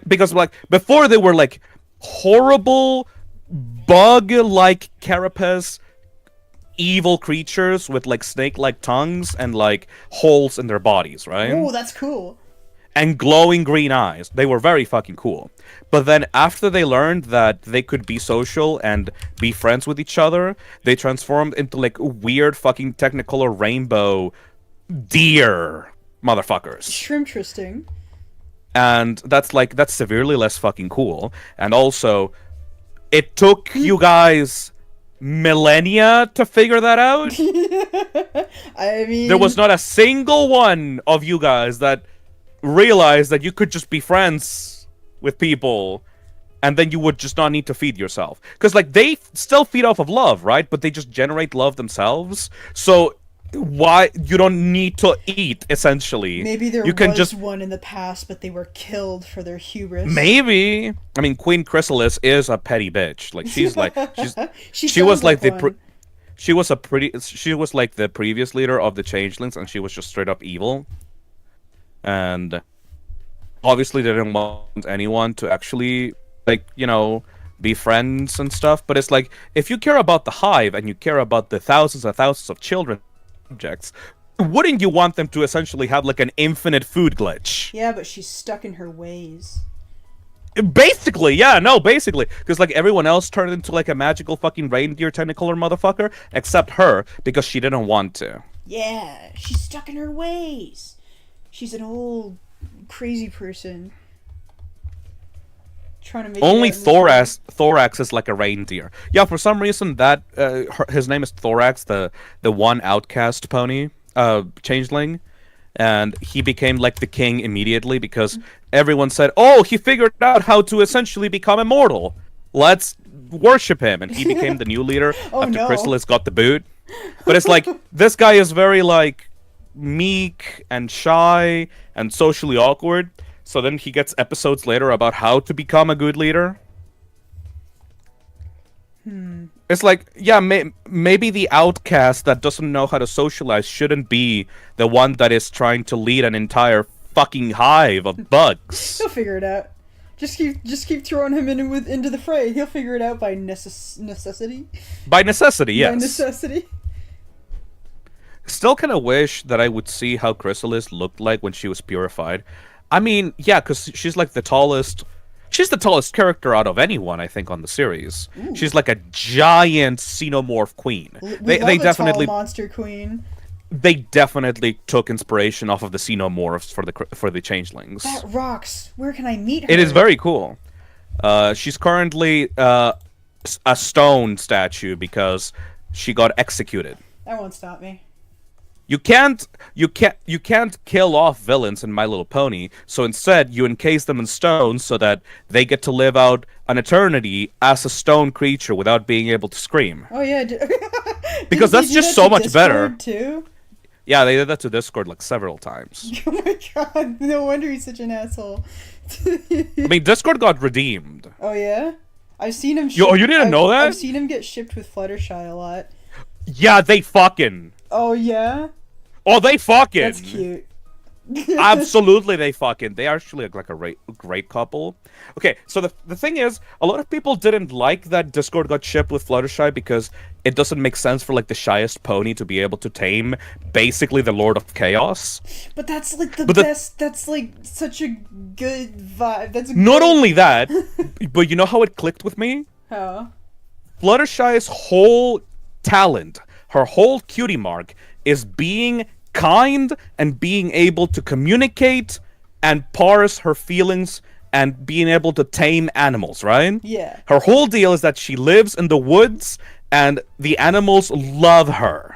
Because, like, before they were, like, horrible, bug-like carapace, evil creatures with, like, snake-like tongues and, like, holes in their bodies, right? Oh, that's cool. And glowing green eyes. They were very fucking cool. But then after they learned that they could be social and be friends with each other, they transformed into, like, weird fucking technicolor rainbow deer motherfuckers. Interesting. And that's severely less fucking cool. And also, it took you guys millennia to figure that out. I mean, there was not a single one of you guys that realized that you could just be friends with people and then you would just not need to feed yourself. Because, like, they still feed off of love, right? But they just generate love themselves. So why you don't need to eat, essentially. Maybe there you can was just one in the past, but they were killed for their hubris. Maybe. I mean, Queen Chrysalis is a petty bitch. Like, she's like she was like she was like the previous leader of the changelings, and she was just straight up evil. And obviously they didn't want anyone to actually, like, you know, be friends and stuff. But it's like, if you care about the hive and you care about the thousands and thousands of children subjects, wouldn't you want them to essentially have like an infinite food glitch? Yeah, but she's stuck in her ways. Basically, yeah, no, basically. Because, like, everyone else turned into, like, a magical fucking reindeer technicolor motherfucker, except her, because she didn't want to. Yeah, she's stuck in her ways. She's an old, crazy person. Trying to make Only Thorax is like a reindeer. Yeah, for some reason that his name is Thorax, the one outcast pony changeling, and he became like the king immediately because everyone said, "Oh, he figured out how to essentially become immortal. Let's worship him," and he became the new leader after Chrysalis got the boot. But it's like, this guy is very like meek and shy and socially awkward. So then he gets episodes later about how to become a good leader. It's like, yeah, maybe the outcast that doesn't know how to socialize shouldn't be the one that is trying to lead an entire fucking hive of bugs. He'll figure it out. Just keep throwing him into the fray. He'll figure it out by necessity. By necessity, yes. By necessity. Still kind of wish that I would see how Chrysalis looked like when she was purified. I mean, yeah, because she's like the tallest... She's the tallest character out of anyone, I think, on the series. Ooh. She's like a giant xenomorph queen. They definitely tall monster queen. They definitely took inspiration off of the xenomorphs for the changelings. That rocks. Where can I meet her? It is very cool. She's currently a stone statue because she got executed. That won't stop me. You can't kill off villains in My Little Pony, so instead you encase them in stone so that they get to live out an eternity as a stone creature without being able to scream. Oh yeah, because that's just so much better. Too? Yeah, they did that to Discord like several times. Oh my god, no wonder he's such an asshole. I mean, Discord got redeemed. Oh yeah? I've seen him you didn't know that? I've seen him get shipped with Fluttershy a lot. Yeah, they fucking... Oh yeah? Oh, they fucking... That's cute. Absolutely, they actually look like a great couple. Okay, so the thing is, a lot of people didn't like that Discord got shipped with Fluttershy because it doesn't make sense for like the shyest pony to be able to tame basically the Lord of Chaos. But that's like the best. That's like such a good vibe. That's not great. only that, but you know how it clicked with me? How? Fluttershy's whole talent, her whole cutie mark, is being kind and being able to communicate and parse her feelings and being able to tame animals, right? Yeah. Her whole deal is that she lives in the woods and the animals love her.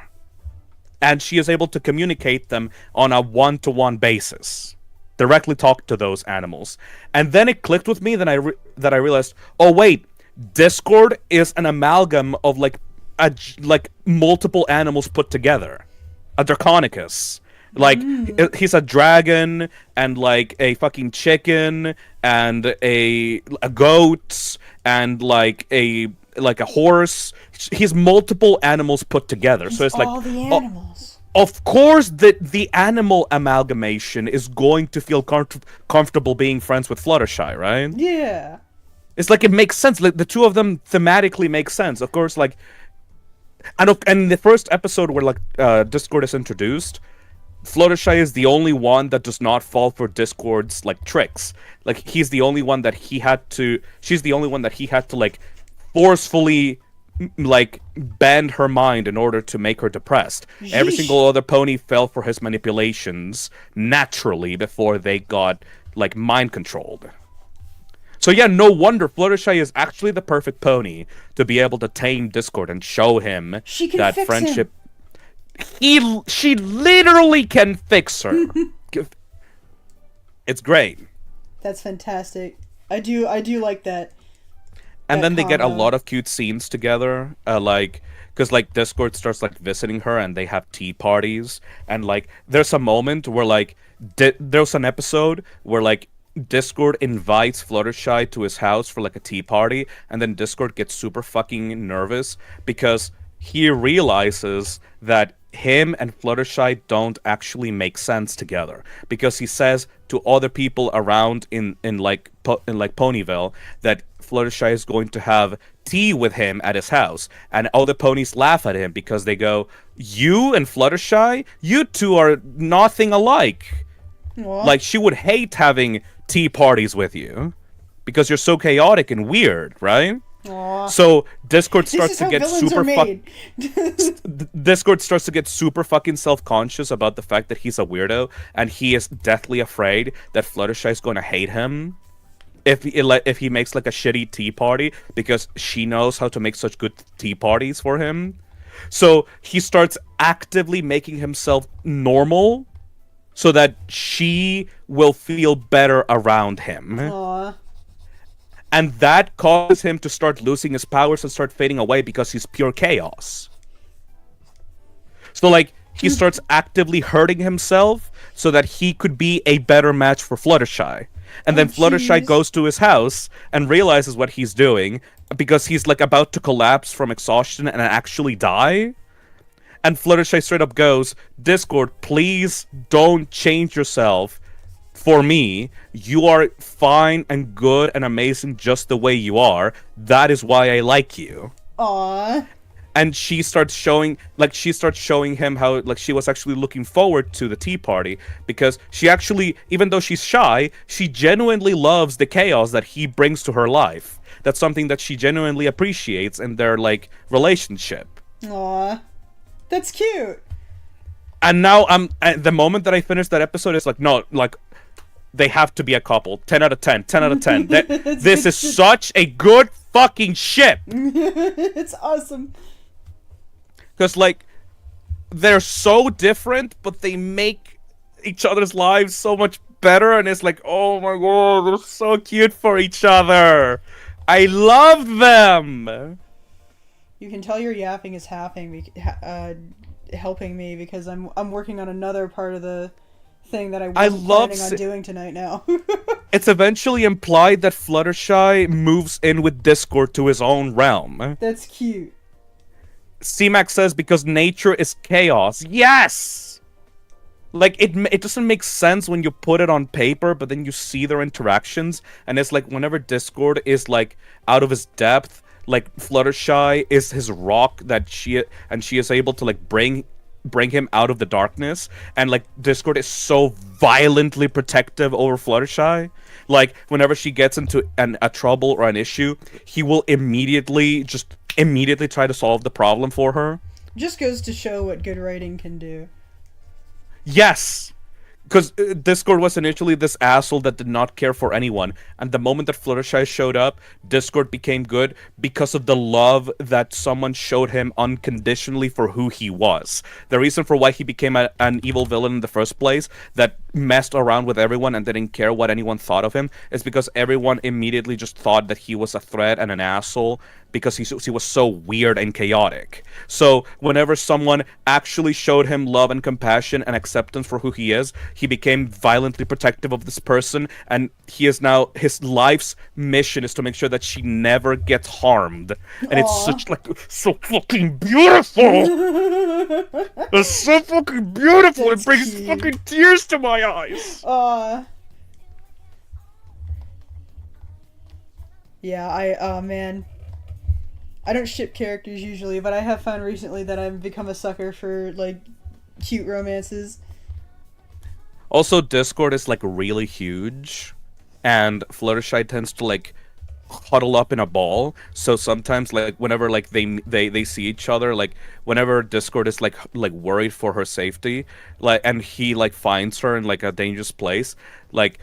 And she is able to communicate them on a one-to-one basis. Directly talk to those animals. And then it clicked with me that I realized, oh wait, Discord is an amalgam of like multiple animals put together. A Draconicus. Like, he's a dragon, and like a fucking chicken, and a goat, and like a horse. He's multiple animals put together. So it's like all the animals. Of course, the animal amalgamation is going to feel comfortable being friends with Fluttershy, right? Yeah. It's like it makes sense. Like the two of them thematically make sense. Of course, like, and in the first episode where like Discord is introduced, Fluttershy is the only one that does not fall for Discord's like tricks. Like she's the only one that he had to like forcefully like bend her mind in order to make her depressed. Every single other pony fell for his manipulations naturally before they got like mind controlled. So yeah, no wonder Fluttershy is actually the perfect pony to be able to tame Discord and show him She can that fix friendship. him. She literally can fix her. It's great. That's fantastic. I do like that. And then they get a combo. lot of cute scenes together, like, because like Discord starts like visiting her and they have tea parties, and like there's a moment where like there's an episode where like Discord invites Fluttershy to his house for like a tea party, and then Discord gets super fucking nervous because he realizes that him and Fluttershy don't actually make sense together, because he says to other people around in Ponyville that Fluttershy is going to have tea with him at his house, and all the ponies laugh at him because they go, "You and Fluttershy, you two are nothing alike." Aw. Like, she would hate having tea parties with you because you're so chaotic and weird, right? Aw. So Discord This starts is to how get villains super are made. Discord starts to get super fucking self-conscious about the fact that he's a weirdo, and he is deathly afraid that Fluttershy is going to hate him if he makes like a shitty tea party, because she knows how to make such good tea parties for him. So he starts actively making himself normal so that she will feel better around him. Aw. And that causes him to start losing his powers and start fading away because he's pure chaos. So, like, he starts actively hurting himself so that he could be a better match for Fluttershy. And then Fluttershy jeez. goes to his house and realizes what he's doing because he's, like, about to collapse from exhaustion and actually die. And Fluttershy straight up goes, "Discord, please don't change yourself for me. You are fine and good and amazing just the way you are. That is why I like you." Aw. And she starts showing him how like she was actually looking forward to the tea party, because she actually, even though she's shy, she genuinely loves the chaos that he brings to her life. That's something that she genuinely appreciates in their like relationship. Aw. That's cute. And now at the moment that I finished that episode, it's like, no, like, they have to be a couple. 10 out of 10. 10 out of 10. This is such a good fucking ship. It's awesome. Because, like, they're so different, but they make each other's lives so much better. And it's like, oh my god, they're so cute for each other. I love them. You can tell your yapping is helping me because I'm working on another part of the thing that I wasn't planning on doing tonight now. It's eventually implied that Fluttershy moves in with Discord to his own realm. That's cute. C-Max says because nature is chaos. Yes! Like, it doesn't make sense when you put it on paper, but then you see their interactions, and it's like whenever Discord is like out of his depth, like Fluttershy is his rock that she is able to like bring him out of the darkness, and like Discord is so violently protective over Fluttershy. Like whenever she gets into a trouble or an issue, he will immediately try to solve the problem for her. Just goes to show what good writing can do. Yes! Because Discord was initially this asshole that did not care for anyone, and the moment that Fluttershy showed up, Discord became good because of the love that someone showed him unconditionally for who he was. The reason for why he became an evil villain in the first place, that messed around with everyone and didn't care what anyone thought of him, is because everyone immediately just thought that he was a threat and an asshole, because he was so weird and chaotic. So whenever someone actually showed him love and compassion and acceptance for who he is, he became violently protective of this person, and he is now, his life's mission is to make sure that she never gets harmed. And it's such like so fucking beautiful. It's so fucking beautiful. That's it brings cute. fucking tears to my eyes. Yeah, oh man. I don't ship characters usually, but I have found recently that I've become a sucker for, like, cute romances. Also, Discord is, like, really huge, and Fluttershy tends to, like, huddle up in a ball, so sometimes, like, whenever, like, they see each other, like, whenever Discord is, like, worried for her safety, like, and he, like, finds her in, like, a dangerous place, like,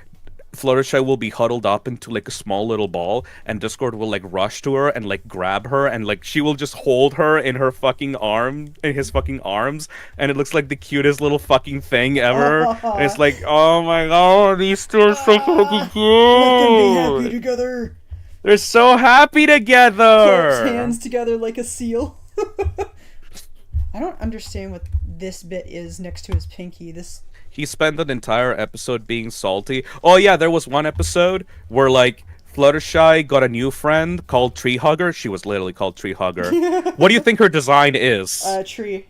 Fluttershy will be huddled up into like a small little ball, and Discord will like rush to her and like grab her, and like she will just hold her in her fucking in his fucking arms, and it looks like the cutest little fucking thing ever. And it's like, oh my god, these two are so fucking cute. Let them be happy together. They're so happy together. Corpse hands together like a seal. I don't understand what this bit is next to his pinky. He spent an entire episode being salty. Oh yeah, there was one episode where like Fluttershy got a new friend called Tree Hugger. She was literally called Tree Hugger. What do you think her design is? Tree.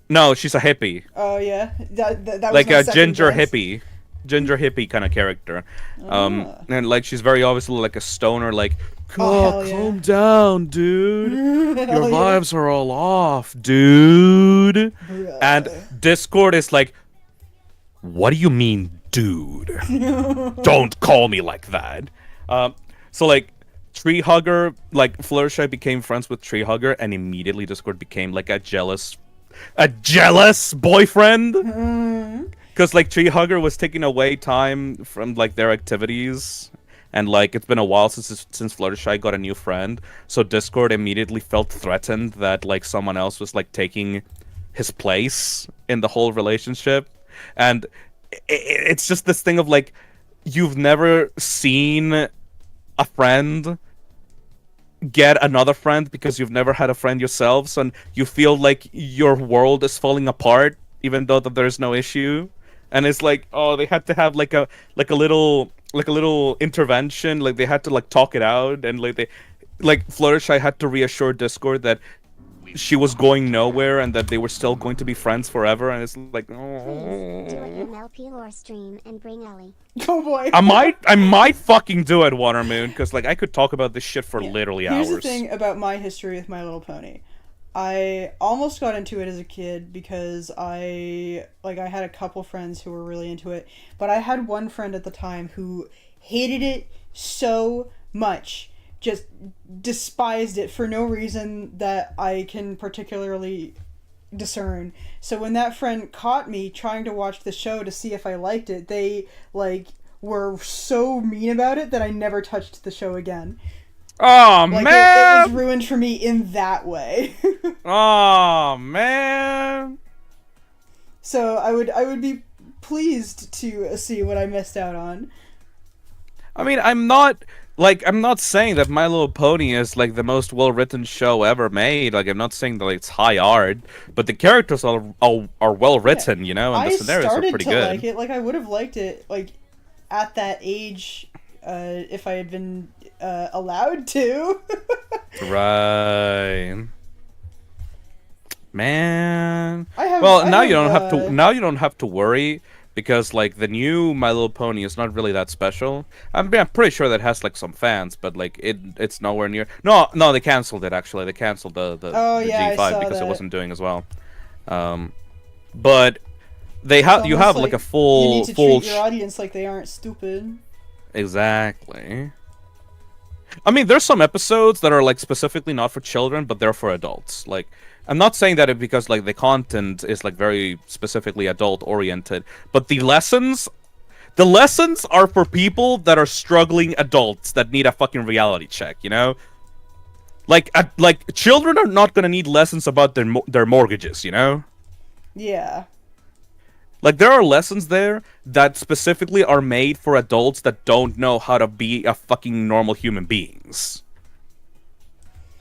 No, she's a hippie. Oh yeah, that was like my a second ginger guess. hippie kind of character. Ah. And like she's very obviously like a stoner. Like, Oh, hell yeah. calm down, dude. Hell Your yeah. vibes are all off, dude. And Discord is like, what do you mean, dude? Don't call me like that. So like Tree Hugger, like Fluttershy became friends with Tree Hugger, and immediately Discord became like a jealous boyfriend. Because like Tree Hugger was taking away time from like their activities, and like it's been a while since Fluttershy got a new friend. So Discord immediately felt threatened that like someone else was like taking his place in the whole relationship. And it's just this thing of like, you've never seen a friend get another friend because you've never had a friend yourselves, and you feel like your world is falling apart even though that there's no issue. And it's like, oh, they had to have like a little intervention, like they had to like talk it out, and like Fluttershy had to reassure Discord that she was going nowhere and that they were still going to be friends forever. And it's like, Do an MLP lore stream and bring Ellie. Oh boy. I might fucking do it, Watermoon, because like I could talk about this shit for literally Here's hours. the thing about my history with My Little Pony. I almost got into it as a kid because I had a couple friends who were really into it, but I had one friend at the time who hated it so much, just despised it for no reason that I can particularly discern. So when that friend caught me trying to watch the show to see if I liked it, they were so mean about it that I never touched the show again. Oh It man! was ruined for me in that way. Oh man! So I would be pleased to see what I missed out on. I mean, I'm not saying that My Little Pony is like the most well-written show ever made. Like, I'm not saying that like, it's high art, but the characters are well written, you know, and the scenarios are pretty good. Like it. Like I would have liked it like at that age if I had been allowed to. Right. Man. I Now have, you don't have to. Now you don't have to worry because like the new My Little Pony is not really that special. I'm pretty sure that has like some fans, but like it's nowhere near. No, they canceled it actually. They canceled the Oh, the yeah, I G5 saw because it that. wasn't doing as well. But you It's have almost like a full You need to treat your audience like they aren't stupid. Exactly. I mean, there's some episodes that are like specifically not for children, but they're for adults. Like, I'm not saying that because like the content is like very specifically adult oriented, but the lessons are for people that are struggling adults that need a fucking reality check. You know, like children are not gonna need lessons about their mortgages. You know. Yeah. Like, there are lessons there that specifically are made for adults that don't know how to be a fucking normal human beings.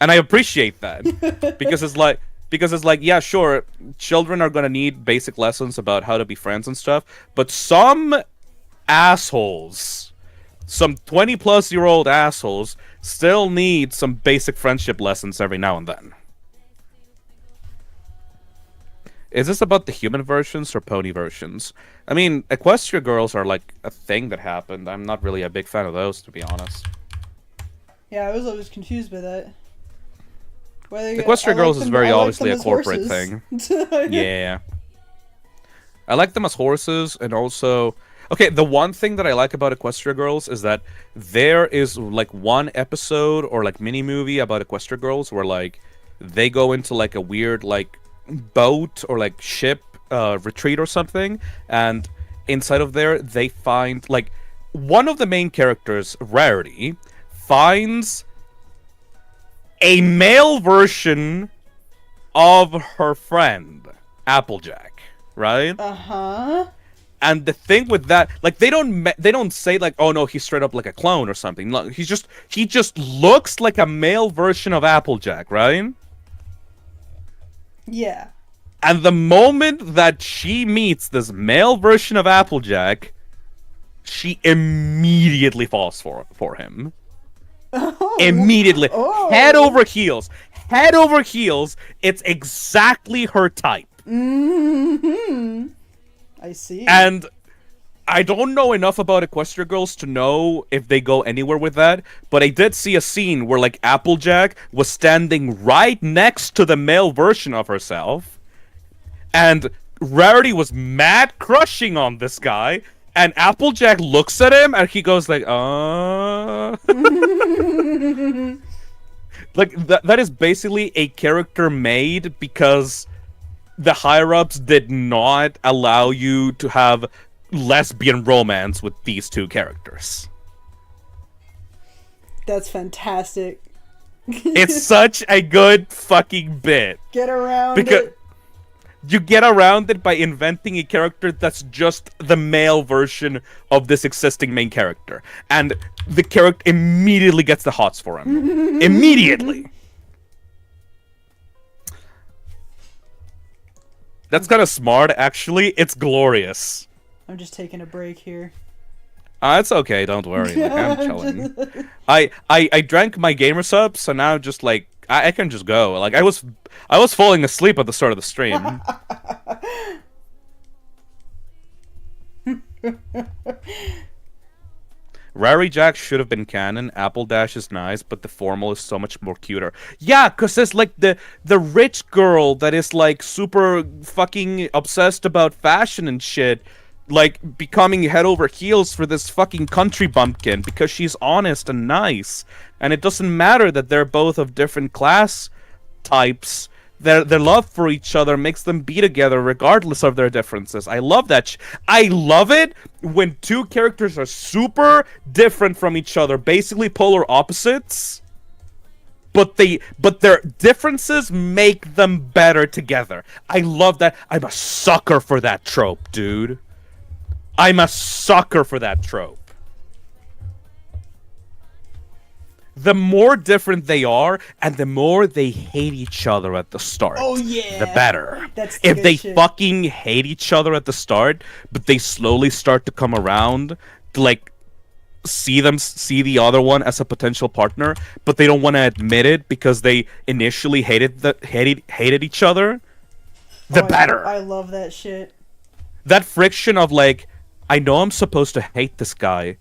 And I appreciate that. because it's like, yeah, sure, children are gonna need basic lessons about how to be friends and stuff, but some assholes, some 20-plus-year-old assholes, still need some basic friendship lessons every now and then. Is this about the human versions or pony versions? I mean, Equestria girls are like a thing that happened. I'm not really a big fan of those, to be honest. Yeah, I was always confused by that. Equestria girls is very obviously a corporate thing. Yeah. I like them as horses, and also... Okay, the one thing that I like about Equestria Girls is that there is, like, one episode or, like, mini-movie about Equestria Girls where, like, they go into, like, a weird, like, boat or like ship retreat or something, and inside of there they find like one of the main characters, Rarity, finds a male version of her friend Applejack, right? And the thing with that, like, they don't say like, oh no, he's straight up like a clone or something. Look, he just looks like a male version of Applejack, right? Yeah. And the moment that she meets this male version of Applejack, she immediately falls for him. Oh. Immediately. Oh. Head over heels. Head over heels. It's exactly her type. Mm-hmm. I see. And I don't know enough about Equestria Girls to know if they go anywhere with that, but I did see a scene where, like, Applejack was standing right next to the male version of herself, and Rarity was mad crushing on this guy, and Applejack looks at him, and he goes like, Like, that is basically a character made because the higher-ups did not allow you to have lesbian romance with these two characters. That's fantastic. It's such a good fucking bit. Get around because it. You get around it by inventing a character that's just the male version of this existing main character. And the character immediately gets the hots for him. Immediately. That's kind of smart, actually. It's glorious. I'm just taking a break here. It's okay, don't worry. Like, I'm chilling. I drank my gamer sub, so now just like I can just go. Like I was falling asleep at the start of the stream. Rary Jack should have been canon. Apple Dash is nice, but the formal is so much more cuter. Yeah, cause it's like the rich girl that is like super fucking obsessed about fashion and shit, like becoming head over heels for this fucking country bumpkin because she's honest and nice, and it doesn't matter that they're both of different class types. Their love for each other makes them be together regardless of their differences. I love that. I love it when two characters are super different from each other, basically polar opposites, but their differences make them better together. I love that. I'm a sucker for that trope, dude. I'm a sucker for that trope. The more different they are, and the more they hate each other at the start, oh yeah, the better. That's the if they shit. fucking hate each other at the start, but they slowly start to come around to like see the other one as a potential partner, but they don't want to admit it because they initially hated each other. the Oh, better. I love that shit. That friction of like, I know I'm supposed to hate this guy,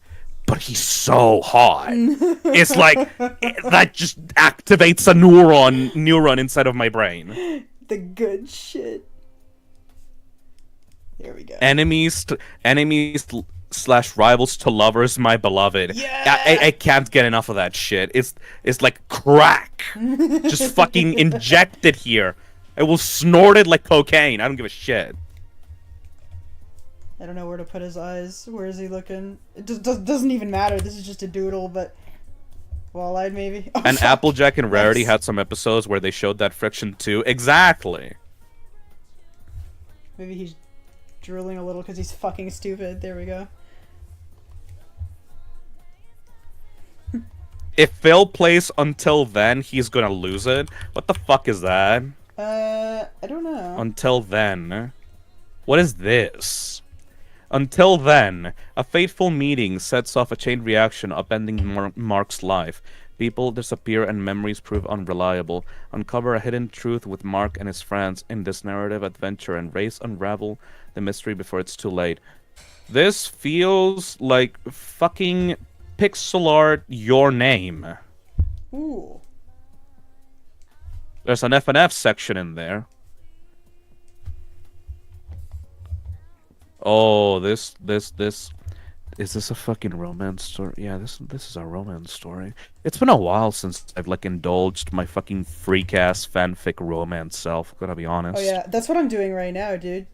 but he's so hot. It's like that just activates a neuron inside of my brain. The good shit. There we go. Enemies slash rivals to lovers, my beloved. Yeah! I can't get enough of that shit. It's like crack. Just fucking inject it here. I will snort it like cocaine. I don't give a shit. I don't know where to put his eyes. Where is he looking? It doesn't even matter. This is just a doodle, but wall-eyed maybe. Oh, And fuck. Applejack and Rarity Nice. had some episodes where they showed that friction too. Exactly. Maybe he's drooling a little because he's fucking stupid. There we go. If Phil plays until then, he's gonna lose it. What the fuck is that? I don't know. Until then. What is this? Until then, a fateful meeting sets off a chain reaction upending Mark's life. People disappear and memories prove unreliable. Uncover a hidden truth with Mark and his friends in this narrative adventure and race unravel the mystery before it's too late. This feels like fucking pixel art Your Name. Ooh. There's an F&F section in there. Oh, this is this a fucking romance story? Yeah, this is a romance story. It's been a while since I've like indulged my fucking freak ass fanfic romance self, gotta be honest. Oh yeah, that's what I'm doing right now, dude.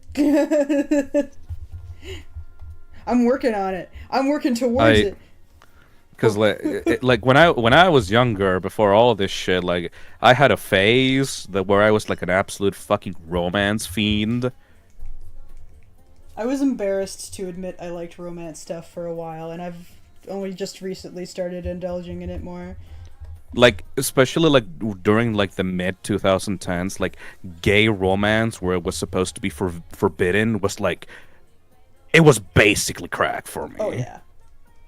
I'm working on it. I'm working towards it. Cause like when I was younger, before all of this shit, like I had a phase where I was like an absolute fucking romance fiend. I was embarrassed to admit I liked romance stuff for a while, and I've only just recently started indulging in it more. Like, especially like during like the mid 2010s, like gay romance where it was supposed to be Oh, forbidden was like, it was basically crack for me. Oh yeah.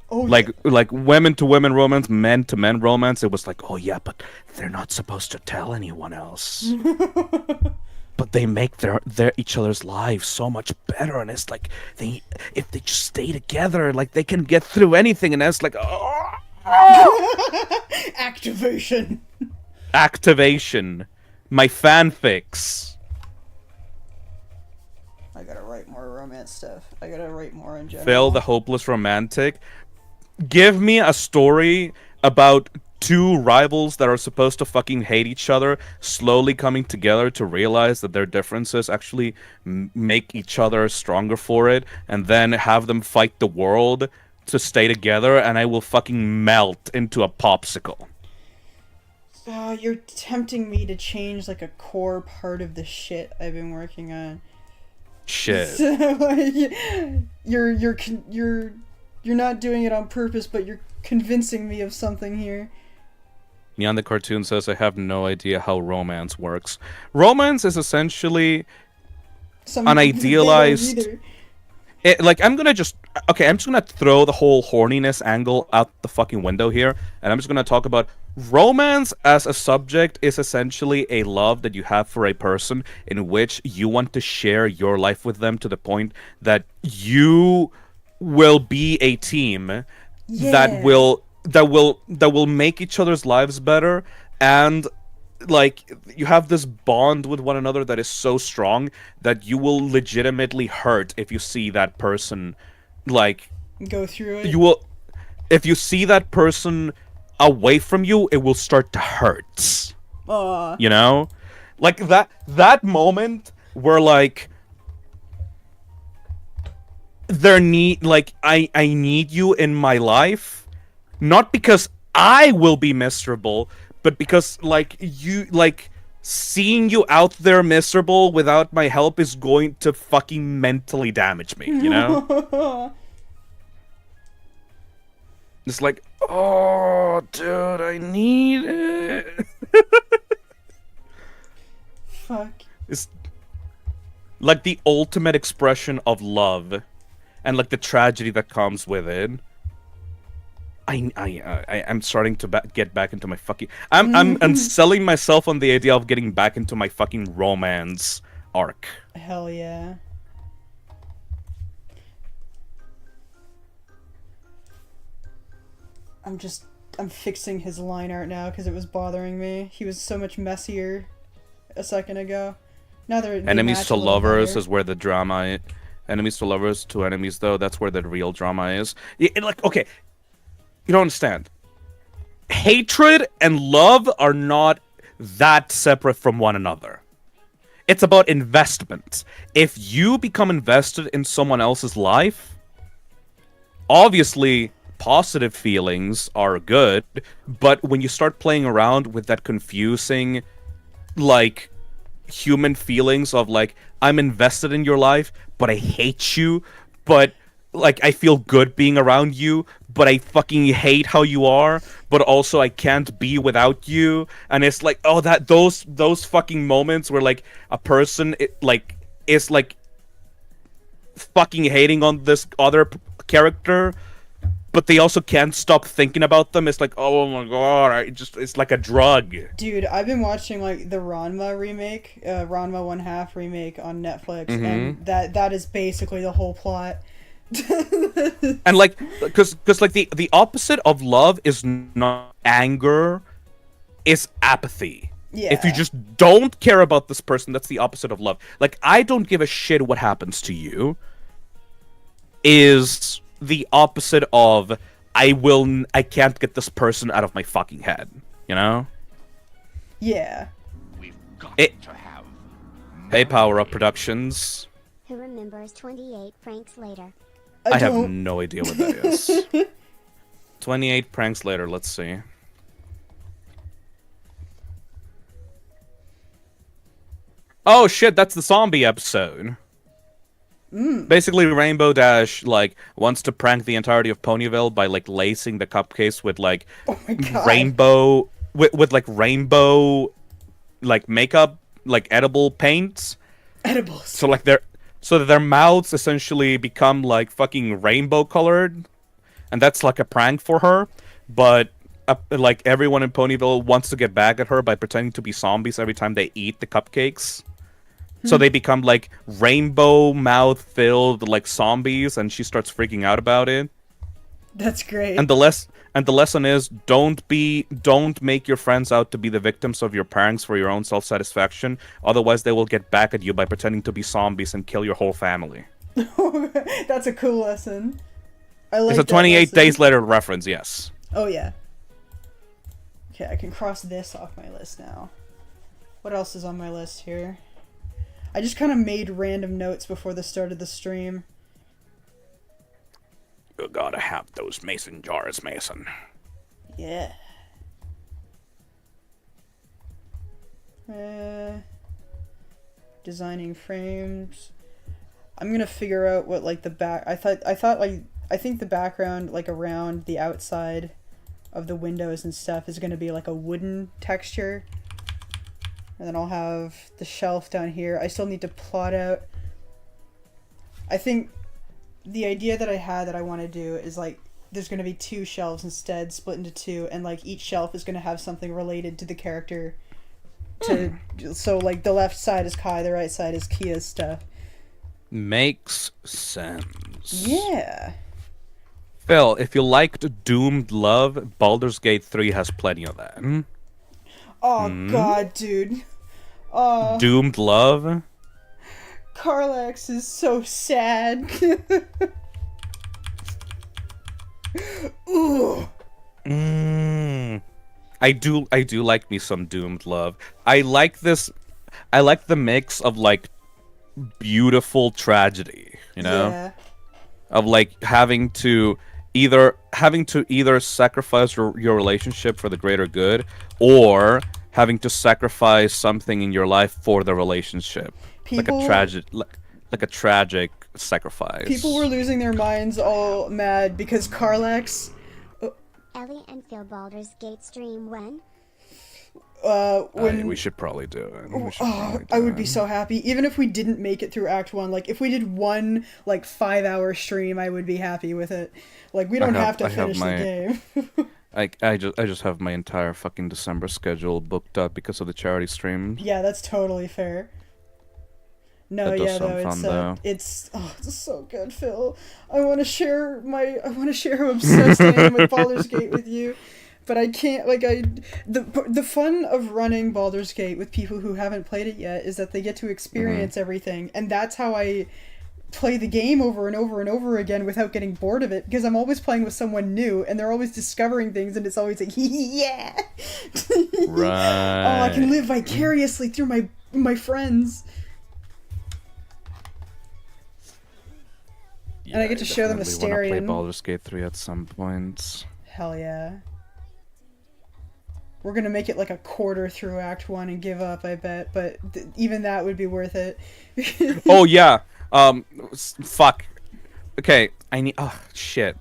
Oh, like women to women romance, men to men romance. It was like, oh yeah, but they're not supposed to tell anyone else. But they make their each other's lives so much better, and it's like if they just stay together, like they can get through anything, and it's like, Activation. Activation, my fanfics. I gotta write more romance stuff. I gotta write more in general. Phil, the hopeless romantic. Give me a story about two rivals that are supposed to fucking hate each other, slowly coming together to realize that their differences actually make each other stronger for it, and then have them fight the world to stay together, and I will fucking melt into a popsicle. You're tempting me to change like a core part of the shit I've been working on. Shit. So, like, you're not doing it on purpose, but you're convincing me of something here. Neon the Cartoon says, I have no idea how romance works. Romance is essentially an idealized... I'm just gonna throw the whole horniness angle out the fucking window here, and I'm just gonna talk about romance as a subject is essentially a love that you have for a person in which you want to share your life with them to the point that you will be a team that will make each other's lives better, and like you have this bond with one another that is so strong that you will legitimately hurt if you see that person like go through it. You will, if you see that person away from you, it will start to hurt. You know, like that moment where like I need you in my life. Not because I will be miserable, but because, like, seeing you out there miserable without my help is going to fucking mentally damage me, you know? It's like, oh, dude, I need it. Fuck. It's like the ultimate expression of love and, like, the tragedy that comes with it. I'm starting to get back into my fucking... I'm selling myself on the idea of getting back into my fucking romance arc. Hell yeah. I'm fixing his line art now because it was bothering me. He was so much messier a second ago. Now they Enemies match to a little lovers better. is where the drama. Enemies to lovers to enemies though. That's where the real drama is. Like okay, you don't understand. Hatred and love are not that separate from one another. It's about investment. If you become invested in someone else's life, obviously positive feelings are good, but when you start playing around with that confusing, like, human feelings of, like, I'm invested in your life, but I hate you, but, like, I feel good being around you, but I fucking hate how you are, but also I can't be without you, and it's like, oh, those fucking moments where, like, a person, is, like, fucking hating on this other character, but they also can't stop thinking about them. It's like, oh my god, it's like a drug. Dude, I've been watching like the Ranma remake, Ranma 1/2 remake on Netflix, and that is basically the whole plot. And like, because like the opposite of love is not anger, is apathy. Yeah. If you just don't care about this person, that's the opposite of love. Like, I don't give a shit what happens to you, is the opposite of I can't get this person out of my fucking head, you know? Yeah. We've got It- to have Hey, Power Up Productions. Who remembers 28 pranks later? I have don't- no idea what that is. 28 pranks later, let's see. Oh shit, that's the zombie episode. Basically, Rainbow Dash, like, wants to prank the entirety of Ponyville by, like, lacing the cupcakes with, like, Oh my god. rainbow... With, like, rainbow, like, makeup, like, edible paints. Edibles. So, like, so that their mouths essentially become, like, fucking rainbow-colored. And that's, like, a prank for her. But, like, everyone in Ponyville wants to get back at her by pretending to be zombies every time they eat the cupcakes. So they become, like, rainbow mouth-filled, like, zombies, and she starts freaking out about it. That's great. And the lesson is, don't make your friends out to be the victims of your pranks for your own self-satisfaction. Otherwise, they will get back at you by pretending to be zombies and kill your whole family. That's a cool lesson. I like It's a that 28 lesson. Days Later reference, yes. Oh yeah. Okay, I can cross this off my list now. What else is on my list here? I just kind of made random notes before the start of the stream. You gotta have those mason jars, Mason. Yeah. Designing frames. I'm gonna figure out what like the back. I think the background like around the outside of the windows and stuff is gonna be like a wooden texture. And then I'll have the shelf down here. I still need to plot out. I think the idea that I had that I want to do is like there's going to be 2 shelves instead, split into 2, and like each shelf is going to have something related to the character. So like the left side is Kai, the right side is Kia's stuff. Makes sense. Yeah. Phil, if you liked Doomed Love, Baldur's Gate 3 has plenty of that. Oh god, dude. Oh, Doomed Love? Carlax is so sad. Ooh. I do like me some Doomed Love. I like the mix of like beautiful tragedy, you know? Yeah. Of like having to either sacrifice your relationship for the greater good, or having to sacrifice something in your life for the relationship. People, like a tragic sacrifice. people were losing their minds all mad because Carlax Ellie and Phil Baldur's Gate stream when? when we should probably do it. I would be so happy even if we didn't make it through Act 1. Like if we did one like 5-hour stream, I would be happy with it. Like we don't have to finish the game. I just have my entire fucking December schedule booked up because of the charity streams. Yeah, that's totally fair. No, That does yeah, sound though fun, though. it's so good, Phil. I want to share how obsessed I am with Baldur's Gate with you, but I can't. The fun of running Baldur's Gate with people who haven't played it yet is that they get to experience everything, and that's how I play the game over and over and over again without getting bored of it, because I'm always playing with someone new and they're always discovering things, and it's always like yeah. Right. Oh, I can live vicariously through my friends. Yeah, And I get to show them definitely wanna play Asterion. Baldur's Gate 3 at some point. Hell yeah. We're gonna make it like a quarter through Act 1 and give up, I bet, but even that would be worth it. Oh yeah. Fuck. Okay, I need. Oh shit.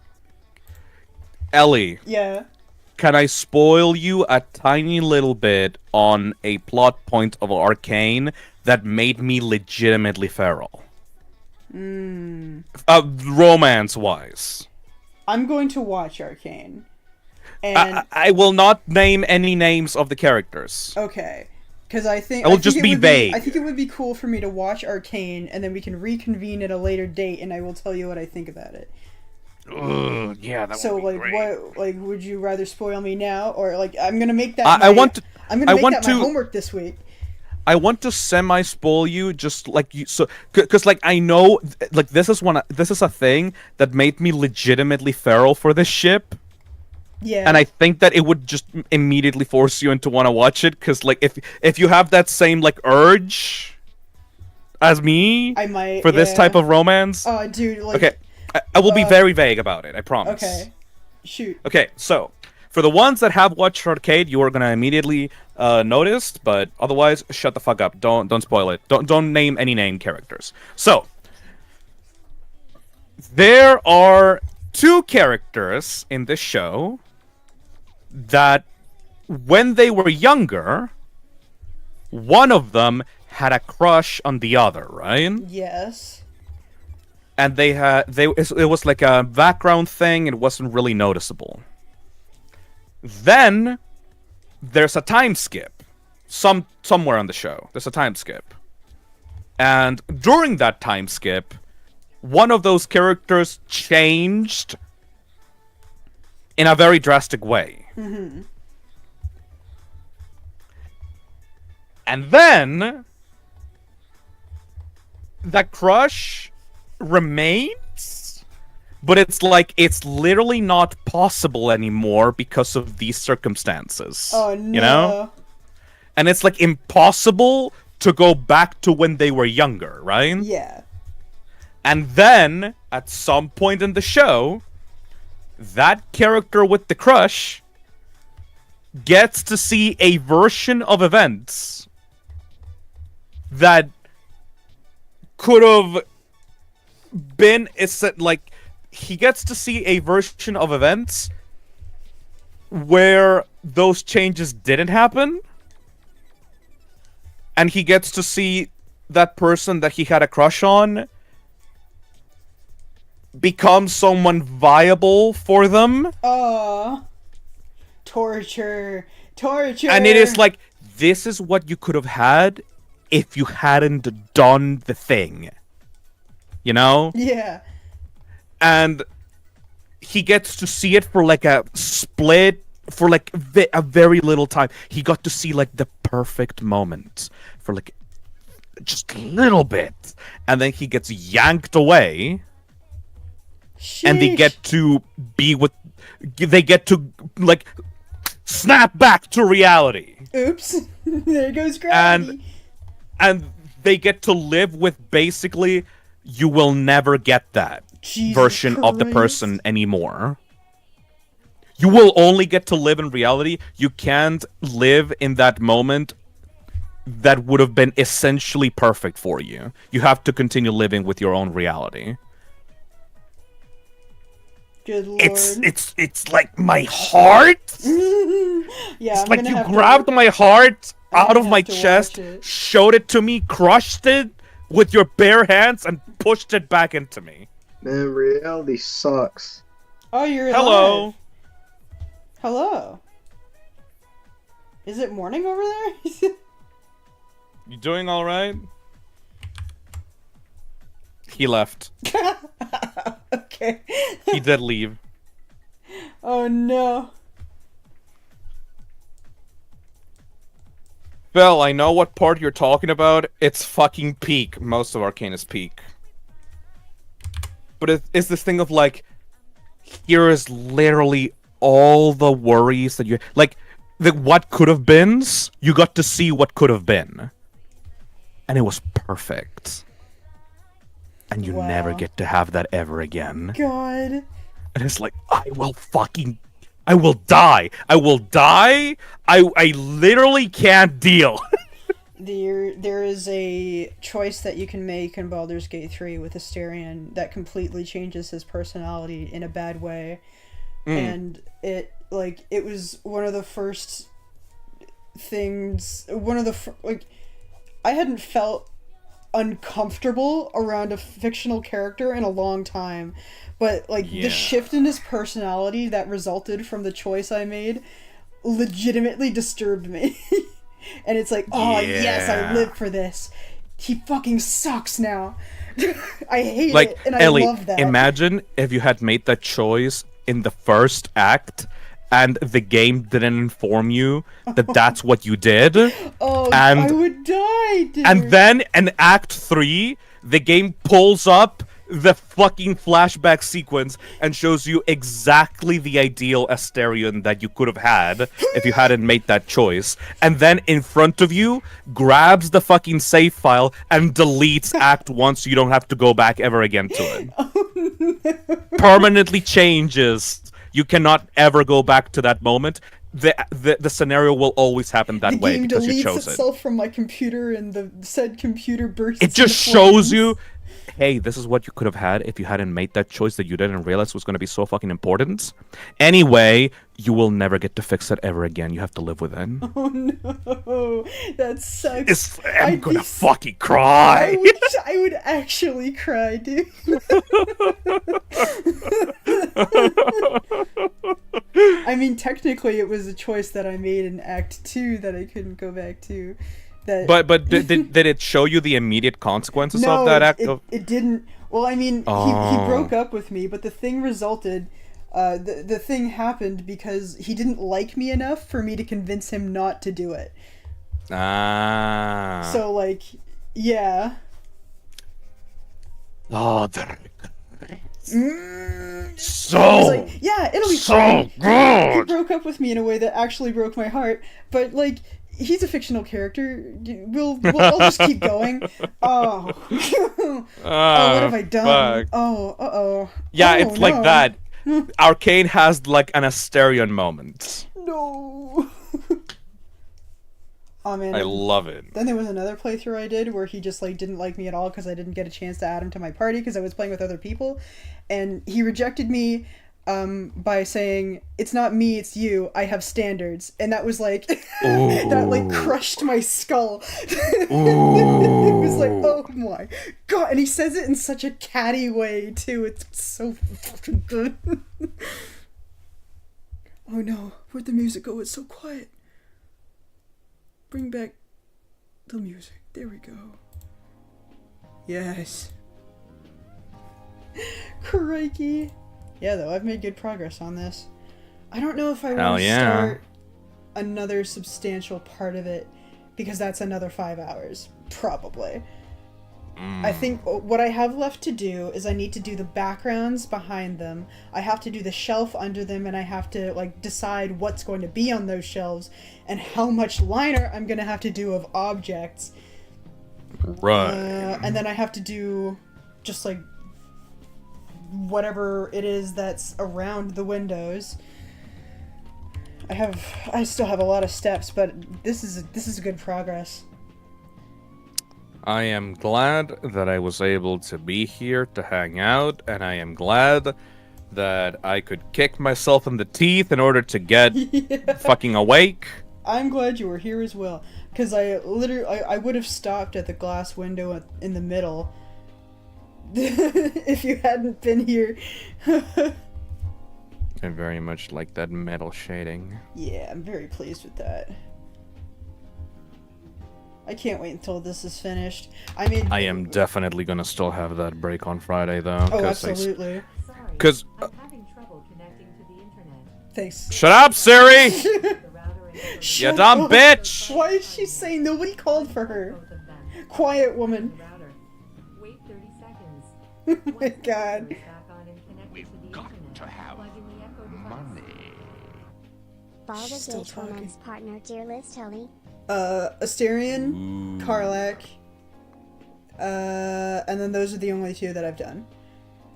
Ellie, Yeah. can I spoil you a tiny little bit on a plot point of Arcane that made me legitimately feral? Romance-wise. I'm going to watch Arcane. And I will not name any names of the characters. okay. Because I think I will think just it be would vague. I think it would be cool for me to watch Arcane, and then we can reconvene at a later date, and I will tell you what I think about it. Ugh, yeah, that So would be like, great. what like would you rather spoil me now, or like I'm gonna make that? I want to. I'm gonna I make want that my to- homework this week. I want to semi-spoil you, just like you, so because like I know, like this is a thing that made me legitimately feral for this ship, Yeah. and I think that it would just immediately force you into want to watch it, because like if you have that same like urge as me I might for this yeah. type of romance. Oh, dude. Like. Okay, I will be very vague about it. I promise. Okay. Shoot. Okay, so for the ones that have watched Arcade, you are gonna immediately notice, but otherwise, shut the fuck up. Don't spoil it. Don't name any named characters. So there are two characters in this show that, when they were younger, one of them had a crush on the other, right? Yes. And it was like a background thing. It wasn't really noticeable. Then there's a time skip. Somewhere on the show, there's a time skip. And during that time skip, one of those characters changed in a very drastic way. Mm-hmm. And then that crush remains, but it's like it's literally not possible anymore because of these circumstances. Oh no. You know? And it's like impossible to go back to when they were younger, right? Yeah. And then at some point in the show, that character with the crush gets to see a version of events that could have been, it's like he gets to see a version of events where those changes didn't happen, and he gets to see that person that he had a crush on become someone viable for them. Oh. Torture. And it is like, this is what you could have had if you hadn't done the thing. You know? Yeah. And he gets to see it for like a split, for like a very little time. He got to see like the perfect moment for like just a little bit. And then he gets yanked away. And they Sheesh. get to be with, they get to like snap back to reality. Oops. There goes gravity. And they get to live with basically, you will never get that Jesus version of the Christ. person anymore. You will only get to live in reality. You can't live in that moment that would have been essentially perfect for you. You have to continue living with your own reality. Good lord. It's like my heart. Yeah, It's I'm like gonna you have grabbed my heart I'm out gonna of my have to watch chest, it. showed it to me, crushed it with your bare hands, and pushed it back into me. Man, reality sucks. Oh, you're Hello. alive. Hello. Is it morning over there? You doing all right? He left. Okay. He did leave. Oh no. Well, I know what part you're talking about. It's fucking peak. Most of Arcane is peak. But it's this thing of like, here is literally all the worries that you like. The what could have beens. You got to see what could have been, and it was perfect. And you never Wow. get to have that ever again. God. And it's like, I will die. I will die. I literally can't deal. There is a choice that you can make in Baldur's Gate 3 with Asterion that completely changes his personality in a bad way. And it was one of the first things, I hadn't felt uncomfortable around a fictional character in a long time, but the shift in his personality that resulted from the choice I made legitimately disturbed me. And it's like, oh yes, I live for this. He fucking sucks now. I hate it, and Ellie, I love that. imagine if you had made that choice in the first act and the game didn't inform you that that's what you did. Oh, and I would die, dude. And then in Act 3, the game pulls up the fucking flashback sequence and shows you exactly the ideal Asterion that you could have had if you hadn't made that choice. And then in front of you, grabs the fucking save file and deletes Act 1 so you don't have to go back ever again to it. Oh, no. Permanently changes. You cannot ever go back to that moment. The scenario will always happen that way because you chose it. The game deletes itself from my computer, and the said computer bursts. It just shows you, hey, this is what you could have had if you hadn't made that choice that you didn't realize was going to be so fucking important. Anyway, you will never get to fix it ever again. You have to live with it. Oh no, that sucks. I'm gonna fucking cry. I would actually cry, dude. I mean, technically, it was a choice that I made in Act 2 that I couldn't go back to. But did it show you the immediate consequences of that act? It didn't. Well, I mean, he broke up with me, but the thing resulted. The thing happened because he didn't like me enough for me to convince him not to do it. Ah. So, yeah. Oh, So yeah, it'll be so fine. good. He broke up with me in a way that actually broke my heart, but he's a fictional character. I'll just keep going. Oh. Oh, what have I done? Fuck. Oh. Yeah, oh, it's like no. that. Arcane has an Asterion moment. No. Oh man. I love it. Then there was another playthrough I did where he just didn't like me at all because I didn't get a chance to add him to my party because I was playing with other people, and he rejected me saying, "It's not me, it's you. I have standards," and that was that crushed my skull. It was like, oh my god, and he says it in such a catty way too. It's so fucking good. Oh no, where'd the music go? It's so quiet. Bring back the music. There we go. Yes. Crikey. Yeah, though, I've made good progress on this. I don't know if I want to start another substantial part of it, because that's another 5 hours. Probably. I think what I have left to do is I need to do the backgrounds behind them. I have to do the shelf under them, and I have to decide what's going to be on those shelves and how much liner I'm going to have to do of objects. Right. And then I have to do just whatever it is that's around the windows. I still have a lot of steps, but this is good progress. I am glad that I was able to be here to hang out, and I am glad that I could kick myself in the teeth in order to get fucking awake. I'm glad you were here as well, because I would have stopped at the glass window in the middle if you hadn't been here. I very much like that metal shading. Yeah, I'm very pleased with that. I can't wait until this is finished. I mean, I am definitely gonna still have that break on Friday though. Oh, absolutely. Because Thanks. shut up, Siri! Shut You dumb up. bitch! Why is she saying nobody called for her? Quiet woman. Oh my god. We've got to have money. Baldur's She's still Gate romance partner, dear Liz Tully. Asterion, Karlach, and then those are the only two that I've done.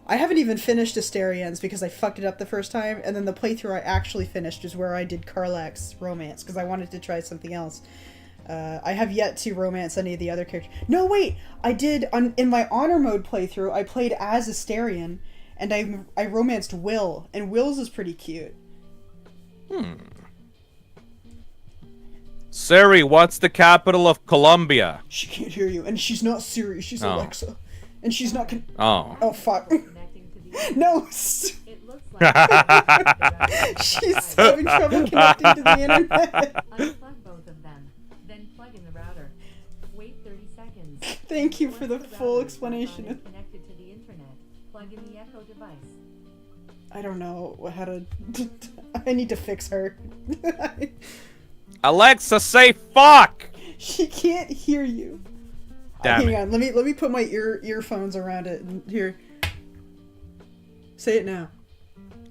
I haven't even finished Asterions because I fucked it up the first time, and then the playthrough I actually finished is where I did Karlach's romance, because I wanted to try something else. I have yet to romance any of the other characters. No, wait! I did, in my honor mode playthrough, I played as Asterion, and I romanced Will, and Will's is pretty cute. Siri, what's the capital of Colombia? She can't hear you, and she's not Siri, she's Oh. Alexa. And she's not Oh. Oh, fuck. No! She's having trouble connecting to the internet. Unplug both of them, then plug in the router. Wait 30 seconds. Thank you for the full explanation. Connected to the internet. Plug in the Echo device. I don't know how to... I need to fix her. Alexa, say fuck! She can't hear you. Damn Hang it. on, let me put my earphones around it. Here. Say it now.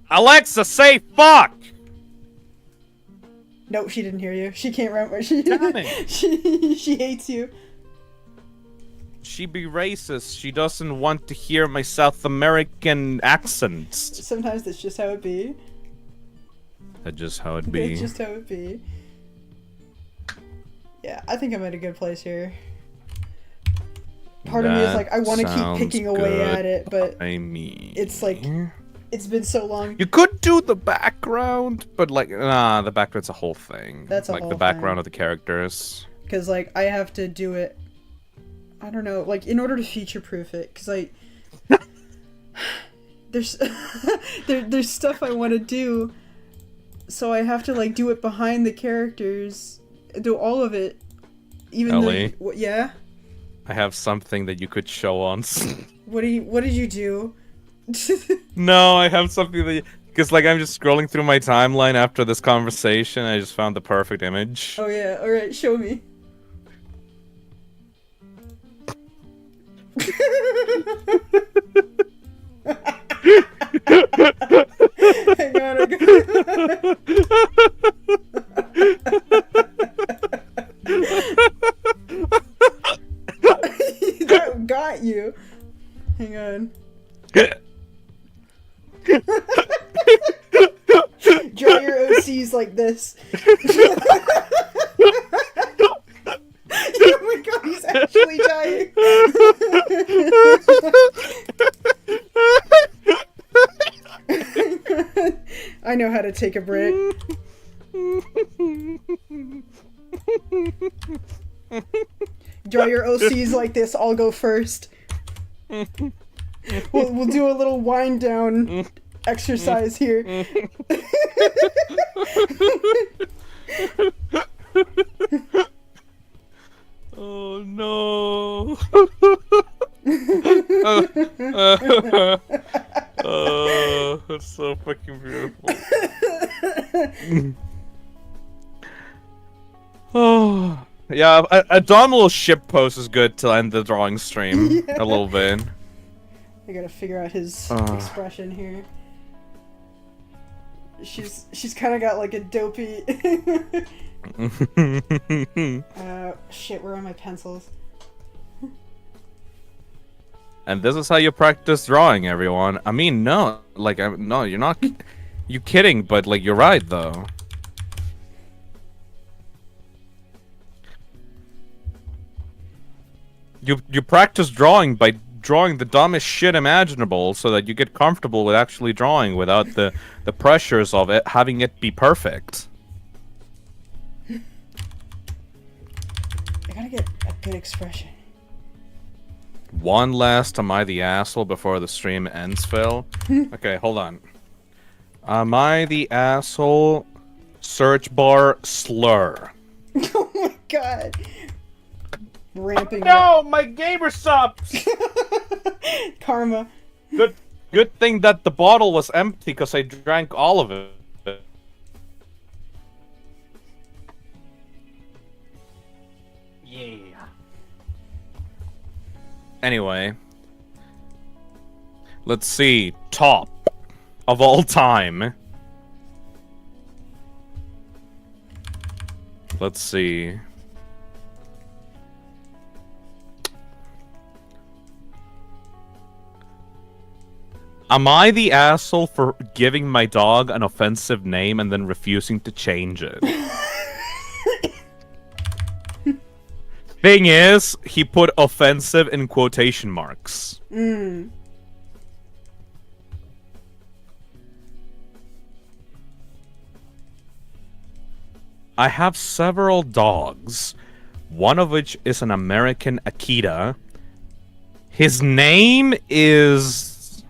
Alexa, say fuck! No, she didn't hear you. She can't remember. She, Damn it. she hates you. She be racist. She doesn't want to hear my South American accents. Sometimes that's just how it be. That's just how it be. That's just how it be. Yeah, I think I'm at a good place here. Part of me is like, I want to keep picking away at it, but I mean, it's like, it's been so long. you could do the background, but like, nah, the background's a whole thing. That's a like whole the background thing. of the characters. Because, like, I have to do it, I don't know, like, in order to future-proof it, because, like, there's, there's stuff I want to do, so I have to, like, do it behind the characters, do all of it, even Ellie? though, yeah? I have something that you could show on. What did you do? No, I have something that... Because, like, I'm just scrolling through my timeline after this conversation, I just found the perfect image. Oh yeah, alright, show me. Hang on, that got you. Hang on. Draw your OCs like this. Oh my god, he's actually dying. I know how to take a break. Draw your OCs like this, I'll go first. We'll do a little wind down exercise here. Oh no. Oh, that's so fucking beautiful. Oh, yeah, a dumb little ship pose is good to end the drawing stream a little bit. I gotta figure out his expression here. She's kind of got like a dopey. Shit, where are my pencils? And this is how you practice drawing, everyone. I mean, no, like, no, you're not. You kidding? But like, you're right though. You practice drawing by drawing the dumbest shit imaginable, so that you get comfortable with actually drawing without the pressures of it having it be perfect. I gotta get a good expression. One last am I the asshole before the stream ends, Phil? Okay, hold on. Am I the asshole? Search bar slur. Oh my god. ramping No, my gamer subs! karma. Good thing that the bottle was empty because I drank all of it. Yeah. Anyway. Let's see. Top of all time. Let's see. Am I the asshole for giving my dog an offensive name and then refusing to change it? Thing is, he put offensive in quotation marks. I have several dogs, one of which is an American Akita. His name is...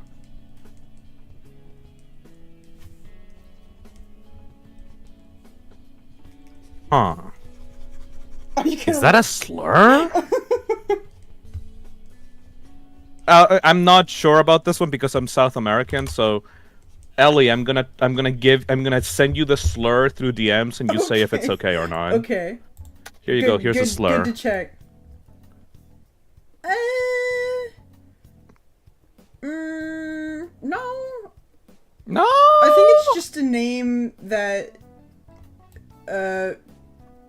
Huh. Is that a slur? I'm not sure about this one because I'm South American, so Ellie, I'm gonna send you the slur through DMs and you say if it's okay or not. Okay. Here you go, here's the slur. Good to check. No. No! I think it's just a name that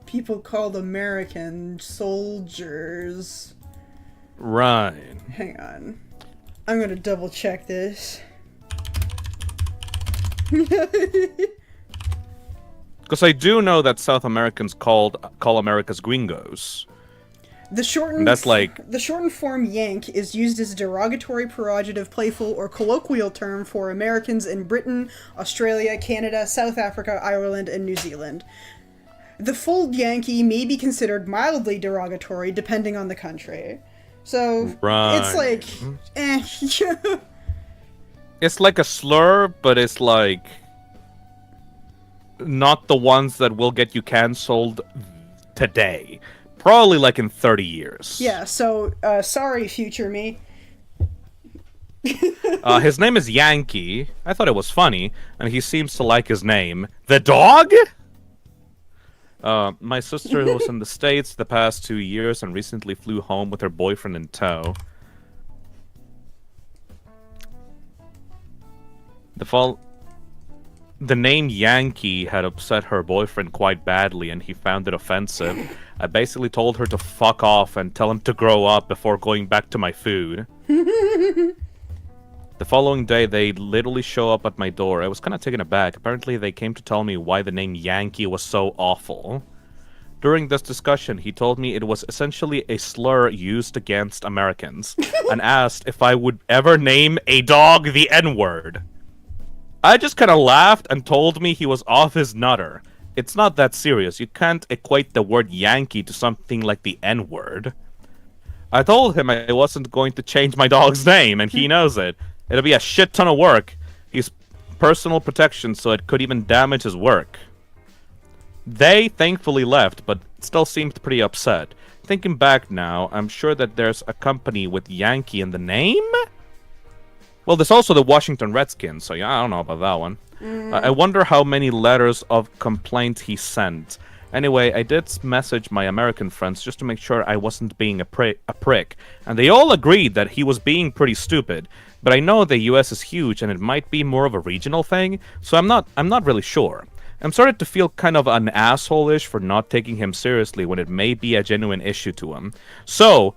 people called American soldiers. Right. Hang on. I'm gonna double check this. Because I do know that South Americans call Americas gringos. The shortened form Yank is used as a derogatory, pejorative, playful, or colloquial term for Americans in Britain, Australia, Canada, South Africa, Ireland, and New Zealand. The full Yankee may be considered mildly derogatory depending on the country. So, it's like, It's like a slur, but it's like... not the ones that will get you cancelled today. Probably like in 30 years. Yeah, so, sorry, future me. His name is Yankee. I thought it was funny, and he seems to like his name. The dog? My sister was in the States the past 2 years and recently flew home with her boyfriend in tow. The name Yankee had upset her boyfriend quite badly and he found it offensive. I basically told her to fuck off and tell him to grow up before going back to my food. The following day, they literally show up at my door. I was kind of taken aback. Apparently, they came to tell me why the name Yankee was so awful. During this discussion, he told me it was essentially a slur used against Americans, and asked if I would ever name a dog the N-word. I just kind of laughed and told me he was off his nutter. It's not that serious. You can't equate the word Yankee to something like the N-word. I told him I wasn't going to change my dog's name, and he knows it. It'll be a shit ton of work. He's personal protection, so it could even damage his work. They thankfully left, but still seemed pretty upset. Thinking back now, I'm sure that there's a company with Yankee in the name? Well, there's also the Washington Redskins, so yeah, I don't know about that one. I wonder how many letters of complaint he sent. Anyway, I did message my American friends just to make sure I wasn't being a prick, and they all agreed that he was being pretty stupid. But I know the US is huge and it might be more of a regional thing, so I'm not really sure. I'm starting to feel kind of an asshole-ish for not taking him seriously when it may be a genuine issue to him. So,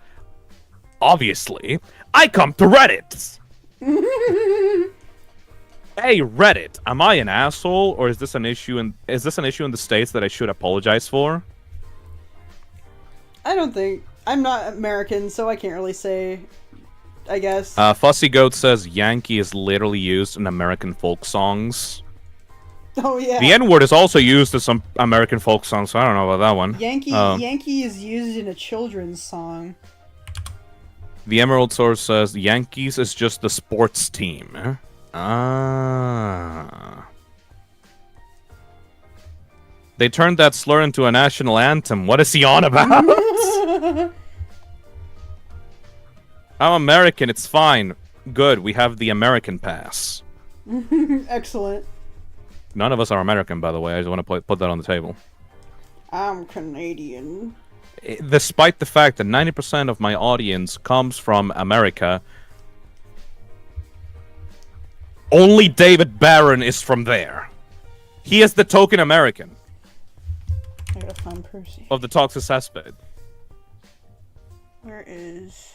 obviously, I come to Reddit! Hey Reddit, am I an asshole, or is this an issue in the States that I should apologize for? I don't think... I'm not American, so I can't really say... I guess. Fussy Goat says Yankee is literally used in American folk songs. Oh yeah. The N-word is also used in some American folk songs, so I don't know about that one. Yankee is used in a children's song. The Emerald Source says Yankees is just the sports team. Ah. They turned that slur into a national anthem. What is he on about? I'm American, it's fine. Good, we have the American pass. Excellent. None of us are American, by the way. I just want to put that on the table. I'm Canadian. Despite the fact that 90% of my audience comes from America, only David Barron is from there. He is the token American. I gotta find Percy. Of the Toxic aspect. Where is...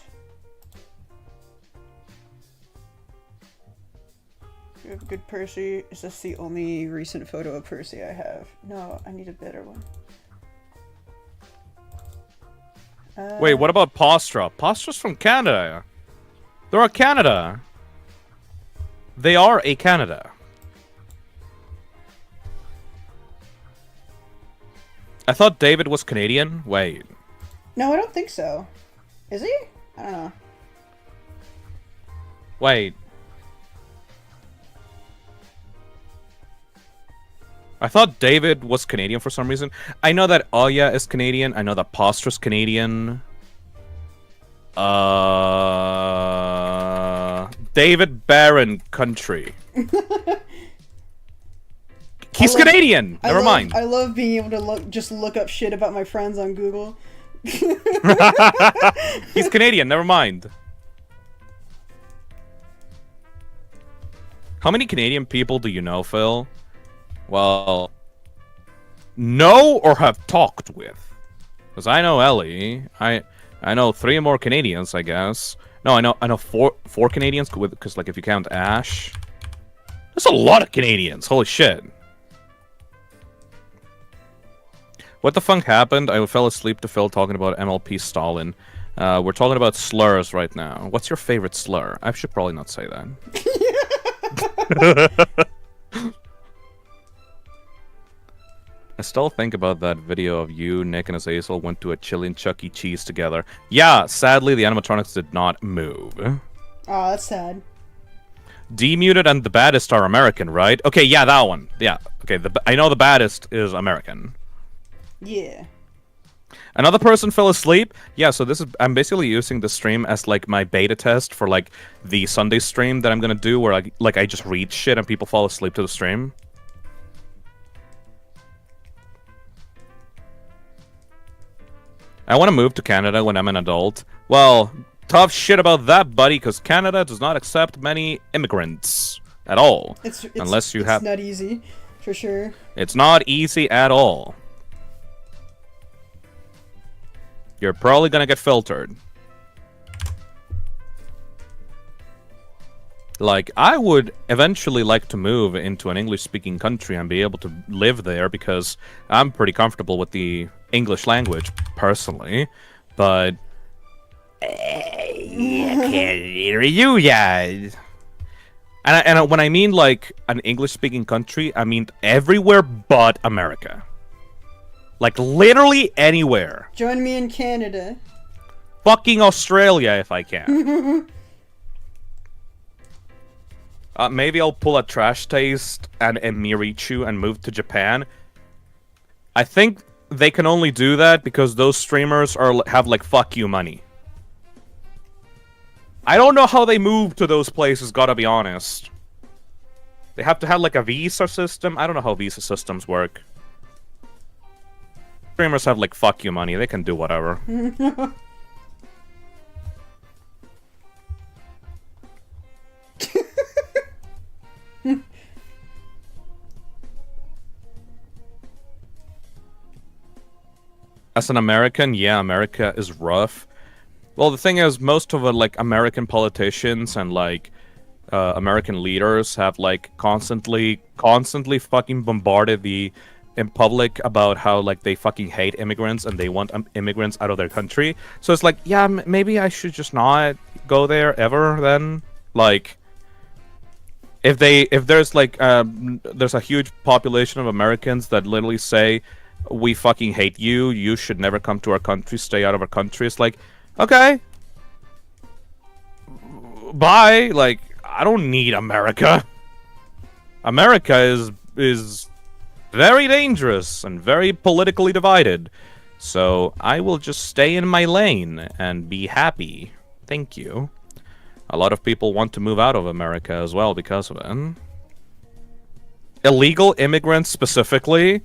Do you have a good Percy? Is this the only recent photo of Percy I have? No, I need a better one. Wait, what about Postra? Postra's from Canada. They're a Canada. They are a Canada. I thought David was Canadian. Wait. No, I don't think so. Is he? I don't know. Wait. I thought David was Canadian for some reason. I know that Aya is Canadian. I know that Postra's Canadian. David Barron country. He's Canadian. Never mind. I love being able to just look up shit about my friends on Google. He's Canadian. Never mind. How many Canadian people do you know, Phil? Well, know or have talked with? Because I know Ellie. I know 3 more Canadians, I guess. No, I know four Canadians, because like if you count Ash, there's a lot of Canadians. Holy shit! What the fuck happened? I fell asleep to Phil talking about MLP Stalin. We're talking about slurs right now. What's your favorite slur? I should probably not say that. I still think about that video of you, Nick, and Azazel went to a chilling Chuck E. Cheese together. Yeah, sadly, the animatronics did not move. Oh, that's sad. Demuted and the baddest are American, right? Okay, yeah, that one. Yeah, okay, I know the baddest is American. Yeah. Another person fell asleep? Yeah, so I'm basically using the stream as, like, my beta test for, like, the Sunday stream that I'm gonna do where, I just read shit and people fall asleep to the stream. I want to move to Canada when I'm an adult. Well, tough shit about that, buddy, because Canada does not accept many immigrants at all. Unless you have... It's not easy, for sure. It's not easy at all. You're probably gonna get filtered. Like, I would eventually like to move into an English-speaking country and be able to live there because I'm pretty comfortable with the English language, personally. But... I can't hear you guys. And when I mean, like, an English-speaking country, I mean everywhere but America. Like, literally anywhere. Join me in Canada. Fucking Australia, if I can. Maybe I'll pull a Trash Taste and a Mirichu and move to Japan. I think they can only do that because those streamers have, like, fuck you money. I don't know how they move to those places, gotta be honest. They have to have, like, a visa system? I don't know how visa systems work. Streamers have, like, fuck you money. They can do whatever. As an American, yeah, America is rough. Well, the thing is, most of the, like, American politicians and, like, American leaders have, like, constantly fucking bombarded in public about how, like, they fucking hate immigrants and they want immigrants out of their country. So it's like, yeah, maybe I should just not go there ever then. Like, if there's, like, there's a huge population of Americans that literally say, we fucking hate you, you should never come to our country, stay out of our country. It's like, okay. Bye. Like, I don't need America. America is very dangerous and very politically divided. So I will just stay in my lane and be happy. Thank you. A lot of people want to move out of America as well because of it. Illegal immigrants specifically?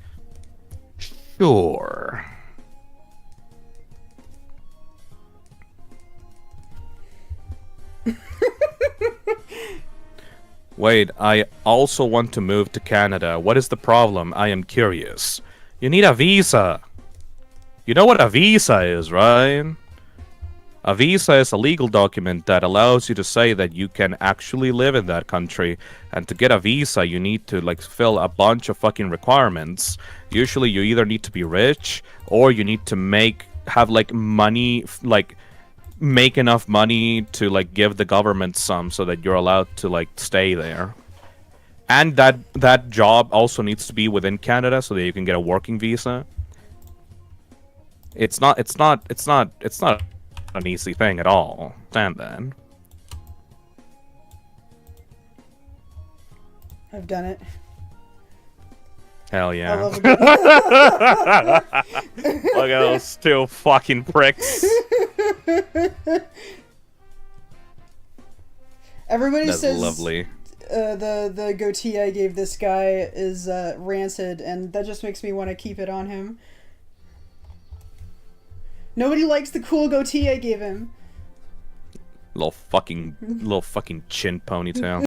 Sure. Wait, I also want to move to Canada. What is the problem? I am curious. You need a visa. You know what a visa is, right? A visa is a legal document that allows you to say that you can actually live in that country. And to get a visa, you need to, like, fill a bunch of fucking requirements. Usually you either need to be rich, or you need to have, like, money, like, make enough money to, like, give the government some so that you're allowed to, like, stay there. And that job also needs to be within Canada so that you can get a working visa. It's not an easy thing at all. Stand then. I've done it. Hell yeah. I love it. Look at those two fucking pricks. Everybody That's says lovely. The goatee I gave this guy is rancid, and that just makes me want to keep it on him. Nobody likes the cool goatee I gave him. Little fucking chin ponytail.